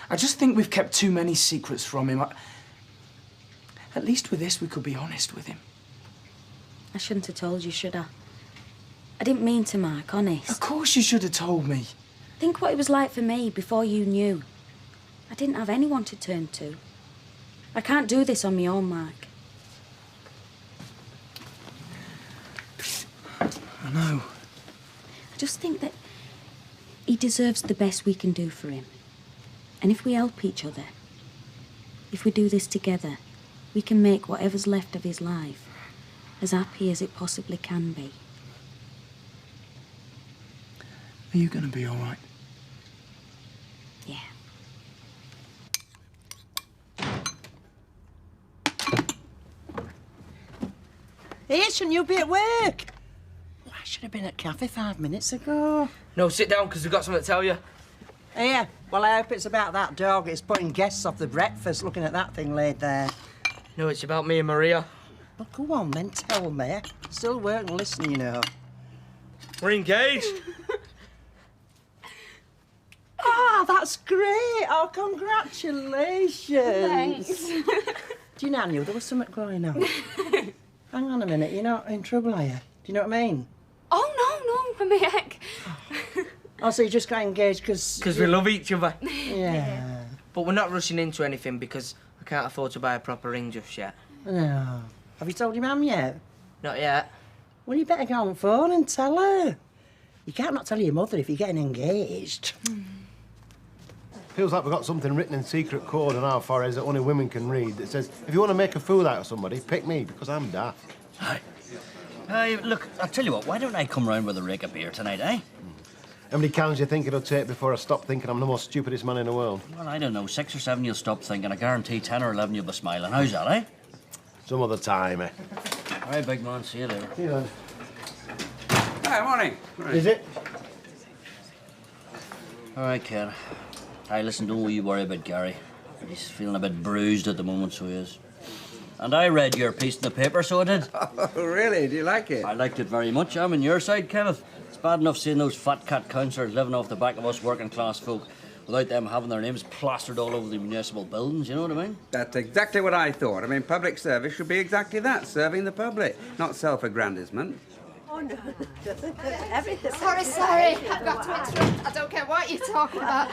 I just think we've kept too many secrets from him. At least with this, we could be honest with him. I shouldn't have told you, should I? I didn't mean to, Mark, honest. Of course you should have told me. Think what it was like for me before you knew. I didn't have anyone to turn to. I can't do this on my own, Mark. I know. I just think that he deserves the best we can do for him. And if we help each other, if we do this together, we can make whatever's left of his life as happy as it possibly can be. Are you going to be all right? Yeah. Hey, shouldn't you be at work? Oh, I should have been at cafe 5 minutes ago. No, sit down, because we've got something to tell you. Yeah, well, I hope it's about that dog. It's putting guests off the breakfast looking at that thing laid there. No, it's about me and Maria. Well, go on then, tell me. Still work and listen, you know. We're engaged. Ah, that's great. Oh, congratulations. Thanks. Do you know, I knew there was something going on. Hang on a minute, you're not in trouble, are you? Do you know what I mean? Oh, no, Mick. Oh, so you just got engaged because... Because we love each other. Yeah. But we're not rushing into anything because I can't afford to buy a proper ring just yet. No. Have you told your mum yet? Not yet. Well, you better go on the phone and tell her. You can't not tell your mother if you're getting engaged. Feels like we've got something written in secret code on our foreheads that only women can read that says, if you want to make a fool out of somebody, pick me, because I'm daft. Hi. Look, I'll tell you what, why don't I come round with a rake of beer tonight, eh? How many cans do you think it'll take before I stop thinking I'm the most stupidest man in the world? Well, I don't know. 6 or 7 you'll stop thinking. I guarantee 10 or 11 you'll be smiling. How's that, eh? Some other time, eh? All right, big man. See you later. See you later. Hi, morning. Is it? All right, Ken. Hey, listen, don't you worry about Gary. He's feeling a bit bruised at the moment, so he is. And I read your piece in the paper, so I did. Oh, really? Do you like it? I liked it very much. I'm on your side, Kenneth. It's bad enough seeing those fat cat councillors living off the back of us working class folk without them having their names plastered all over the municipal buildings, you know what I mean? That's exactly what I thought. I mean, public service should be exactly that, serving the public, not self-aggrandizement. Oh, no. Everything. Sorry. I've got to interrupt. I don't care what you're talking about.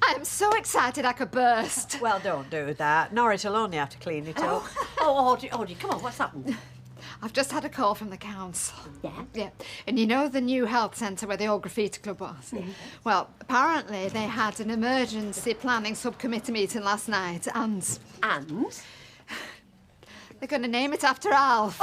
I am so excited I could burst. Well, don't do that. Norris will only have to clean it up. Oh, Audrey, come on, what's happened? I've just had a call from the council. Yeah? Yeah. And you know the new health centre where the old graffiti club was? Yeah. Well, apparently they had an emergency planning subcommittee meeting last night and... And? They're going to name it after Alf.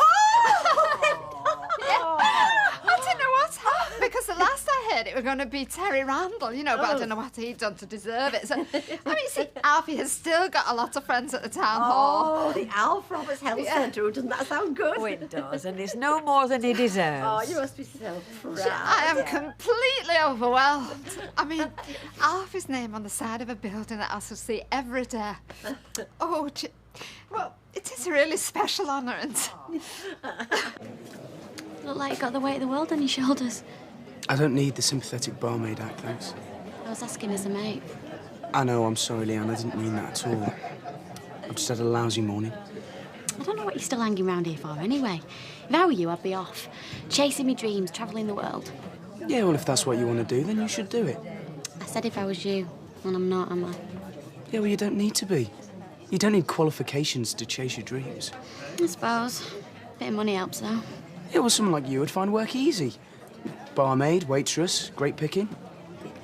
I don't know what's happened because the last I heard it were going to be Terry Randall, you know, but I don't know what he'd done to deserve it. So, I mean, see, Alfie has still got a lot of friends at the town hall. Oh, the Alf Roberts Health Centre. Doesn't that sound good? Oh, it does, and it's no more than he deserves. Oh, you must be so proud. I am completely overwhelmed. I mean, Alfie's name on the side of a building that I shall see every day. Oh, well, it is a really special honour and... Look like you got the weight of the world on your shoulders. I don't need the sympathetic barmaid act, thanks. I was asking as a mate. I know, I'm sorry, Leanne. I didn't mean that at all. I've just had a lousy morning. I don't know what you're still hanging around here for anyway. If I were you, I'd be off. Chasing me dreams, travelling the world. Yeah, well, if that's what you want to do, then you should do it. I said if I was you, and I'm not, am I? Yeah, well, you don't need to be. You don't need qualifications to chase your dreams. I suppose. Bit of money helps, though. Yeah, well, someone like you would find work easy. Barmaid, waitress, great picking.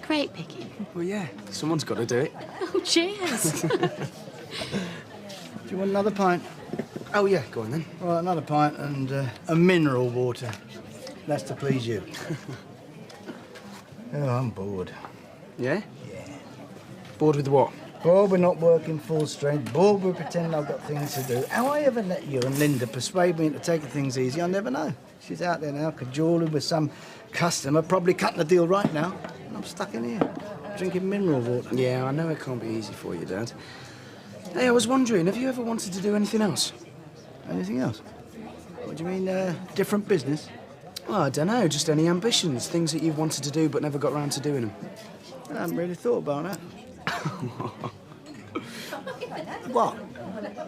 Great picking? Well, yeah, someone's got to do it. Oh, cheers. Do you want another pint? Oh, yeah, go on then. All right, another pint and a mineral water. That's to please you. Oh, I'm bored. Yeah? Yeah. Bored with what? Bored we're not working full strength. Bored we're pretending I've got things to do. How I ever let you and Linda persuade me into taking things easy, I never know. She's out there now, cajoling with some customer, probably cutting the deal right now. And I'm stuck in here, drinking mineral water. Yeah, I know it can't be easy for you, Dad. Hey, I was wondering, have you ever wanted to do anything else? Anything else? What do you mean, different business? Well, I don't know, just any ambitions, things that you've wanted to do but never got around to doing them. I haven't really thought about that. What?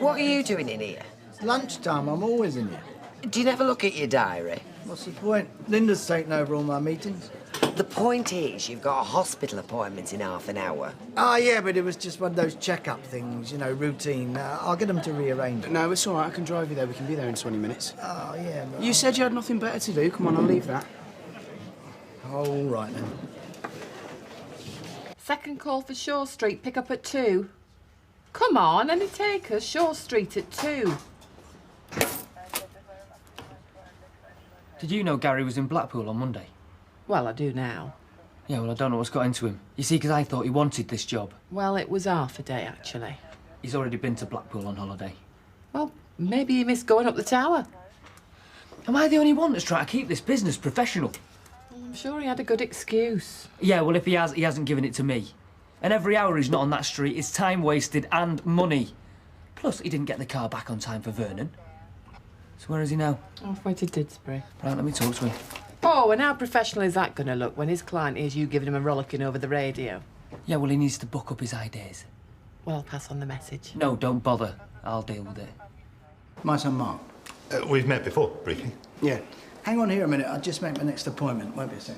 What are you doing in here? Lunchtime, I'm always in here. Do you never look at your diary? What's the point? Linda's taken over all my meetings. The point is, you've got a hospital appointment in half an hour. Oh, yeah, but it was just one of those check-up things, you know, routine. I'll get them to rearrange it. No, it's all right, I can drive you there. We can be there in 20 minutes. Oh, yeah, but... You said you had nothing better to do. Come on, I'll leave that. All right, then. Second call for Shaw Street, pick up at 2. Come on, any takers? Shaw Street at 2. Did you know Gary was in Blackpool on Monday? Well, I do now. Yeah, well, I don't know what's got into him. You see, because I thought he wanted this job. Well, it was half a day, actually. He's already been to Blackpool on holiday. Well, maybe he missed going up the tower. Am I the only one that's trying to keep this business professional? I'm sure he had a good excuse. Yeah, well, if he has, he hasn't given it to me. And every hour he's not on that street is time wasted and money. Plus, he didn't get the car back on time for Vernon. So where is he now? Halfway to Didsbury. Right, let me talk to him. Oh, and how professional is that going to look when his client is you giving him a rollicking over the radio? Yeah, well, he needs to buck up his ideas. Well, pass on the message. No, don't bother. I'll deal with it. My son, Mark. We've met before, briefly. Yeah. Hang on here a minute. I'll just make my next appointment. Won't be a sec.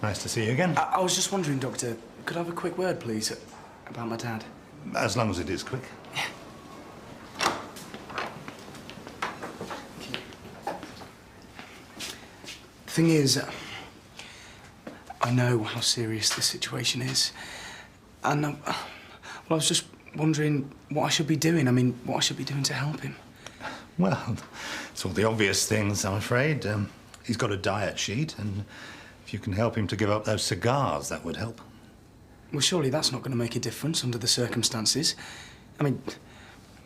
Nice to see you again. I was just wondering, Doctor, could I have a quick word, please, about my dad? As long as it is quick. The thing is, I know how serious this situation is. And, well, I was just wondering what I should be doing. I mean, what I should be doing to help him. Well, it's all the obvious things, I'm afraid. He's got a diet sheet, and if If you can help him to give up those cigars, that would help. Well, surely that's not going to make a difference under the circumstances. I mean,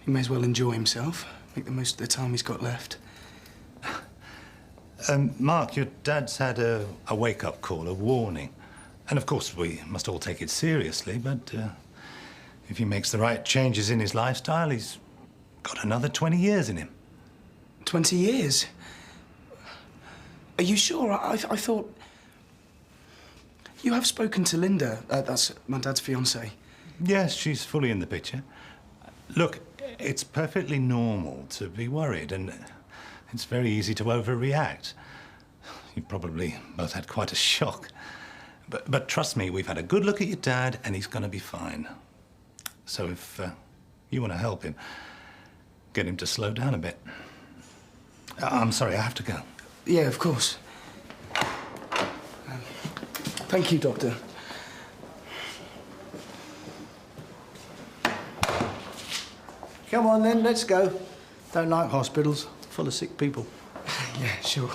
he may as well enjoy himself, make the most of the time he's got left. Mark, your dad's had a wake-up call, a warning. And of course, we must all take it seriously, but if he makes the right changes in his lifestyle, he's got another 20 years in him. 20 years? Are you sure? I thought... You have spoken to Linda. That's my dad's fiancée. Yes, she's fully in the picture. Look, it's perfectly normal to be worried, and it's very easy to overreact. You've probably both had quite a shock. But trust me, we've had a good look at your dad, and he's going to be fine. So if you want to help him, get him to slow down a bit. I'm sorry, I have to go. Yeah, of course. Thank you, Doctor. Come on then, let's go. Don't like hospitals, full of sick people. Yeah, sure.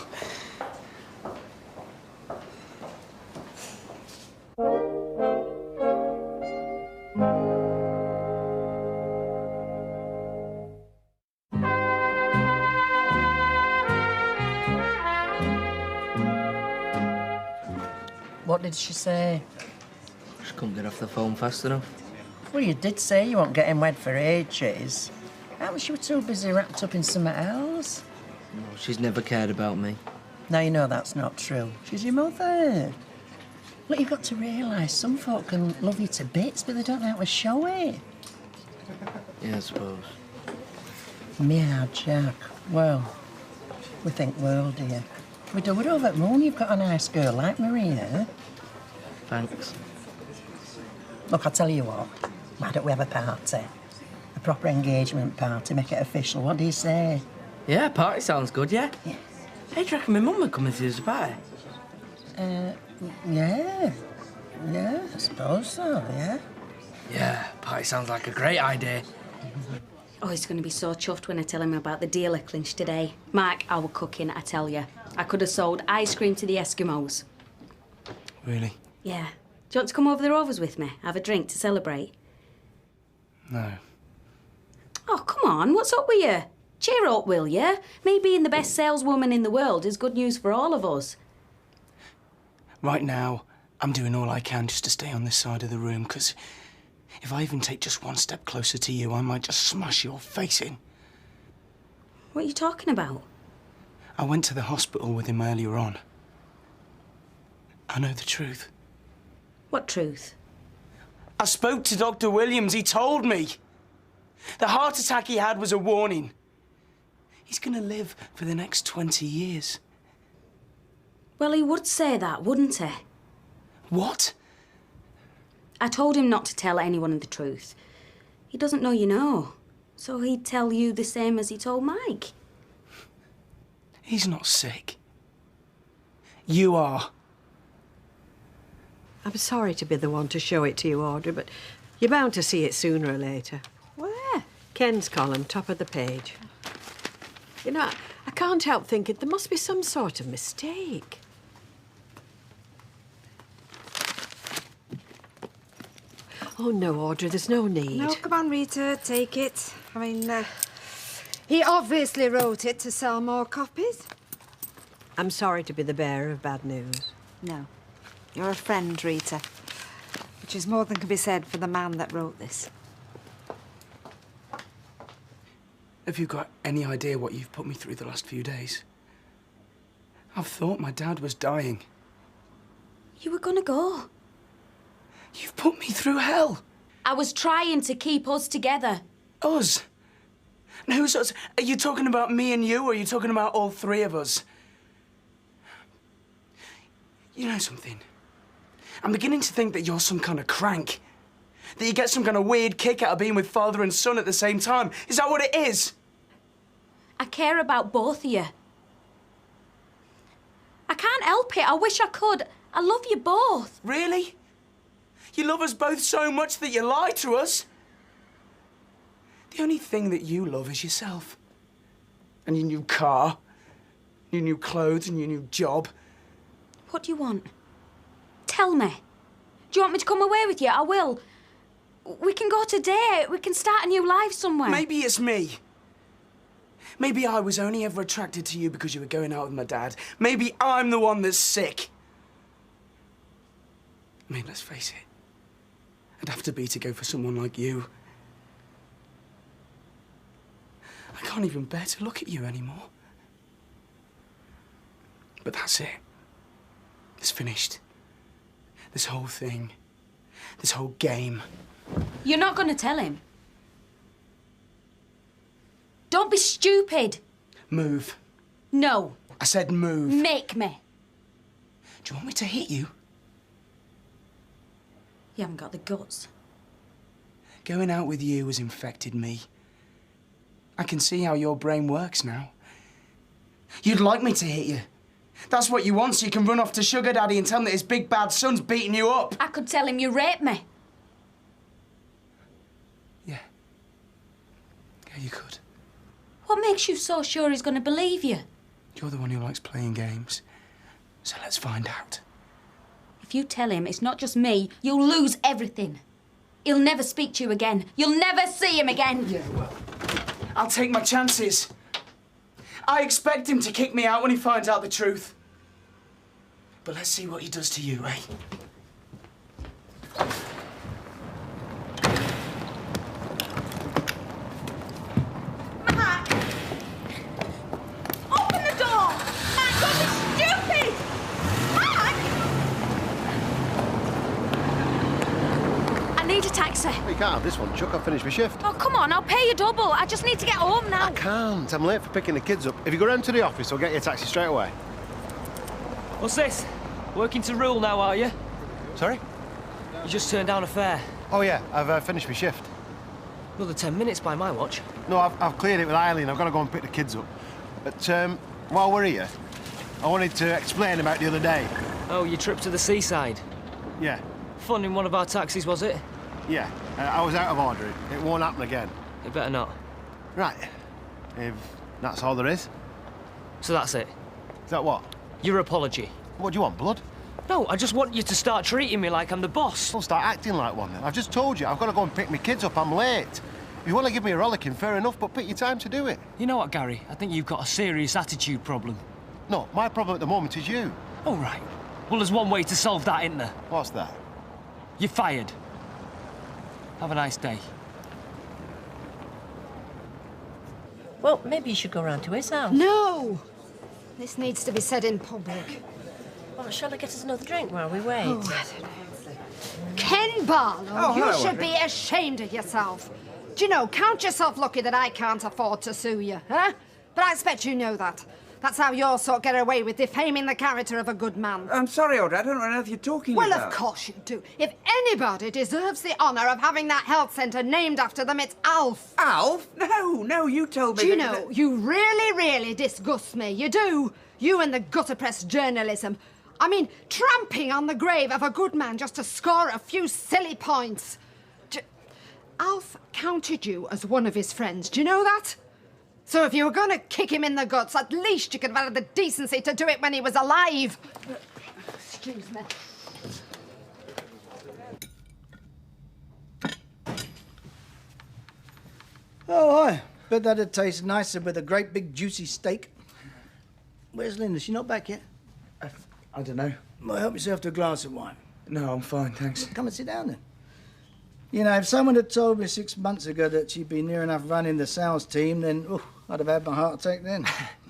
What did she say? Just couldn't get off the phone fast enough. Well, you did say you weren't getting wed for ages. How was you were too busy wrapped up in something else? No, she's never cared about me. Now you know that's not true. She's your mother. Look, you've got to realise some folk can love you to bits, but they don't know how to show it. Yeah, I suppose. Meow, Jack. Well, we think world here. We do it over at Moon. You've got a nice girl like Maria. Thanks. Look, I'll tell you what. Why don't we have a party? A proper engagement party, make it official. What do you say? Yeah, party sounds good, yeah? Yeah. Hey, do you reckon my mum would come and see us party? Yeah. Yeah, I suppose so, yeah. Yeah, party sounds like a great idea. Oh, he's going to be so chuffed when I tell him about the deal I clinched today. Mark, our cooking, I tell you. I could have sold ice cream to the Eskimos. Really? Yeah. Do you want to come over the Rovers with me? Have a drink to celebrate? No. Oh, come on. What's up with you? Cheer up, will you? Me being the best saleswoman in the world is good news for all of us. Right now, I'm doing all I can just to stay on this side of the room, because if I even take just one step closer to you, I might just smash your face in. What are you talking about? I went to the hospital with him earlier on. I know the truth. What truth? I spoke to Dr. Williams. He told me. The heart attack he had was a warning. He's going to live for the next 20 years. Well, he would say that, wouldn't he? What? I told him not to tell anyone the truth. He doesn't know you know. So he'd tell you the same as he told Mike. He's not sick. You are. I'm sorry to be the one to show it to you, Audrey, but you're bound to see it sooner or later. Where? Ken's column, top of the page. You know, I can't help thinking there must be some sort of mistake. Oh, no, Audrey, there's no need. No, come on, Rita, take it. I mean, he obviously wrote it to sell more copies. I'm sorry to be the bearer of bad news. No. You're a friend, Rita. Which is more than can be said for the man that wrote this. Have you got any idea what you've put me through the last few days? I've thought my dad was dying. You were gonna go. You've put me through hell. I was trying to keep us together. Us? And who's us? Are you talking about me and you, or are you talking about all three of us? You know something? I'm beginning to think that you're some kind of crank. That you get some kind of weird kick out of being with father and son at the same time. Is that what it is? I care about both of you. I can't help it. I wish I could. I love you both. Really? You love us both so much that you lie to us? The only thing that you love is yourself. And your new car, your new clothes and your new job. What do you want? tell me. Do you want me to come away with you? I will. We can go today. We can start a new life somewhere. Maybe it's me. Maybe I was only ever attracted to you because you were going out with my dad. Maybe I'm the one that's sick. I mean, let's face it. I'd have to be to go for someone like you. I can't even bear to look at you anymore. But that's it. It's finished. This whole thing. This whole game. You're not going to tell him. Don't be stupid. Move. No. I said move. Make me. Do you want me to hit you? You haven't got the guts. Going out with you has infected me. I can see how your brain works now. You'd like me to hit you. That's what you want, so you can run off to Sugar Daddy and tell him that his big bad son's beating you up. I could tell him you raped me. Yeah, you could. What makes you so sure he's going to believe you? You're the one who likes playing games. So let's find out. If you tell him it's not just me, you'll lose everything. He'll never speak to you again. You'll never see him again. Yeah, well, I'll take my chances. I expect him to kick me out when he finds out the truth. But let's see what he does to you, eh? Mark! Open the door! Mark, don't be stupid! Mark! I need a taxi. You can't have this one, Chuck. I've finished my shift. Oh, come on, I'll pay you double. I just need to get home now. I can't. I'm late for picking the kids up. If you go round to the office, I'll get you a taxi straight away. What's this? Working to rule now, are you? Sorry? You just turned down a fare. Oh, yeah. I've finished my shift. Another 10 minutes by my watch. No, I've cleared it with Eileen. I've got to go and pick the kids up. But while we're here, I wanted to explain about the other day. Oh, your trip to the seaside? Yeah. Fun in one of our taxis, was it? Yeah. I was out of order. It won't happen again. It better not. Right. If that's all there is. So that's it? Is that what? Your apology. What do you want, blood? No, I just want you to start treating me like I'm the boss. Don't start acting like one then. I've just told you, I've got to go and pick my kids up. I'm late. If you want to give me a rollicking, fair enough, but pick your time to do it. You know what, Gary? I think you've got a serious attitude problem. No, my problem at the moment is you. Oh, right. Well, there's one way to solve that, isn't there? What's that? You're fired. Have a nice day. Well, maybe you should go round to his house. No! This needs to be said in public. Well, shall I get us another drink while we wait? Oh, I don't know. Ken Barlow, you should be ashamed of yourself. Do you know, count yourself lucky that I can't afford to sue you, huh? But I expect you know that. That's how your sort get away with defaming the character of a good man. I'm sorry, Audrey, I don't know what on earth you're talking about. Well, of course you do. If anybody deserves the honour of having that health centre named after them, it's Alf. Alf? No, you told me... Do you know, you really, really disgust me. You do. You and the gutter-press journalism. I mean, tramping on the grave of a good man just to score a few silly points. Alf counted you as one of his friends. Do you know that? So if you were going to kick him in the guts, at least you could have had the decency to do it when he was alive. Excuse me. Oh, hi. Bet that'd taste nicer with a great big juicy steak. Where's Linda? She not back yet? I don't know. Well, help yourself to a glass of wine. No, I'm fine, thanks. Come and sit down then. You know, if someone had told me 6 months ago that she'd be near enough running the sales team, then I'd have had my heart attack then.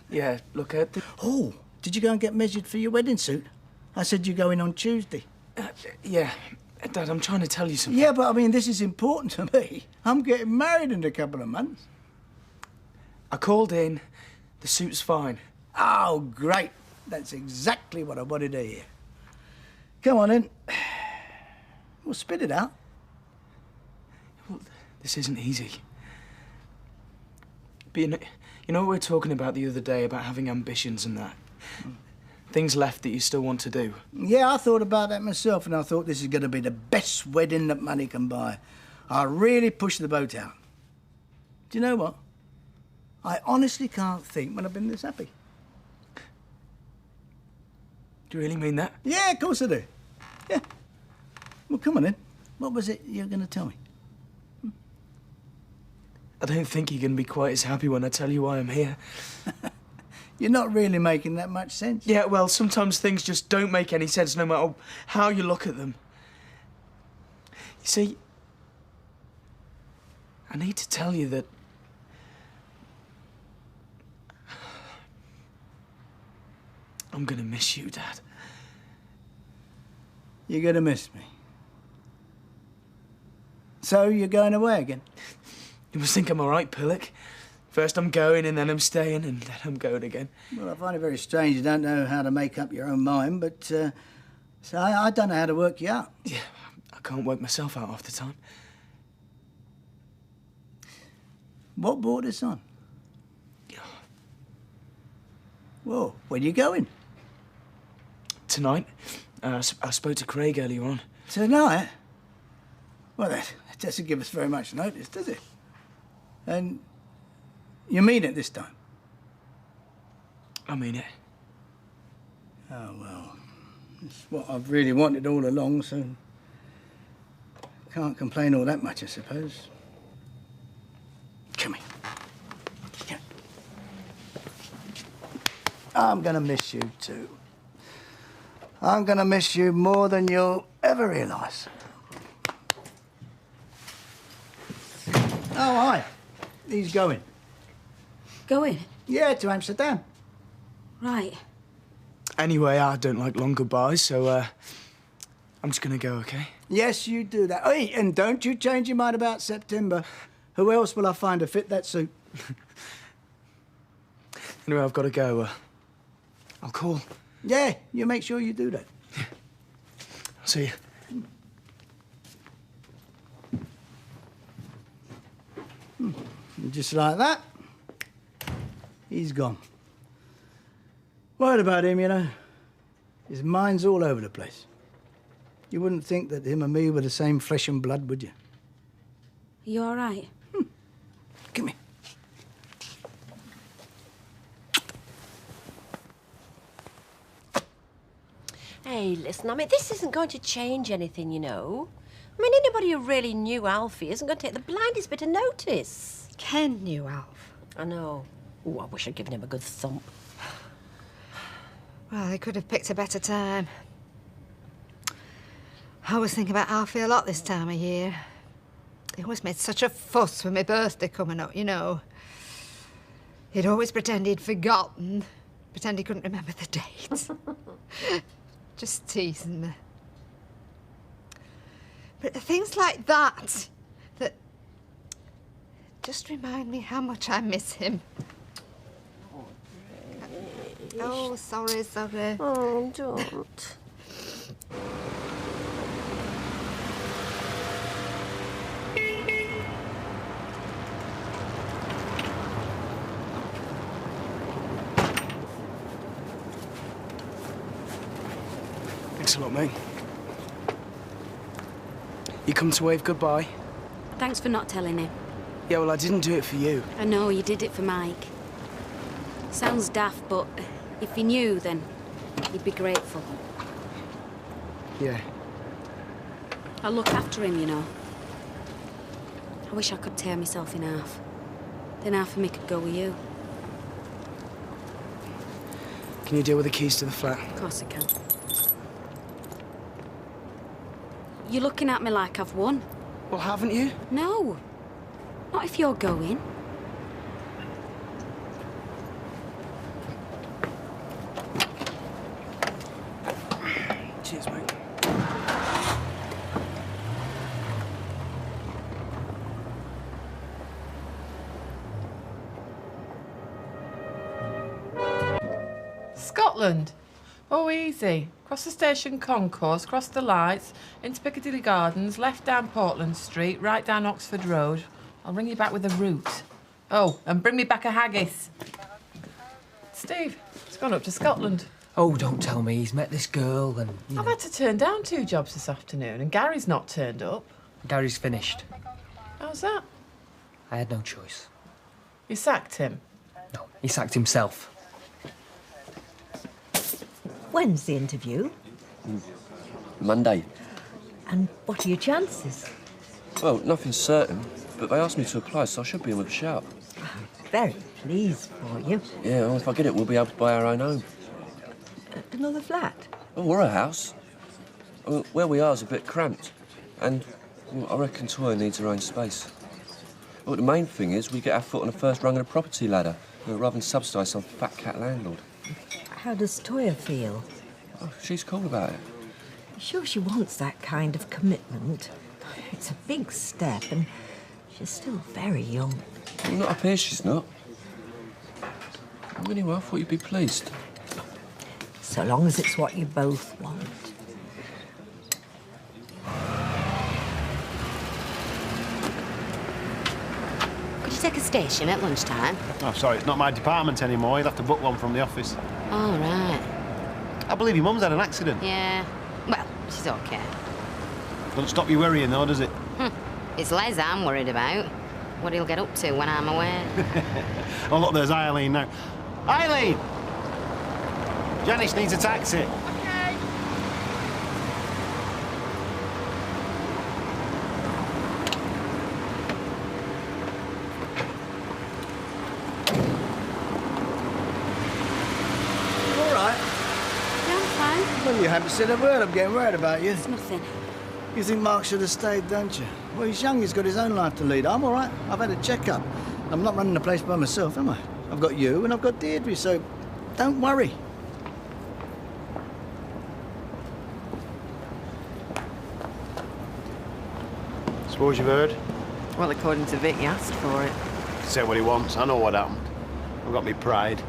Yeah, look at the... Oh, did you go and get measured for your wedding suit? I said you're going on Tuesday. Yeah, Dad, I'm trying to tell you something. Yeah, but I mean, this is important to me. I'm getting married in a couple of months. I called in. The suit's fine. Oh, great. That's exactly what I wanted to hear. Come on, then. We'll spit it out. Well, this isn't easy. But you know what we were talking about the other day, about having ambitions and that? Things left that you still want to do. Yeah, I thought about that myself, and I thought this is going to be the best wedding that money can buy. I really pushed the boat out. Do you know what? I honestly can't think when I've been this happy. Do you really mean that? Yeah, of course I do. Yeah. Well, come on then. What was it you were going to tell me? I don't think you're going to be quite as happy when I tell you why I'm here. You're not really making that much sense. Yeah, well, sometimes things just don't make any sense no matter how you look at them. You see, I need to tell you that I'm gonna miss you, Dad. You're going to miss me. So you're going away again? You must think I'm all right, Pillock. First I'm going, and then I'm staying, and then I'm going again. Well, I find it very strange you don't know how to make up your own mind, but so I don't know how to work you out. Yeah, I can't work myself out half the time. What brought this on? Well, where are you going? Tonight. I spoke to Craig earlier on. Tonight? Well, that doesn't give us very much notice, does it? And you mean it this time? I mean it. Oh, well, it's what I've really wanted all along, so can't complain all that much, I suppose. Come here. Come. I'm gonna miss you too. I'm gonna miss you more than you'll ever realise. Oh, hi. He's going. Going? Yeah, to Amsterdam. Right. Anyway, I don't like long goodbyes, so I'm just gonna go, okay? Yes, you do that. Hey, and don't you change your mind about September. Who else will I find to fit that suit? Anyway, I've got to go. I'll call. Yeah, you make sure you do that. I'll see you. And just like that, he's gone. Worried about him, you know. His mind's all over the place. You wouldn't think that him and me were the same flesh and blood, would you? Are you all right? Come here. Hey, listen, I mean, this isn't going to change anything, you know. I mean, anybody who really knew Alfie isn't going to take the blindest bit of notice. Ken knew Alf. I know. Oh, I wish I'd given him a good thump. Well, they could have picked a better time. I always think about Alfie a lot this time of year. He always made such a fuss with my birthday coming up, you know. He'd always pretend he'd forgotten, pretend he couldn't remember the date. Just teasing me. But things like that, that just remind me how much I miss him. Oh, sorry. Oh, don't. Thanks a lot, mate. You come to wave goodbye? Thanks for not telling him. Yeah, well, I didn't do it for you. I know, you did it for Mike. Sounds daft, but if he knew, then he'd be grateful. Yeah. I'll look after him, you know. I wish I could tear myself in half. Then half of me could go with you. Can you deal with the keys to the flat? Of course I can. You're looking at me like I've won. Well, haven't you? No. Not if you're going. Cheers, mate. Scotland? Oh, easy. Cross the station concourse, cross the lights, into Piccadilly Gardens, left down Portland Street, right down Oxford Road. I'll ring you back with a route. Oh, and bring me back a haggis. Steve, he's gone up to Scotland. Oh, don't tell me. He's met this girl and... I've had to turn down 2 jobs this afternoon, and Gary's not turned up. Gary's finished. How's that? I had no choice. You sacked him? No, he sacked himself. When's the interview? Monday. And what are your chances? Well, nothing's certain, but they asked me to apply, so I should be in with a shout. Very pleased for you. Yeah, well, if I get it, we'll be able to buy our own home. Another flat? Oh, or a house. Well, where we are is a bit cramped, and well, I reckon Toya needs her own space. Well, the main thing is we get our foot on the first rung of the property ladder, rather than subsidise some fat cat landlord. How does Toya feel? Oh, she's cool about it. Sure she wants that kind of commitment? It's a big step, and she's still very young. Well, not up here, she's not. Anyway, I thought you'd be pleased. So long as it's what you both want. Could you take a station at lunchtime? Oh, sorry, it's not my department anymore. You'll have to book one from the office. All right. I believe your mum's had an accident. Yeah. Well, she's okay. Doesn't stop you worrying, though, does it? It's Les I'm worried about. What he'll get up to when I'm away. Oh, look, there's Eileen now. Eileen! Janice needs a taxi. All right. Yeah, I'm fine. Well, you haven't said a word. I'm getting worried about you. It's nothing. You think Mark should have stayed, don't you? Well, he's young. He's got his own life to lead. I'm all right. I've had a checkup. I'm not running the place by myself, am I? I've got you and I've got Deirdre, so don't worry. Suppose you've heard? Well, according to Vic, he asked for it. Say what he wants. I know what happened. I've got me pride.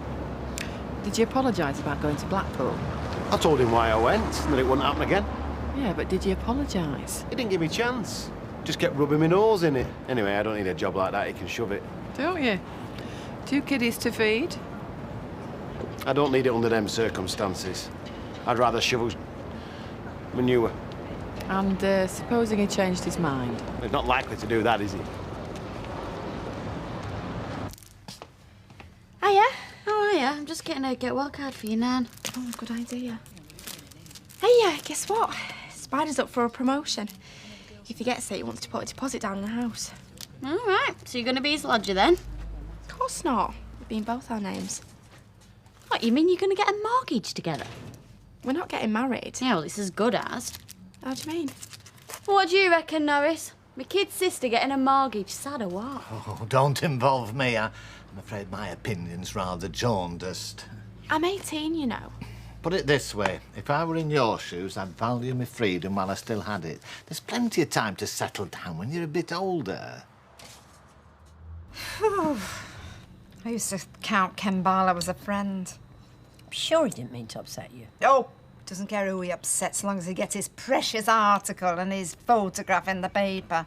Did you apologise about going to Blackpool? I told him why I went and that it wouldn't happen again. Yeah, but did you apologise? He didn't give me a chance. Just kept rubbing my nose in it. Anyway, I don't need a job like that. He can shove it. Don't you? 2 kiddies to feed. I don't need it under them circumstances. I'd rather shovel manure. And supposing he changed his mind? He's not likely to do that, is he? Hiya. How are you? I'm just getting a get well card for your nan. Oh, good idea. Hey, guess what? Spider's up for a promotion. If he gets it, he wants to put a deposit down in the house. All right. So you're going to be his lodger then? Of course not. It'd be in both our names. What, you mean you're going to get a mortgage together? We're not getting married. Yeah, well, it's as good as. How do you mean? What do you reckon, Norris? My kid's sister getting a mortgage, sad or what? Oh, don't involve me. I'm afraid my opinion's rather jaundiced. I'm 18, you know. Put it this way, if I were in your shoes, I'd value my freedom while I still had it. There's plenty of time to settle down when you're a bit older. I used to count Ken Barlow as a friend. I'm sure he didn't mean to upset you. Oh, doesn't care who he upsets, as long as he gets his precious article and his photograph in the paper.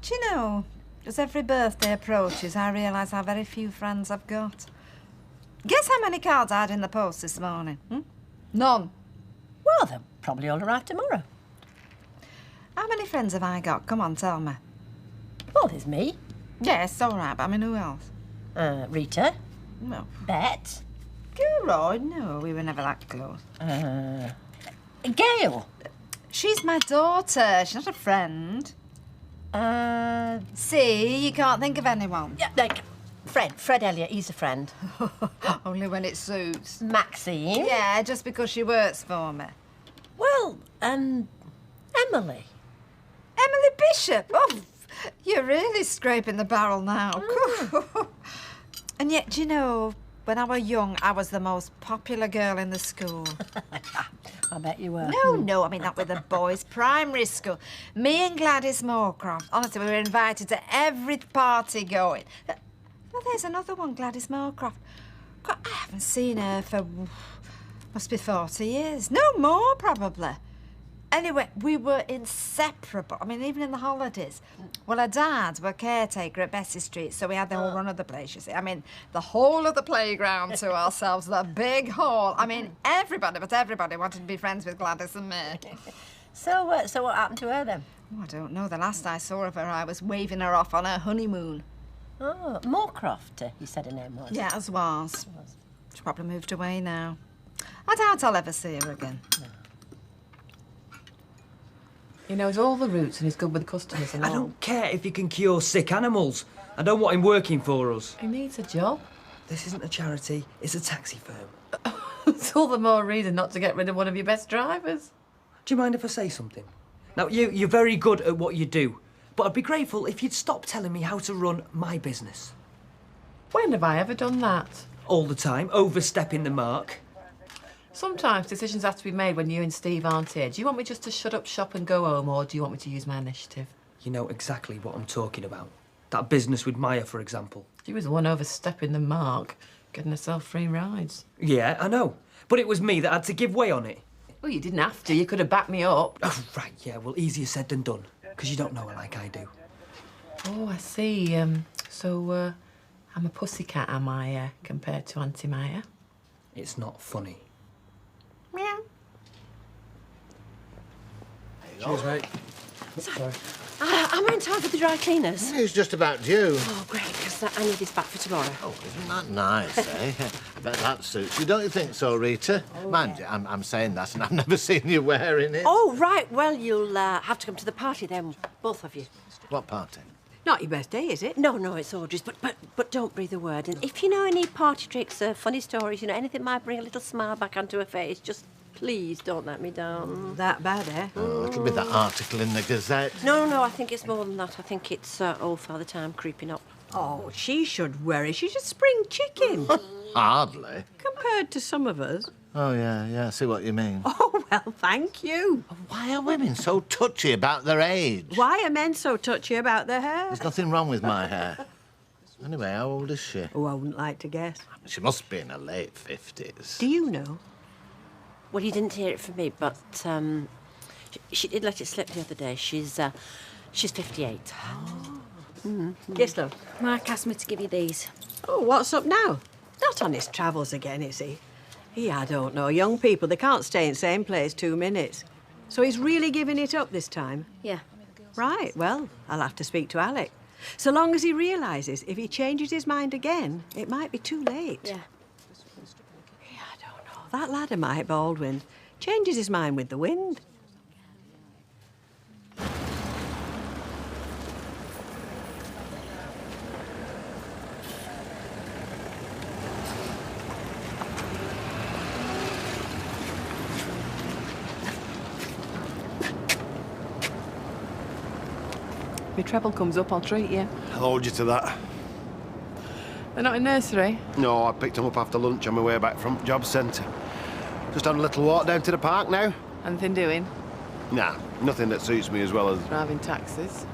Do you know, as every birthday approaches, I realise how very few friends I've got. Guess how many cards I had in the post this morning? None. Well, they'll probably all arrive tomorrow. How many friends have I got? Come on, tell me. Well, there's me. Yes, all right, but I mean, who else? Rita. No. Bet. Gilroyd? No, we were never that close. Gail. She's my daughter. She's not a friend. See, you can't think of anyone. Yeah, like Fred Elliott, he's a friend. Only when it suits. Maxine. Yeah, just because she works for me. Well, Emily. Emily Bishop? Oh, you're really scraping the barrel now. And yet, do you know, when I was young, I was the most popular girl in the school. I bet you were. No, I mean that with the boys' primary school. Me and Gladys Moorcroft, honestly, we were invited to every party going. Well, there's another one, Gladys Moorcroft. God, I haven't seen her for, must be 40 years. No more, probably. Anyway, we were inseparable. I mean, even in the holidays. Well, her dad were caretaker at Bessie Street, so we had the whole run of the place, you see. I mean, the whole of the playground to ourselves, the big hall. I mean, everybody wanted to be friends with Gladys and me. So what happened to her then? Oh, I don't know. The last I saw of her, I was waving her off on her honeymoon. Oh, Moorcroft, you said her name was. Yes, was. She probably moved away now. I doubt I'll ever see her again. No. He knows all the routes and he's good with the customers and I all. don't care if he can cure sick animals. I don't want him working for us. He needs a job. This isn't a charity, it's a taxi firm. It's all the more reason not to get rid of one of your best drivers. Do you mind if I say something? Now, you're very good at what you do, but I'd be grateful if you'd stop telling me how to run my business. When have I ever done that? All the time, overstepping the mark. Sometimes decisions have to be made when you and Steve aren't here. Do you want me just to shut up shop and go home, or do you want me to use my initiative? You know exactly what I'm talking about. That business with Maya, for example. She was the one overstepping the mark, getting herself free rides. Yeah, I know. But it was me that had to give way on it. Well, you didn't have to. You could have backed me up. Oh, right, yeah, well, easier said than done. Because you don't know her like I do. Oh, I see. So, I'm a pussycat, am I, compared to Auntie Maya? It's not funny. Meow. Cheers, mate. Sorry. Am I in time for the dry cleaners? It's just about due. Oh, great, because I need this back for tomorrow. Oh, isn't that nice, eh? I bet that suits you. Don't you think so, Rita? Mind you, I'm saying that and I've never seen you wearing it. Oh, right. Well, you'll have to come to the party then, both of you. What party? Not your birthday, is it? No, it's Audrey's, but don't breathe a word. And if you know any party tricks, funny stories, anything might bring a little smile back onto her face, just please don't let me down. That bad, eh? Oh, it'll be that article in the Gazette. No, I think it's more than that. I think it's old Father Time creeping up. Oh, she should worry. She's a spring chicken. Hardly. Compared to some of us. Oh, yeah, I see what you mean. Oh, well, thank you. Why are women so touchy about their age? Why are men so touchy about their hair? There's nothing wrong with my hair. Anyway, how old is she? Oh, I wouldn't like to guess. She must be in her late 50s. Do you know? Well, you didn't hear it from me, but she did let it slip the other day. She's 58. Yes, love. Mark asked me to give you these. Oh, what's up now? Not on his travels again, is he? I don't know. Young people, they can't stay in the same place 2 minutes. So he's really giving it up this time? Yeah. Right, well, I'll have to speak to Alec. So long as he realises if he changes his mind again, it might be too late. Yeah. I don't know. That ladder, Mike Baldwin, changes his mind with the wind. If your treble comes up, I'll treat you. I'll hold you to that. They're not in nursery? No, I picked them up after lunch on my way back from job centre. Just on a little walk down to the park now. Anything doing? Nah, nothing that suits me as well as... Driving taxis.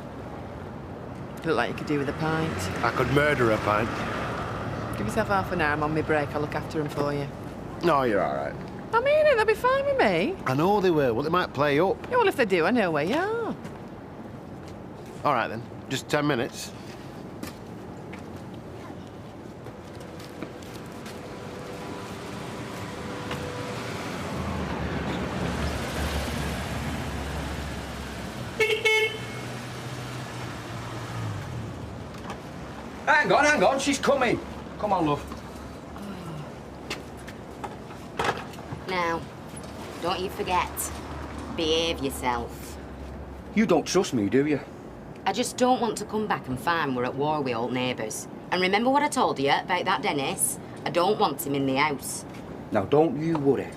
You look like you could do with a pint. I could murder a pint. Give yourself half an hour, I'm on my break. I'll look after them for you. No, you're all right. I mean it, they'll be fine with me. I know they will. Well, they might play up. Yeah, well, if they do, I know where you are. All right, then. Just 10 minutes. Hang on, she's coming. Come on, love. Now, don't you forget, behave yourself. You don't trust me, do you? I just don't want to come back and find we're at war with old neighbours. And remember what I told you about that Dennis? I don't want him in the house. Now, don't you worry.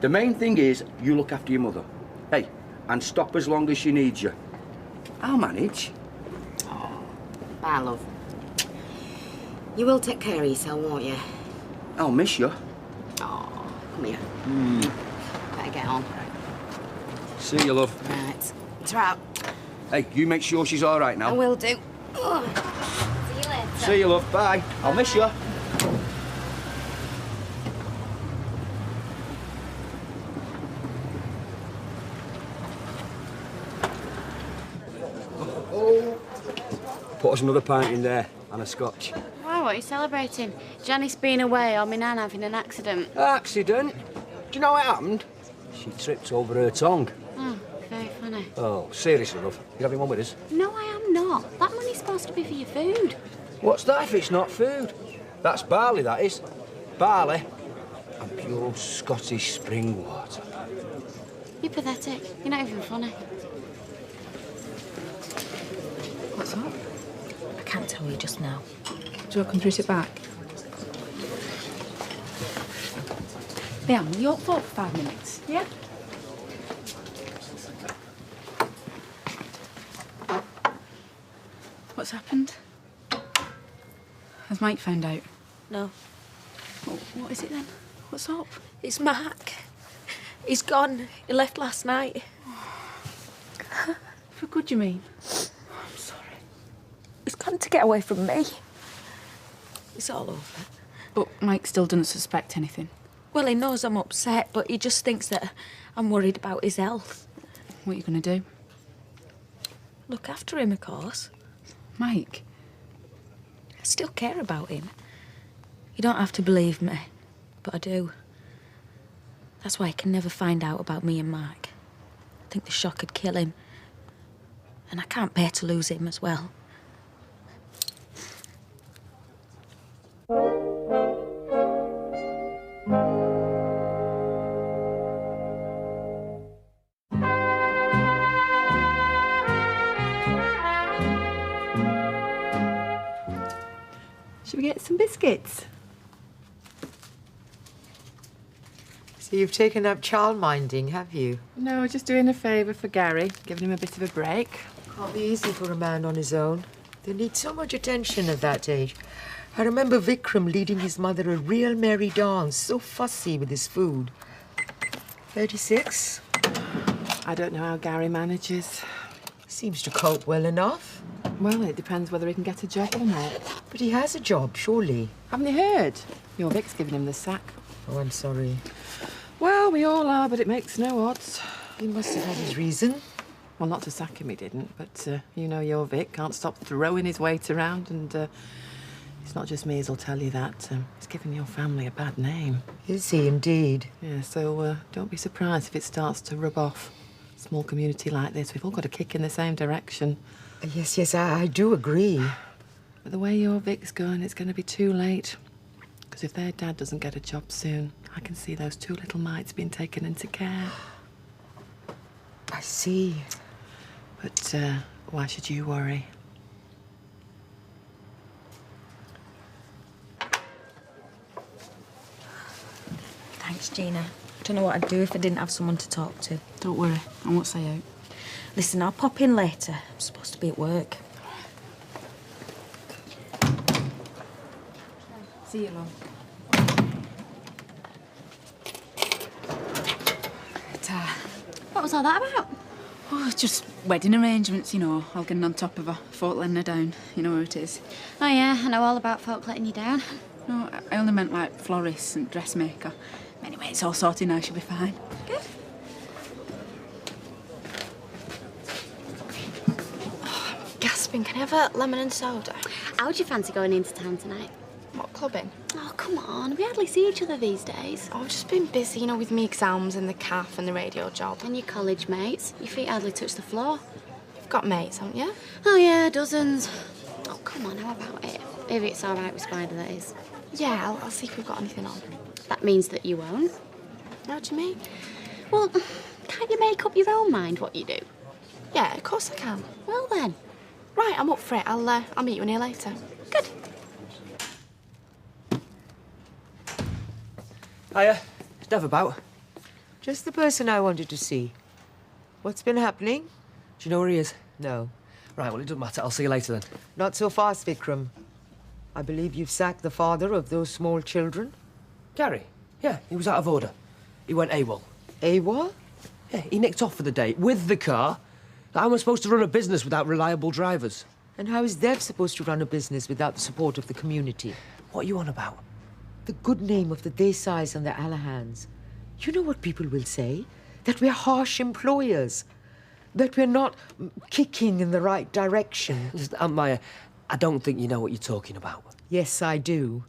The main thing is you look after your mother. Hey, and stop as long as she needs you. I'll manage. Bye, love. You will take care of yourself, won't you? I'll miss you. Oh, come here. Better get on. See you, love. Right. Ta-ra. Hey, you make sure she's all right now. I will do. Ugh. See you later. See you, love. Bye. I'll miss you. Put us another pint in there and a scotch. Why, what are you celebrating? Janice being away or my nan having an accident? Accident? Do you know what happened? She tripped over her tongue. Oh, very funny. Oh, seriously, love. You having one with us? No, I am not. That money's supposed to be for your food. What's that if it's not food? That's barley, that is. Barley and pure Scottish spring water. You're pathetic. You're not even funny. for you just now. Do I come through it back? Leanne, will you up for 5 minutes? Yeah. What's happened? Has Mike found out? No. What is it then? What's up? It's Mark. He's gone. He left last night. For good, you mean? I'm sorry. He's gone to get away from me. It's all over. But Mike still doesn't suspect anything. Well, he knows I'm upset, but he just thinks that I'm worried about his health. What are you going to do? Look after him, of course. Mike? I still care about him. You don't have to believe me, but I do. That's why he can never find out about me and Mark. I think the shock would kill him. And I can't bear to lose him as well. Should we get some biscuits? So you've taken up childminding, have you? No, just doing a favour for Gary, giving him a bit of a break. Can't be easy for a man on his own. They need so much attention at that age. I remember Vikram leading his mother a real merry dance, so fussy with his food. 36? I don't know how Gary manages. Seems to cope well enough. Well, it depends whether he can get a job or not. But he has a job, surely. Haven't you heard? Your Vic's giving him the sack. Oh, I'm sorry. Well, we all are, but it makes no odds. He must have had his reason. Well, not to sack him, he didn't, but you know your Vic can't stop throwing his weight around, and it's not just me as'll tell you that. He's giving your family a bad name. Is he indeed? Yeah, so don't be surprised if it starts to rub off. Small community like this, we've all got to kick in the same direction. Yes, I do agree. But the way your Vic's going, it's going to be too late. Because if their dad doesn't get a job soon, I can see those two little mites being taken into care. I see. But why should you worry? Thanks, Gina. I don't know what I'd do if I didn't have someone to talk to. Don't worry, I won't say out. Listen, I'll pop in later. I'm supposed to be at work. See you, Lon. What was all that about? Oh, just wedding arrangements, you know, all getting on top of her, folk letting her down. You know where it is. Oh, yeah, I know all about folk letting you down. No, I only meant like florist and dressmaker. Anyway, it's all sorted now, she'll be fine. Good. Oh, I'm gasping. Can I have a lemon and soda? How would you fancy going into town tonight? What, clubbing? Oh, come on. We hardly see each other these days. Oh, I've just been busy, you know, with me exams and the calf and the radio job. And your college mates. Your feet hardly touch the floor. You've got mates, haven't you? Oh, yeah, dozens. Oh, come on, how about it? If it's all right with Spider, that is. Yeah, I'll see if we've got anything on. That means that you won't. How do you mean? Well, can't you make up your own mind what you do? Yeah, of course I can. Well, then. Right, I'm up for it. I'll meet you in here later. Good. Hiya. It's Dev about. Just the person I wanted to see. What's been happening? Do you know where he is? No. Right, well, it doesn't matter. I'll see you later then. Not so fast, Vikram. I believe you've sacked the father of those small children. Gary? Yeah, he was out of order. He went AWOL. AWOL? Yeah, he nicked off for the day with the car. How am I supposed to run a business without reliable drivers? And how is Dev supposed to run a business without the support of the community? What are you on about? The good name of the Desais and the Allahans. You know what people will say? That we're harsh employers. That we're not kicking in the right direction. Listen, Aunt Maya, I don't think you know what you're talking about. Yes, I do.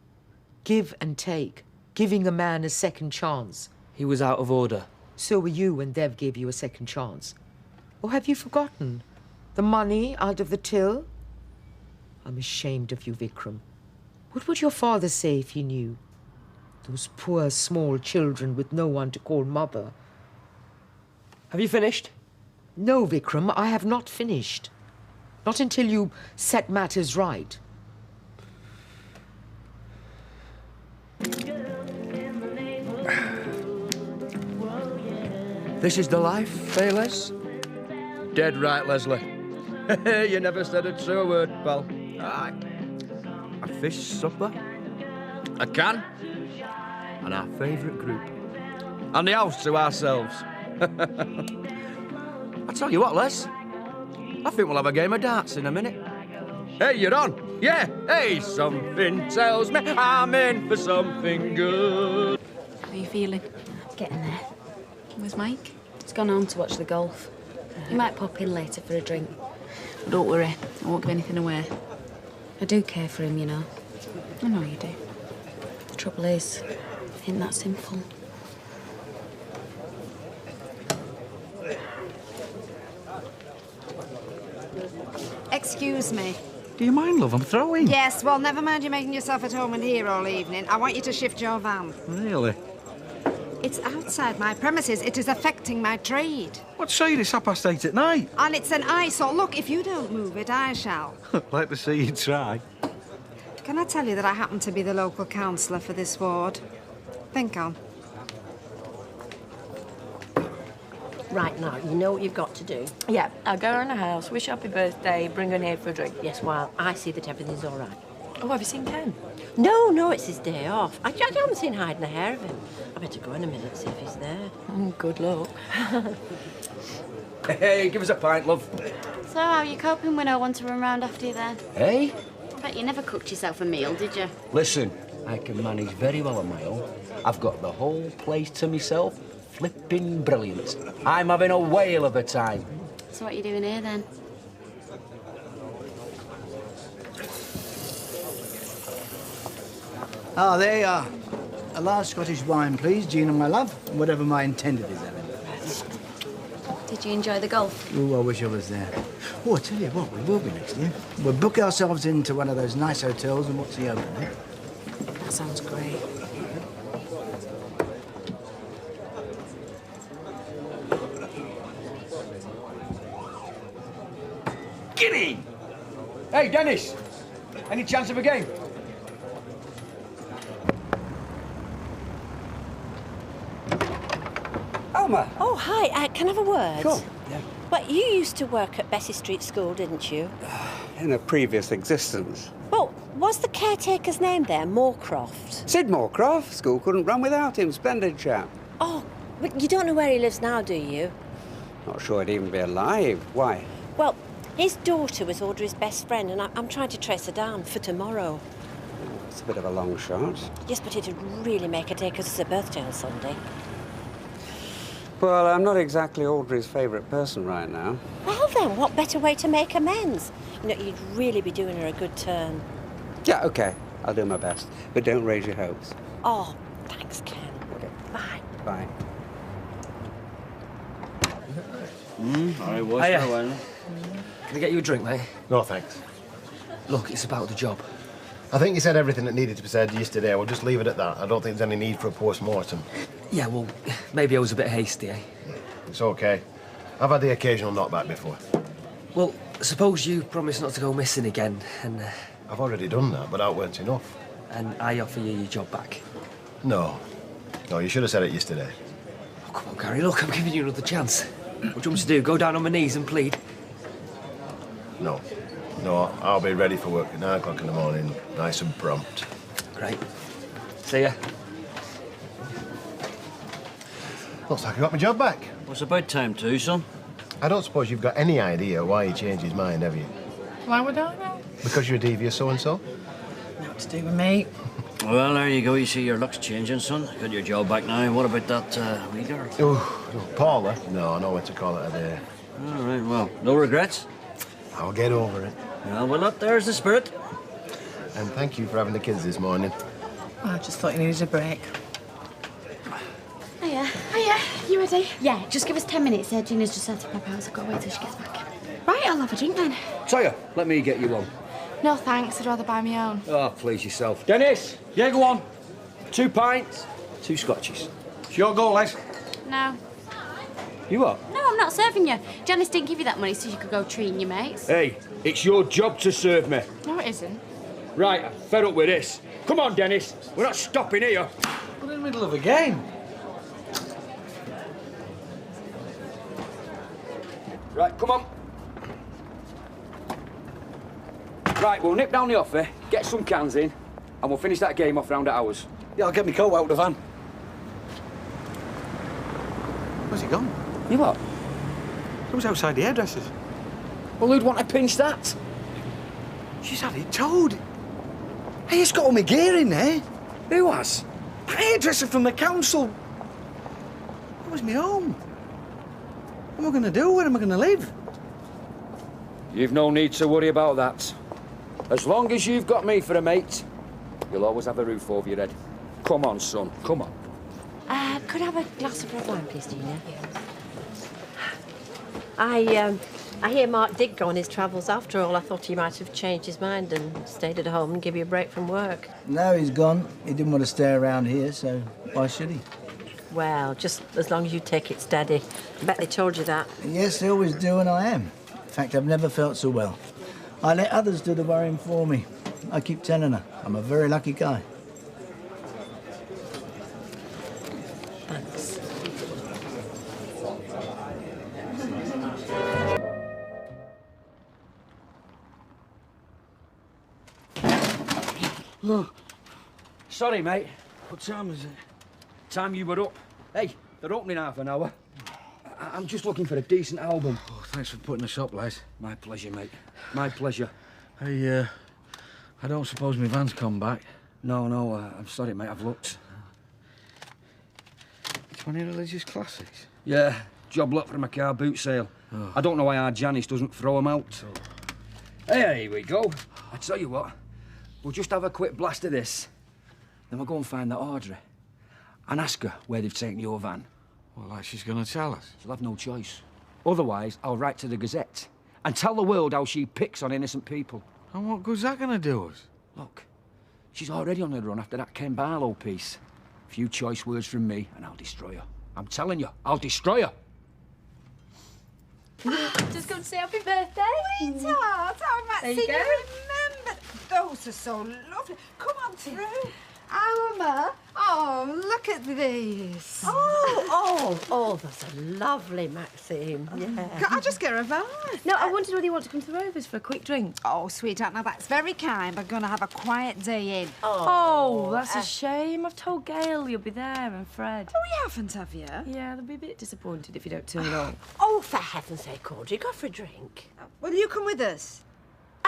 Give and take. Giving a man a second chance. He was out of order. So were you when Dev gave you a second chance. Or have you forgotten? The money out of the till? I'm ashamed of you, Vikram. What would your father say if he knew? Those poor small children with no one to call mother. Have you finished? No, Vikram, I have not finished. Not until you set matters right. This is the life, eh, Les? Dead right, Leslie. You never said a true word, pal. Aye. A fish supper, a can, and our favourite group. And the house to ourselves. I tell you what, Les. I think we'll have a game of darts in a minute. Hey, you're on. Yeah. Hey, something tells me I'm in for something good. How are you feeling? Getting there. Where's Mike? He's gone home to watch the golf. He might pop in later for a drink. Don't worry, I won't give anything away. I do care for him, you know. I know you do. The trouble is, ain't that simple. Excuse me. Do you mind, love? I'm throwing. Yes, well, never mind you making yourself at home and here all evening. I want you to shift your van. Really? It's outside my premises. It is affecting my trade. What say this 8:30 at night? And it's an eyesore. Look, if you don't move it, I shall. Like to see you try. Can I tell you that I happen to be the local councillor for this ward? Think on. Right, now, you know what you've got to do. Yeah, I'll go around the house, wish happy birthday, bring her here for a drink. Yes, while I see that everything's all right. Oh, have you seen Ken? No, it's his day off. I haven't seen hiding a hair of him. I better go in a minute and see if he's there. Good luck. Hey, give us a pint, love. So how are you coping when I want to run round after you then? Hey? I bet you never cooked yourself a meal, did you? Listen, I can manage very well on my own. I've got the whole place to myself. Flipping brilliant. I'm having a whale of a time. So what are you doing here then? Ah, there you are. A large Scottish wine, please, Gina, my love. Whatever my intended is having. Did you enjoy the golf? Oh, I wish I was there. Oh, I tell you what, we will be next year. We'll book ourselves into one of those nice hotels and watch the opening. That sounds great. Guinea! Hey, Dennis! Any chance of a game? Alma! Oh, hi. Can I have a word? Sure. Yeah. Well, you used to work at Bessie Street School, didn't you? In a previous existence. Well, was the caretaker's name there Moorcroft? Sid Moorcroft. School couldn't run without him. Splendid chap. Oh, but you don't know where he lives now, do you? Not sure he'd even be alive. Why? Well, his daughter was Audrey's best friend, and I'm trying to trace her down for tomorrow. It's a bit of a long shot. Yes, but it'd really make her day because it's her birthday on Sunday. Well, I'm not exactly Audrey's favourite person right now. Well, then, what better way to make amends? You know, you'd really be doing her a good turn. Yeah, OK. I'll do my best. But don't raise your hopes. Oh, thanks, Ken. OK. Bye. Bye. I was Can I get you a drink, mate? No, thanks. Look, it's about the job. I think you said everything that needed to be said yesterday. We'll just leave it at that. I don't think there's any need for a post-mortem. Yeah, well, maybe I was a bit hasty, eh? It's OK. I've had the occasional knockback before. Well, suppose you promise not to go missing again, and... I've already done that, but that weren't enough. And I offer you your job back. No. No, you should have said it yesterday. Oh, come on, Gary, look, I'm giving you another chance. What do you want me to do, go down on my knees and plead? No. No, I'll be ready for work at 9 o'clock in the morning, nice and prompt. Great. See ya. Looks like I got my job back. What's about time too, son? I don't suppose you've got any idea why he changed his mind, have you? Why would I know? Because you're a devious so-and-so? Not to do with me. Well, there you go. You see, your luck's changing, son. Got your job back now. What about that wee girl? Oh, no, Paula? No, I know what to call it a day. All right, well, no regrets? I'll get over it. Well, look, there's the spirit. And thank you for having the kids this morning. I just thought you needed a break. Hiya. You ready? Yeah, just give us 10 minutes. Gina's just had to pop out, so I've got to wait till she gets back. Right, I'll have a drink then. Toya, let me get you one. No thanks, I'd rather buy my own. Oh, please yourself. Dennis! Yeah, go on. 2 pints, 2 scotches. It's your go, Les. No. You what? No, I'm not serving you. Janice didn't give you that money so you could go treating your mates. Hey, it's your job to serve me. No, it isn't. Right, I'm fed up with this. Come on, Dennis. We're not stopping here. We're in the middle of a game. Right, come on. Right, we'll nip down the offer, get some cans in, and we'll finish that game off round at ours. Yeah, I'll get my coat out of the van. Where's he gone? You what? He was outside the hairdresser's. Well, who'd want to pinch that? She's had it towed. Hey, it's got all my gear in there. Who has? A hairdresser from the council. That was my home. What am I going to do? Where am I going to live? You've no need to worry about that. As long as you've got me for a mate, you'll always have a roof over your head. Come on, son, come on. Could I have a glass of red wine, please, Gina? I hear Mark did go on his travels after all. I thought he might have changed his mind and stayed at home and give you a break from work. No, he's gone. He didn't want to stay around here, so why should he? Well, just as long as you take it steady. I bet they told you that. Yes, they always do, and I am. In fact, I've never felt so well. I let others do the worrying for me. I keep telling her I'm a very lucky guy. Thanks. Look. Sorry, mate. What time is it? Time you were up. Hey, they're opening half an hour. I'm just looking for a decent album. Oh, thanks for putting us up, Les. My pleasure, mate. My pleasure. Hey, I don't suppose my van's come back. No, I'm sorry, mate. I've looked. 20 religious classics? Yeah, job lot from a car boot sale. Oh. I don't know why our Janice doesn't throw them out. Hey, here we go. I tell you what, we'll just have a quick blast of this. Then we'll go and find that Audrey and ask her where they've taken your van. Well, like she's going to tell us. She'll have no choice. Otherwise, I'll write to the Gazette and tell the world how she picks on innocent people. And what good's that going to do us? Look, she's already on the run after that Ken Barlow piece. A few choice words from me and I'll destroy her. I'm telling you, I'll destroy her. Just come to say happy birthday. Sweetheart, oh, Maxine, There you go. you remembered. Those are so lovely. Come on through. Alma, oh, look at these. Oh, that's a lovely Maxine. Yeah. Can I just get her a van? No, I wondered whether you want to come to the Rovers for a quick drink. Oh, sweetheart, now that's very kind. We're going to have a quiet day in. Oh, that's a shame. I've told Gail you'll be there and Fred. Oh, you haven't, have you? Yeah, they'll be a bit disappointed if you don't turn up. Oh, for heaven's sake, Audrey, go for a drink. Will you come with us?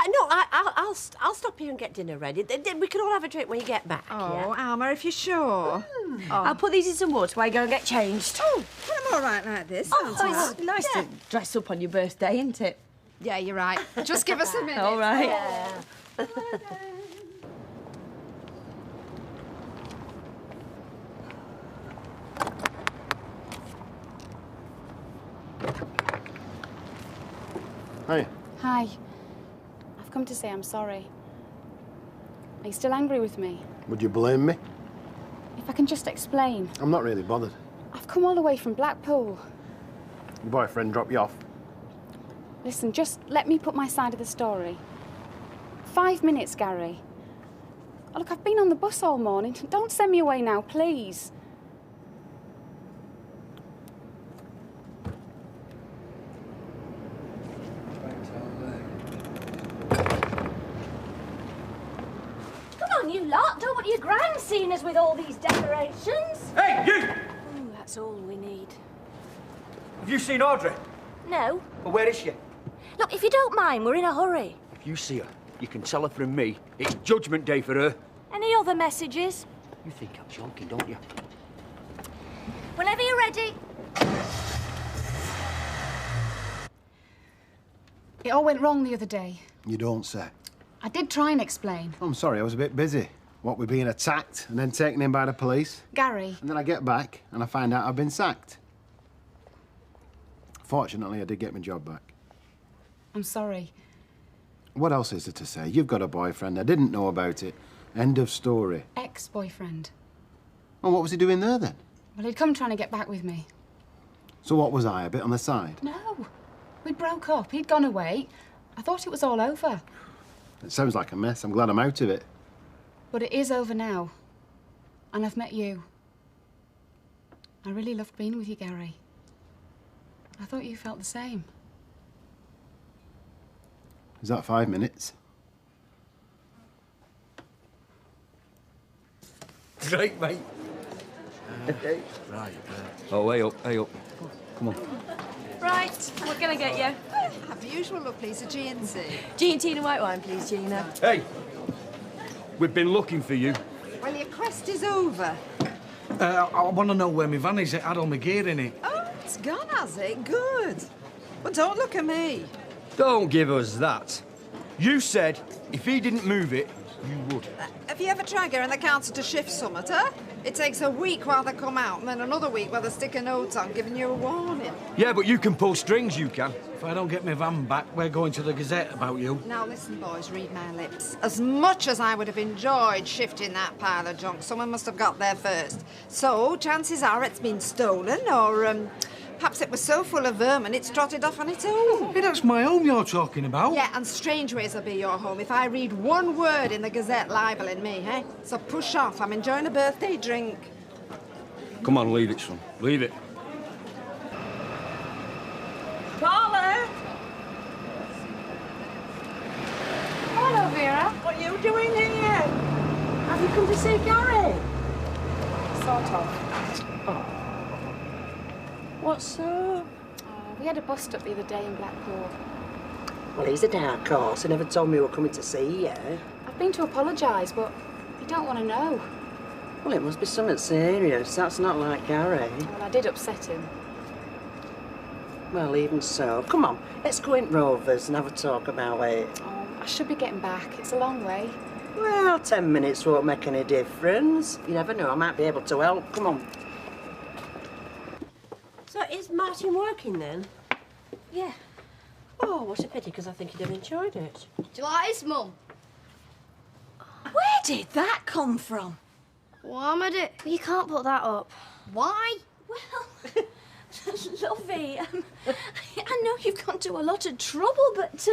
No, I'll stop here and get dinner ready. Then we can all have a drink when you get back. Oh, Alma, if you're sure. I'll put these in some water while you go and get changed. Oh, well, I'm all right like this, aren't I? It's nice to dress up on your birthday, isn't it? Yeah, you're right. Just give us a minute. All right. Yeah. Hey. Hi. I've come to say I'm sorry. Are you still angry with me? Would you blame me? If I can just explain. I'm not really bothered. I've come all the way from Blackpool. Your boyfriend dropped you off. Listen, just let me put my side of the story. 5 minutes, Gary. Oh, look, I've been on the bus all morning. Don't send me away now, please. Come on, you lot. Don't want your grand seeing us with all these decorations. Hey, you! Ooh, that's all we need. Have you seen Audrey? No. Well, where is she? Look, if you don't mind, we're in a hurry. If you see her, you can tell her from me. It's Judgment Day for her. Any other messages? You think I'm joking, don't you? Whenever you're ready. It all went wrong the other day. You don't say. I did try and explain. I'm sorry, I was a bit busy. What, with being attacked and then taken in by the police? Gary. And then I get back and I find out I've been sacked. Fortunately, I did get my job back. I'm sorry. What else is there to say? You've got a boyfriend. I didn't know about it. End of story. Ex-boyfriend. Well, what was he doing there then? Well, he'd come trying to get back with me. So what was I, a bit on the side? No. We broke up. He'd gone away. I thought it was all over. It sounds like a mess. I'm glad I'm out of it. But it is over now. And I've met you. I really loved being with you, Gary. I thought you felt the same. Is that 5 minutes? Great, mate. Right. Oh, way up, hey up. Come on. Right, what can I get you? Have the usual look, please, a G&T. G&T and white wine, please, Gina. Hey! We've been looking for you. Well, your quest is over. I want to know where my van is. It had all my gear in it. Oh, it's gone, has it? Good. Well, don't look at me. Don't give us that. You said if he didn't move it, you would. Have you ever tried getting the council to shift summit, huh? It takes a week while they come out, and then another week while they stick a note on, giving you a warning. Yeah, but you can pull strings, you can. If I don't get my van back, we're going to the Gazette about you. Now listen, boys, read my lips. As much as I would have enjoyed shifting that pile of junk, someone must have got there first. So, chances are it's been stolen, or perhaps it was so full of vermin it's trotted off on its own. Hey, that's my home you're talking about. Yeah, and Strangeways will be your home if I read one word in the Gazette libeling me, eh? So push off, I'm enjoying a birthday drink. Come on, leave it, son. Leave it. Carla! Hello, Vera. What are you doing here? Have you come to see Gary? Sort of. What's up? We had a bust up the other day in Blackpool. Well, he's a dark horse. He never told me we were coming to see you. I've been to apologise, but you don't want to know. Well, it must be something serious. That's not like Gary. Well, I did upset him. Well, even so. Come on, let's go in Rovers and have a talk about it. Oh, I should be getting back. It's a long way. Well, 10 minutes won't make any difference. You never know, I might be able to help. Come on. So is Martin working then? Yeah. Oh, what a pity, because I think he'd have enjoyed it. Do you like this, Mum? Where did that come from? Well, you can't put that up. Why? Well, Lovey, I know you've gone to a lot of trouble, but,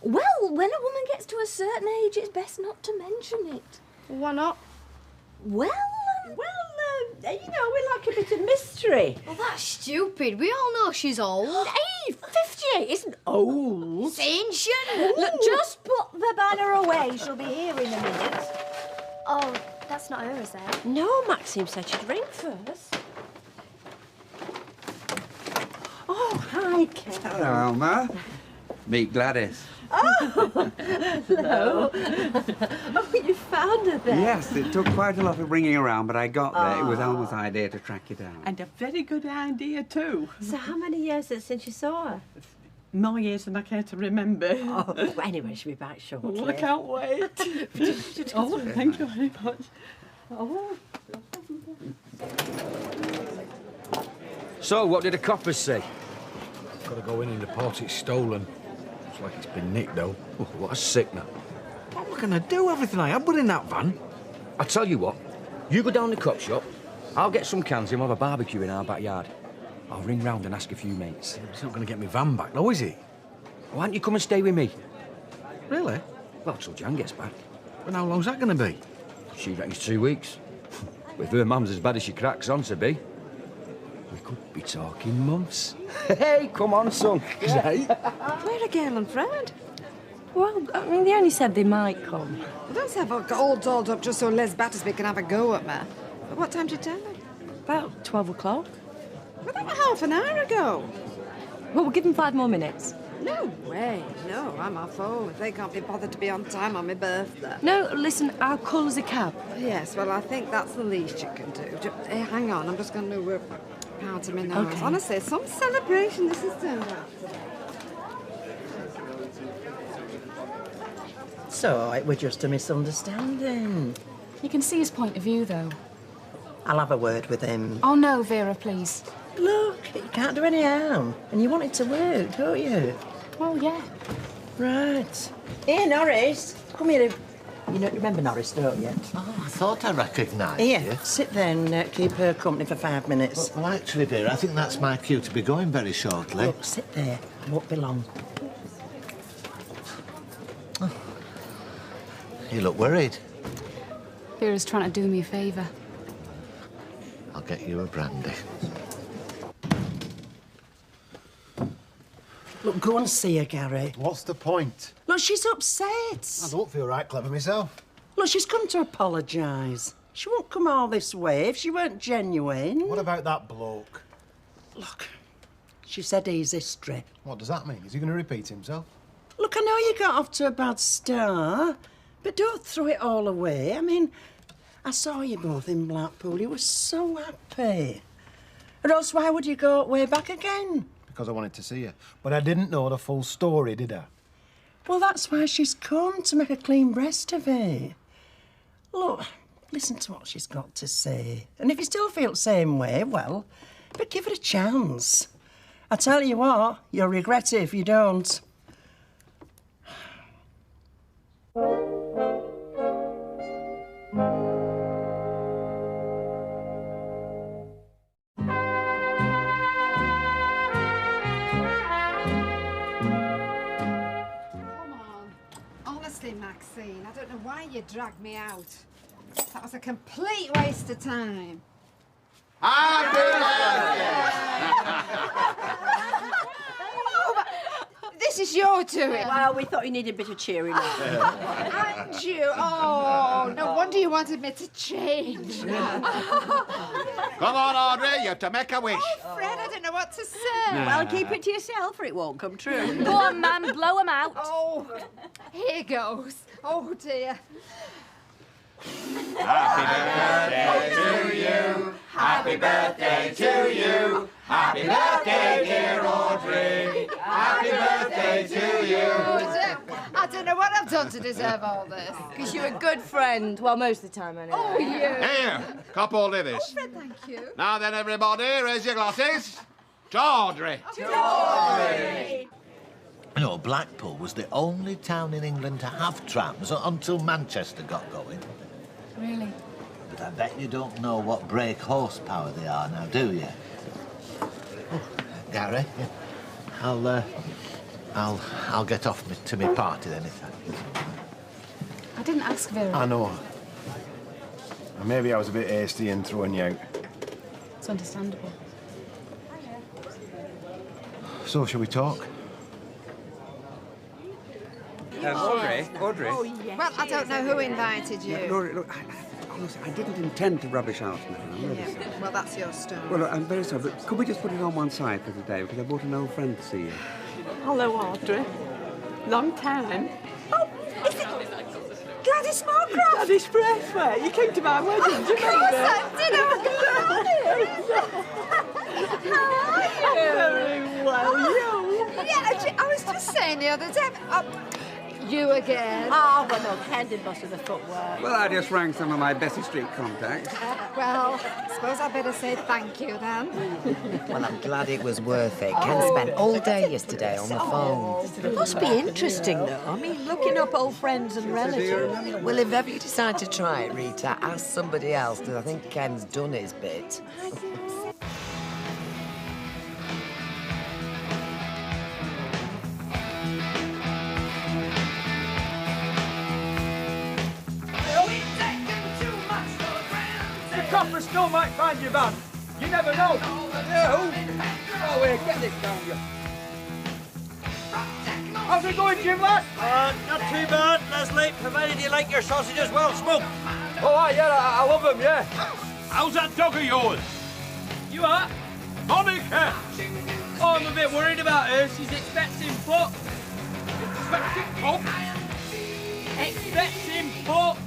well, when a woman gets to a certain age, it's best not to mention it. Why not? Well, you know, we like a bit of mystery. Well, that's stupid. We all know she's old. Hey, 58 isn't old. It's ancient. Look, just put the banner away. She'll be here in a minute. Oh, that's not her, is it? No, Maxine said she'd ring first. Oh, hi, Ken. Hello, Alma. Meet Gladys. Oh, hello. Oh, you found her there. Yes, it took quite a lot of ringing around, but I got there. It was Alma's idea to track you down. And a very good idea, too. So how many years is it since you saw her? More years than I care to remember. Oh, well, anyway, she'll be back shortly. Oh, I can't wait. Oh, thank you very much. Oh. So, what did the coppers say? Got to go in and report it's stolen. Looks like it's been nicked, though. Oh, what a sickener. What am I going to do? Everything I had was in that van. I tell you what, you go down the cop shop, I'll get some cans and we'll have a barbecue in our backyard. I'll ring round and ask a few mates. He's not going to get me van back, though, is he? Why don't you come and stay with me? Really? Well, till Jan gets back. And how long's that going to be? She reckons 2 weeks. With her mum's as bad as she cracks on to be. We could be talking months. Hey, come on, son. Hey. Where are Gail and Fred? Well, I mean, they only said they might come. Well, don't say I've got all dolled up just so Les Battersby can have a go at me. But what time did you tell them? About 12 o'clock. Well, that was half an hour ago. Well, we'll give them 5 more minutes. No way. No, I'm off home. If they can't be bothered to be on time on my birthday. No, listen, I'll call us a cab. Yes, well, I think that's the least you can do. Hey, hang on, I'm just going to powder my nose. Okay. Honestly, some celebration this has turned out. So, it was just a misunderstanding. You can see his point of view, though. I'll have a word with him. Oh, no, Vera, please. Look, you can't do any harm. And you want it to work, don't you? Well, yeah. Right. Here, Norris. Come here. You know, remember Norris, don't you? Oh, I thought I recognised Here, you. sit there and keep her company for 5 minutes. Well, actually, dear, I think that's my cue to be going very shortly. Look, sit there. I won't be long. Oh. You look worried. Vera's trying to do me a favour. I'll get you a brandy. Look, go and see her, Gary. What's the point? Look, she's upset. I don't feel right clever myself. Look, she's come to apologise. She won't come all this way if she weren't genuine. What about that bloke? Look, she said he's history. What does that mean? Is he going to repeat himself? Look, I know you got off to a bad start, but don't throw it all away. I mean, I saw you both in Blackpool. You were so happy. Or else why would you go way back again? Because I wanted to see her. But I didn't know the full story, did I? Well, that's why she's come, to make a clean breast of it. Look, listen to what she's got to say. And if you still feel the same way, well, but give it a chance. I tell you what, you'll regret it if you don't. Maxine, I don't know why you dragged me out. That was a complete waste of time. Happy This is your doing. Well, we thought you needed a bit of cheering up. And you? Oh, no wonder you wanted me to change. Come on, Audrey, you have to make a wish. Oh, Fred, I don't know what to say. Well, keep it to yourself or it won't come true. Go on, man, blow 'em out. Oh, here goes. Oh, dear. Happy birthday to you. Happy birthday to you. Happy birthday, dear Audrey. Happy birthday to you. I don't know what I've done to deserve all this. Because you're a good friend. Well, most of the time, anyway. Oh, you. Here, cup hold of this. Oh, Fred, thank you. Now then, everybody, raise your glasses. To Audrey. To Audrey. You know, Blackpool was the only town in England to have trams until Manchester got going. Really? But I bet you don't know what brake horsepower they are now, do you? Oh, Gary, I'll get off to my party then, if I didn't ask Vera. I know. And maybe I was a bit hasty in throwing you out. It's understandable. So, shall we talk? Audrey? Oh, yes. Well, I don't know who invited you. Yeah, Rory, look, honestly, I didn't intend to rubbish out now. I'm really sorry. Well, that's your story. Well, look, I'm very sorry, but could we just put it on one side for today? Because I brought an old friend to see you. Hello, Audrey. Long time. Oh, is it Gladys Moorcroft? Gladys Braithwaite. You came to my wedding, didn't you? Of course I did. How are you? Very well, you? Yeah, I was just saying the other day. You again? Oh, well, no, Candy must have the footwork. Well, I just rang some of my Bessie Street contacts. Well, I suppose I'd better say thank you then. Well, I'm glad it was worth it. Ken spent all day yesterday on the phone. It must be interesting, though. I mean, looking up old friends and relatives. Well, if ever you decide to try it, Rita, ask somebody else, because I think Ken's done his bit. Copper still might find you, man. You never know. No. Oh, wait, get this down, you. How's it going, Jim, lad? Not too bad, Leslie, provided you like your sausages well smoked. Oh, yeah, I love them, yeah. How's that dog of yours? You are? Monica! Oh, I'm a bit worried about her. She's expecting pup. Expecting pup? Expecting pup.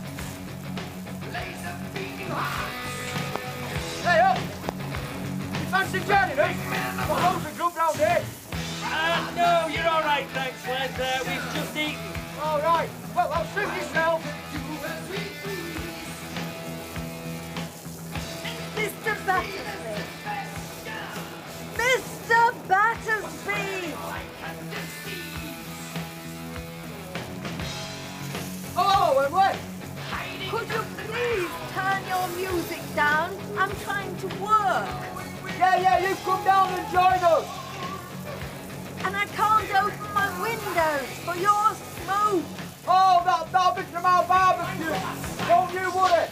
Hey, up! You fancy joining us? Got loads of grub round here. No, you're all right, thanks, Les. We've just eaten. All right. Well, I'll suit yourself. Mr. Battersby! Mr. Battersby! Oh, and wait! Could you please turn your music down? I'm trying to work. Yeah, you come down and join us. And I can't open my windows for your smoke. Oh, that'll be from our barbecue. Don't you worry.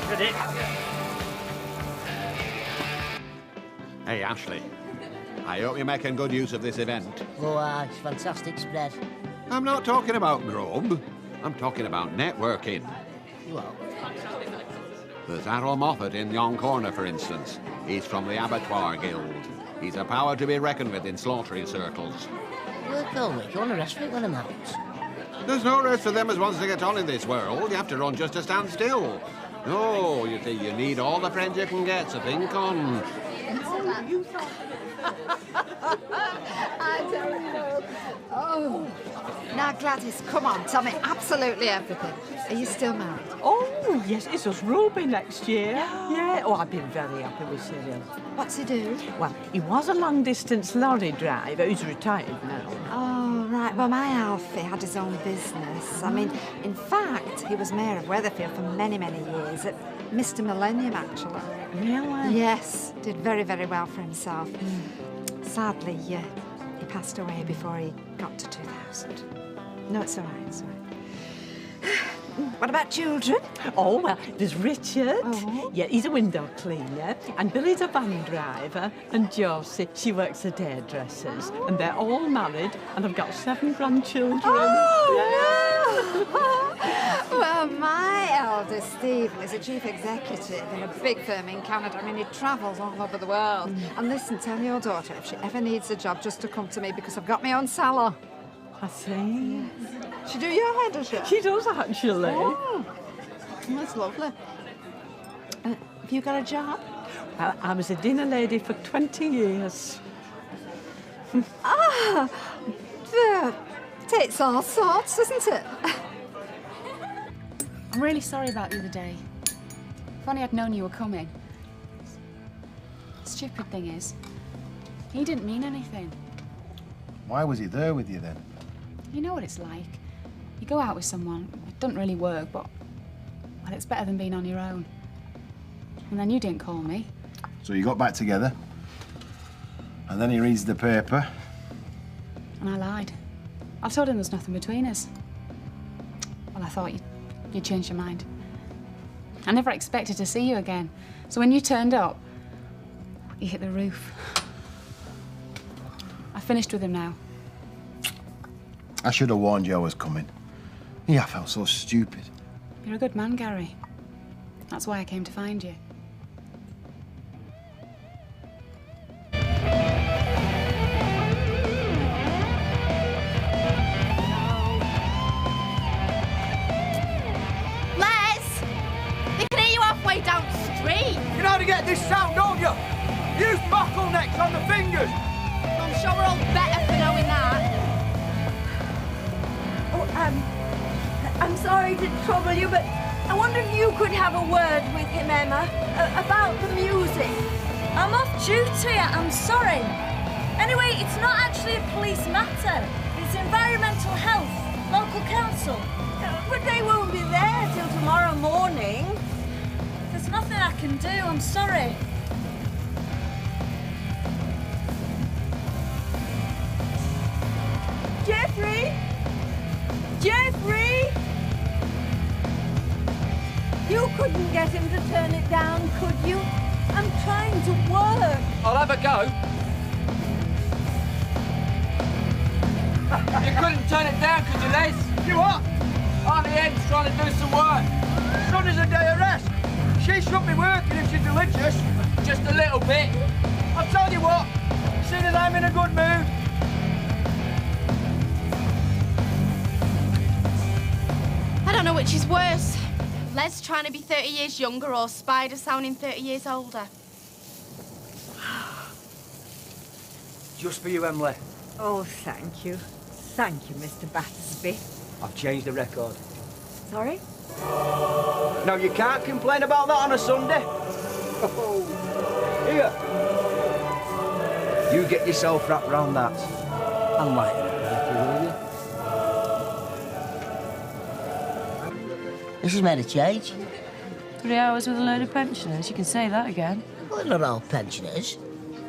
Did it? Hey, Ashley. I hope you're making good use of this event. Oh, it's fantastic spread. I'm not talking about grub. I'm talking about networking. What? There's Errol Moffat in yon corner, for instance. He's from the Abattoir Guild. He's a power to be reckoned with in slaughtering circles. Work all week. You want to rest for it when I'm out? There's no rest for them as wants to get on in this world. You have to run just to stand still. No, you see, you need all the friends you can get, so think on. I don't know. Oh. Now, Gladys, come on, tell me absolutely everything. Are you still married? Oh, yes, it's us Ruby next year. Yeah. Oh, I've been very happy with Cyril. What's he do? Well, he was a long-distance lorry driver. He's retired now. Oh, right. Well, my Alfie had his own business. I mean, in fact, he was mayor of Weatherfield for many, many years. At Mr. Millennium, actually. Really? Yes, did very, very well for himself. Sadly, he passed away before he got to 2000. No, it's all right, it's all right. What about children? Oh, well, there's Richard. Oh. Yeah, he's a window cleaner. And Billy's a van driver. And Josie, she works at hairdressers. And they're all married. And I've got 7 grandchildren. Oh, no! Well, my eldest, Stephen, is a chief executive in a big firm in Canada. I mean, he travels all over the world. And listen, tell your daughter, if she ever needs a job, just to come to me, because I've got my own salon. I see. She do your hair, does she? She does, actually. Oh, that's lovely. Have you got a job? Well, I was a dinner lady for 20 years. It's all sorts, isn't it? I'm really sorry about the other day. If only I'd known you were coming. The stupid thing is, he didn't mean anything. Why was he there with you then? You know what it's like. You go out with someone, it doesn't really work, but well, it's better than being on your own. And then you didn't call me. So you got back together, and then he reads the paper. And I lied. I told him there's nothing between us. Well, I thought you'd change your mind. I never expected to see you again. So when you turned up, you hit the roof. I finished with him now. I should have warned you I was coming. Yeah, I felt so stupid. You're a good man, Gary. That's why I came to find you. Les! They can hear you halfway down the street. You know how to get this sound, don't you? Use bottlenecks on the fingers. I'm sure we're all better for knowing that. Oh, I'm sorry to trouble you, but I wonder if you could have a word with him, Emma, about the music. I'm off duty, I'm sorry. Anyway, it's not actually a police matter. It's environmental health, local council. But they won't be there till tomorrow morning. There's nothing I can do, I'm sorry. Jeffrey! Jeffrey! You couldn't get him to turn it down, could you? I'm trying to work. I'll have a go. You couldn't turn it down, could you, Les? You what? Auntie Ed's trying to do some work. Sunday's a day of rest. She should be working if she's religious. Just a little bit. I'll tell you what, seeing as I'm in a good mood. I don't know which is worse. Les trying to be 30 years younger or Spider sounding 30 years older. Just for you, Emily. Oh, thank you. Thank you, Mr. Battersby. I've changed the record. Sorry? No, you can't complain about that on a Sunday. Here. You get yourself wrapped round that. And light it up, will you? This has made a change. 3 hours with a load of pensioners, you can say that again. Well, they're not all pensioners.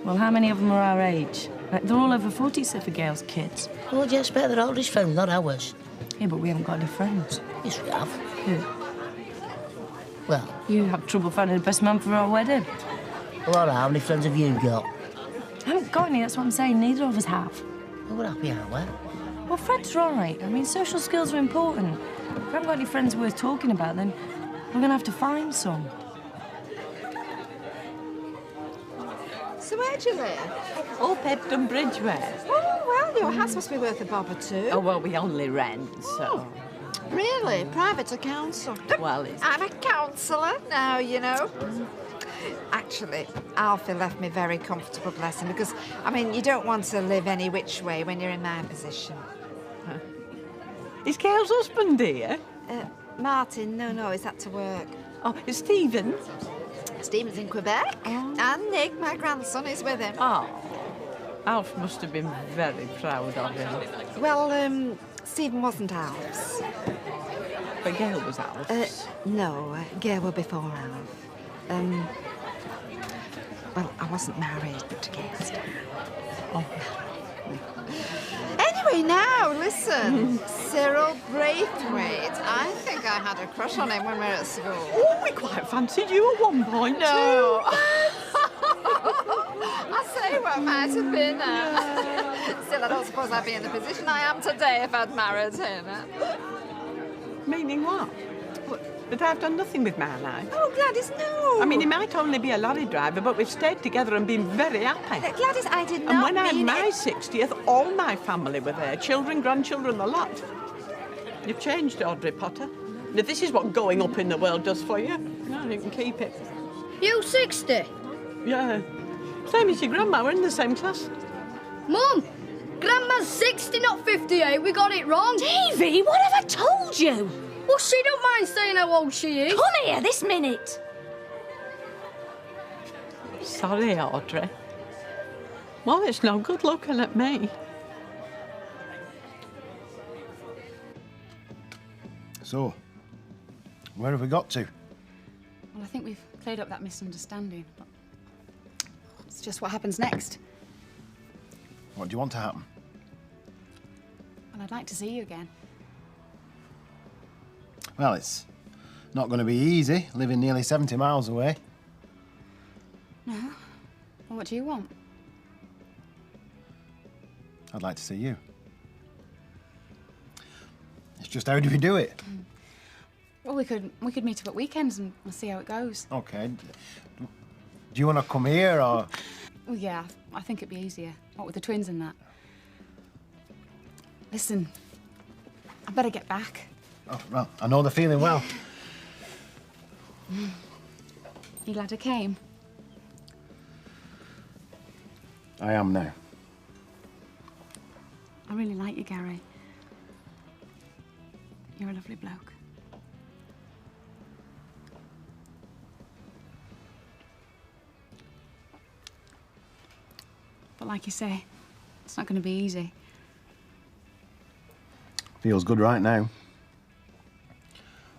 Well, how many of them are our age? They're all over 40 except for Gail's kids. Well, do you expect they're all his friends, not ours? Yeah, but we haven't got any friends. Yes, we have. Who? Well... You have trouble finding the best man for our wedding. Well, how many friends have you got? I haven't got any, that's what I'm saying. Neither of us have. Well, we're happy, aren't we? Well, Fred's right. I mean, social skills are important. If I haven't got any friends worth talking about, then we're going to have to find some. So where'd you live? Up Hebden Bridgeway. Oh, well, your house must be worth a bob or two. Oh, well, we only rent, so... Really? Private or council? Well, it's... I'm a counsellor now, you know. Actually, Alfie left me very comfortable, bless him, because, I mean, you don't want to live any which way when you're in my position. Is Gail's husband here? Martin, no, he's had to work. Oh, is Stephen? Stephen's in Quebec, and Nick, my grandson, is with him. Oh, Alf must have been very proud of him. Well, Stephen wasn't Alf's. But Gail was Alf's? No, Gail were before Alf. Well, I wasn't married to Gail's dad. Oh. Anyway, now, listen. Cyril Braithwaite. I think I had a crush on him when we were at school. Oh, we quite fancied you at one point, No. I say what might have been. Still, I don't suppose I'd be in the position I am today if I'd married him. Meaning what? That I've done nothing with my life. Oh, Gladys, no. I mean, he might only be a lorry driver, but we've stayed together and been very happy. Gladys, I did not And when I had mean my it. 60th, all my family were there. Children, grandchildren, the lot. You've changed, Audrey Potter. And if this is what going up in the world does for you, no, you can keep it. You 60? Yeah. Same as your grandma, we're in the same class. Mum, Grandma's 60, not 58. We got it wrong. Davy, what have I told you? Well, she don't mind saying how old she is. Come here this minute. Sorry, Audrey. Well, it's no good looking at me. So, where have we got to? Well, I think we've cleared up that misunderstanding, but it's just what happens next. What do you want to happen? Well, I'd like to see you again. Well, it's not going to be easy, living nearly 70 miles away. No? Well, what do you want? I'd like to see you. It's just, how do we do it? Well, we could meet up at weekends and we'll see how it goes. OK. Do you want to come here, or...? Well, yeah, I think it'd be easier. What with the twins and that. Listen, I better get back. Oh, well, I know the feeling well. You glad I came? I am now. I really like you, Gary. You're a lovely bloke. But like you say, it's not going to be easy. Feels good right now.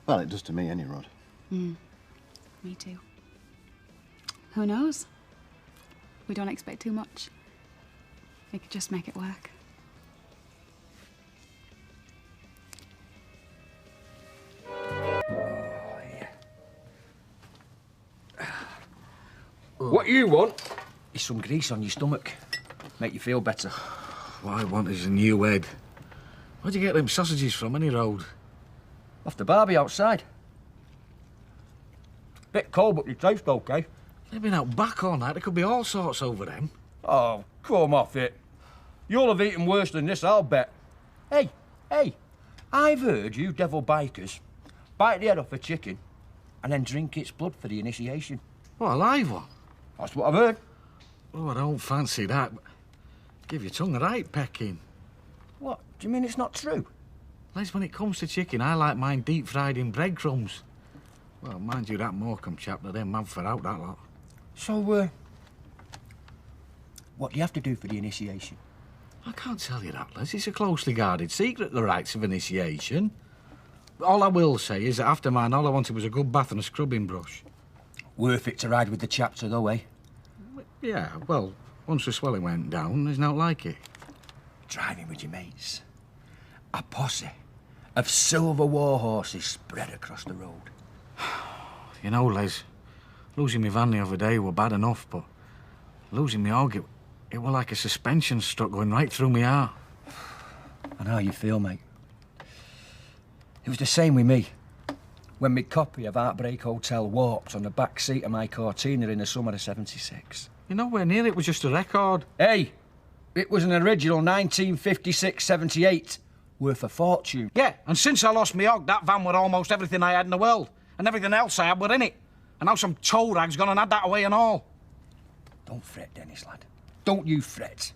Well, it does to me, any Rod. Me too. Who knows? We don't expect too much. We could just make it work. What you want is some grease on your stomach. Make you feel better. What I want is a new head. Where'd you get them sausages from, any road? Off the barbie outside. Bit cold, but they taste OK. They've been out back all night. There could be all sorts over them. Oh, come off it. You'll have eaten worse than this, I'll bet. Hey, I've heard you devil bikers bite the head off a chicken and then drink its blood for the initiation. What, a live one? That's what I've heard. Oh, I don't fancy that. Give your tongue a right pecking. What? Do you mean it's not true? Les, when it comes to chicken, I like mine deep-fried in breadcrumbs. Well, mind you, that Morecambe chap, they're mad for out, that lot. So, what do you have to do for the initiation? I can't tell you that, Les. It's a closely guarded secret, the rites of initiation. All I will say is that after mine, all I wanted was a good bath and a scrubbing brush. Worth it to ride with the chapter, though, eh? Yeah, well, once the swelling went down, there's not like it. Driving with your mates. A posse of silver war horses spread across the road. You know, Les, losing my van the other day were bad enough, but losing my org, It was like a suspension struck going right through my heart. I know how you feel, mate. It was the same with me. When my copy of Heartbreak Hotel warped on the back seat of my Cortina in the summer of '76. You're nowhere near it was just a record. Hey, it was an original 1956-78, worth a fortune. Yeah, and since I lost my hog, that van were almost everything I had in the world. And everything else I had were in it. And now some toe rag's gone and had that away and all. Don't fret, Dennis, lad. Don't you fret.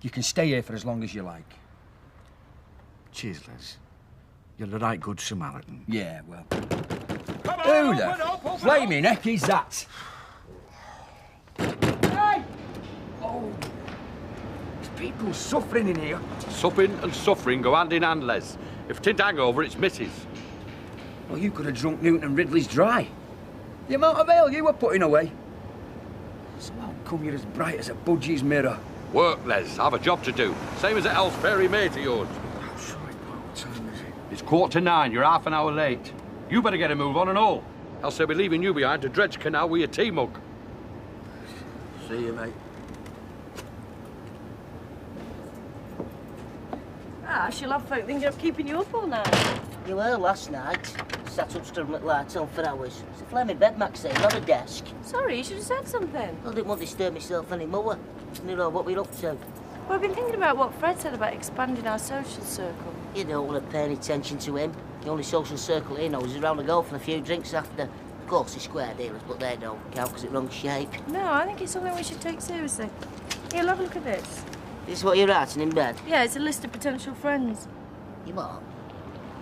You can stay here for as long as you like. Cheers, Les. You're the right good Samaritan. Yeah, well... Who the flaming heck is that? Hey! Oh, there's people suffering in here. Supping and suffering go hand in hand, Les. If it ain't hangover, it's missus. Well, you could have drunk Newton and Ridley's dry. The amount of ale you were putting away. So how come you're as bright as a budgie's mirror? Work, Les. Have a job to do. Same as that else fairy mate of yours. I'm sorry, Paul. What time is it? It's 8:45. You're half an hour late. You better get a move on and all. Else they'll be leaving you behind to dredge canal with your tea mug. See you, mate. I shall have folk thinking of keeping you up all night. You were last night. Sat up strumming at lights on for hours. It's a flaming bed, Maxine, not a desk. Sorry, you should have said something. I didn't want to disturb myself anymore. You know what we're up to. Well, I've been thinking about what Fred said about expanding our social circle. You don't want to pay any attention to him. The only social circle he knows is around the golf and a few drinks after. Of course, he's square dealers, but they don't count because it's wrong shape. No, I think it's something we should take seriously. Here, have a look at this. This is what you're writing in bed? Yeah, it's a list of potential friends. You what?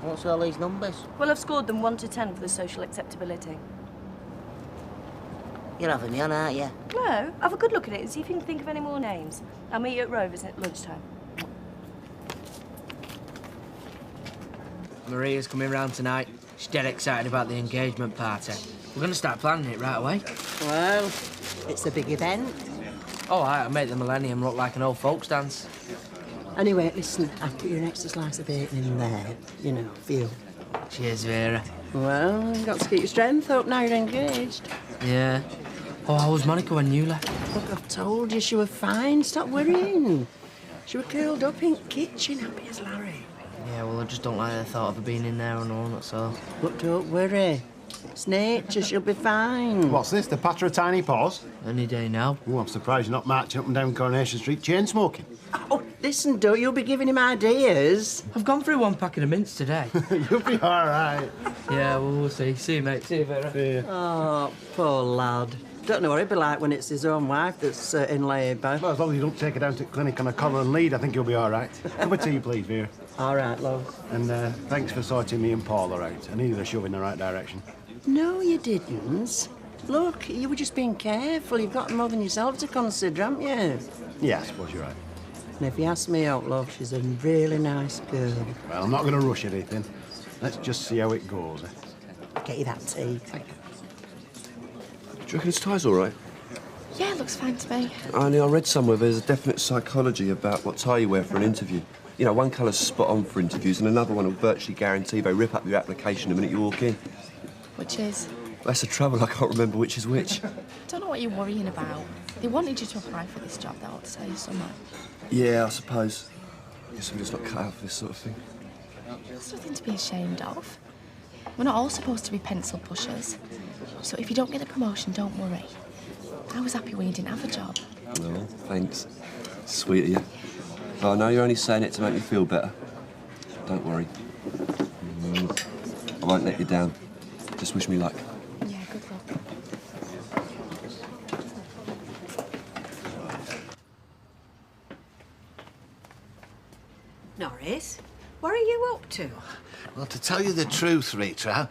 What's all these numbers? Well, I've scored them 1 to 10 for the social acceptability. You're having me on, aren't you? No, have a good look at it and see if you can think of any more names. I'll meet you at Rovers at lunchtime. Maria's coming round tonight. She's dead excited about the engagement party. We're going to start planning it right away. Well, it's a big event. Oh, I'll make the Millennium look like an old folks dance. Anyway, listen, I'll put you an extra slice of bacon in there. You know, for you. Cheers, Vera. Well, you've got to keep your strength up now you're engaged. Yeah. Oh, how was Monica when you left? Look, I've told you she was fine. Stop worrying. She was curled up in the kitchen, happy as Larry. Yeah, well, I just don't like the thought of her being in there and all, that's all. But don't worry. It's nature, she'll be fine. What's this, the patter of tiny paws? Any day now. Oh, I'm surprised you're not marching up and down Coronation Street chain smoking. Oh, listen, Doug, you'll be giving him ideas. I've gone through one packet of mints today. You'll be all right. Yeah, well, we'll see. See you, mate. See you, Vera. See you. Oh, poor lad. Don't know what he'd be like when it's his own wife that's in labour. Well, as long as you don't take her down to the clinic on a collar and lead, I think you'll be all right. Cup of tea, please, Vera. All right, love. And thanks for sorting me and Paula out. I needed a shove in the right direction. No, you didn't. Look, you were just being careful. You've got more than yourself to consider, haven't you? Yeah, I suppose you're right. And if you ask me out, love, she's a really nice girl. Well, I'm not going to rush anything. Let's just see how it goes. Get you that tea. Thank you. Do you reckon his tie's all right? Yeah, it looks fine to me. I read somewhere there's a definite psychology about what tie you wear for an interview. You know, one colour's spot on for interviews and another one will virtually guarantee they rip up your application the minute you walk in. Which is? That's the trouble, I can't remember which is which. Don't know what you're worrying about. They wanted you to apply for this job, that ought to tell you so much. Yeah, I suppose. I guess I'm just not cut out for this sort of thing. There's nothing to be ashamed of. We're not all supposed to be pencil pushers. So if you don't get a promotion, don't worry. I was happy when you didn't have a job. No, thanks. Sweet of you. But I know you're only saying it to make me feel better. Don't worry. I won't let you down. Just wish me luck. Yeah, good luck. Norris, what are you up to? Well, to tell you the truth, Rita,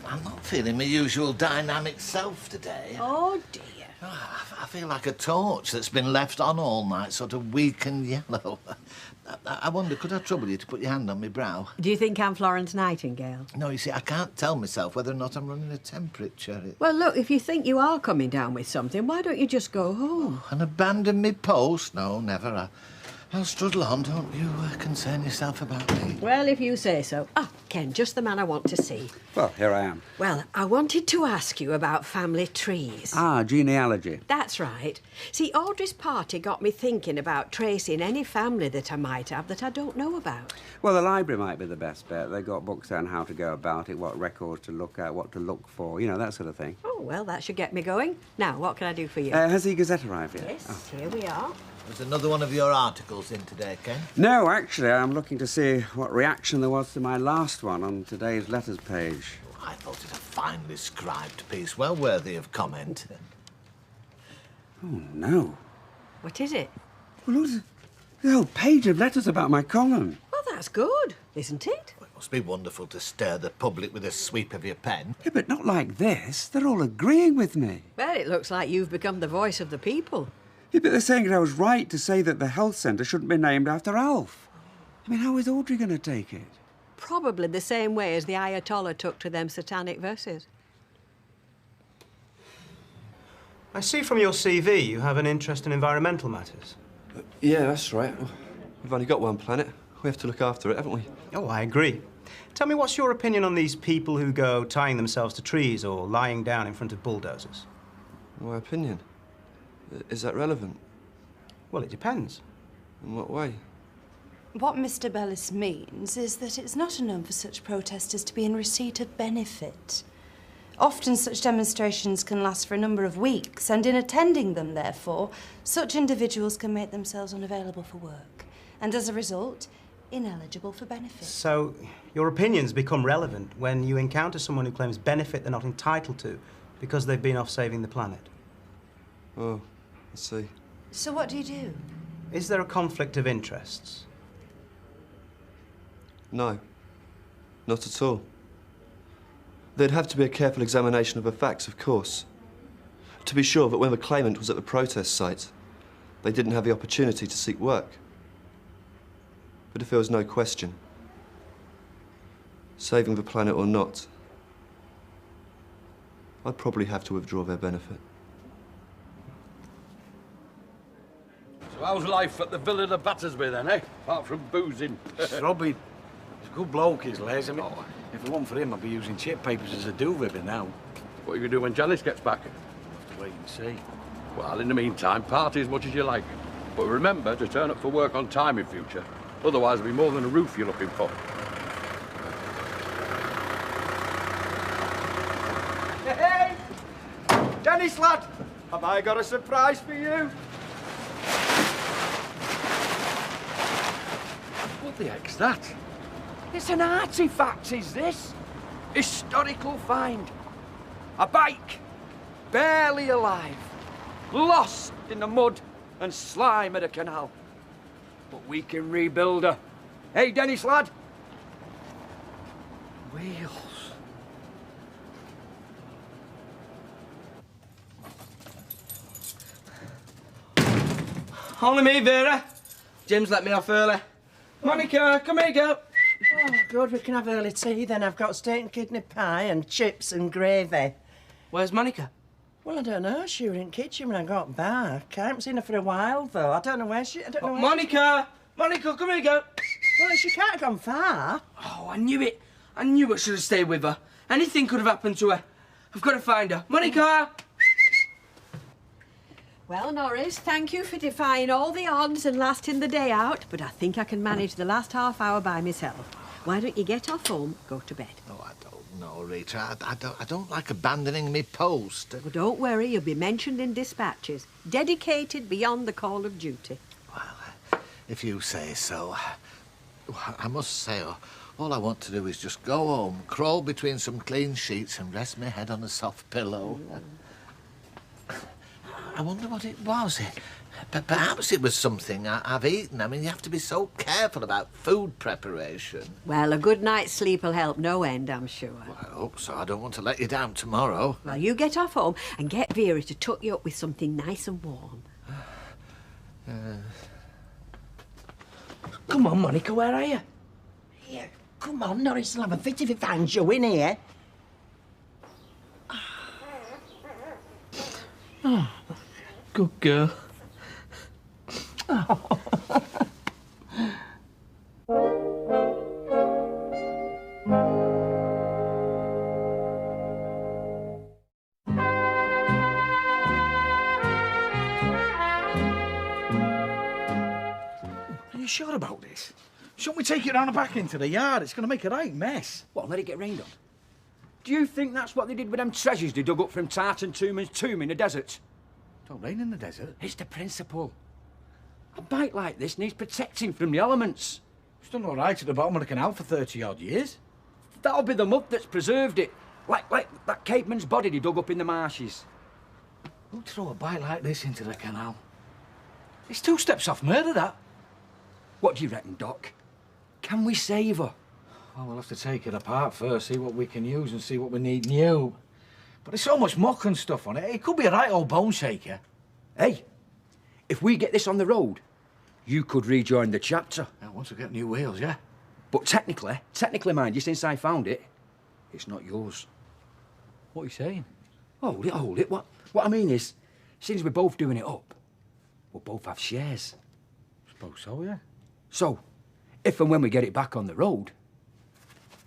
I'm not feeling my usual dynamic self today. Oh, dear. I feel like a torch that's been left on all night, sort of weak and yellow. I wonder, could I trouble you to put your hand on my brow? Do you think I'm Florence Nightingale? No, you see, I can't tell myself whether or not I'm running a temperature. Well, look, if you think you are coming down with something, why don't you just go home? And abandon me post? No, never. Well, struggle on, don't you concern yourself about me. Well, if you say so. Ah, Ken, just the man I want to see. Well, here I am. Well, I wanted to ask you about family trees. Ah, genealogy. That's right. See, Audrey's party got me thinking about tracing any family that I might have that I don't know about. Well, the library might be the best bet. They've got books on how to go about it, what records to look at, what to look for, you know, that sort of thing. Oh, well, that should get me going. Now, what can I do for you? Has the Gazette arrived yet? Yes, here we are. Was another one of your articles in today, Ken? No, actually, I'm looking to see what reaction there was to my last one on today's letters page. I thought it a finely scribed piece, well worthy of comment. Oh, no. What is it? Well, look, the whole page of letters about my column. Well, that's good, isn't it? It must be wonderful to stir the public with a sweep of your pen. Yeah, but not like this. They're all agreeing with me. Well, it looks like you've become the voice of the people. Yeah, but they're saying that I was right to say that the health centre shouldn't be named after Alf. I mean, how is Audrey going to take it? Probably the same way as the Ayatollah took to them satanic verses. I see from your CV you have an interest in environmental matters. Yeah, that's right. We've only got one planet. We have to look after it, haven't we? Oh, I agree. Tell me, what's your opinion on these people who go tying themselves to trees or lying down in front of bulldozers? My opinion? Is that relevant? Well, it depends. In what way? What Mr. Bellis means is that it's not enough for such protesters to be in receipt of benefit. Often such demonstrations can last for a number of weeks, and in attending them, therefore, such individuals can make themselves unavailable for work, and as a result, ineligible for benefit. So, your opinions become relevant when you encounter someone who claims benefit they're not entitled to because they've been off saving the planet. Oh, I see. So what do you do? Is there a conflict of interests? No, not at all. There'd have to be a careful examination of the facts, of course. To be sure that when the claimant was at the protest site, they didn't have the opportunity to seek work. But if there was no question, saving the planet or not, I'd probably have to withdraw their benefit. So how's life at the Villa de Battersby then, eh? Apart from boozing. Robbie, he's a good bloke, is Les. I mean, if it weren't for him, I'd be using chip papers as a duvet by now. What are you going to do when Janice gets back? Have to wait and see. Well, in the meantime, party as much as you like. But remember to turn up for work on time in future. Otherwise, it'll be more than a roof you're looking for. Hey! Dennis, lad! Have I got a surprise for you? What the heck's that? It's an artifact, is this? Historical find. A bike, barely alive, lost in the mud and slime of the canal. But we can rebuild her. Hey, Dennis, lad? Wheels. Only me, Vera. Jim's let me off early. Monica, come here, girl. Oh, good, we can have early tea then. I've got steak and kidney pie and chips and gravy. Where's Monica? Well, I don't know. She was in the kitchen when I got back. I haven't seen her for a while, though. I don't know where she... Monica! Monica, come here, girl. Well, she can't have gone far. Oh, I knew it. I knew I should have stayed with her. Anything could have happened to her. I've got to find her. Monica! Well, Norris, thank you for defying all the odds and lasting the day out, but I think I can manage the last half hour by myself. Why don't you get off home, go to bed? Oh, I don't know, Rita. I don't like abandoning me post. Well, don't worry, you'll be mentioned in dispatches. Dedicated beyond the call of duty. If you say so. I must say, all I want to do is just go home, crawl between some clean sheets and rest my head on a soft pillow. I wonder what it was. But perhaps it was something I've eaten. I mean, you have to be so careful about food preparation. Well, a good night's sleep will help no end, I'm sure. Well, I hope so. I don't want to let you down tomorrow. Well, you get off home and get Vera to tuck you up with something nice and warm. Come on, Monica, where are you? Here, come on, Norris will have a fit if he finds you in here. Oh, good girl. sure about this? Shouldn't we take it round the back into the yard? It's going to make a right mess. What, let it get rained on? Do you think that's what they did with them treasures they dug up from Tartan Tuman's tomb in the desert? Don't rain in the desert. It's the principle. A bite like this needs protecting from the elements. It's done all right at the bottom of the canal for 30-odd years. That'll be the mud that's preserved it. Like that caveman's body they dug up in the marshes. Who'd throw a bite like this into the canal? It's 2 steps off murder, that. What do you reckon, Doc? Can we save her? Well, we'll have to take it apart first, see what we can use and see what we need new. But there's so much muck and stuff on it, it could be a right old bone shaker. Hey, if we get this on the road, you could rejoin the chapter. Yeah, once we get new wheels, yeah. But technically, mind you, since I found it, it's not yours. What are you saying? Hold it. What I mean is, since we're both doing it up, we'll both have shares. I suppose so, yeah. So, if and when we get it back on the road,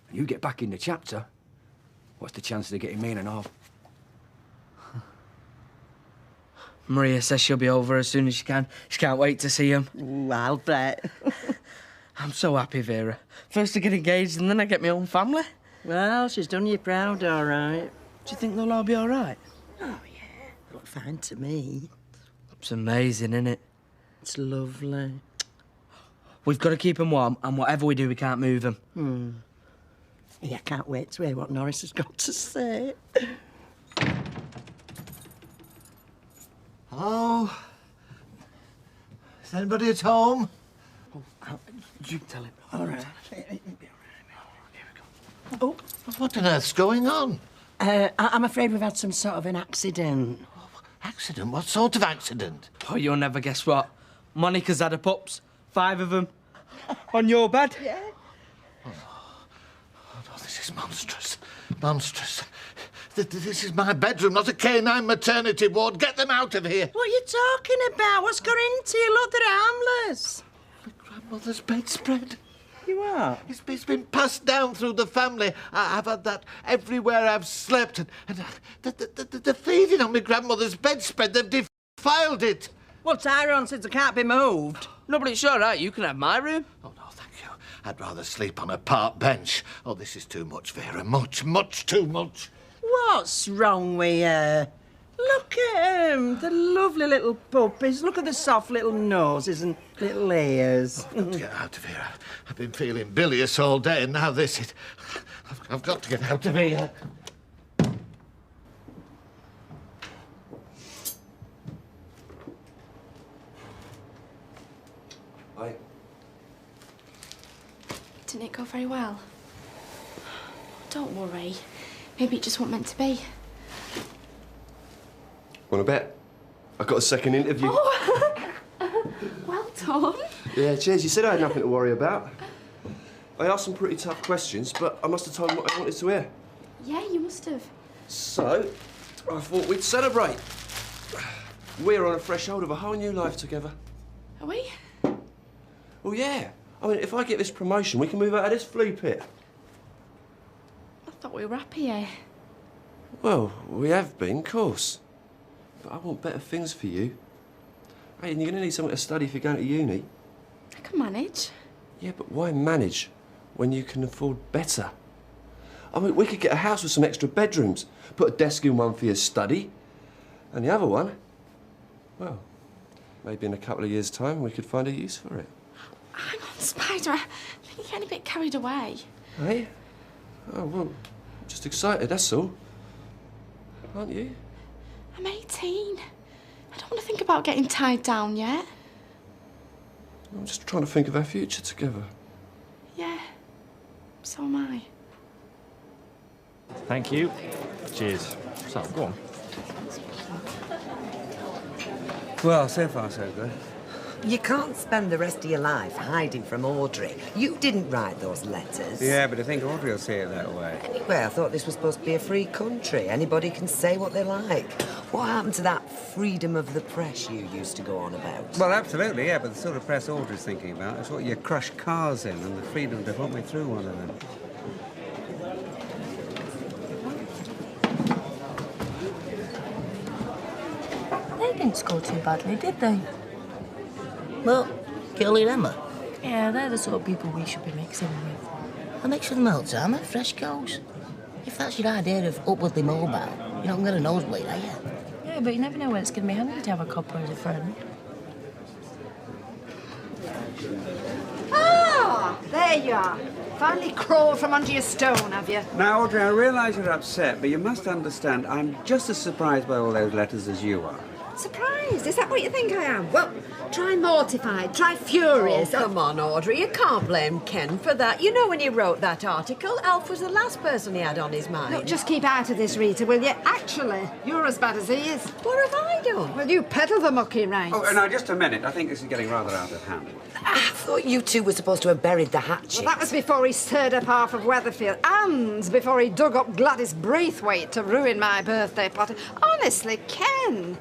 and you get back in the chapter, what's the chance of getting me in and all? Maria says she'll be over as soon as she can. She can't wait to see him. Ooh, I'll bet. I'm so happy, Vera. First I get engaged and then I get my own family. Well, she's done you proud, all right. Do you think they'll all be all right? Oh, yeah. Look fine to me. It's amazing, isn't it? It's lovely. We've got to keep them warm, and whatever we do, we can't move them. Yeah, I can't wait to hear what Norris has got to say. Hello? Is anybody at home? You tell him. All right. Oh, what on earth's going on? I'm afraid we've had some sort of an accident. Accident? What sort of accident? Oh, you'll never guess what. Monica's had her pups. 5 of them. On your bed. Yeah. Oh, this is monstrous. Monstrous. This is my bedroom, not a canine maternity ward. Get them out of here. What are you talking about? What's got into you? Look, they're harmless. Grandmother's bedspread. You are? It's been passed down through the family. I've had that everywhere I've slept. And they're feeding on my grandmother's bedspread. They've defiled it. Well, Tyrone says it can't be moved. No, but it's all right. You can have my room. Oh, no, thank you. I'd rather sleep on a park bench. Oh, this is too much, Vera. Much too much. What's wrong with you? Look at them. The lovely little puppies. Look at the soft little noses and little ears. I've got to get out of here. I've been feeling bilious all day, and now this is... I've got to get out of here. Didn't it go very well? Don't worry. Maybe it just wasn't meant to be. Want to bet? I got a second interview. Oh. Well done. Yeah, cheers. You said I had nothing to worry about. I asked some pretty tough questions, but I must have told them what I wanted to hear. Yeah, you must have. So, I thought we'd celebrate. We're on a threshold of a whole new life together. Are we? Well, yeah. I mean, if I get this promotion, we can move out of this flea pit. I thought we were happy here. Well, we have been, of course. But I want better things for you. Hey, and you're going to need something to study if you're going to uni. I can manage. Yeah, but why manage when you can afford better? I mean, we could get a house with some extra bedrooms, put a desk in one for your study, and the other one, well, maybe in a couple of years' time we could find a use for it. Hang on, Spider. I think you're getting a bit carried away. Hey? Oh, well, I'm just excited, that's all. Aren't you? I'm 18. I don't want to think about getting tied down yet. I'm just trying to think of our future together. Yeah, so am I. Thank you. Cheers. So, go on. Well, so far so good. You can't spend the rest of your life hiding from Audrey. You didn't write those letters. Yeah, but I think Audrey will see it that way. Anyway, I thought this was supposed to be a free country. Anybody can say what they like. What happened to that freedom of the press you used to go on about? Well, absolutely, yeah, but the sort of press Audrey's thinking about is what you crush cars in and the freedom to put me through one of them. They didn't score too badly, did they? Well, Kelly and Emma. Yeah, they're the sort of people we should be mixing with. I mix with them all the time, fresh goes. If that's your idea of upwardly mobile, you're not going to nosebleed, are you? Yeah, but you never know when it's going to be handy to have a copper as a friend. Ah, there you are. Finally crawled from under your stone, have you? Now, Audrey, I realise you're upset, but you must understand I'm just as surprised by all those letters as you are. Surprised? Is that what you think I am? Well, try mortified, try furious. Oh, come on, Audrey. You can't blame Ken for that. You know when he wrote that article, Alf was the last person he had on his mind. Look, just keep out of this, Rita, will you? Actually, you're as bad as he is. What have I done? Well, you peddle the mucky rights. Oh, now, just a minute. I think this is getting rather out of hand. I thought you two were supposed to have buried the hatchet. Well, that was before he stirred up half of Weatherfield and before he dug up Gladys Braithwaite to ruin my birthday party. Honestly, Ken,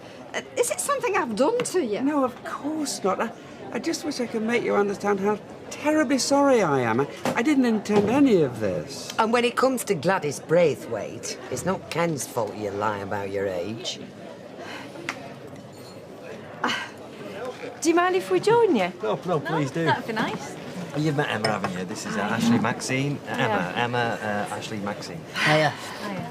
is it something I've done to you? No, of course not. I just wish I could make you understand how terribly sorry I am. I didn't intend any of this. And when it comes to Gladys Braithwaite, it's not Ken's fault you lie about your age. Do you mind if we join you? No, please do. That'd be nice. You've met Emma, haven't you? This is Ashley Maxine. Emma, Ashley Maxine. Hiya.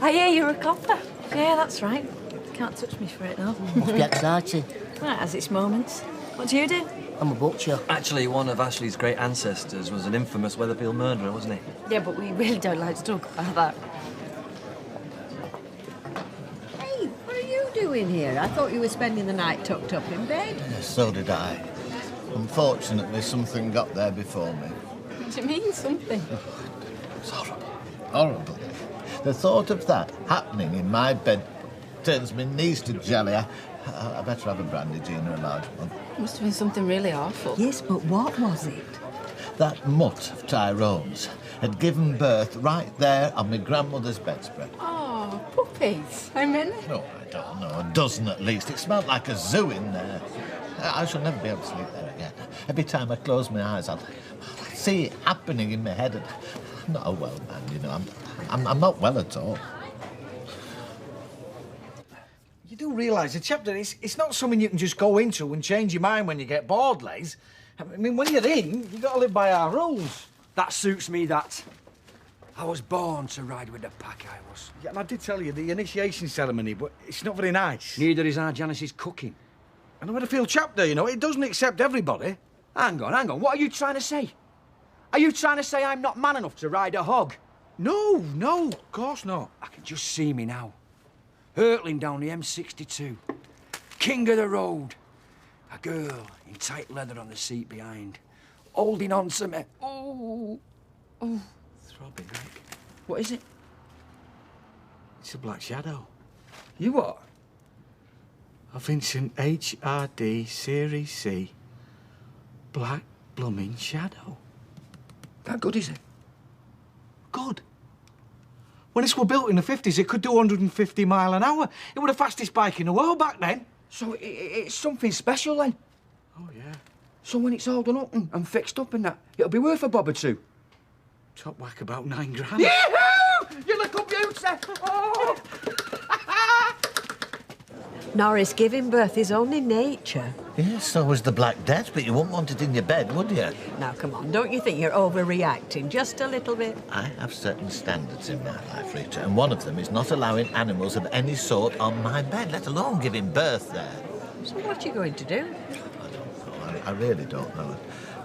I hear you're a copper. Yeah, that's right. Can't touch me for it, though. Must be exciting. Well, it has its moments. What do you do? I'm a butcher. Actually, one of Ashley's great ancestors was an infamous Weatherfield murderer, wasn't he? Yeah, but we really don't like to talk about that. Hey, what are you doing here? I thought you were spending the night tucked up in bed. Yes, so did I. Unfortunately, something got there before me. What do you mean, something? It's horrible. Horrible. The thought of that happening in my bed turns my knees to jelly. I better have a brandy, Gina, a large one. Must have been something really awful. Yes, but what was it? That mutt of Tyrone's had given birth right there on my grandmother's bedspread. Oh, puppies. How many? Oh, I don't know, a dozen at least. It smelled like a zoo in there. I shall never be able to sleep there again. Every time I close my eyes, I'll see it happening in my head. And I'm not a well man, you know. I'm not well at all. You do realise, the chapter, it's not something you can just go into and change your mind when you get bored, Les. I mean, when you're in, you've got to live by our rules. That suits me, that. I was born to ride with the pack, I was. Yeah, and I did tell you, the initiation ceremony, but it's not very nice. Neither is our Janice's cooking. And the Weatherfield chapter, you know, it doesn't accept everybody. Hang on. What are you trying to say? Are you trying to say I'm not man enough to ride a hog? No, of course not. I can just see me now. Hurtling down the M62. King of the road. A girl in tight leather on the seat behind. Holding on to me. Oh. Throbbing, Rick. What is it? It's a black shadow. You what? A Vincent HRD Series C. Black blooming shadow. That good, is it? Good. When this were built in the 50s, it could do 150 mile an hour. It was the fastest bike in the world back then. So it's something special, then? Oh, yeah. So when it's all done up and fixed up and that, it'll be worth a bob or two? Top whack about £9 grand. Yee-hoo! You little beauty! Oh! Norris, giving birth is only nature. Yes, so was the Black Death, but you wouldn't want it in your bed, would you? Now, come on, don't you think you're overreacting just a little bit? I have certain standards in my life, Rita, and one of them is not allowing animals of any sort on my bed, let alone giving birth there. So what are you going to do? I really don't know.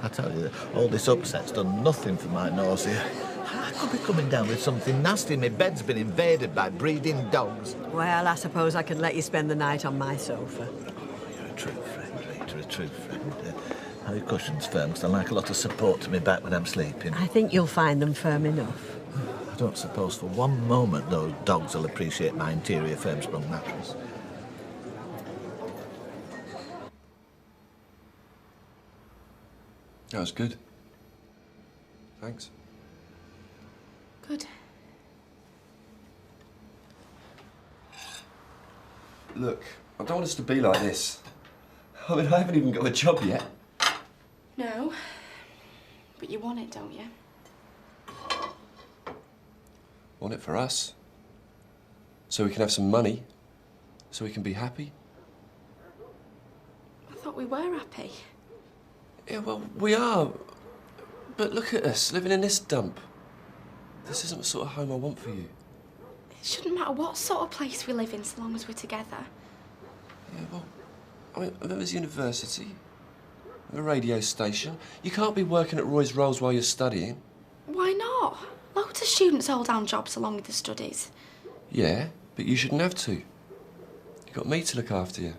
I tell you, all this upset's done nothing for my nausea. I could be coming down with something nasty. My bed's been invaded by breeding dogs. Well, I suppose I can let you spend the night on my sofa. You're a true friend, Rita, a true friend. Are your cushions firm? Because I like a lot of support to me back when I'm sleeping. I think you'll find them firm enough. I don't suppose for one moment those dogs will appreciate my interior firm-sprung mattress. That was good. Thanks. Good. Look, I don't want us to be like this. I mean, I haven't even got a job yet. No. But you want it, don't you? Want it for us. So we can have some money. So we can be happy. I thought we were happy. Yeah, well, we are. But look at us, living in this dump. This isn't the sort of home I want for you. It shouldn't matter what sort of place we live in so long as we're together. Yeah, well, I mean, there's university, the radio station. You can't be working at Roy's Rolls while you're studying. Why not? Loads of students hold down jobs along with the studies. Yeah, but you shouldn't have to. You've got me to look after you.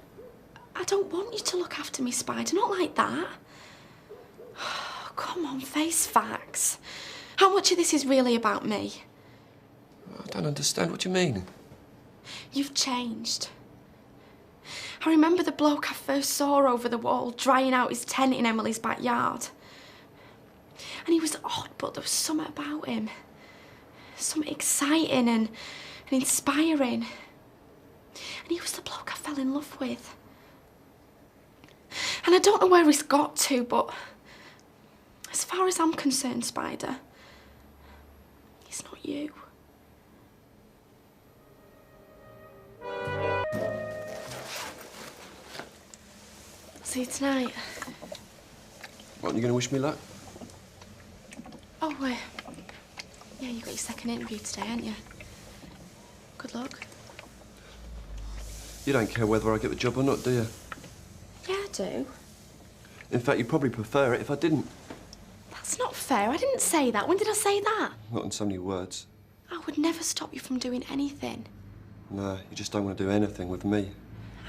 I don't want you to look after me, Spider, not like that. Come on, face facts. How much of this is really about me? I don't understand. What do you mean? You've changed. I remember the bloke I first saw over the wall drying out his tent in Emily's backyard. And he was odd, but there was something about him. Something exciting and inspiring. And he was the bloke I fell in love with. And I don't know where he's got to, but as far as I'm concerned, Spider, it's not you. See you tonight. What, you going to wish me luck? Oh, yeah, you got your second interview today, haven't you? Good luck. You don't care whether I get the job or not, do you? Yeah, I do. In fact, you'd probably prefer it if I didn't. That's not fair. I didn't say that. When did I say that? Not in so many words. I would never stop you from doing anything. No, you just don't want to do anything with me.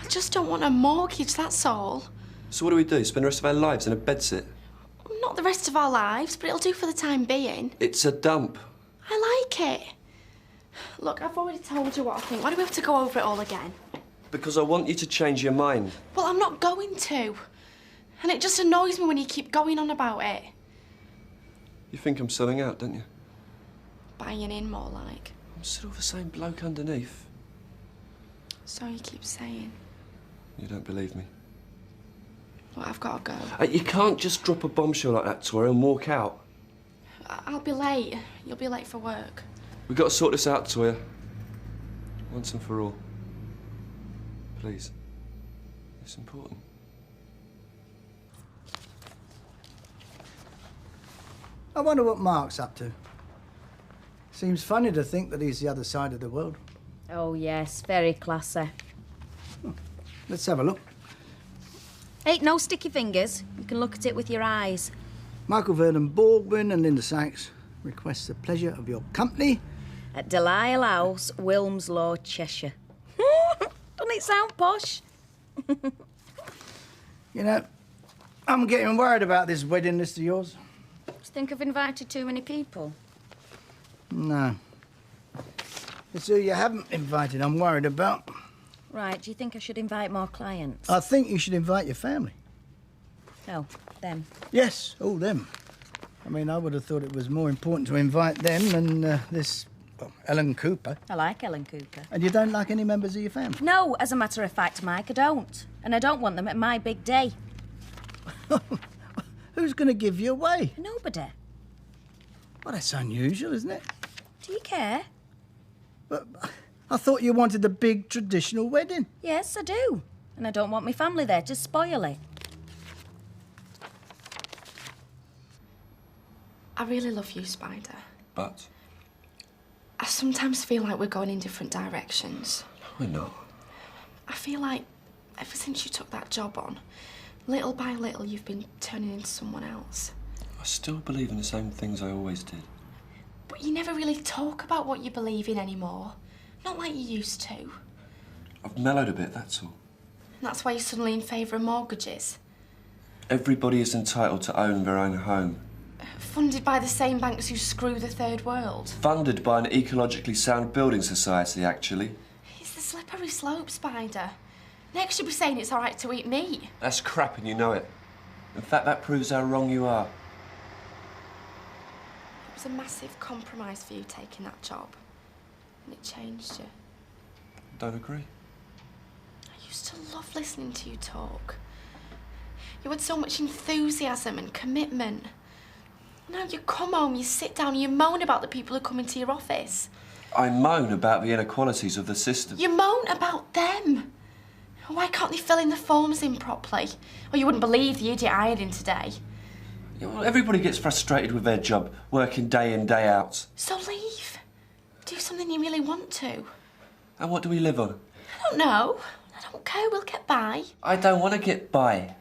I just don't want a mortgage, that's all. So what do? Spend the rest of our lives in a bedsit? Not the rest of our lives, but it'll do for the time being. It's a dump. I like it. Look, I've already told you what I think. Why do we have to go over it all again? Because I want you to change your mind. Well, I'm not going to. And it just annoys me when you keep going on about it. You think I'm selling out, don't you? Buying in, more like. I'm still the same bloke underneath. So you keep saying. You don't believe me. Well, I've got to go. You can't just drop a bombshell like that, Tori, and walk out. I'll be late. You'll be late for work. We've got to sort this out, Toya. Once and for all. Please. It's important. I wonder what Mark's up to. Seems funny to think that he's the other side of the world. Oh, yes, very classy. Let's have a look. Hey, no sticky fingers. You can look at it with your eyes. Michael Vernon Baldwin and Linda Sachs request the pleasure of your company At Delisle House, Wilmslow, Cheshire. Doesn't it sound posh? You know, I'm getting worried about this wedding list of yours. Do you think I've invited too many people? No. It's who you haven't invited I'm worried about. Right, do you think I should invite more clients? I think you should invite your family. Oh, them. Yes, all them. I mean, I would have thought it was more important to invite them than this, well, Ellen Cooper. I like Ellen Cooper. And you don't like any members of your family? No, as a matter of fact, Mike, I don't. And I don't want them at my big day. Who's going to give you away? Nobody. Well, that's unusual, isn't it? Do you care? But I thought you wanted a big traditional wedding. Yes, I do. And I don't want my family there to spoil it. I really love you, Spider. But? I sometimes feel like we're going in different directions. No, we're not. I feel like ever since you took that job on, little by little you've been turning into someone else. I still believe in the same things I always did. But you never really talk about what you believe in anymore. Not like you used to. And I've mellowed a bit, that's all. that's why you're suddenly in favour of mortgages. Everybody is entitled to own their own home. Funded by the same banks who screw the third world. Funded by an ecologically sound building society, actually. It's the slippery slope, Spider. Next you'll be saying it's all right to eat meat. That's crap and you know it. In fact, that proves how wrong you are. It was a massive compromise for you taking that job. And it changed you. Don't agree. I used to love listening to you talk. You had so much enthusiasm and commitment. Now you come home, you sit down, you moan about the people who come into your office. I moan about the inequalities of the system. You moan about them. Why can't they fill in the forms in properly? Or you wouldn't believe the idiot I had in today. Yeah, well, everybody gets frustrated with their job, working day in, day out. So leave. Do something you really want to. And what do we live on? I don't know. I don't care. We'll get by. I don't want to get by.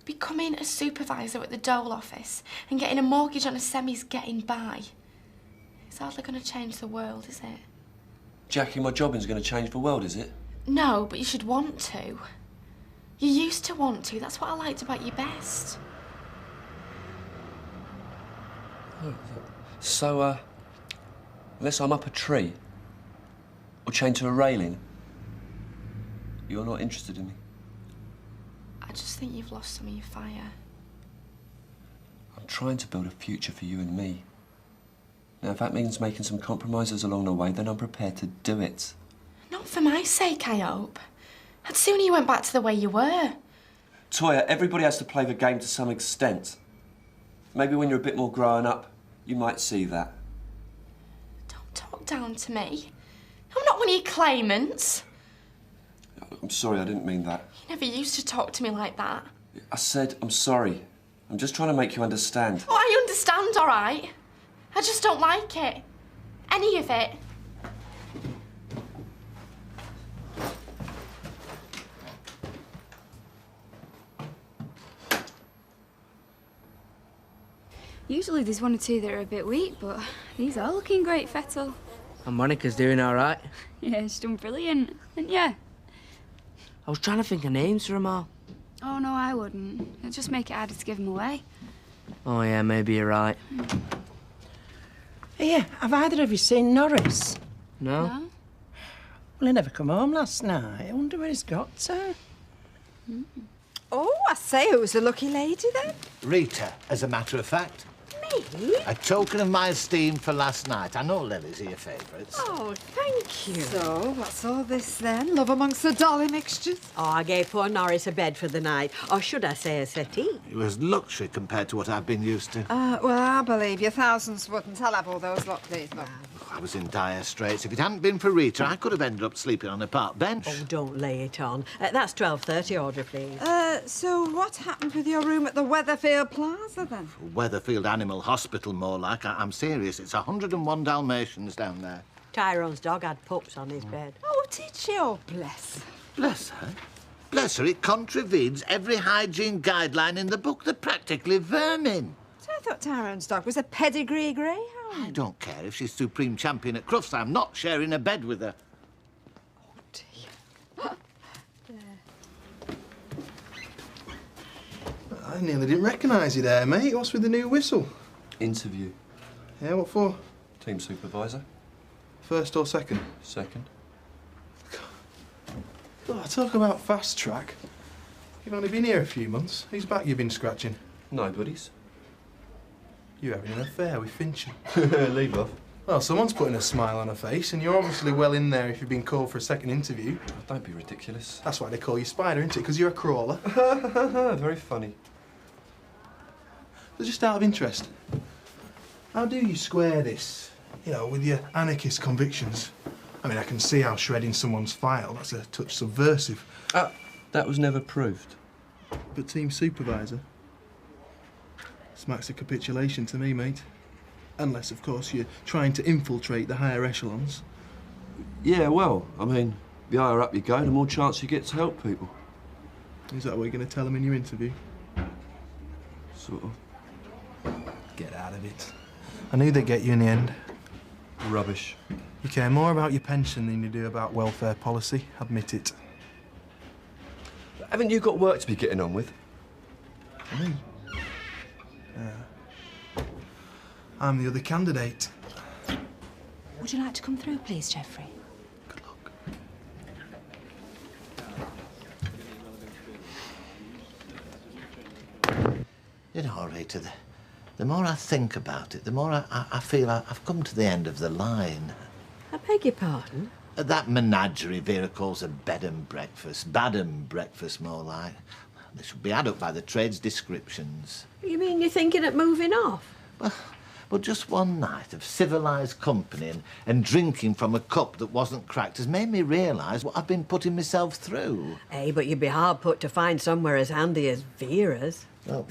Becoming a supervisor at the dole office and getting a mortgage on a semi's getting by. It's hardly going to change the world, is it? Jackie, my jobbing's going to change the world, is it? No, but you should want to. You used to want to. That's what I liked about you best. So, unless I'm up a tree or chained to a railing, you're not interested in me? I just think you've lost some of your fire. I'm trying to build a future for you and me. Now, if that means making some compromises along the way, then I'm prepared to do it. Not for my sake, I hope. I'd sooner you went back to the way you were. Toya, everybody has to play the game to some extent. Maybe when you're a bit more grown up, you might see that. Don't talk down to me. I'm not one of your claimants. I'm sorry, I didn't mean that. You never used to talk to me like that. I said I'm sorry. I'm just trying to make you understand. Oh, I understand, all right. I just don't like it. Any of it. Usually there's one or two that are a bit weak, but these are looking great, Fettel. And Monica's doing all right. Yeah, she's done brilliant. And yeah. I was trying to think of names for them all. Oh, no, I wouldn't. It'd just make it harder to give them away. Oh, yeah, maybe you're right. Yeah, have either of you seen Norris? No? Well, he never come home last night. I wonder where he's got to. Oh, I say, who's the lucky lady then? Rita, as a matter of fact. Me? A token of my esteem for last night. I know Lily's are your favourites. Oh, thank you. So, what's all this then? Love amongst the dolly mixtures? Oh, I gave poor Norris a bed for the night. Or should I say a settee? It was luxury compared to what I've been used to. Well, I believe you. Thousands wouldn't. I'll have all those. Look, please, look. I was in dire straits. If it hadn't been for Rita, I could have ended up sleeping on a park bench. Oh, don't lay it on. That's 12:30 order, please. So what happened with your room at the Weatherfield Plaza, then? Weatherfield Animal Hospital, more like. I'm serious. It's 101 Dalmatians down there. Tyrone's dog had pups on his bed. Oh, did she? Oh, bless. Bless her. Bless her, it contravenes every hygiene guideline in the book. They're practically vermin. So I thought Tyrone's dog was a pedigree greyhound. I don't care if she's supreme champion at Crufts. I'm not sharing a bed with her. I nearly didn't recognise you there, mate. What's with the new whistle? Interview. Yeah, what for? Team supervisor. First or second? Second. Oh, talk about fast track. You've only been here a few months. Whose back you been scratching? Nobody's. You're having an affair with Fincher. Leave off. Well, someone's putting a smile on her face, and you're obviously well in there if you've been called for a second interview. Don't be ridiculous. That's why they call you Spider, isn't it? Because you're a crawler. Very funny. So just out of interest, how do you square this, you know, with your anarchist convictions? I mean, I can see how shredding someone's file, that's a touch subversive. That was never proved. But team supervisor? Smacks a capitulation to me, mate. Unless, of course, you're trying to infiltrate the higher echelons. Yeah, well, I mean, the higher up you go, the more chance you get to help people. Is that what you're going to tell them in your interview? Sort of. Get out of it. I knew they'd get you in the end. Rubbish. You care more about your pension than you do about welfare policy. Admit it. Haven't you got work to be getting on with? Me? I'm the other candidate. Would you like to come through, please, Geoffrey? You know, Rita, the more I think about it, the more I feel I've come to the end of the line. I beg your pardon? That menagerie Vera calls a bed and breakfast. Bad and breakfast, more like. They should be added up by the trade's descriptions. You mean you're thinking of moving off? But just one night of civilised company and drinking from a cup that wasn't cracked has made me realise what I've been putting myself through. Hey, but you'd be hard put to find somewhere as handy as Vera's. Well,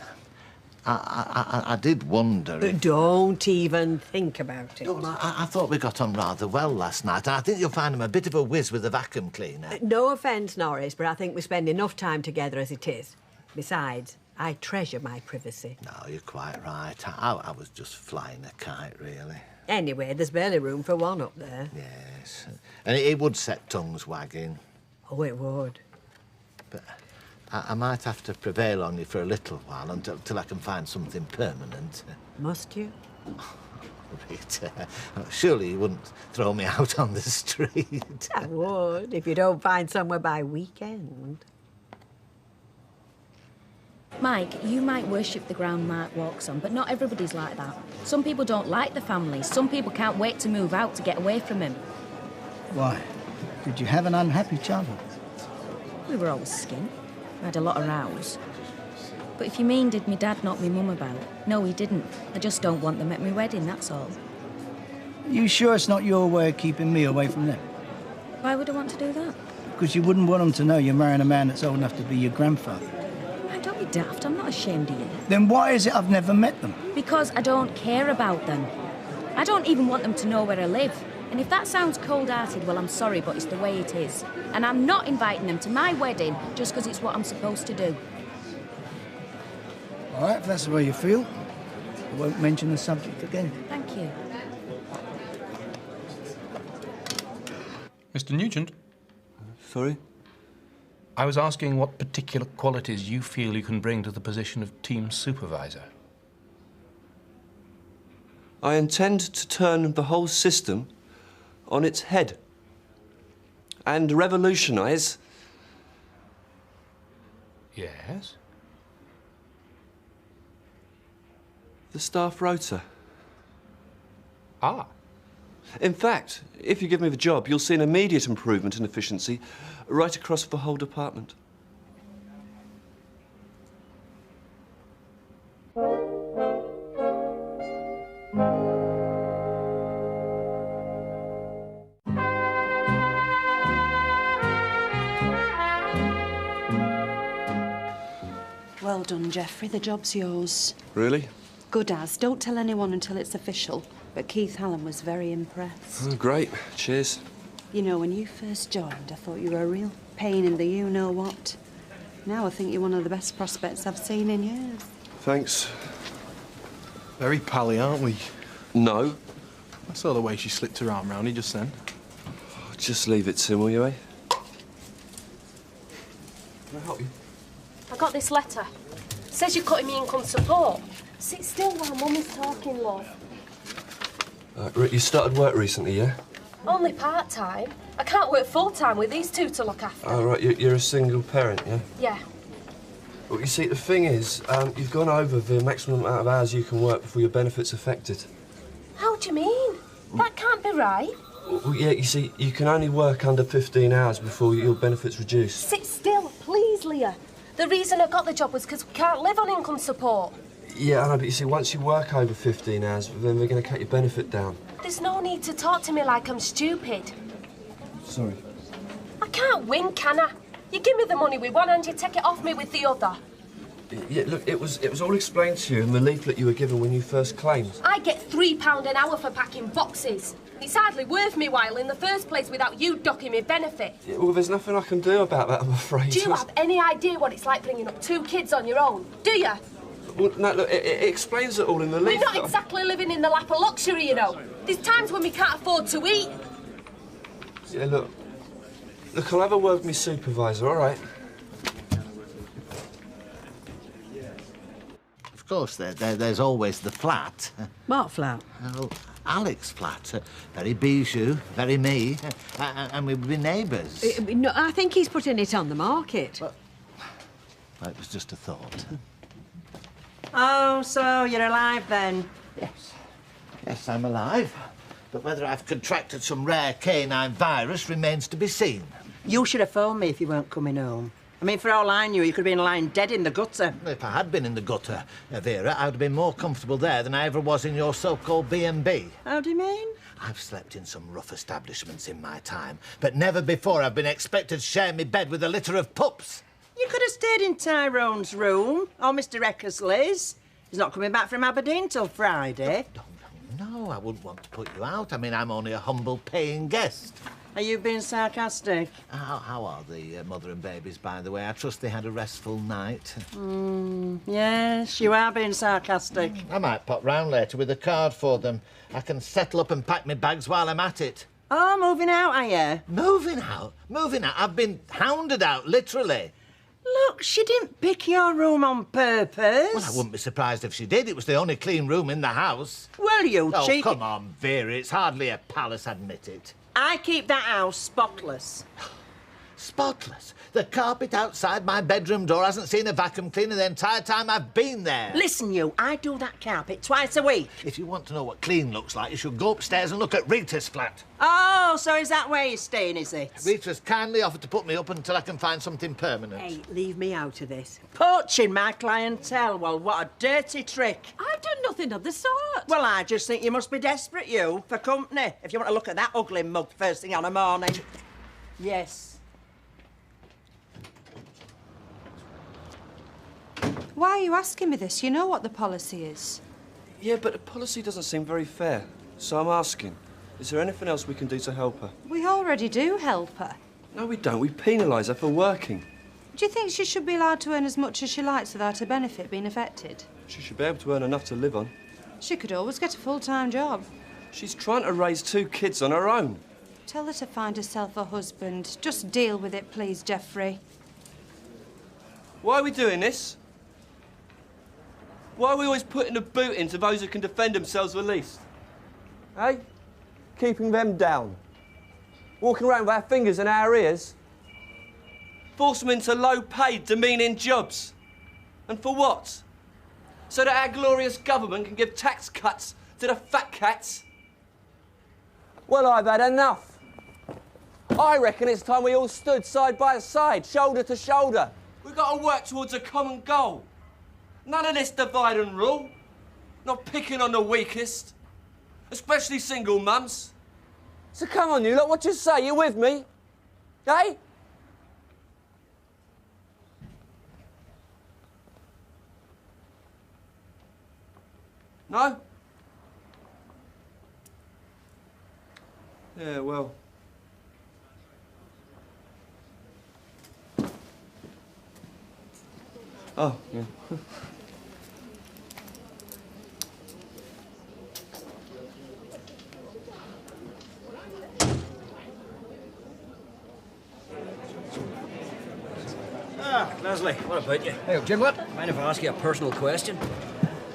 I did wonder if... Don't even think about it. No, I thought we got on rather well last night, and I think you'll find him a bit of a whiz with the vacuum cleaner. No offence, Norris, but I think we spend enough time together as it is. Besides, I treasure my privacy. No, you're quite right. I was just flying a kite, really. Anyway, there's barely room for one up there. Yes. And it would set tongues wagging. Oh, it would. But I might have to prevail on you for a little while until I can find something permanent. Must you? Rita, surely you wouldn't throw me out on the street. I would, if you don't find somewhere by weekend. Mike, you might worship the ground Mark walks on, but not everybody's like that. Some people don't like the family. Some people can't wait to move out to get away from him. Why? Did you have an unhappy childhood? We were always skint. We had a lot of rows. But if you mean, did me dad knock me mum about? No, he didn't. I just don't want them at my wedding, that's all. You sure it's not your way of keeping me away from them? Why would I want to do that? Because you wouldn't want them to know you're marrying a man that's old enough to be your grandfather. Don't be daft, I'm not ashamed of you. Then why is it I've never met them? Because I don't care about them. I don't even want them to know where I live. And if that sounds cold-hearted, well, I'm sorry, but it's the way it is. And I'm not inviting them to my wedding just because it's what I'm supposed to do. All right, if that's the way you feel, I won't mention the subject again. Thank you. Mr. Nugent? Sorry? I was asking what particular qualities you feel you can bring to the position of team supervisor. I intend to turn the whole system on its head and revolutionise... Yes? the staff rota. Ah. In fact, if you give me the job, you'll see an immediate improvement in efficiency right across the whole department. Well done, Geoffrey. The job's yours. Really? Good as. Don't tell anyone until it's official. But Keith Hallam was very impressed. Oh, great. Cheers. You know, when you first joined, I thought you were a real pain in the you-know-what. Now I think you're one of the best prospects I've seen in years. Thanks. Very pally, aren't we? No. I saw the way she slipped her arm round you just then. Oh, just leave it to him, will you, eh? Can I help you? I got this letter. It says you're cutting me income support. Sit still while Mum is talking, love. Rick, you started work recently, yeah? Only part-time. I can't work full-time with these two to look after. Oh, right, you're a single parent, yeah? Yeah. Well, you see, the thing is, you've gone over the maximum amount of hours you can work before your benefit's affected. How do you mean? That can't be right. Well, yeah, you see, you can only work under 15 hours before your benefit's reduced. Sit still, please, Leah. The reason I got the job was because we can't live on income support. Yeah, I know, but you see, once you work over 15 hours, then they're going to cut your benefit down. There's no need to talk to me like I'm stupid. Sorry. I can't win, can I? You give me the money with one hand, you take it off me with the other. Yeah, look, it was all explained to you in the leaflet you were given when you first claimed. I get £3 an hour for packing boxes. It's hardly worth me while in the first place without you docking me benefit. Yeah, well, there's nothing I can do about that, I'm afraid. Do you have any idea what it's like bringing up 2 kids on your own? Do you? Well, no, look, it explains it all in the We're leaflet. not exactly living in the lap of luxury, you know. There's times when we can't afford to eat. Yeah, look, I'll have a word with my supervisor, all right? Of course, there's always the flat. What flat? Well, Alec's flat. Very bijou, very me, and we'd be neighbours. No, I think he's putting it on the market. Well, it was just a thought. Oh, so you're alive then? Yes. Yes, I'm alive. But whether I've contracted some rare canine virus remains to be seen. You should have phoned me if you weren't coming home. I mean, for all I knew, you could have been lying dead in the gutter. If I had been in the gutter, Vera, I would have been more comfortable there than I ever was in your so-called B&B. How do you mean? I've slept in some rough establishments in my time, but never before I've been expected to share my bed with a litter of pups. You could have stayed in Tyrone's room, or Mr. Eckersley's. He's not coming back from Aberdeen till Friday. No, I wouldn't want to put you out. I mean, I'm only a humble paying guest. Are you being sarcastic? How are the mother and babies, by the way? I trust they had a restful night. Yes, you are being sarcastic. I might pop round later with a card for them. I can settle up and pack my bags while I'm at it. Oh, moving out, are you? Moving out? Moving out? I've been hounded out, literally. Look, she didn't pick your room on purpose. Well, I wouldn't be surprised if she did. It was the only clean room in the house. Well, you cheeky... Oh, come on, Vera. It's hardly a palace, admit it. I keep that house spotless. Spotless? The carpet outside my bedroom door hasn't seen a vacuum cleaner the entire time I've been there. Listen, you, I do that carpet twice a week. If you want to know what clean looks like, you should go upstairs and look at Rita's flat. Oh, so is that where you're staying, is it? Rita's kindly offered to put me up until I can find something permanent. Hey, leave me out of this. Poaching my clientele, well, what a dirty trick. I've done nothing of the sort. Well, I just think you must be desperate, you, for company, if you want to look at that ugly mug first thing on a morning. Yes. Why are you asking me this? You know what the policy is. Yeah, but the policy doesn't seem very fair. So I'm asking, is there anything else we can do to help her? We already do help her. No, we don't. We penalise her for working. Do you think she should be allowed to earn as much as she likes without her benefit being affected? She should be able to earn enough to live on. She could always get a full-time job. She's trying to raise 2 kids on her own. Tell her to find herself a husband. Just deal with it, please, Jeffrey. Why are we doing this? Why are we always putting the boot into those who can defend themselves the least? Hey? Keeping them down. Walking around with our fingers in our ears. Force them into low-paid, demeaning jobs. And for what? So that our glorious government can give tax cuts to the fat cats? Well, I've had enough. I reckon it's time we all stood side by side, shoulder to shoulder. We've got to work towards a common goal. None of this divide and rule. Not picking on the weakest. Especially single mums. So come on, you lot, what you say? You with me? Eh? No? Yeah, well... Oh, yeah. Leslie, what about you? Hey, Jim, what? Mind if I ask you a personal question?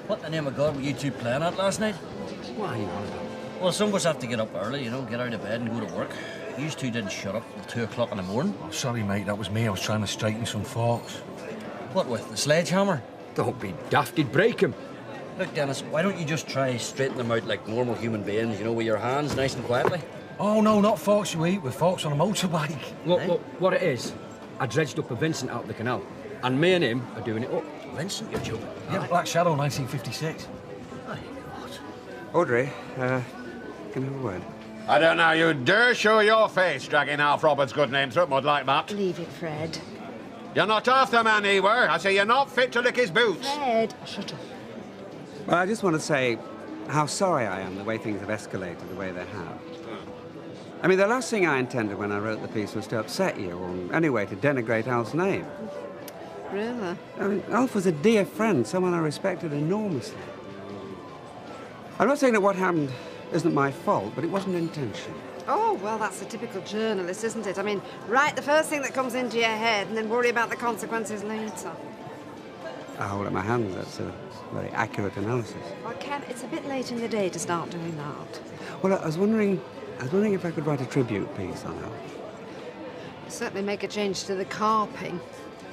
What in the name of God were you two playing at last night? Why? Well, some of us have to get up early, you know, get out of bed and go to work. You two didn't shut up till 2 o'clock in the morning. Oh, sorry, mate, that was me. I was trying to straighten some forks. What with, the sledgehammer? Don't be daft, you'd break him. Look, Dennis, why don't you just try straighten them out like normal human beings, you know, with your hands, nice and quietly? Oh, no, not forks you eat, with forks on a motorbike. Look, what it is, I dredged up a Vincent out of the canal, and me and him are doing it up. Vincent, you're joking? Yeah, Black Shadow, 1956. Audrey, can I have a word? I don't know, you dare show your face dragging Alf Roberts' good name through mud like that. Leave it, Fred. You're not half the man he were. I say you're not fit to lick his boots. Fred, shut up. Well, I just want to say how sorry I am the way things have escalated the way they have. I mean, the last thing I intended when I wrote the piece was to upset you, or anyway, to denigrate Alf's name. Really? I mean, Alf was a dear friend, someone I respected enormously. I'm not saying that what happened isn't my fault, but it wasn't intentional. Oh, well, that's a typical journalist, isn't it? I mean, write the first thing that comes into your head and then worry about the consequences later. I hold up my hand, that's a very accurate analysis. Well, Ken, it's a bit late in the day to start doing that. Well, I was wondering if I could write a tribute piece on Alf. Certainly make a change to the carping.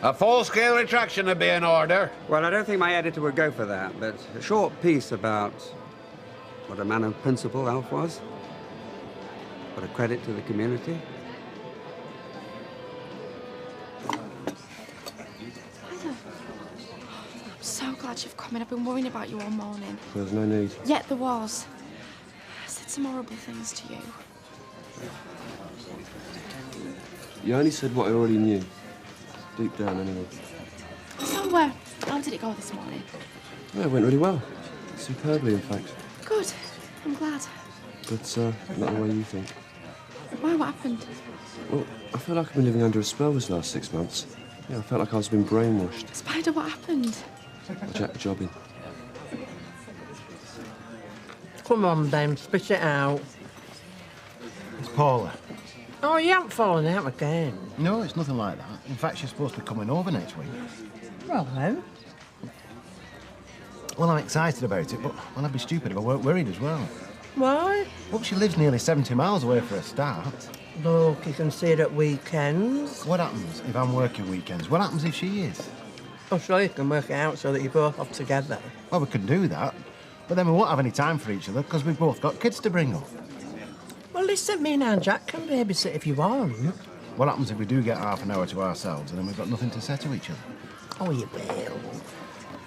A full-scale retraction would be in order. Well, I don't think my editor would go for that, but a short piece about what a man of principle Alf was. What a credit to the community. I'm so glad you've come in. I've been worrying about you all morning. There's no need. Yeah, there was. I said some horrible things to you. You only said what I already knew. Deep down, anyway. So, how did it go this morning? Yeah, it went really well. Superbly, in fact. Good. I'm glad. But not the way you think. Why? What happened? Well, I feel like I've been living under a spell this last 6 months. Yeah, I felt like I was being brainwashed. Spider, what happened? I jacked the job in. Come on, Ben, spit it out. It's Paula. Oh, you haven't fallen out again. No, it's nothing like that. In fact, she's supposed to be coming over next week. Well, then. Well, I'm excited about it, but well, I'd be stupid if I weren't worried as well. Why? Well, she lives nearly 70 miles away for a start. Look, you can see it at weekends. What happens if I'm working weekends? What happens if she is? I'm sure you can work it out so that you're both off together. Well, we can do that, but then we won't have any time for each other because we've both got kids to bring up. Well, listen, me and Aunt Jack can babysit if you want. What happens if we do get half an hour to ourselves and then we've got nothing to say to each other? Oh, you will.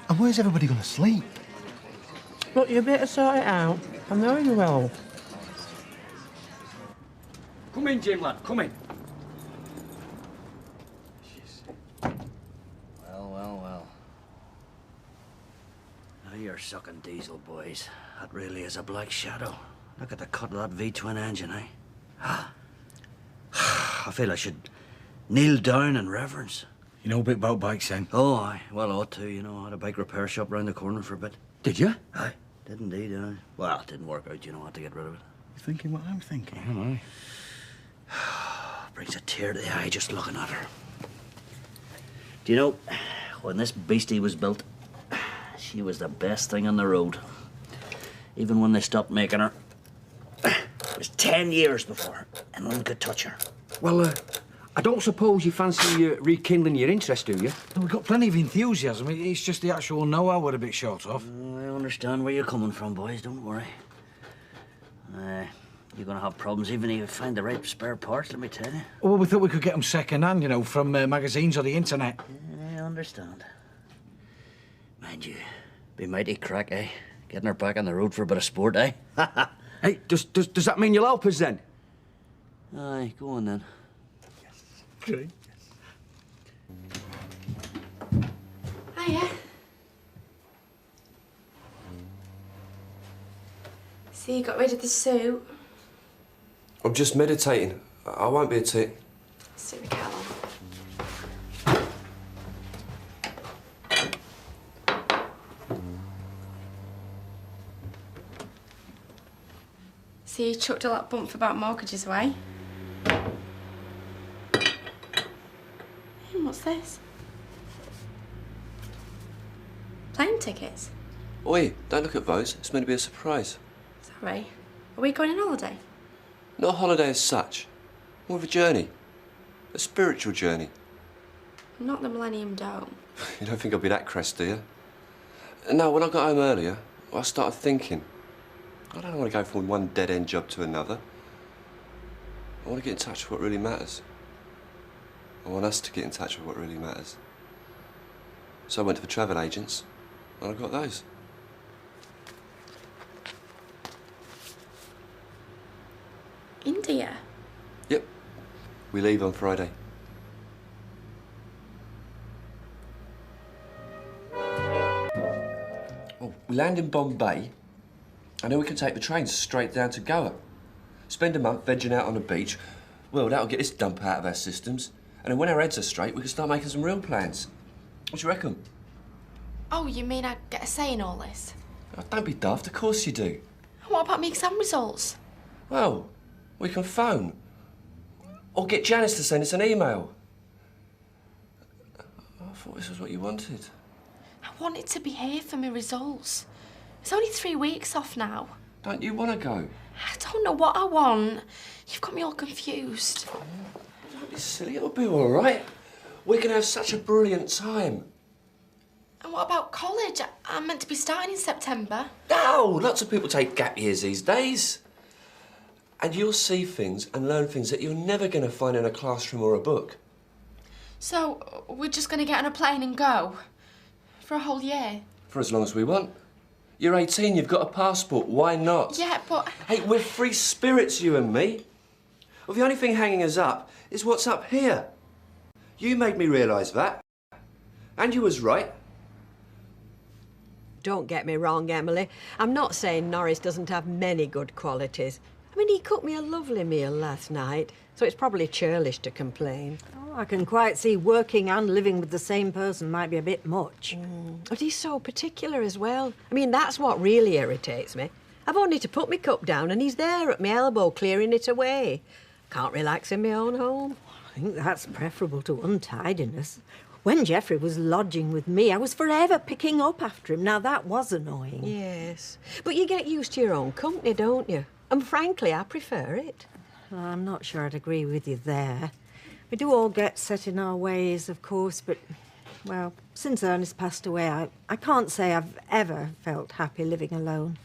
And where's everybody going to sleep? Look, you better sort it out. I know you will. Come in, Jim, lad, come in. Well. Now you're sucking diesel, boys. That really is a black shadow. Look at the cut of that V-twin engine, eh? I feel I should kneel down in reverence. You know a bit about bikes, then? Oh, aye. Well, I ought to, you know. I had a bike repair shop round the corner for a bit. Did you? Aye. Did indeed, aye. Well, it didn't work out, you know. I had to get rid of it. You're thinking what I'm thinking? Aye. Brings a tear to the eye just looking at her. Do you know, when this beastie was built, she was the best thing on the road. Even when they stopped making her. It was 10 years before anyone could touch her. Well, I don't suppose you fancy rekindling your interest, do you? We've got plenty of enthusiasm. It's just the actual know-how we're a bit short of. I understand where you're coming from, boys. Don't worry. You're going to have problems even if you find the right spare parts, let me tell you. Well, we thought we could get them second-hand, you know, from magazines or the internet. I understand. Mind you, be mighty crack, eh? Getting her back on the road for a bit of sport, eh? Hey, does that mean you'll help us then? Aye, go on then. Okay. Hiya. See, you got rid of the suit. I'm just meditating. I won't be a tick. Sit the kettle on. See, you chucked all that bump about mortgages away. What's this? Plane tickets? Oi, don't look at those. It's meant to be a surprise. Sorry. Are we going on holiday? Not a holiday as such. More of a journey. A spiritual journey. Not the Millennium Dome. You don't think I'll be that crest, do you? No, when I got home earlier, I started thinking. I don't want to go from one dead-end job to another. I want to get in touch with what really matters. I want us to get in touch with what really matters. So I went to the travel agents, and I got those. India? Yep. We leave on Friday. Well, we land in Bombay, and then we can take the train straight down to Goa. Spend a month vegging out on the beach. Well, that'll get this dump out of our systems. And then when our heads are straight, we can start making some real plans. What do you reckon? Oh, you mean I get a say in all this? Oh, don't be daft, of course you do. What about my exam results? Well, we can phone. Or get Janice to send us an email. I thought this was what you wanted. I wanted to be here for my results. It's only 3 weeks off now. Don't you want to go? I don't know what I want. You've got me all confused. Don't be silly, it'll be all right. We're going to have such a brilliant time. And what about college? I'm meant to be starting in September. No, lots of people take gap years these days. And you'll see things and learn things that you're never going to find in a classroom or a book. So, we're just going to get on a plane and go? For a whole year? For as long as we want. You're 18, you've got a passport, why not? Yeah, but... Hey, we're free spirits, you and me. Well, the only thing hanging us up is what's up here. You made me realise that. And you was right. Don't get me wrong, Emily. I'm not saying Norris doesn't have many good qualities. I mean, he cooked me a lovely meal last night, so it's probably churlish to complain. Oh, I can quite see working and living with the same person might be a bit much. But he's so particular as well. I mean, that's what really irritates me. I've only to put my cup down and he's there at my elbow clearing it away. Can't relax in my own home. I think that's preferable to untidiness. When Geoffrey was lodging with me, I was forever picking up after him. Now, that was annoying. Yes. But you get used to your own company, don't you? And frankly, I prefer it. Well, I'm not sure I'd agree with you there. We do all get set in our ways, of course, but, well, since Ernest passed away, I can't say I've ever felt happy living alone.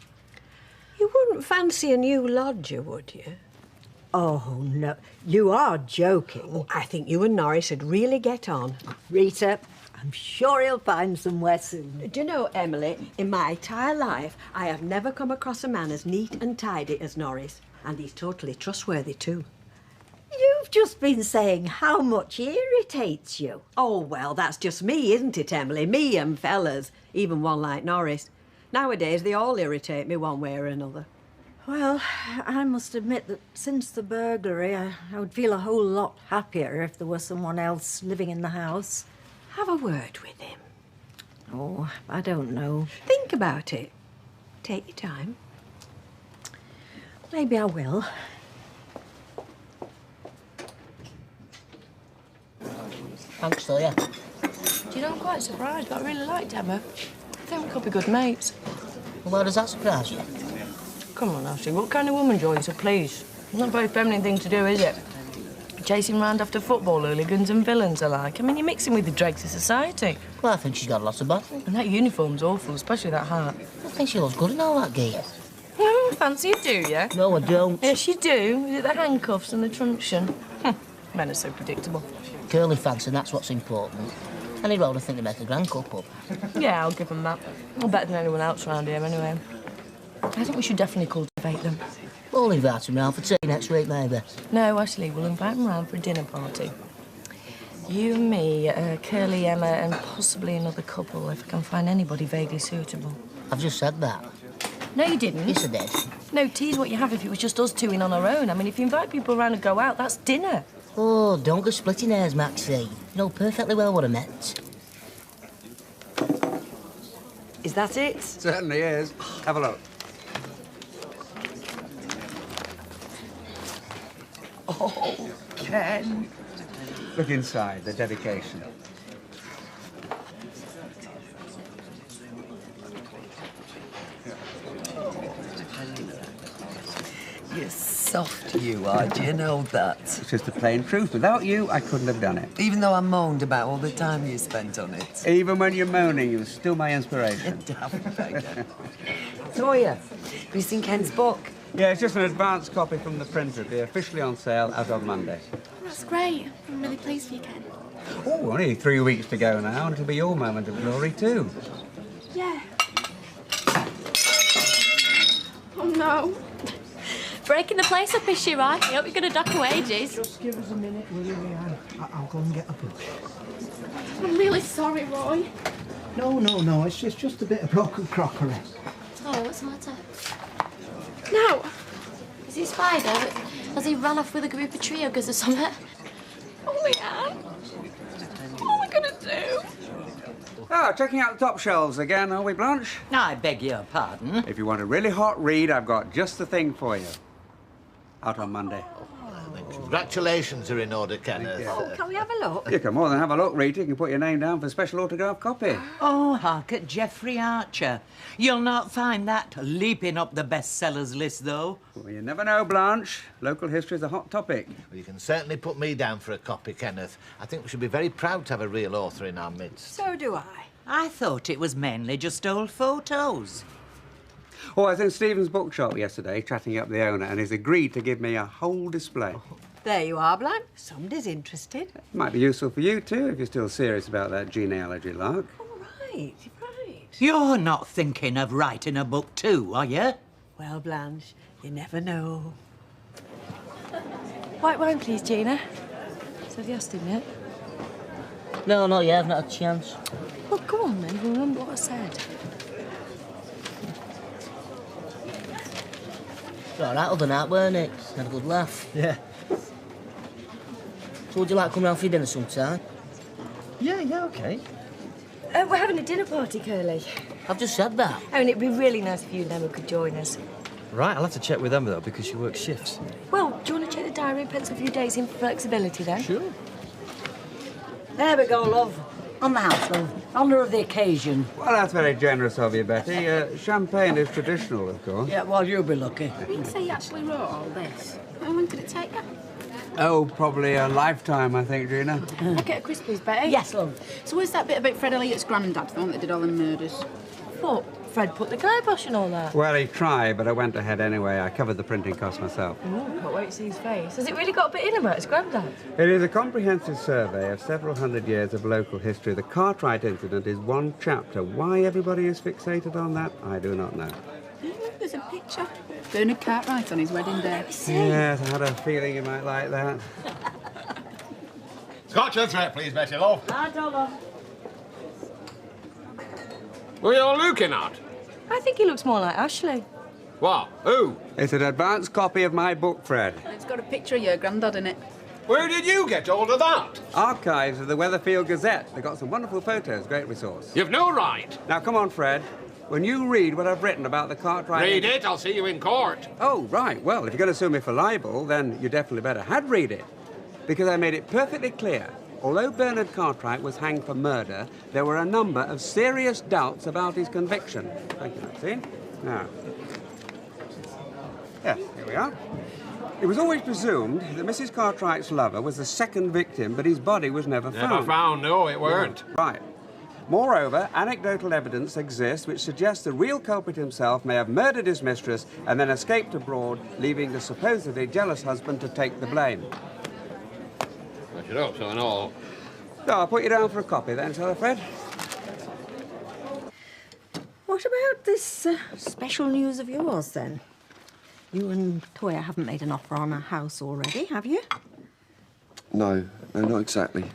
You wouldn't fancy a new lodger, would you? Oh, no. You are joking. Oh, I think you and Norris would really get on. Rita, I'm sure he'll find somewhere soon. Do you know, Emily, in my entire life, I have never come across a man as neat and tidy as Norris. And he's totally trustworthy, too. You've just been saying how much he irritates you. Oh, well, that's just me, isn't it, Emily? Me and fellas, even one like Norris. Nowadays, they all irritate me one way or another. Well, I must admit that since the burglary, I would feel a whole lot happier if there was someone else living in the house. Have a word with him. Oh, I don't know. Think about it. Take your time. Maybe I will. Thanks, though, yeah. Do you know, I'm quite surprised, but I really liked Emma. I think we could be good mates. Well, why does that surprise you? Come on, Ashley, what kind of woman are you, so please? It's not a very feminine thing to do, is it? Chasing round after football hooligans and villains alike. I mean, you're mixing with the dregs of society. Well, I think she's got lots of battle. And that uniform's awful, especially that hat. I think she looks good in all that gear. Oh, fancy you do, yeah? No, I don't. Yes, you do. Is it the handcuffs and the truncheon? Men are so predictable. Curly fancy, that's what's important. Any road, I think they make a grand couple. Yeah, I'll give them that. Well, better than anyone else around here, anyway. I think we should definitely cultivate them. We'll invite them round for tea next week, maybe. No, actually, we'll invite them round for a dinner party. You and me, Curly, Emma, and possibly another couple, if I can find anybody vaguely suitable. I've just said that. No, you didn't. Yes, I did. No, tea's what you have if it was just us two in on our own. I mean, if you invite people around and go out, that's dinner. Oh, don't go splitting hairs, Maxie. You know perfectly well what I meant. Is that it? Certainly is. Have a look. Oh, Ken. Look inside, the dedication. You're soft, you are. Do you know that? It's just the plain truth. Without you, I couldn't have done it. Even though I moaned about all the time you spent on it. Even when you're moaning, you're still my inspiration. Toya, have you seen Ken's book? Yeah, it's just an advance copy from the printer. It'll be officially on sale as of Monday. That's great. I'm really pleased for you, Ken. Oh, only 3 weeks to go now, and it'll be your moment of glory, too. Yeah. Oh, no. Breaking the place up, is she, right? I hope you're going to dock her wages. Just give us a minute, will you, Leanne? I'll go and get a brush. I'm really sorry, Roy. No, it's just a bit of broken crockery. Oh, what's the matter? No. Is he a spider? Has he run off with a group of trio or something? Oh, Leanne. What are we going to do? Ah, checking out the top shelves again, are we, Blanche? I beg your pardon. If you want a really hot read, I've got just the thing for you. Out on Monday. Congratulations are in order, Kenneth. Oh, can we have a look? You can more than have a look, Rita. You can put your name down for a special autograph copy. Oh, hark at Geoffrey Archer. You'll not find that leaping up the bestsellers list, though. Well, you never know, Blanche. Local history's a hot topic. Well, you can certainly put me down for a copy, Kenneth. I think we should be very proud to have a real author in our midst. So do I. I thought it was mainly just old photos. Oh, I was in Stephen's bookshop yesterday, chatting up the owner, and he's agreed to give me a whole display. There you are, Blanche. Somebody's interested. Might be useful for you, too, if you're still serious about that genealogy lark. Right. You're not thinking of writing a book too, are you? Well, Blanche, you never know. White wine, please, Gina. So have you asked him yet? No, not yet. I've not had a chance. Well, go on, then. Remember what I said. All right other night, weren't it? Had a good laugh. Yeah. So would you like to come round for your dinner sometime? Yeah, OK. We're having a dinner party, Curly. I've just said that. Oh, and it'd be really nice if you and Emma could join us. Right, I'll have to check with Emma, though, because she works shifts. Well, do you want to check the diary and pencil a few days in for flexibility, then? Sure. There we go, love. On the house, love. Honour of the occasion. Well, that's very generous of you, Betty. Champagne is traditional, of course. Yeah, well, you'll be lucky. You mean to say you actually wrote all this? How long did it take you? Oh, probably a lifetime, I think, Gina. I'll get a crisp, please, Betty. Yes, love. So where's that bit about Fred Elliott's granddad, the one that did all the murders? What? Fred put the kibosh and all that? Well, he tried, but I went ahead anyway. I covered the printing cost myself. Ooh, can't wait to see his face. Has it really got a bit in about his granddad? It is a comprehensive survey of several hundred years of local history. The Cartwright incident is one chapter. Why everybody is fixated on that, I do not know. Look, there's a picture. Bernard Cartwright on his wedding day. Yes, I had a feeling you might like that. Scotch and threat, please, Betty, love. I don't know. Who are you looking at? I think he looks more like Ashley. What? Who? It's an advanced copy of my book, Fred. It's got a picture of your granddad in it. Where did you get hold of that? Archives of the Weatherfield Gazette. They've got some wonderful photos, great resource. You've no right. Now, come on, Fred. When you read what I've written about the Cartwright... Read it, I'll see you in court. Oh, right. Well, if you're going to sue me for libel, then you definitely better had read it. Because I made it perfectly clear. Although Bernard Cartwright was hanged for murder, there were a number of serious doubts about his conviction. Thank you, Maxine. Now. Yes, here we are. It was always presumed that Mrs. Cartwright's lover was the second victim, but his body was never found. Never found, no, it weren't. Right. Moreover, anecdotal evidence exists which suggests the real culprit himself may have murdered his mistress and then escaped abroad, leaving the supposedly jealous husband to take the blame. I should hope so and all. No, I'll put you down for a copy then, shall I, Fred? What about this special news of yours, then? You and Toya haven't made an offer on a house already, have you? No, not exactly.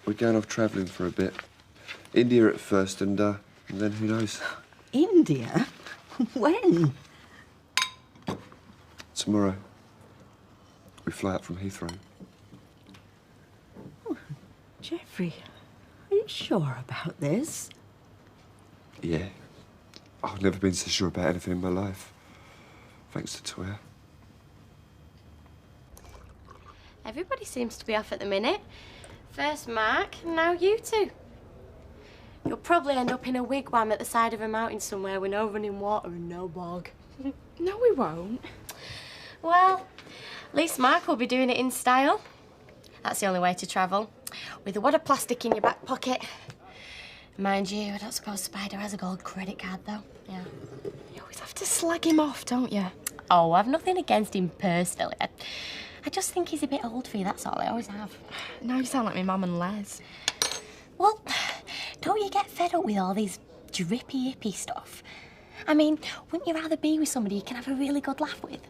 We're going off travelling for a bit. India at first, and then who knows? India? When? Tomorrow. We fly out from Heathrow. Oh, Geoffrey, are you sure about this? Yeah. I've never been so sure about anything in my life. Thanks to Toya. Everybody seems to be off at the minute. First Mark, now you two. You'll probably end up in a wigwam at the side of a mountain somewhere with no running water and no bog. No, we won't. Well, at least Mark will be doing it in style. That's the only way to travel. With a wad of plastic in your back pocket. Mind you, I don't suppose Spider has a gold credit card, though. Yeah. You always have to slag him off, don't you? Oh, I've nothing against him personally. I just think he's a bit old for you, that's all. I always have. Now you sound like my mum and Les. Well, don't you get fed up with all these drippy, hippie stuff? I mean, wouldn't you rather be with somebody you can have a really good laugh with?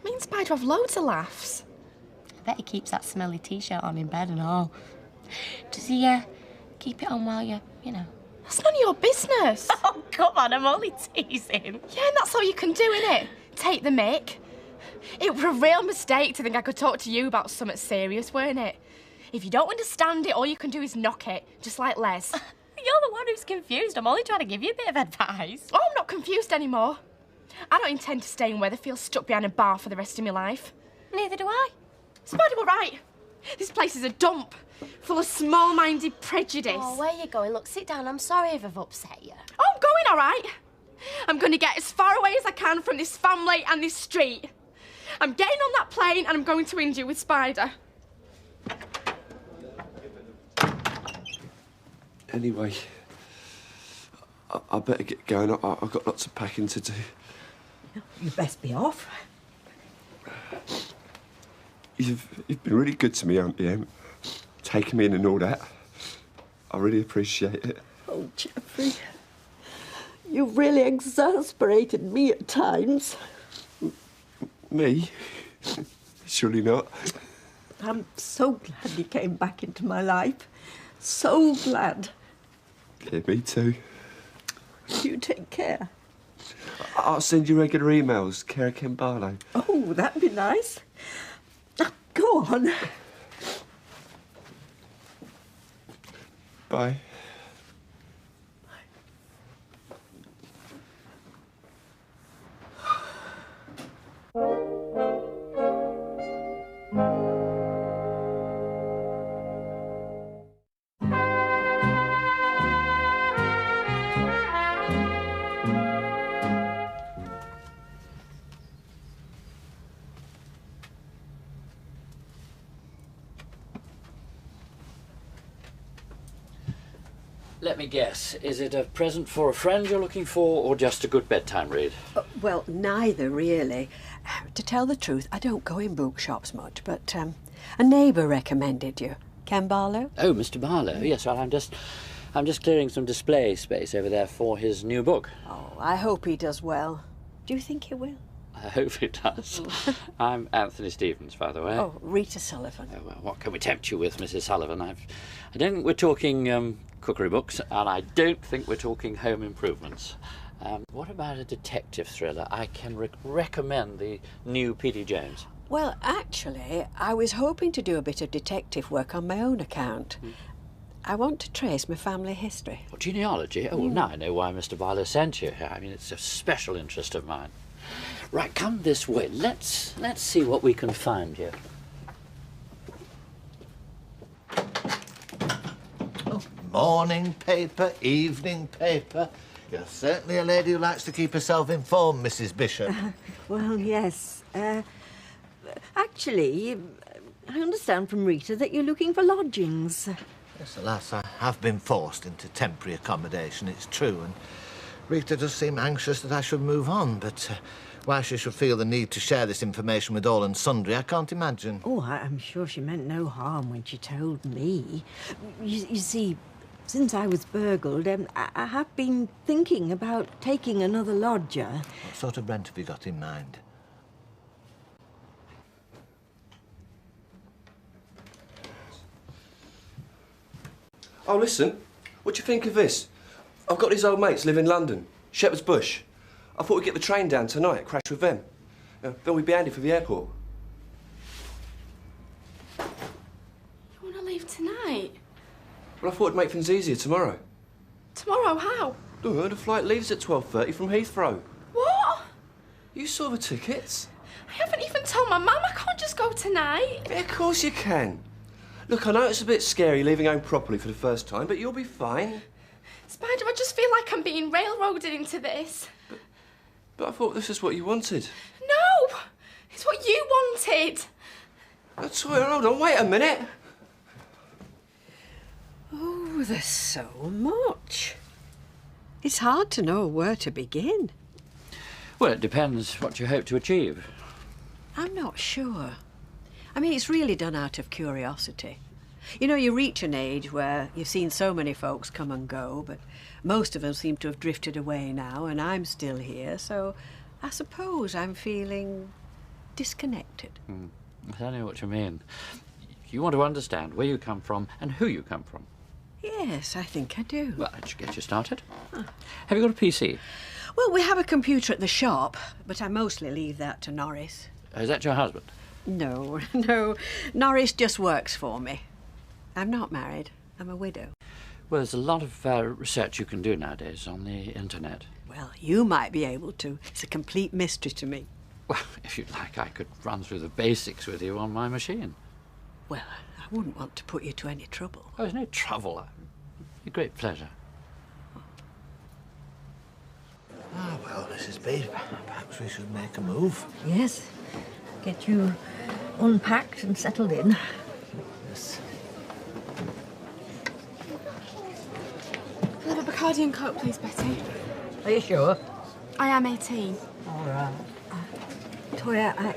Me and Spider have loads of laughs. I bet he keeps that smelly T-shirt on in bed and all. Does he, keep it on while you know? That's none of your business. Oh, come on, I'm only teasing. Yeah, and that's all you can do, innit? Take the mick. It were a real mistake to think I could talk to you about something serious, weren't it? If you don't understand it, all you can do is knock it, just like Les. You're the one who's confused. I'm only trying to give you a bit of advice. Oh, I'm not confused anymore. I don't intend to stay in Weatherfield stuck behind a bar for the rest of my life. Neither do I. Spider were right. This place is a dump, full of small-minded prejudice. Oh, where you going? Look, sit down. I'm sorry if I've upset you. Oh, I'm going, all right. I'm going to get as far away as I can from this family and this street. I'm getting on that plane and I'm going to India with Spider. Anyway, I better get going. I've got lots of packing to do. You best be off. You've been really good to me, haven't you, Em? Taking me in and all that. I really appreciate it. Oh, Geoffrey, you've really exasperated me at times. Me? Surely not. I'm so glad you came back into my life. So glad. Yeah, me too. You take care. I'll send you regular emails, Cara Kembalo. Oh, that'd be nice. Go on. Bye. Let me guess, is it a present for a friend you're looking for, or just a good bedtime read? Well, neither, really. To tell the truth, I don't go in bookshops much, but a neighbour recommended you. Ken Barlow? Oh, Mr. Barlow, yes, well, I'm just clearing some display space over there for his new book. Oh, I hope he does well. Do you think he will? I hope he does. I'm Anthony Stevens, by the way. Oh, Rita Sullivan. Oh, well, what can we tempt you with, Mrs. Sullivan? I don't think we're talking cookery books, and I don't think we're talking home improvements. What about a detective thriller? I can recommend the new P.D. Jones. Well, actually, I was hoping to do a bit of detective work on my own account. I want to trace my family history. What, genealogy? Oh, well, now I know why Mr. Barlow sent you. I mean, it's a special interest of mine. Right, come this way. Let's see what we can find here. Morning paper, evening paper. You're certainly a lady who likes to keep herself informed, Mrs. Bishop. Well, yes. Actually, I understand from Rita that you're looking for lodgings. Yes, alas, I have been forced into temporary accommodation, it's true, and Rita does seem anxious that I should move on, but why she should feel the need to share this information with all and sundry, I can't imagine. Oh, I'm sure she meant no harm when she told me. You see, since I was burgled, I have been thinking about taking another lodger. What sort of rent have you got in mind? Oh, listen, what do you think of this? I've got these old mates live in London, Shepherd's Bush. I thought we'd get the train down tonight, crash with them. Then we'd be handy for the airport. You want to leave tonight? Well, I thought it'd make things easier tomorrow. Tomorrow, how? Oh, the flight leaves at 12:30 from Heathrow. What? You saw the tickets? I haven't even told my mum. I can't just go tonight. Yeah, of course you can. Look, I know it's a bit scary leaving home properly for the first time, but you'll be fine. Spider, I just feel like I'm being railroaded into this. But I thought this is what you wanted. No! It's what you wanted. That's all right, hold on, wait a minute. Oh, there's so much. It's hard to know where to begin. Well, it depends what you hope to achieve. I'm not sure. I mean, it's really done out of curiosity. You know, you reach an age where you've seen so many folks come and go, but most of them seem to have drifted away now, and I'm still here, so I suppose I'm feeling disconnected. I know what you mean. You want to understand where you come from and who you come from. Yes, I think I do. Well, that should get you started. Have you got a PC? Well, we have a computer at the shop, but I mostly leave that to Norris. Is that your husband? No, no. Norris just works for me. I'm not married. I'm a widow. Well, there's a lot of research you can do nowadays on the internet. Well, you might be able to. It's a complete mystery to me. Well, if you'd like, I could run through the basics with you on my machine. Well, I wouldn't want to put you to any trouble. Oh, there's no trouble. A great pleasure. Ah, well, Mrs. B, perhaps we should make a move. Yes. Get you unpacked and settled in. Yes. I'll have a Bacardi and Coke, please, Betty. Are you sure? I am 18. All right. Toya,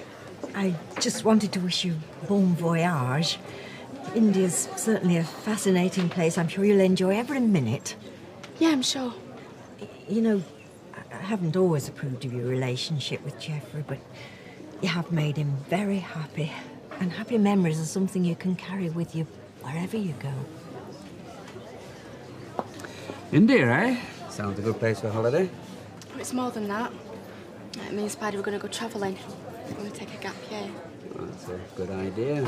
I just wanted to wish you bon voyage. India's certainly a fascinating place. I'm sure you'll enjoy every minute. Yeah, I'm sure. You know, I haven't always approved of your relationship with Geoffrey, but you have made him very happy. And happy memories are something you can carry with you wherever you go. India, eh? Sounds a good place for a holiday. It's more than that. Me and Spider were going to go travelling. We're going to take a gap year. That's a good idea.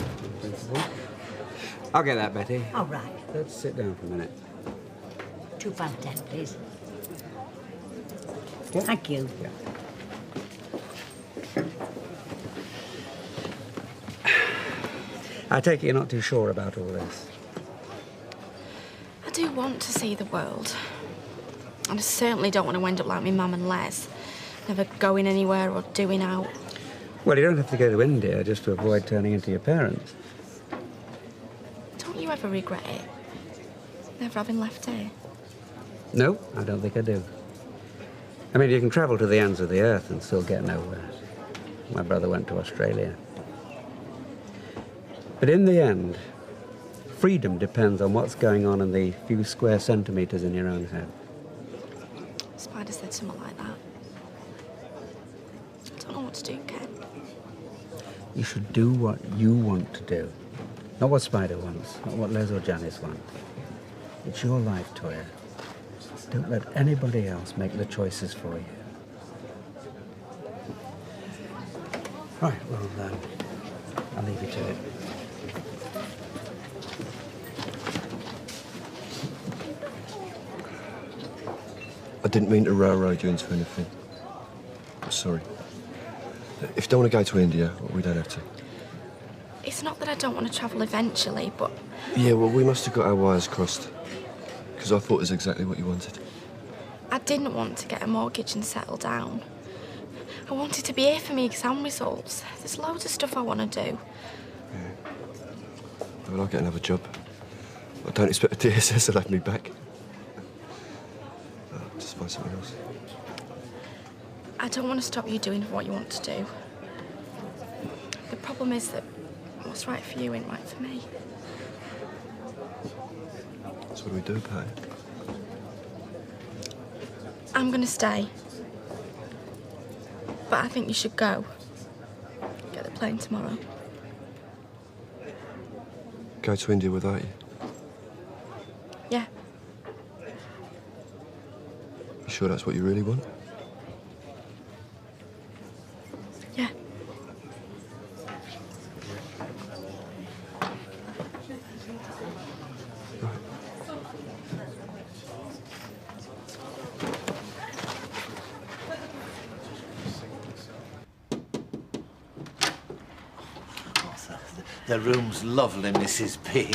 I'll get that, Betty. All right. Let's sit down for a minute. £2.10, please. Thank you. Yeah. I take it you're not too sure about all this. I do want to see the world. And I certainly don't want to end up like my mum and Les. Never going anywhere or doing out. Well, you don't have to go to India just to avoid turning into your parents. Don't you ever regret it? Never having left here? No, I don't think I do. I mean, you can travel to the ends of the earth and still get nowhere. My brother went to Australia. But in the end, freedom depends on what's going on in the few square centimetres in your own head. Spider said something like that. I don't know what to do, Ken. You should do what you want to do. Not what Spider wants, not what Les or Janice want. It's your life, Toya. Don't let anybody else make the choices for you. Right, well, I'll leave you to it. I didn't mean to railroad you into anything. I'm sorry. If you don't want to go to India, we don't have to. It's not that I don't want to travel eventually, but... Yeah, well, we must have got our wires crossed. Because I thought it was exactly what you wanted. I didn't want to get a mortgage and settle down. I wanted to be here for my exam results. There's loads of stuff I want to do. Well, I'll get another job. I don't expect the DSS will have me back. I'll just find something else. I don't want to stop you doing what you want to do. The problem is that what's right for you ain't right for me. So what do we do about it? I'm going to stay. But I think you should go. Get the plane tomorrow. Go to India without you? Yeah. You sure that's what you really want? Yeah. The room's lovely, Mrs. P.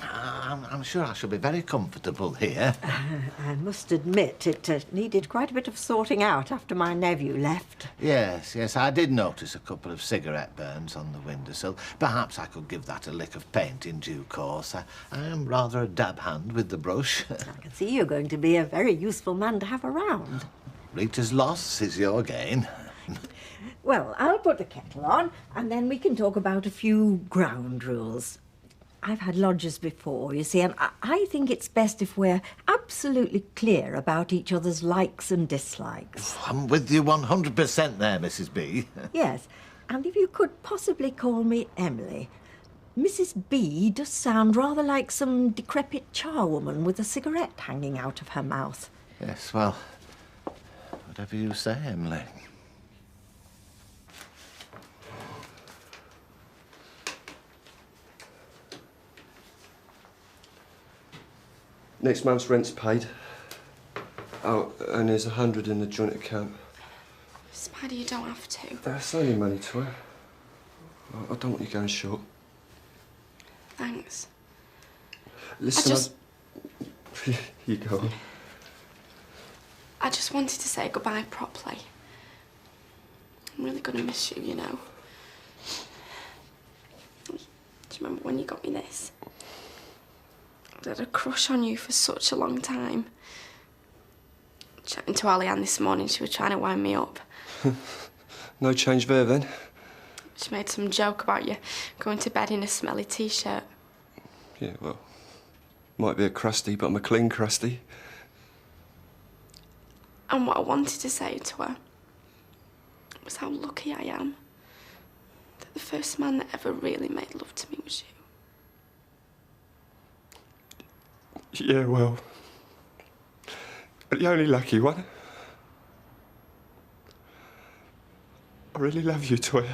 I'm sure I shall be very comfortable here. I must admit, it needed quite a bit of sorting out after my nephew left. Yes, I did notice a couple of cigarette burns on the windowsill. Perhaps I could give that a lick of paint in due course. I am rather a dab hand with the brush. I can see you're going to be a very useful man to have around. Rita's loss is your gain. Well, I'll put the kettle on, and then we can talk about a few ground rules. I've had lodgers before, you see, and I think it's best if we're absolutely clear about each other's likes and dislikes. I'm with you 100% there, Mrs. B. Yes, and if you could possibly call me Emily. Mrs. B does sound rather like some decrepit charwoman with a cigarette hanging out of her mouth. Yes, well, whatever you say, Emily. Next month's rent's paid. Oh, and there's 100 in the joint account. Spider, you don't have to. That's only money to her. I don't want you going short. Thanks. Listen, you go on. I just wanted to say goodbye properly. I'm really gonna miss you, you know. Do you remember when you got me this? I had a crush on you for such a long time. Chatting to Alianne this morning, she was trying to wind me up. No change there, then? She made some joke about you going to bed in a smelly T-shirt. Yeah, well, might be a crusty, but I'm a clean crusty. And what I wanted to say to her was how lucky I am that the first man that ever really made love to me was you. Yeah, well, the only lucky one. I really love you, Toya.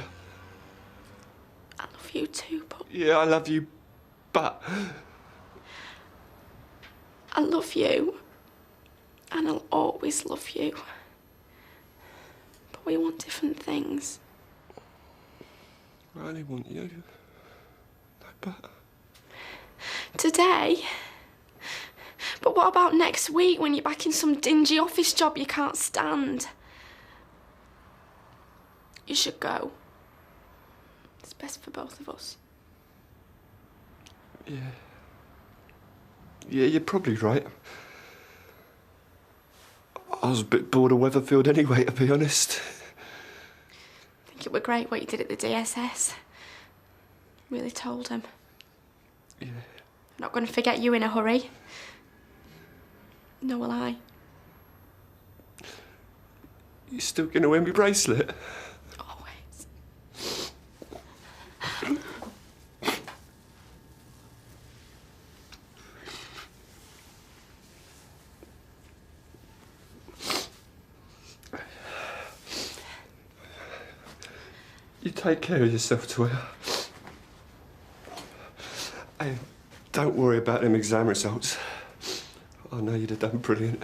I love you too, but... Yeah, I love you, but... I love you. And I'll always love you. But we want different things. I only want you. No, but... Today? But what about next week when you're back in some dingy office job you can't stand? You should go. It's best for both of us. Yeah. Yeah, you're probably right. I was a bit bored of Weatherfield anyway, to be honest. I think it were great what you did at the DSS. Really told him. Yeah. I'm not going to forget you in a hurry. Nor will I. You still gonna wear my bracelet? Always. You take care of yourself, Toya. Hey, don't worry about them exam results. I know you'd have done brilliant.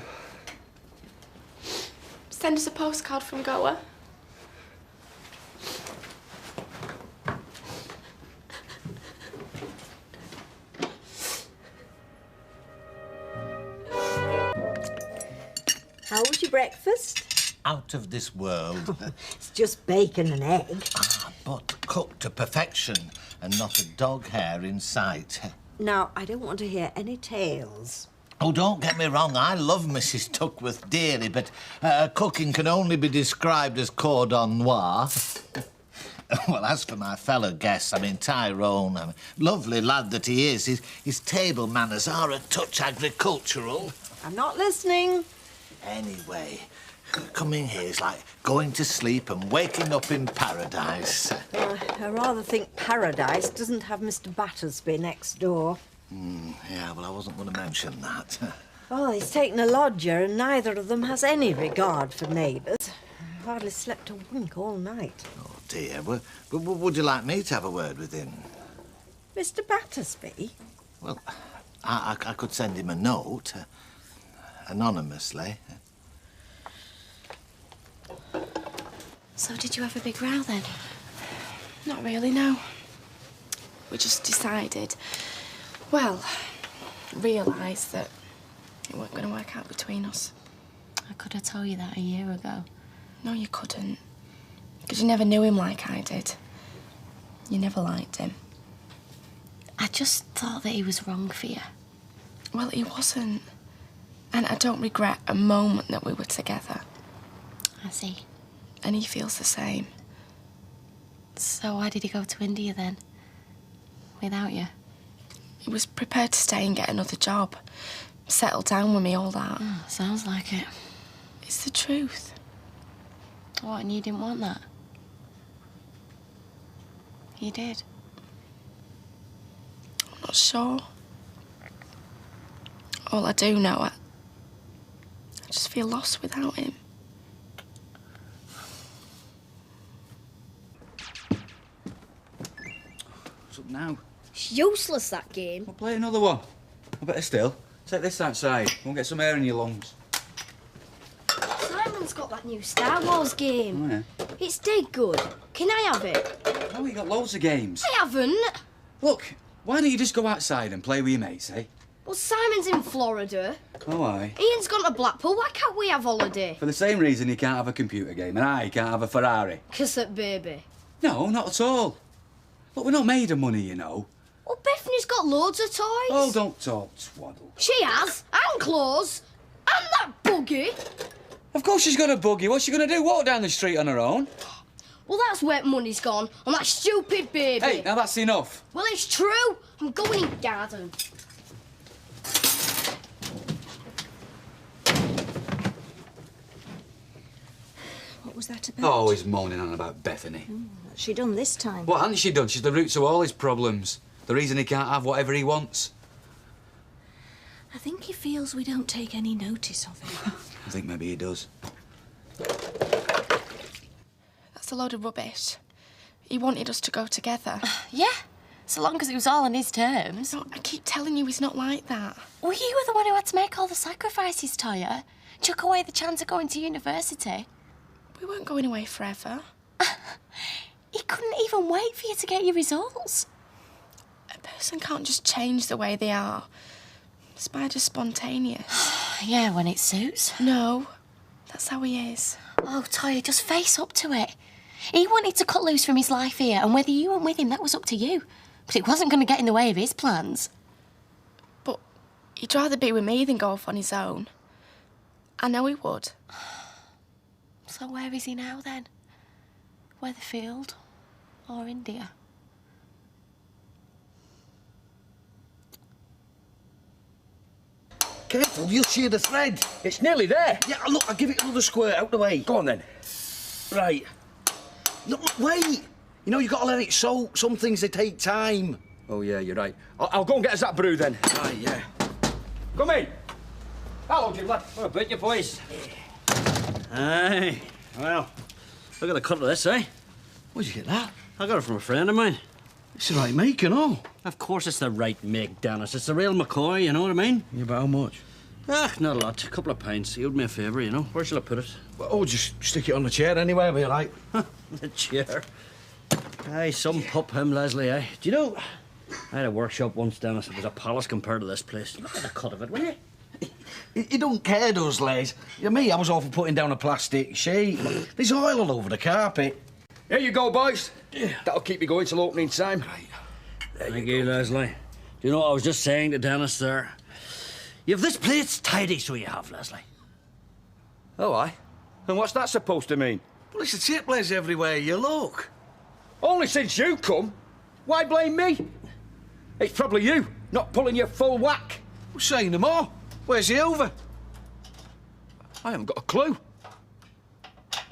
Send us a postcard from Goa. How was your breakfast? Out of this world. It's just bacon and egg. Ah, but cooked to perfection and not a dog hair in sight. Now, I don't want to hear any tales. Oh, don't get me wrong, I love Mrs. Tuckworth dearly, but cooking can only be described as cordon noir. Well, as for my fellow guests, I mean, Tyrone, lovely lad that he is, his table manners are a touch agricultural. I'm not listening. Anyway, coming here is like going to sleep and waking up in paradise. I rather think paradise doesn't have Mr. Battersby next door. Yeah, well, I wasn't going to mention that. Oh, he's taken a lodger and neither of them has any regard for neighbours. I've hardly slept a wink all night. Oh, dear. Well, would you like me to have a word with him? Mr. Battersby? Well, I could send him a note, anonymously. So did you have a big row then? Not really, no. We just decided, well, realised that it weren't going to work out between us. I could have told you that a year ago. No, you couldn't. Because you never knew him like I did. You never liked him. I just thought that he was wrong for you. Well, he wasn't. And I don't regret a moment that we were together. I see. And he feels the same. So why did he go to India then? Without you? He was prepared to stay and get another job. Settle down with me, all that. Oh, sounds like it. It's the truth. What, and you didn't want that? You did? I'm not sure. All I do know, I just feel lost without him. What's up now? It's useless, that game. We'll play another one. I better still. Take this outside. We'll get some air in your lungs. Simon's got that new Star Wars game. Oh, yeah? It's dead good. Can I have it? Oh, you got loads of games. I haven't. Look, why don't you just go outside and play with your mates, eh? Well, Simon's in Florida. Oh, aye. Ian's gone to Blackpool. Why can't we have holiday? For the same reason you can't have a computer game and I can't have a Ferrari. Kiss it, baby. No, not at all. Look, we're not made of money, you know. Well, Bethany's got loads of toys. Oh, don't talk twaddle. She has. And clothes. And that buggy. Of course she's got a buggy. What's she going to do? Walk down the street on her own? Well, that's where money's gone. On that stupid baby. Hey, now that's enough. Well, it's true. I'm going in garden. What was that about? Oh, he's moaning on about Bethany. What's she done this time? What hasn't she done? She's the root to all his problems. The reason he can't have whatever he wants. I think he feels we don't take any notice of him. I think maybe he does. That's It's a load of rubbish. He wanted us to go together. Yeah, so long as it was all on his terms. No, I keep telling you he's not like that. Well, you were the one who had to make all the sacrifices, Toya. Chuck away the chance of going to university. We weren't going away forever. He couldn't even wait for you to get your results. A person can't just change the way they are. Spider's spontaneous. Yeah, when it suits. No, that's how he is. Oh, Toya, just face up to it. He wanted to cut loose from his life here, and whether you went with him, that was up to you. But it wasn't going to get in the way of his plans. But he'd rather be with me than go off on his own. I know he would. So where is he now, then? Weatherfield or India? Careful, you'll shear the thread. It's nearly there. Yeah, look, I'll give it another squirt out the way. Go on, then. Right. Look, wait. You know, you've got to let it soak. Some things, they take time. Oh, yeah, you're right. I'll go and get us that brew, then. Right, yeah. Come in. Hello, Jim, lad. What about your voice? Aye. Well, look at the cut of this, eh? Where'd you get that? I got it from a friend of mine. It's the right make and all. Of course it's the right make, Dennis. It's the real McCoy, you know what I mean? Yeah, but how much? Ah, not a lot. A couple of pints. He owed me a favour, you know. Where shall I put it? Oh, just stick it on the chair anywhere, be like. The chair. Aye, some pup him, Leslie, eh? Do you know, I had a workshop once, Dennis. It was a palace compared to this place. Look at the cut of it, will you? You don't care, does, Les? You me, I was all for putting down a plastic sheet. There's oil all over the carpet. Here you go, boys. That'll keep you going till opening time. Right. Thank you, Leslie. Do you know what I was just saying to Dennis there? You've this place tidy, so you have, Leslie. Oh, aye? And what's that supposed to mean? Well, it's a tip, Les, everywhere you look. Only since you come. Why blame me? It's probably you, not pulling your full whack. Well, say no more. Where's he over? I haven't got a clue.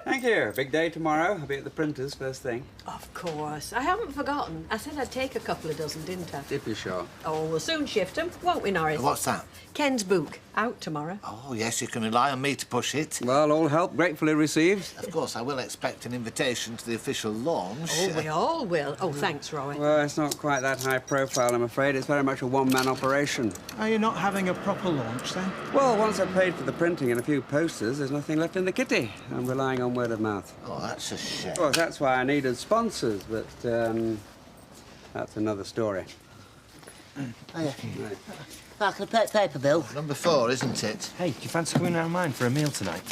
Thank you. Big day tomorrow. I'll be at the printers first thing. Of course. I haven't forgotten. I said I'd take a couple of dozen, didn't I? If you're sure. Oh, we'll soon shift them, won't we, Norris? What's that? Ken's book. Out tomorrow. Oh, yes, you can rely on me to push it. Well, all help gratefully received. Of course, I will expect an invitation to the official launch. Oh, we all will. Oh, thanks, Roy. Well, it's not quite that high profile, I'm afraid. It's very much a one-man operation. Are you not having a proper launch, then? Well, once I've paid for the printing and a few posters, there's nothing left in the kitty. I'm relying on word of mouth. Oh, that's a shame. Well, that's why I needed sponsors, but that's another story. Oh, yeah. Right. Mark, a paper bill. Number 4, isn't it? Hey, do you fancy coming round mine for a meal tonight?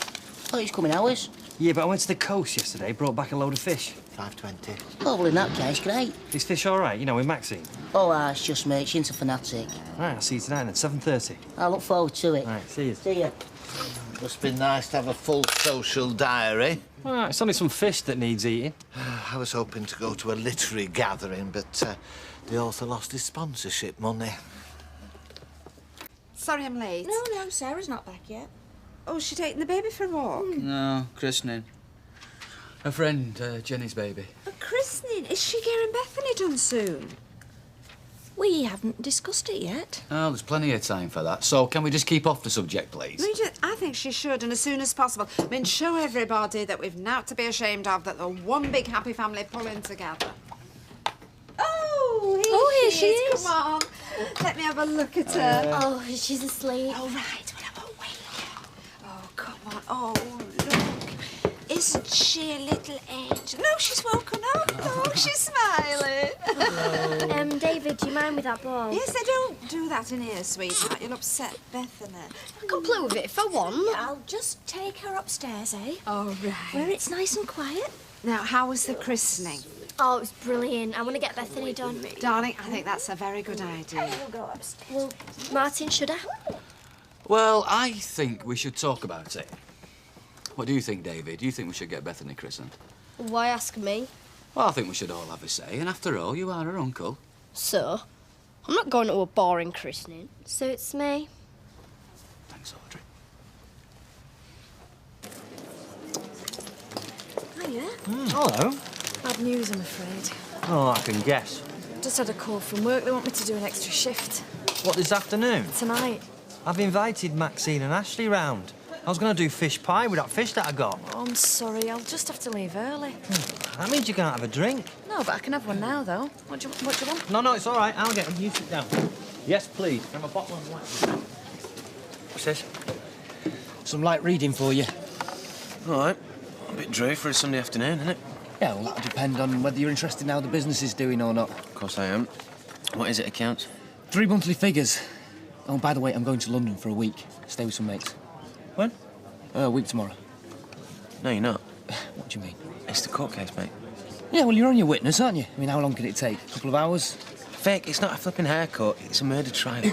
Oh, he's coming ours. Yeah, but I went to the coast yesterday, brought back a load of fish. $5.20. Oh, well, in that case, great. Is fish all right, you know, with Maxine? Oh, it's just mate. She's a fanatic. Right, I'll see you tonight then, 7:30. I look forward to it. Right, see you. See ya. Must be nice to have a full social diary. Well, it's only some fish that needs eating. I was hoping to go to a literary gathering, but the author lost his sponsorship money. Sorry I'm late. No, Sarah's not back yet. Oh, is she taking the baby for a walk? No, christening. Her friend, Jenny's baby. A christening? Is she getting Bethany done soon? We haven't discussed it yet. Oh, there's plenty of time for that. So can we just keep off the subject, please? I think she should, and as soon as possible. I mean, show everybody that we've naught to be ashamed of, that they're one big happy family pulling together. Oh, here she is. Come on. Let me have a look at her. Oh, she's asleep. Oh, right. Well, I won't wake her. Oh, come on. Oh, look. Isn't she a little angel? No, she's woken up. Oh, she's smiling. David, do you mind with that ball? Yes, I don't do that in here, sweetheart. You'll upset Bethany. I can play with it if I want. I'll just take her upstairs, eh? Oh, right. Where it's nice and quiet. Now, how was the christening? Oh, it was brilliant. I want to get Bethany done. Darling, I think that's a very good idea. We'll go upstairs. Well, Martin, should I? Well, I think we should talk about it. What do you think, David? Do you think we should get Bethany christened? Why ask me? Well, I think we should all have a say, and after all, you are her uncle. So? I'm not going to a boring christening. Suits me. Thanks, Audrey. Hiya. Hello. Bad news, I'm afraid. Oh, I can guess. Just had a call from work. They want me to do an extra shift. What, this afternoon? Tonight. I've invited Maxine and Ashley round. I was going to do fish pie with that fish that I got. Oh, I'm sorry, I'll just have to leave early. That means you can't have a drink. No, but I can have one now, though. What do you want? No, it's all right. I'll get them. You sit down. Yes, please. Have a bottle of wine. What's this? Some light reading for you. All right. A bit dreary for a Sunday afternoon, isn't it? Yeah, well, that'll depend on whether you're interested in how the business is doing or not. Of course I am. What is it, accounts? 3 monthly figures. Oh, by the way, I'm going to London for a week. Stay with some mates. When? A week tomorrow. No, you're not. What do you mean? It's the court case, mate. Yeah, well, you're on your witness, aren't you? I mean, how long can it take? A couple of hours? Fake, it's not a flipping haircut. It's a murder trial.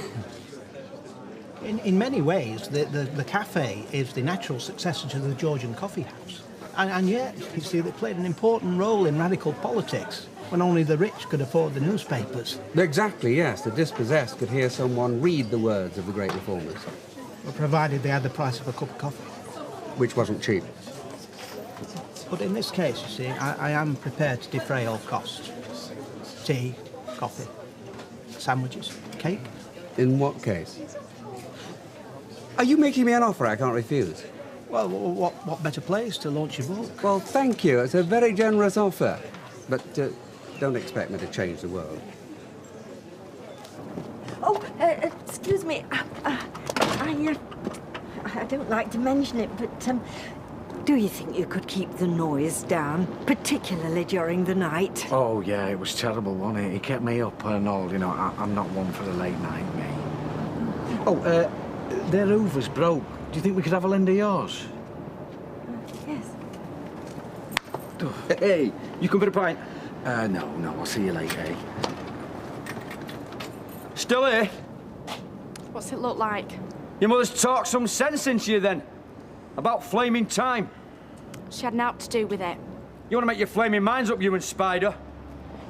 In many ways, the cafe is the natural successor to the Georgian coffee house. And yet, you see, they played an important role in radical politics when only the rich could afford the newspapers. Exactly, yes. The dispossessed could hear someone read the words of the great reformers. Well, provided they had the price of a cup of coffee. Which wasn't cheap. But in this case, you see, I am prepared to defray all costs. Tea, coffee, sandwiches, cake. In what case? Are you making me an offer I can't refuse? Well, what better place to launch your book? Well, thank you. It's a very generous offer. But don't expect me to change the world. Oh, excuse me. I don't like to mention it, but do you think you could keep the noise down, particularly during the night? Oh, yeah, it was terrible, wasn't it? It kept me up and all, you know. I'm not one for the late night, mate. Oh, their hoover's broke. Do you think we could have a lend of yours? Yes. Hey, you come for a pint? No, I'll see you later, eh? Still here? What's it look like? Your mother's talked some sense into you, then. About flaming time. She had naught to do with it. You want to make your flaming minds up, you and Spider?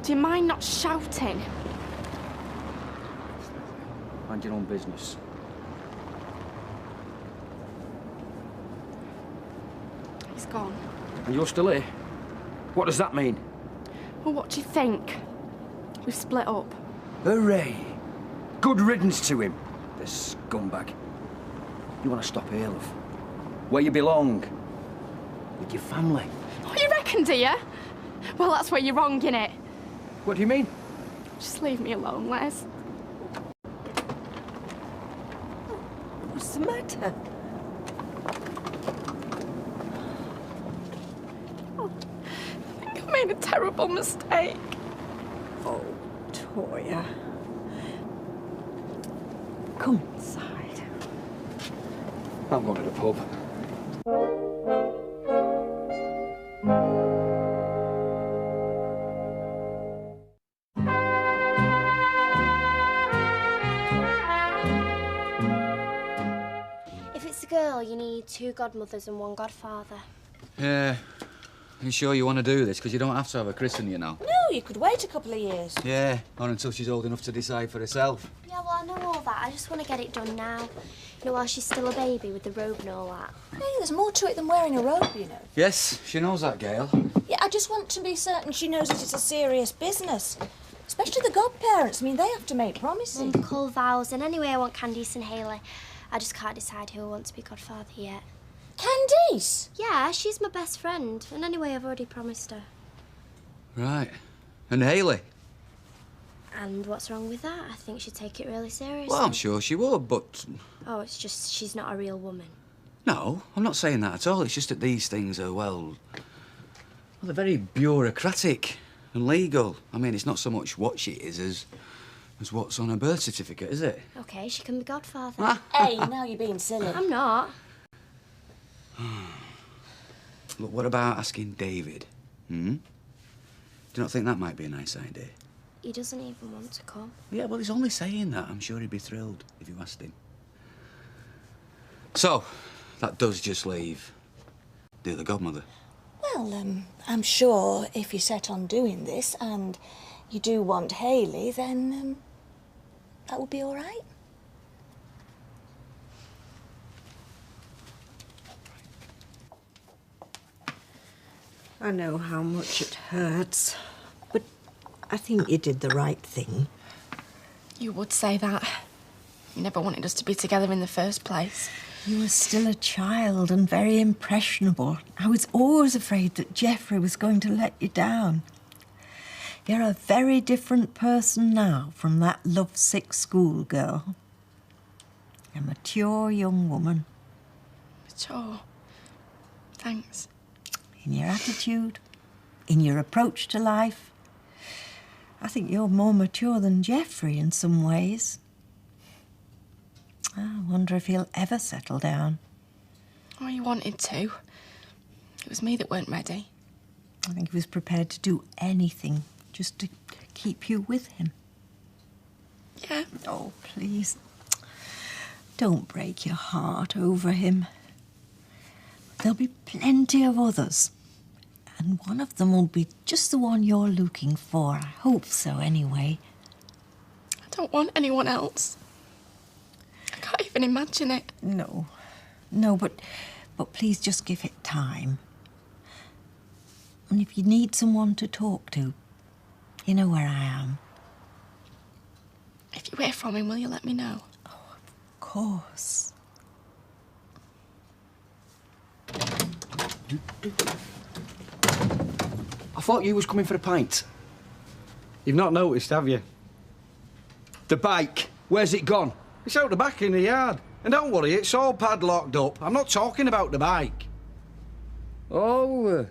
Do you mind not shouting? Mind your own business. He's gone. And you're still here? What does that mean? Well, what do you think? We've split up. Hooray! Good riddance to him, the scumbag. You want to stop here, love? Where you belong. With your family. What you reckon, do you? Well, that's where you're wrong, innit? What do you mean? Just leave me alone, Les. What's the matter? I think I made a terrible mistake. Oh, Toya. Come inside. I'm going to the pub. If it's a girl, you need 2 godmothers and 1 godfather. Yeah. Are you sure you want to do this? Because you don't have to have a christening, you know. No, you could wait a couple of years. Yeah, or until she's old enough to decide for herself. Yeah, well, I know all that. I just want to get it done now. You know, while she's still a baby with the robe and all that. Hey, there's more to it than wearing a robe, you know. Yes, she knows that, Gail. Yeah, I just want to be certain she knows that it's a serious business. Especially the godparents. I mean, they have to make promises. Wonderful vows. And anyway, I want Candice and Haley. I just can't decide who I want to be godfather yet. Candice? Yeah, she's my best friend. And anyway, I've already promised her. Right. And Haley? And what's wrong with that? I think she'd take it really seriously. Well, I'm sure she would, but... Oh, it's just she's not a real woman. No, I'm not saying that at all. It's just that these things are, well, they're very bureaucratic and legal. I mean, it's not so much what she is as what's on her birth certificate, is it? OK, she can be godfather. Hey, now you're being silly. I'm not. Look, what about asking David? Do you not think that might be a nice idea? He doesn't even want to come. Yeah, well, he's only saying that. I'm sure he'd be thrilled if you asked him. So, that does just leave the other godmother. Well, I'm sure if you're set on doing this and you do want Haley, then that would be all right. I know how much it hurts, but I think you did the right thing. You would say that. You never wanted us to be together in the first place. You were still a child and very impressionable. I was always afraid that Geoffrey was going to let you down. You're a very different person now from that lovesick schoolgirl. A mature young woman. Mature? Thanks. In your attitude, in your approach to life. I think you're more mature than Geoffrey in some ways. I wonder if he'll ever settle down. Oh, he wanted to. It was me that weren't ready. I think he was prepared to do anything just to keep you with him. Yeah. Oh, please. Don't break your heart over him. There'll be plenty of others. And one of them will be just the one you're looking for. I hope so, anyway. I don't want anyone else. I can't even imagine it. No, but please just give it time. And if you need someone to talk to, you know where I am. If you hear from him, will you let me know? Oh, of course. I thought you was coming for a pint. You've not noticed, have you? The bike, where's it gone? It's out the back in the yard. And don't worry, it's all padlocked up. I'm not talking about the bike. Oh,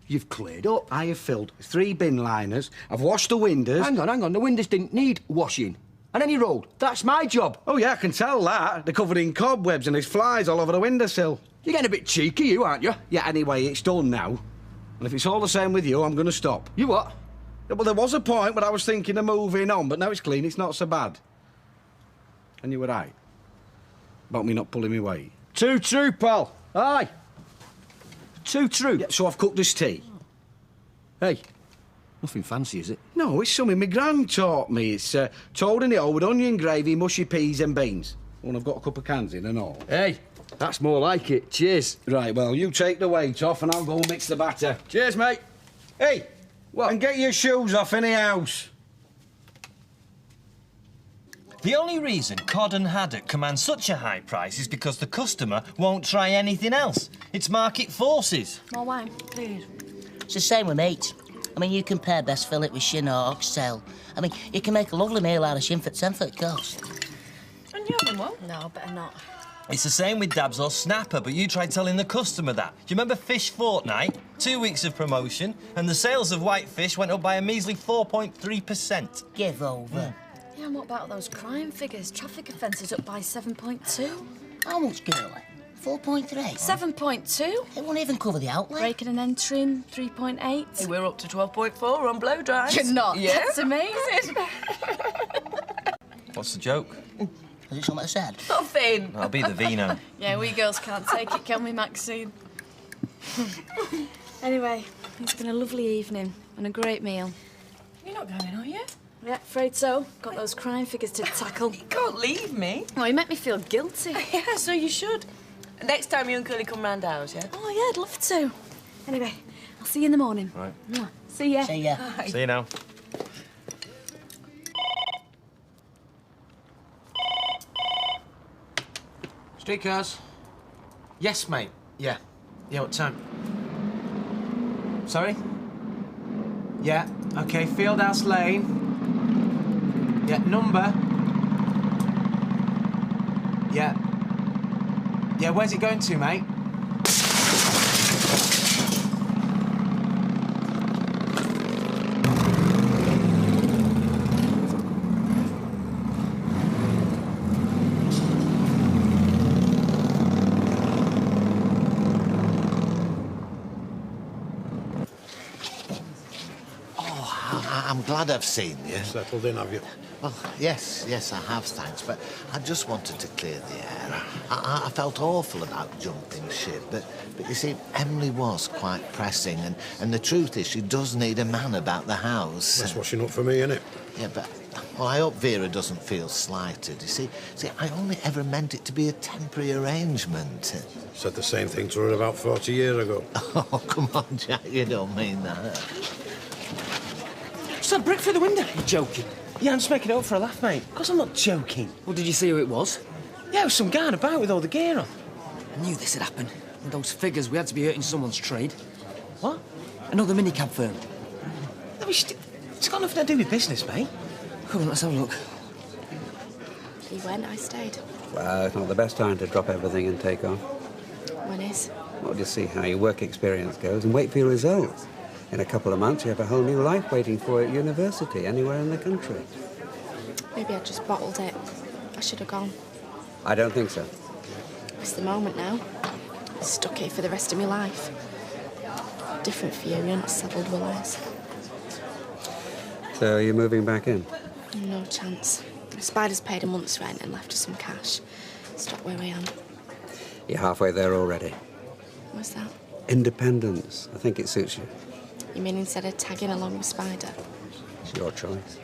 you've cleared up. I have filled 3 bin liners. I've washed the windows. Hang on. The windows didn't need washing. And any road, that's my job. Oh, yeah, I can tell that. They're covered in cobwebs and there's flies all over the windowsill. You're getting a bit cheeky, you, aren't you? Yeah, anyway, it's done now. And if it's all the same with you, I'm going to stop. You what? Yeah, well, there was a point when I was thinking of moving on, but now it's clean, it's not so bad. And you were right. About me not pulling me weight. Too true, pal. Aye. Too true. Yeah, so I've cooked this tea. Hey, nothing fancy, is it? No, it's something my gran taught me. It's toad in it all with onion gravy, mushy peas and beans. Well, I've got a couple of cans in and all. Hey, that's more like it. Cheers. Right, well, you take the weight off and I'll go and mix the batter. Cheers, mate. Hey, what? And get your shoes off in the house. The only reason cod and haddock command such a high price is because the customer won't try anything else. It's market forces. More wine, please. It's the same with meat. I mean, you can pair best fillet with shin or oxtail. I mean, you can make a lovely meal out of shin for 10 for the cost. And you having one? No, better not. It's the same with dabs or snapper, but you tried telling the customer that. Do you remember Fish Fortnight? 2 weeks of promotion, and the sales of white fish went up by a measly 4.3%. Give over. Yeah, and what about those crime figures? Traffic offences up by 7.2. How much, girlie? 4.3? 7.2. It won't even cover the outlay. Breaking and entering, 3.8. Hey, we're up to 12.4 on blow dries. You're not. Yeah. That's amazing. What's the joke? Is it something I said? Nothing. That'll be the vino. Yeah, we girls can't take it, can we, Maxine? Anyway, it's been a lovely evening and a great meal. You're not going, are you? Yeah, afraid so. Got those crime figures to tackle. You can't leave me. Oh, you make me feel guilty. Yeah, so you should. Next time you and Curly come round ours, yeah? Oh, yeah, I'd love to. Anyway, I'll see you in the morning. Right. See ya. See ya. Bye. See you now. Streetcars? Yes, mate. Yeah. Yeah, what time? Sorry? Yeah, OK, Fieldhouse Lane. Yeah, number? Yeah. Yeah, where's it going to, mate? I'm glad I've seen you. Settled in, have you? Well, yes, I have, thanks, but I just wanted to clear the air. I felt awful about jumping ship, but you see, Emily was quite pressing, and the truth is she does need a man about the house. That's washing up for me, innit? Yeah, but, well, I hope Vera doesn't feel slighted. You see, I only ever meant it to be a temporary arrangement. Said the same thing to her about 40 years ago. Oh, come on, Jack, you don't mean that. What's that brick through the window? You're joking. Yeah, I'm just making it up for a laugh, mate. Of course I'm not joking. Well, did you see who it was? Yeah, it was some guy about with all the gear on. I knew this would happen. With those figures, we had to be hurting someone's trade. What? Another minicab firm. No, it's got nothing to do with business, mate. Come on, let's have a look. He went, I stayed. Well, it's not the best time to drop everything and take off. When is? Well, just see how your work experience goes and wait for your results. In a couple of months, you have a whole new life waiting for you at university, anywhere in the country. Maybe I just bottled it. I should have gone. I don't think so. It's the moment now. Stuck here for the rest of my life. Different for you, you're not saddled with ours. So you're moving back in? No chance. Spider's paid a month's rent and left us some cash. Stop where I am. You're halfway there already. What's that? Independence. I think it suits you. You mean instead of tagging along with Spider? It's your choice.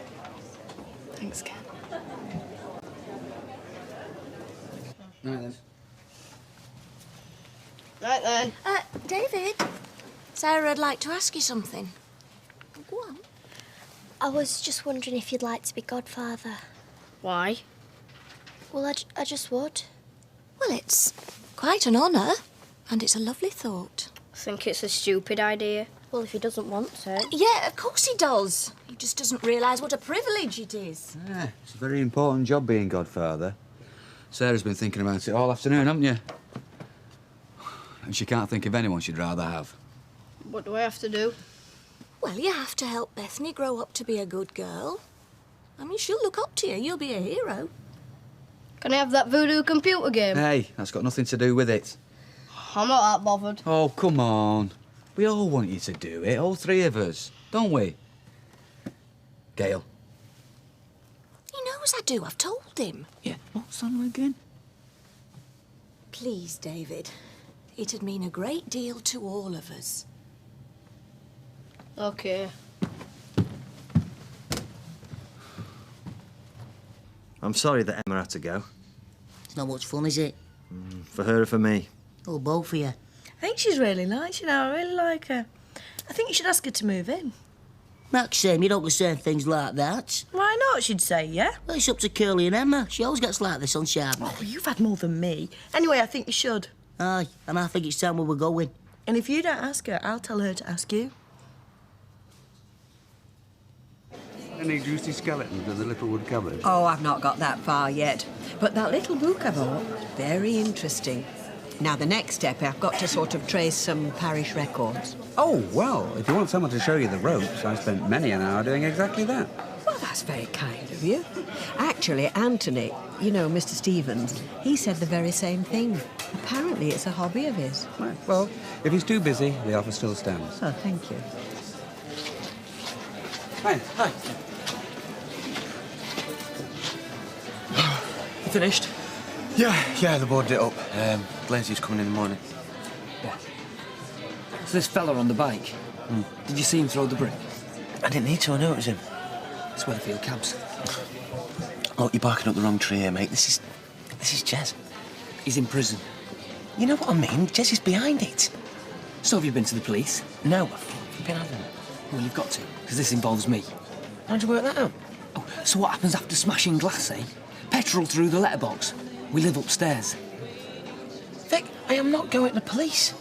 Thanks, Ken. Right then. Right then. David, Sarah'd like to ask you something. Go on. I was just wondering if you'd like to be godfather. Why? Well, I just would. Well, it's quite an honour, and it's a lovely thought. I think it's a stupid idea. Well, if he doesn't want to. Yeah, of course he does. He just doesn't realise what a privilege it is. Yeah, it's a very important job being godfather. Sarah's been thinking about it all afternoon, haven't you? And she can't think of anyone she'd rather have. What do I have to do? Well, you have to help Bethany grow up to be a good girl. I mean, she'll look up to you. You'll be a hero. Can I have that voodoo computer game? Hey, that's got nothing to do with it. I'm not that bothered. Oh, come on. We all want you to do it, all three of us, don't we? Gail. He knows I do. I've told him. Yeah, what's on again? Please, David. It'd mean a great deal to all of us. OK. I'm sorry that Emma had to go. It's not much fun, is it? For her or for me. Oh, both of you. I think she's really nice, you know. I really like her. I think you should ask her to move in. Maxim, you don't say things like that. Why not? She'd say yeah. Well, it's up to Curly and Emma. She always gets like this on Sharp. Oh, you've had more than me. Anyway, I think you should. Aye, and I think it's time we were going. And if you don't ask her, I'll tell her to ask you. Any juicy skeletons in the little wood cupboard? Oh, I've not got that far yet. But that little book I bought, very interesting. Now, the next step, I've got to sort of trace some parish records. Oh, well, if you want someone to show you the ropes, I spent many an hour doing exactly that. Well, that's very kind of you. Actually, Anthony, you know, Mr. Stevens, he said the very same thing. Apparently, it's a hobby of his. Right, well, if he's too busy, the offer still stands. Oh, thank you. Hi. Hi. You finished? Yeah, the board it up. Glazier's coming in the morning. Yeah. So this fella on the bike, did you see him throw the brick? I didn't need to, I know it was him. It's Weatherfield cabs. Look, you're barking up the wrong tree here, mate. This is Jez. He's in prison. You know what I mean? Jez is behind it. So have you been to the police? No, I've been having it. Well, you've got to, because this involves me. How'd you work that out? Oh, so what happens after smashing glass, eh? Petrol through the letterbox. We live upstairs. Vic, I am not going to the police.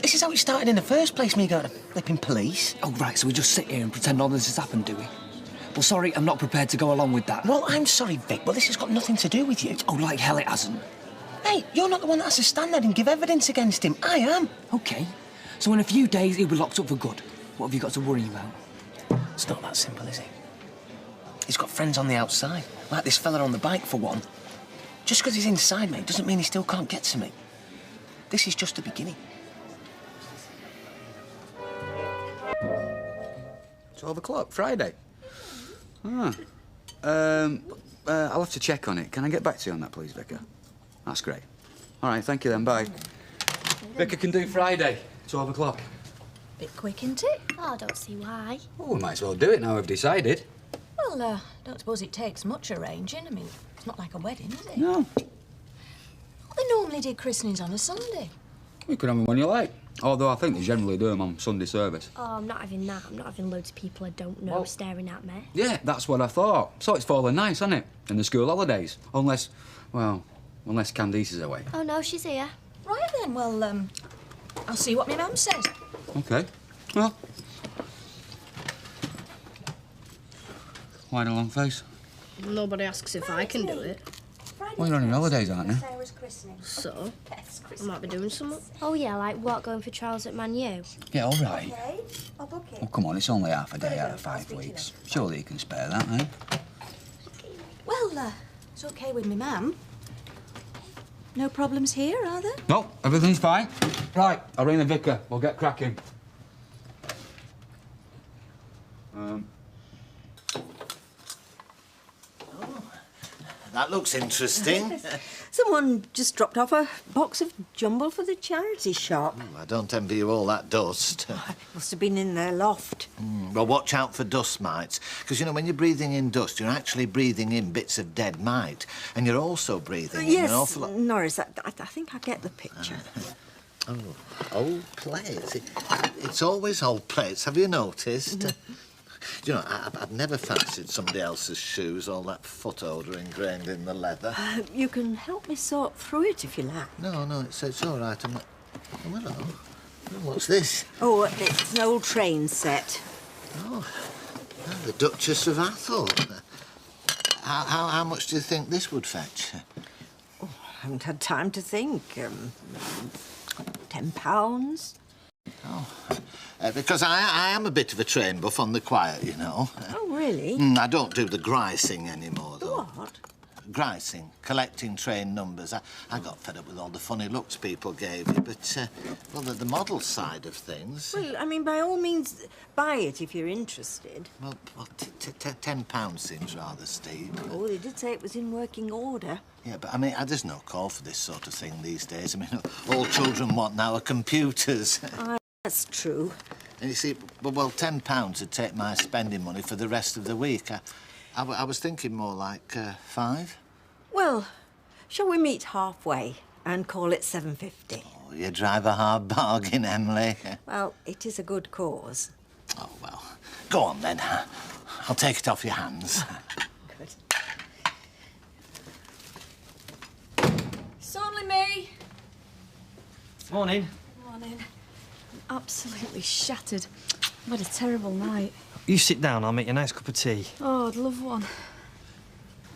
This is how it started in the first place, me going to flipping police. Oh, right, so we just sit here and pretend all this has happened, do we? Well, sorry, I'm not prepared to go along with that. Well, I'm sorry, Vic, but this has got nothing to do with you. Oh, like hell it hasn't. Hey, you're not the one that has to stand there and give evidence against him. I am. OK. So in a few days, he'll be locked up for good. What have you got to worry about? It's not that simple, is it? He's got friends on the outside, like this fella on the bike, for one. Just because he's inside, mate, doesn't mean he still can't get to me. This is just the beginning. 12 o'clock, Friday. Ah. I'll have to check on it. Can I get back to you on that, please, Vicar? That's great. All right, thank you then, bye. Vicar can do Friday, 12 o'clock. Bit quick, isn't it? Oh, I don't see why. Oh, we might as well do it now we've decided. Well, don't suppose it takes much arranging. I mean, it's not like a wedding, is it? No. They normally did christenings on a Sunday. You can have them when you like. Although I think they generally do them on Sunday service. Oh, I'm not having that. I'm not having loads of people I don't know staring at me. Yeah, that's what I thought. So it's fallen nice, hasn't it? In the school holidays. Unless, well, Unless Candice is away. Oh, no, she's here. Right then, well, I'll see what my mum says. OK. Well... Why the long face? Nobody asks if I can do it. Well, you're on your holidays, aren't you? So? I might be doing something. Oh, yeah, like what, going for trials at Man U? Yeah, all right. Well, come on, it's only half a day out of 5 weeks. Surely you can spare that, eh? Well, it's OK with me mum. No problems here, are there? No, everything's fine. Right, I'll ring the vicar. We'll get cracking. That looks interesting. Someone just dropped off a box of jumble for the charity shop. I don't envy you all that dust. Must have been in their loft. Well, watch out for dust mites. Because, you know, when you're breathing in dust, you're actually breathing in bits of dead mite. And you're also breathing in an awful lot... Norris, I think I get the picture. Oh, old plates. It's always old plates, have you noticed? You know, I've never fancied somebody else's shoes, all that foot odour ingrained in the leather. You can help me sort through it if you like. No, it's all right. I'm not... Oh, hello. What's this? Oh, it's an old train set. Oh, the Duchess of Athol. How much do you think this would fetch? Oh, I haven't had time to think. £10. Oh, because I am a bit of a train buff on the quiet, you know. Oh, really? I don't do the grising anymore, though. What? Grising, collecting train numbers. I got fed up with all the funny looks people gave you, but, well, the model side of things... Well, I mean, by all means, buy it if you're interested. Well, £10 seems rather steep. Oh, they did say it was in working order. Yeah, but, I mean, there's no call for this sort of thing these days. I mean, all children want now are computers. That's true. And you see, well, £10 would take my spending money for the rest of the week. I was thinking more like 5. Well, shall we meet halfway and call it £7.50? Oh, you drive a hard bargain, Emily. Well, it is a good cause. Oh, well, go on then. I'll take it off your hands. Good. It's only me. Morning. Morning. I'm absolutely shattered. I've had a terrible night. You sit down, I'll make you a nice cup of tea. Oh, I'd love one.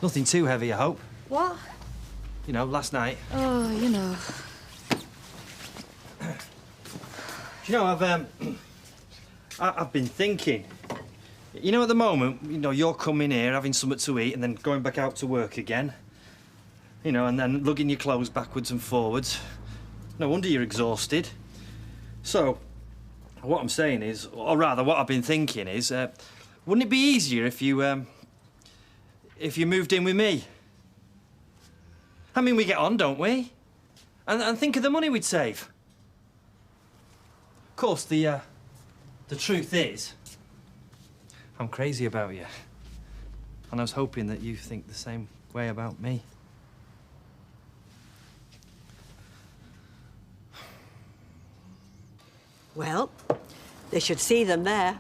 Nothing too heavy, I hope. What? You know, last night. Oh, you know. Do you know, I've been thinking. You know, at the moment, you know, you're coming here, having something to eat, and then going back out to work again. You know, and then lugging your clothes backwards and forwards. No wonder you're exhausted. So, what I'm saying is, or rather, what I've been thinking is, wouldn't it be easier if you moved in with me? I mean, we get on, don't we? And think of the money we'd save. Of course, the truth is, I'm crazy about you. And I was hoping that you think the same way about me. Well, they should see them there.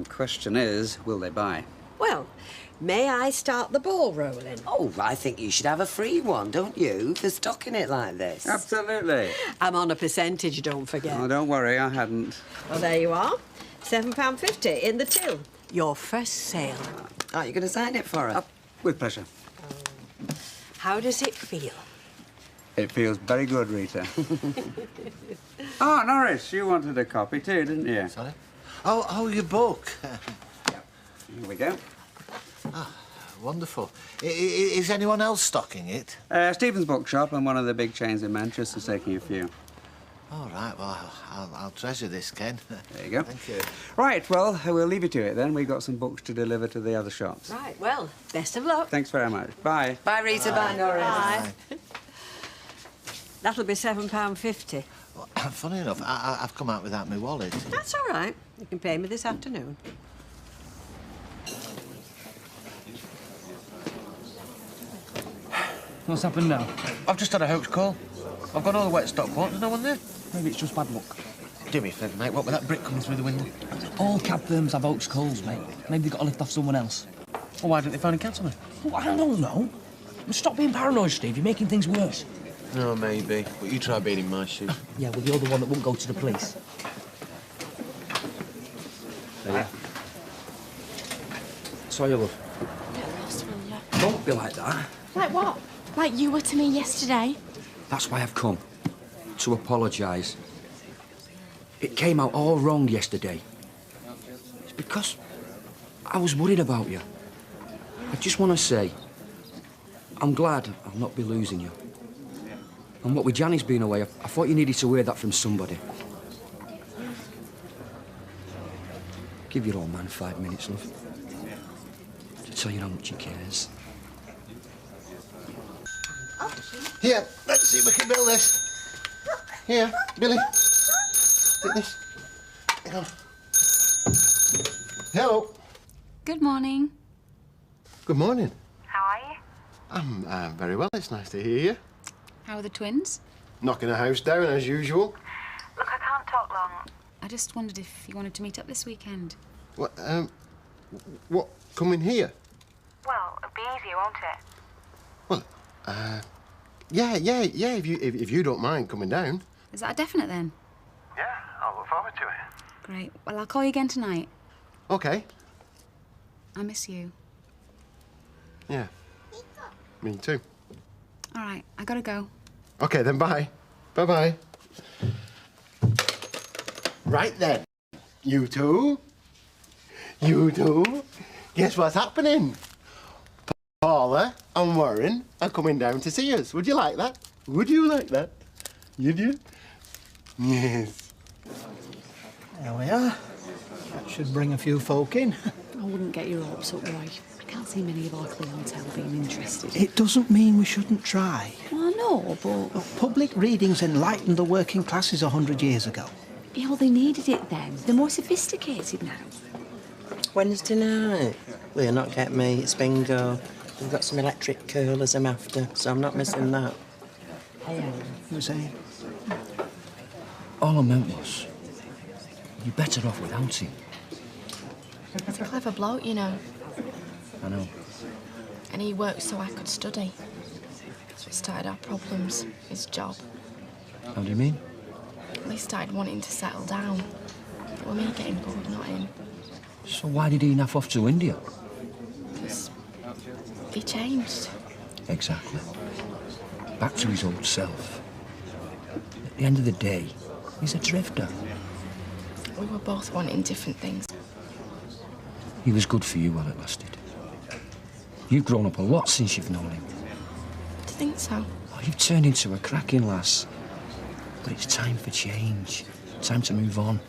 Question is, will they buy? Well, may I start the ball rolling? Oh, I think you should have a free one, don't you, for stocking it like this? Absolutely. I'm on a percentage, don't forget. Oh, don't worry, I hadn't. Well, there you are. £7.50 in the till. Your first sale. Are you going to sign it for us? With pleasure. How does it feel? It feels very good, Rita. Oh, Norris, you wanted a copy too, didn't you? Sorry? Oh, your book. Here we go. Ah, wonderful. Is anyone else stocking it? Stephen's Bookshop and one of the big chains in Manchester's taking a few. All right, well, I'll treasure this, Ken. There you go. Thank you. Right, well, we'll leave you to it then. We've got some books to deliver to the other shops. Right, well, best of luck. Thanks very much. Bye. Bye, Rita. Bye, Norris. Bye. That'll be £7.50. Well, funny enough, I've come out without my wallet. That's all right. You can pay me this afternoon. What's happened now? I've just had a hoax call. I've got all the wet stock bought. There's no one there. Maybe it's just bad luck. Do me a favour, mate. What with that brick coming through the window? All cab firms have hoax calls, mate. Maybe they've got to lift off someone else. Well, why didn't they phone and cancel me? Well, I don't know. Stop being paranoid, Steve. You're making things worse. No, maybe. But you try being in my shoes. Yeah, well, you're the one that won't go to the police. Yeah. Saw you, love. Don't be like that. Like what? Like you were to me yesterday? That's why I've come. To apologise. It came out all wrong yesterday. It's because I was worried about you. I just want to say, I'm glad I'll not be losing you. And what with Janice being away, I thought you needed to hear that from somebody. Give your old man 5 minutes, love. To tell you how much he cares. Here, let's see if we can build this. Here, Billy. Take this. Hang on. Hello. Good morning. Good morning. How are you? I'm very well. It's nice to hear you. How are the twins? Knocking a house down as usual. Look, I can't talk long. I just wondered if you wanted to meet up this weekend. What? Coming here? Well, it'll be easier, won't it? Well, yeah. If you don't mind coming down. Is that a definite then? Yeah, I'll look forward to it. Great. Well, I'll call you again tonight. Okay. I miss you. Yeah. Me too. All right, I gotta go. Okay, then bye. Bye-bye. Right then. You two. Guess what's happening? Paula and Warren are coming down to see us. Would you like that? Would you like that? Would you? Yes. There we are. That should bring a few folk in. I wouldn't get your hopes up, Roy. I can't see many of our clientele being interested. It doesn't mean we shouldn't try. Well, I know, but... Look, public readings enlightened the working classes 100 years ago. Yeah, well, they needed it then. They're more sophisticated now. Wednesday night. Will you not get me? It's bingo. We've got some electric curlers I'm after, so I'm not missing that. You were saying? All I meant was, you're better off without him. He's a clever bloke, you know. I know. And he worked so I could study. So it started our problems, his job. How do you mean? Well, he started wanting to settle down. It was me getting bored, not him. So why did he naff off to India? Because he changed. Exactly. Back to his old self. At the end of the day, he's a drifter. We were both wanting different things. He was good for you while it lasted. You've grown up a lot since you've known him. Do you think so? Oh, you've turned into a cracking lass. But it's time for change. Time to move on.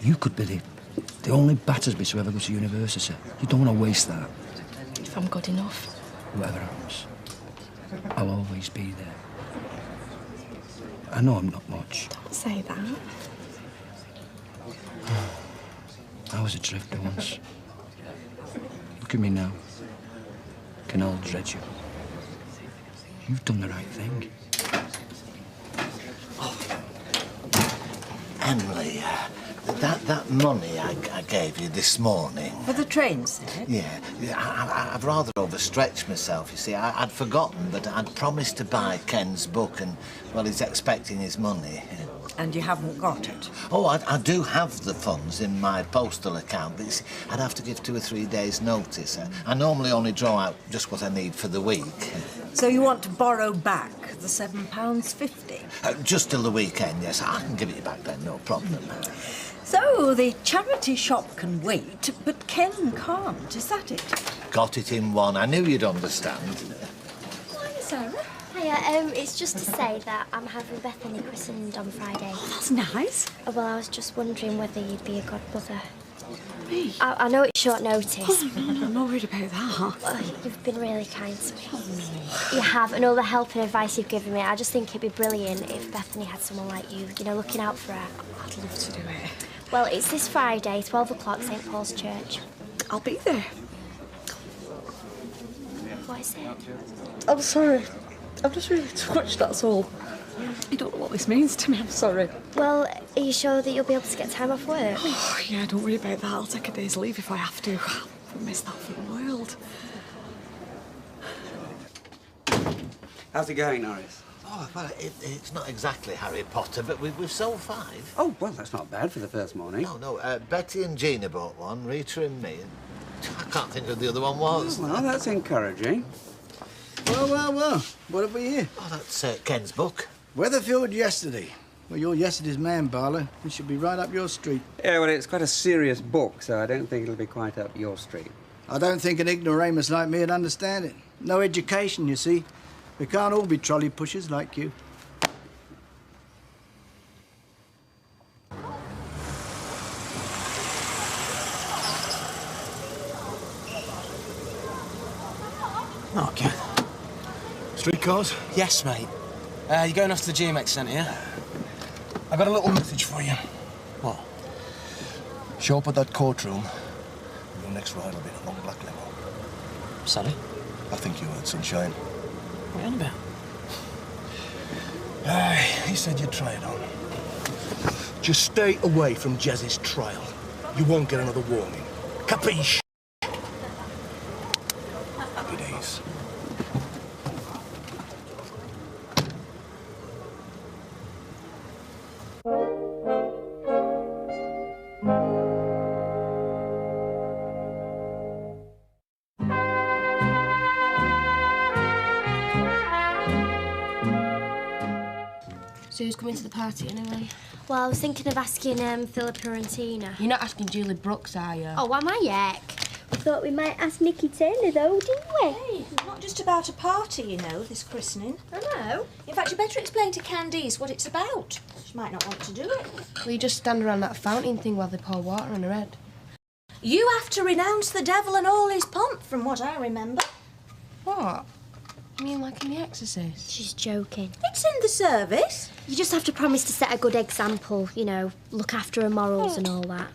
You could be the only Battersby to ever go to university. You don't want to waste that. If I'm good enough. Whatever happens, I'll always be there. I know I'm not much. Don't say that. I was a drifter once. Look at me now. Can all dread you. You've done the right thing. Emily, that money I gave you this morning. For the train set? Yeah, I've rather overstretched myself, you see. I'd forgotten that I'd promised to buy Ken's book and, well, he's expecting his money. And you haven't got it? Oh, I do have the funds in my postal account, but you see, I'd have to give 2 or 3 days' notice. I normally only draw out just what I need for the week. So you want to borrow back the £7.50? Just till the weekend, yes. I can give it you back then, no problem. So the charity shop can wait, but Ken can't, is that it? Got it in one. I knew you'd understand. Hi, Sarah. Hiya, it's just to say that I'm having Bethany christened on Friday. Oh, that's nice. Well, I was just wondering whether you'd be a godmother. Me? I know it's short notice. Oh, I'm not worried about that. Well, you've been really kind to me. You have, and all the help and advice you've given me. I just think it'd be brilliant if Bethany had someone like you, looking out for her. I'd love to do it. Well, it's this Friday, 12 o'clock, St Paul's Church. I'll be there. What is it? I'm sorry. I'm just really touched, that's all. You don't know what this means to me, I'm sorry. Well, are you sure that you'll be able to get time off work? Oh, yeah, don't worry about that. I'll take a day's leave if I have to. I wouldn't miss that for the world. How's it going, Norris? Oh, well, it's not exactly Harry Potter, but we've sold 5. Oh, well, that's not bad for the first morning. No, Betty and Gina bought one, Rita and me. I can't think who the other one was. Oh, well, that's encouraging. Well, what have we here? Oh, that's Ken's book. Weatherfield yesterday. Well, you're yesterday's man, Barlow. It should be right up your street. Yeah, well, it's quite a serious book, so I don't think it'll be quite up your street. I don't think an ignoramus like me'd understand it. No education, you see. We can't all be trolley pushers like you. Oh, Ken. Streetcars? Yes, mate. You going off to the GMX Centre, yeah? I got a little message for you. What? Show up at that courtroom. Your next ride will be in a long black limo. Sorry? I think you heard Sunshine. What are you on about? He said you'd try it on. Just stay away from Jez's trial. You won't get another warning. Capiche? Happy days. So who's coming to the party anyway? Well, I was thinking of asking Philippa and Tina. You're not asking Julie Brooks, are you? Oh, am I yet? We thought we might ask Nikki Taylor, though, didn't we? Hey, it's not just about a party, you know, this christening. I know. In fact, you better explain to Candice what it's about. She might not want to do it. Well, you just stand around that fountain thing while they pour water on her head. You have to renounce the devil and all his pomp, from what I remember. What? You mean like in The Exorcist? She's joking. It's in the service. You just have to promise to set a good example, you know, look after her morals and all that.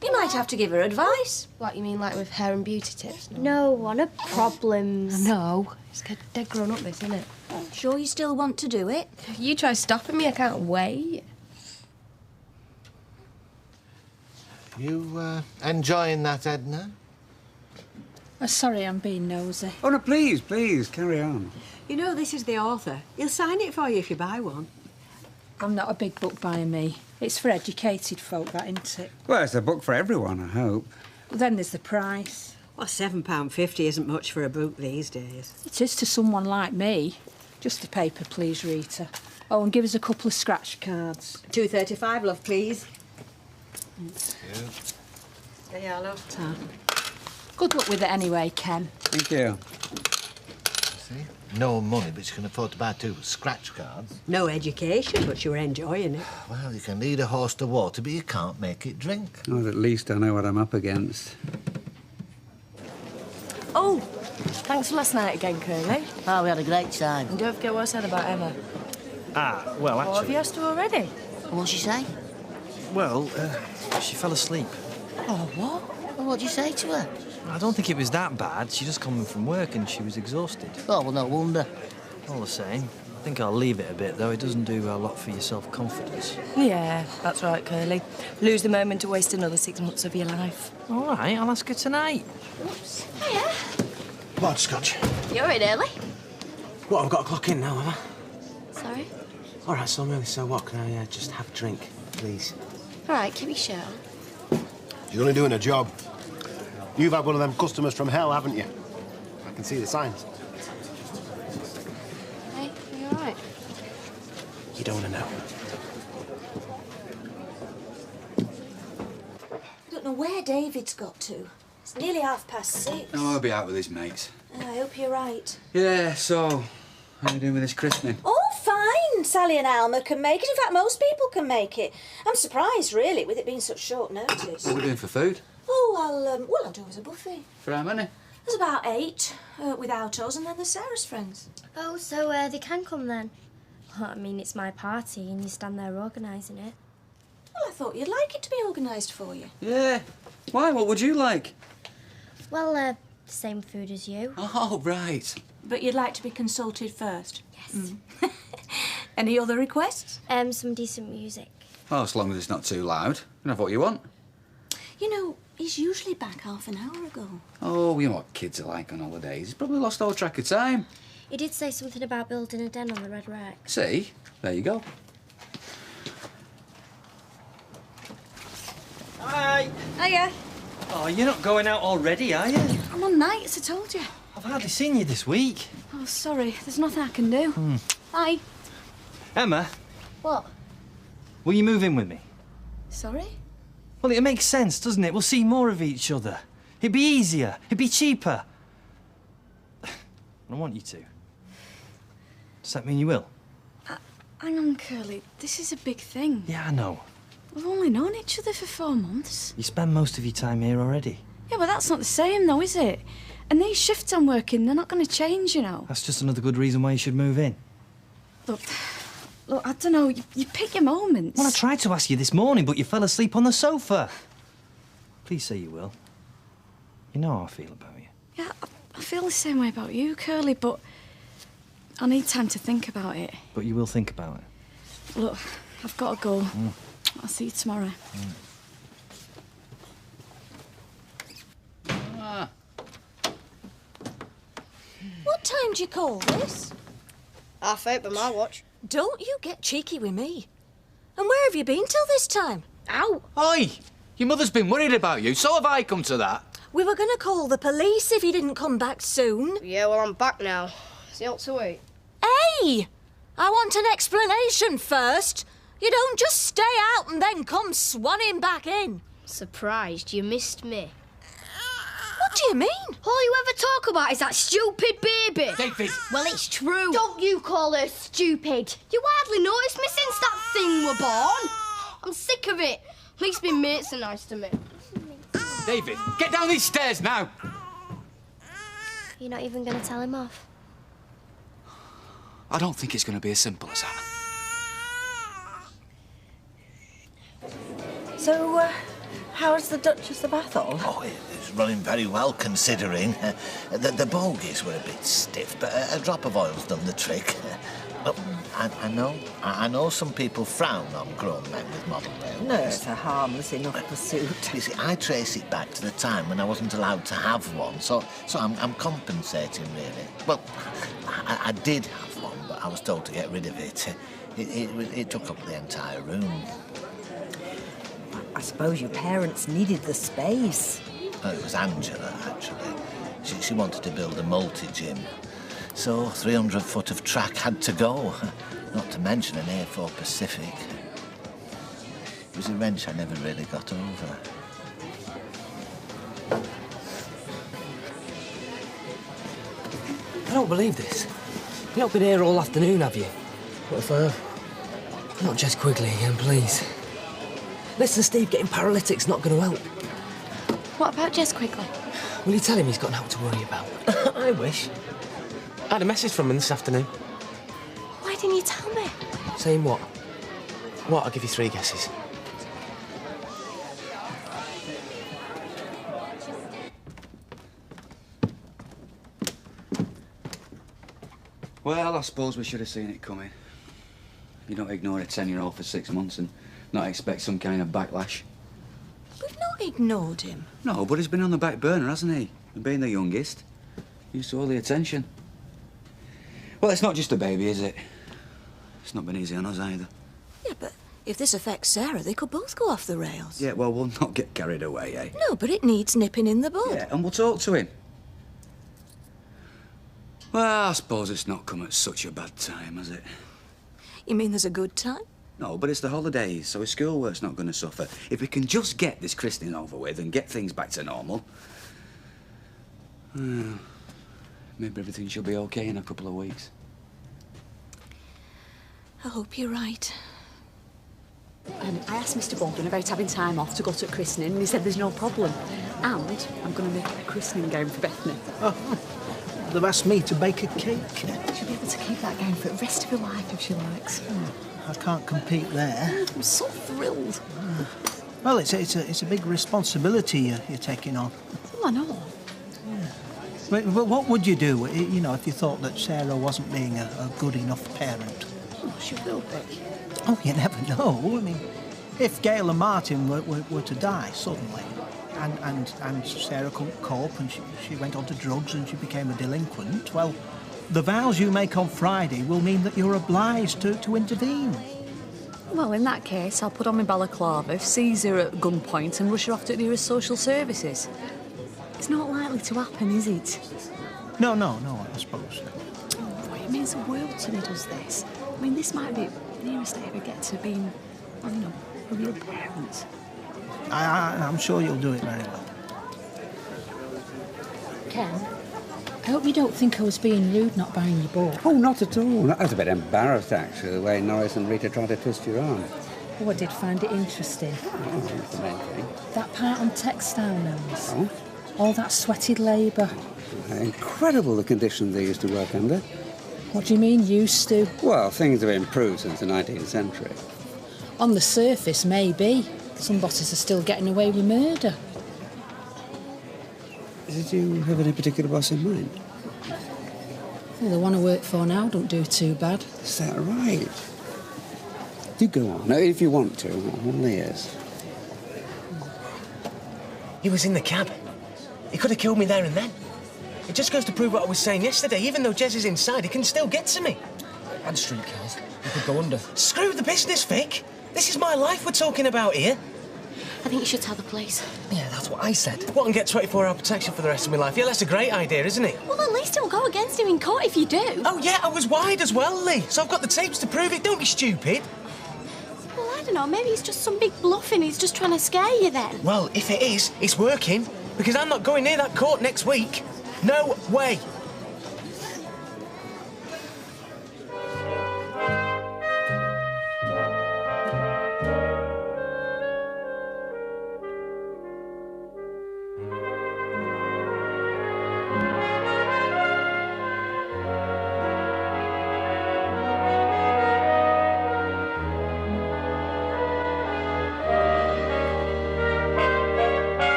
You might have to give her advice. What, you mean like with hair and beauty tips? No, on her problems. No. It's dead grown up, this, isn't it? Sure you still want to do it? You try stopping me, I can't wait. You enjoying that, Edna? Oh, sorry, I'm being nosy. Oh, no, please, carry on. You know, this is the author. He'll sign it for you if you buy one. I'm not a big book buyer, me. It's for educated folk, that, isn't it? Well, it's a book for everyone, I hope. Well, then there's the price. Well, £7.50 isn't much for a book these days. It is to someone like me. Just the paper, please, Rita. Oh, and give us a couple of scratch cards. £2.35, love, please. Yeah. Yeah, love. Ta. Good luck with it anyway, Ken. Thank you. See? No money, but you can afford to buy 2 scratch cards. No education, but you're enjoying it. Well, you can lead a horse to water, but you can't make it drink. Well, at least I know what I'm up against. Oh, thanks for last night again, Curly. Oh, we had a great time. And don't forget what I said about Emma. Ah, well, actually... Oh, have you asked her already? What'd she say? Well, she fell asleep. Oh, what? Well, what'd you say to her? I don't think it was that bad. She just come from work and she was exhausted. Oh, well, no wonder. All the same, I think I'll leave it a bit, though. It doesn't do a lot for your self-confidence. Yeah, that's right, Curly. Lose the moment to waste another 6 months of your life. All right, I'll ask her tonight. Oops. Hiya. Butterscotch. You're in early. What, I've got to clock in now, have I? Sorry? All right, so I'm early, so what? Can I just have a drink, please? All right, keep your shirt on. You're only doing a job. You've had one of them customers from hell, haven't you? I can see the signs. Hey, are you all right? You don't want to know. I don't know where David's got to. It's nearly 6:30. Oh, I'll be out with his mates. I hope you're right. Yeah, so, how are you doing with this christening? Oh, fine. Sally and Alma can make it. In fact, most people can make it. I'm surprised, really, with it being such short notice. What are we doing for food? Oh, I'll do as a buffet. For how many? There's about 8 without us, and then there's Sarah's friends. Oh, so they can come then? Well, I mean, it's my party and you stand there organising it. Well, I thought you'd like it to be organised for you. Yeah. Why? What would you like? Well, the same food as you. Oh, right. But you'd like to be consulted first? Yes. Any other requests? Some decent music. Well, as long as it's not too loud. You can have what you want. You know, he's usually back half an hour ago. Oh, you know what kids are like on holidays. He's probably lost all track of time. He did say something about building a den on the Red Wreck. See? There you go. Hi! Hiya. Oh, you're not going out already, are you? I'm on nights, I told you. I've hardly seen you this week. Oh, sorry. There's nothing I can do. Bye. Emma, What? will you move in with me? Sorry? Well, it makes sense, doesn't it? We'll see more of each other. It'd be easier. It'd be cheaper. I want you to. Does that mean you will? Hang on, Curly. This is a big thing. Yeah, I know. We've only known each other for 4 months. You spend most of your time here already. Yeah, but that's not the same, though, is it? And these shifts I'm working, they're not going to change, you know. That's just another good reason why you should move in. Look, I don't know. You pick your moments. Well, I tried to ask you this morning, but you fell asleep on the sofa. Please say you will. You know how I feel about you. Yeah, I feel the same way about you, Curly, but I need time to think about it. But you will think about it. Look, I've got to go. I'll see you tomorrow. What time do you call this? 8:30 by my watch. Don't you get cheeky with me. And where have you been till this time? Ow! Oi! Your mother's been worried about you, so have I come to that. We were going to call the police if you didn't come back soon. Yeah, well, I'm back now. See you up to wait. Hey! I want an explanation first. You don't just stay out and then come swanning back in. Surprised you missed me. What do you mean? All you ever talk about is that stupid baby. David! Well, it's true. Don't you call her stupid. You hardly noticed me since that thing were born. I'm sick of it. At least my mates are nice to me. David, get down these stairs now! You're not even going to tell him off? I don't think it's going to be as simple as that. So, how's the Duchess of Athol? Oh, it's running very well, considering. The bogies were a bit stiff, but a drop of oil's done the trick. But I know some people frown on grown men with model railways. No, it's a harmless enough pursuit. You see, I trace it back to the time when I wasn't allowed to have one, so I'm compensating, really. Well, I did have one, but I was told to get rid of it. It took up the entire room. I suppose your parents needed the space. Oh, it was Angela, actually. She wanted to build a multi-gym. So 300 foot of track had to go. Not to mention an A4 Pacific. It was a wrench I never really got over. I don't believe this. You've not been here all afternoon, have you? What if I have? Not Jez Quigley again, please. Listen, Steve, getting paralytic's not going to help. What about Jez Quigley? Will you tell him he's got nothing to worry about? I wish. I had a message from him this afternoon. Why didn't you tell me? Saying what? What? I'll give you 3 guesses. Well, I suppose we should have seen it coming. You don't ignore a 10-year-old for 6 months and not expect some kind of backlash. We've not ignored him. No, but he's been on the back burner, hasn't he? And being the youngest, used to all the attention. Well, it's not just a baby, is it? It's not been easy on us either. Yeah, but if this affects Sarah, they could both go off the rails. Yeah, well, we'll not get carried away, eh? No, but it needs nipping in the bud. Yeah, and we'll talk to him. Well, I suppose it's not come at such a bad time, has it? You mean there's a good time? No, but it's the holidays, so his schoolwork's not going to suffer. If we can just get this christening over with and get things back to normal, maybe everything should be okay in a couple of weeks. I hope you're right. I asked Mr. Baldwin about having time off to go to a christening, and he said there's no problem. And I'm going to make a christening gown for Bethany. Oh, they've asked me to bake a cake. She'll be able to keep that gown for the rest of her life if she likes. I can't compete there. I'm so thrilled. Well, it's a big responsibility you're taking on. Oh, I know. But what would you do, you know, if you thought that Sarah wasn't being a good enough parent? Oh, she will be. Oh, you never know. I mean, if Gail and Martin were to die suddenly, and Sarah couldn't cope, and she went on to drugs and she became a delinquent, well, the vows you make on Friday will mean that you're obliged to intervene. Well, in that case, I'll put on my balaclava, seize her at gunpoint and rush her off to the nearest social services. It's not likely to happen, is it? No, I suppose. Boy, it means the world to me, does this. I mean, this might be the nearest I ever get to being, well, you know, a real parent. I'm sure you'll do it very well. Ken, I hope you don't think I was being rude not buying your book. Oh, not at all. I was a bit embarrassed, actually, the way Norris and Rita tried to twist your arm. Oh, I did find it interesting. Oh, that's the main thing. That part on textile mills. Oh? All that sweated labour. Incredible the conditions they used to work under. What do you mean, used to? Well, things have improved since the 19th century. On the surface, maybe. Some bosses are still getting away with murder. Did you have any particular boss in mind? Well, the one I work for now don't do too bad. Is that right? Do go on. No, if you want to. I'm all ears. He was in the cab. He could have killed me there and then. It just goes to prove what I was saying yesterday. Even though Jez is inside, he can still get to me. And streetcars. We could go under. Screw the business, Vic. This is my life we're talking about here. I think you should tell the police. Yeah, that's what I said. What, and get 24-hour protection for the rest of my life? Yeah, that's a great idea, isn't it? Well, at least it'll go against him in court if you do. Oh, yeah, I was wide as well, Lee. So I've got the tapes to prove it. Don't be stupid. Well, I don't know. Maybe it's just some big bluff and he's just trying to scare you then. Well, if it is, it's working. Because I'm not going near that court next week. No way.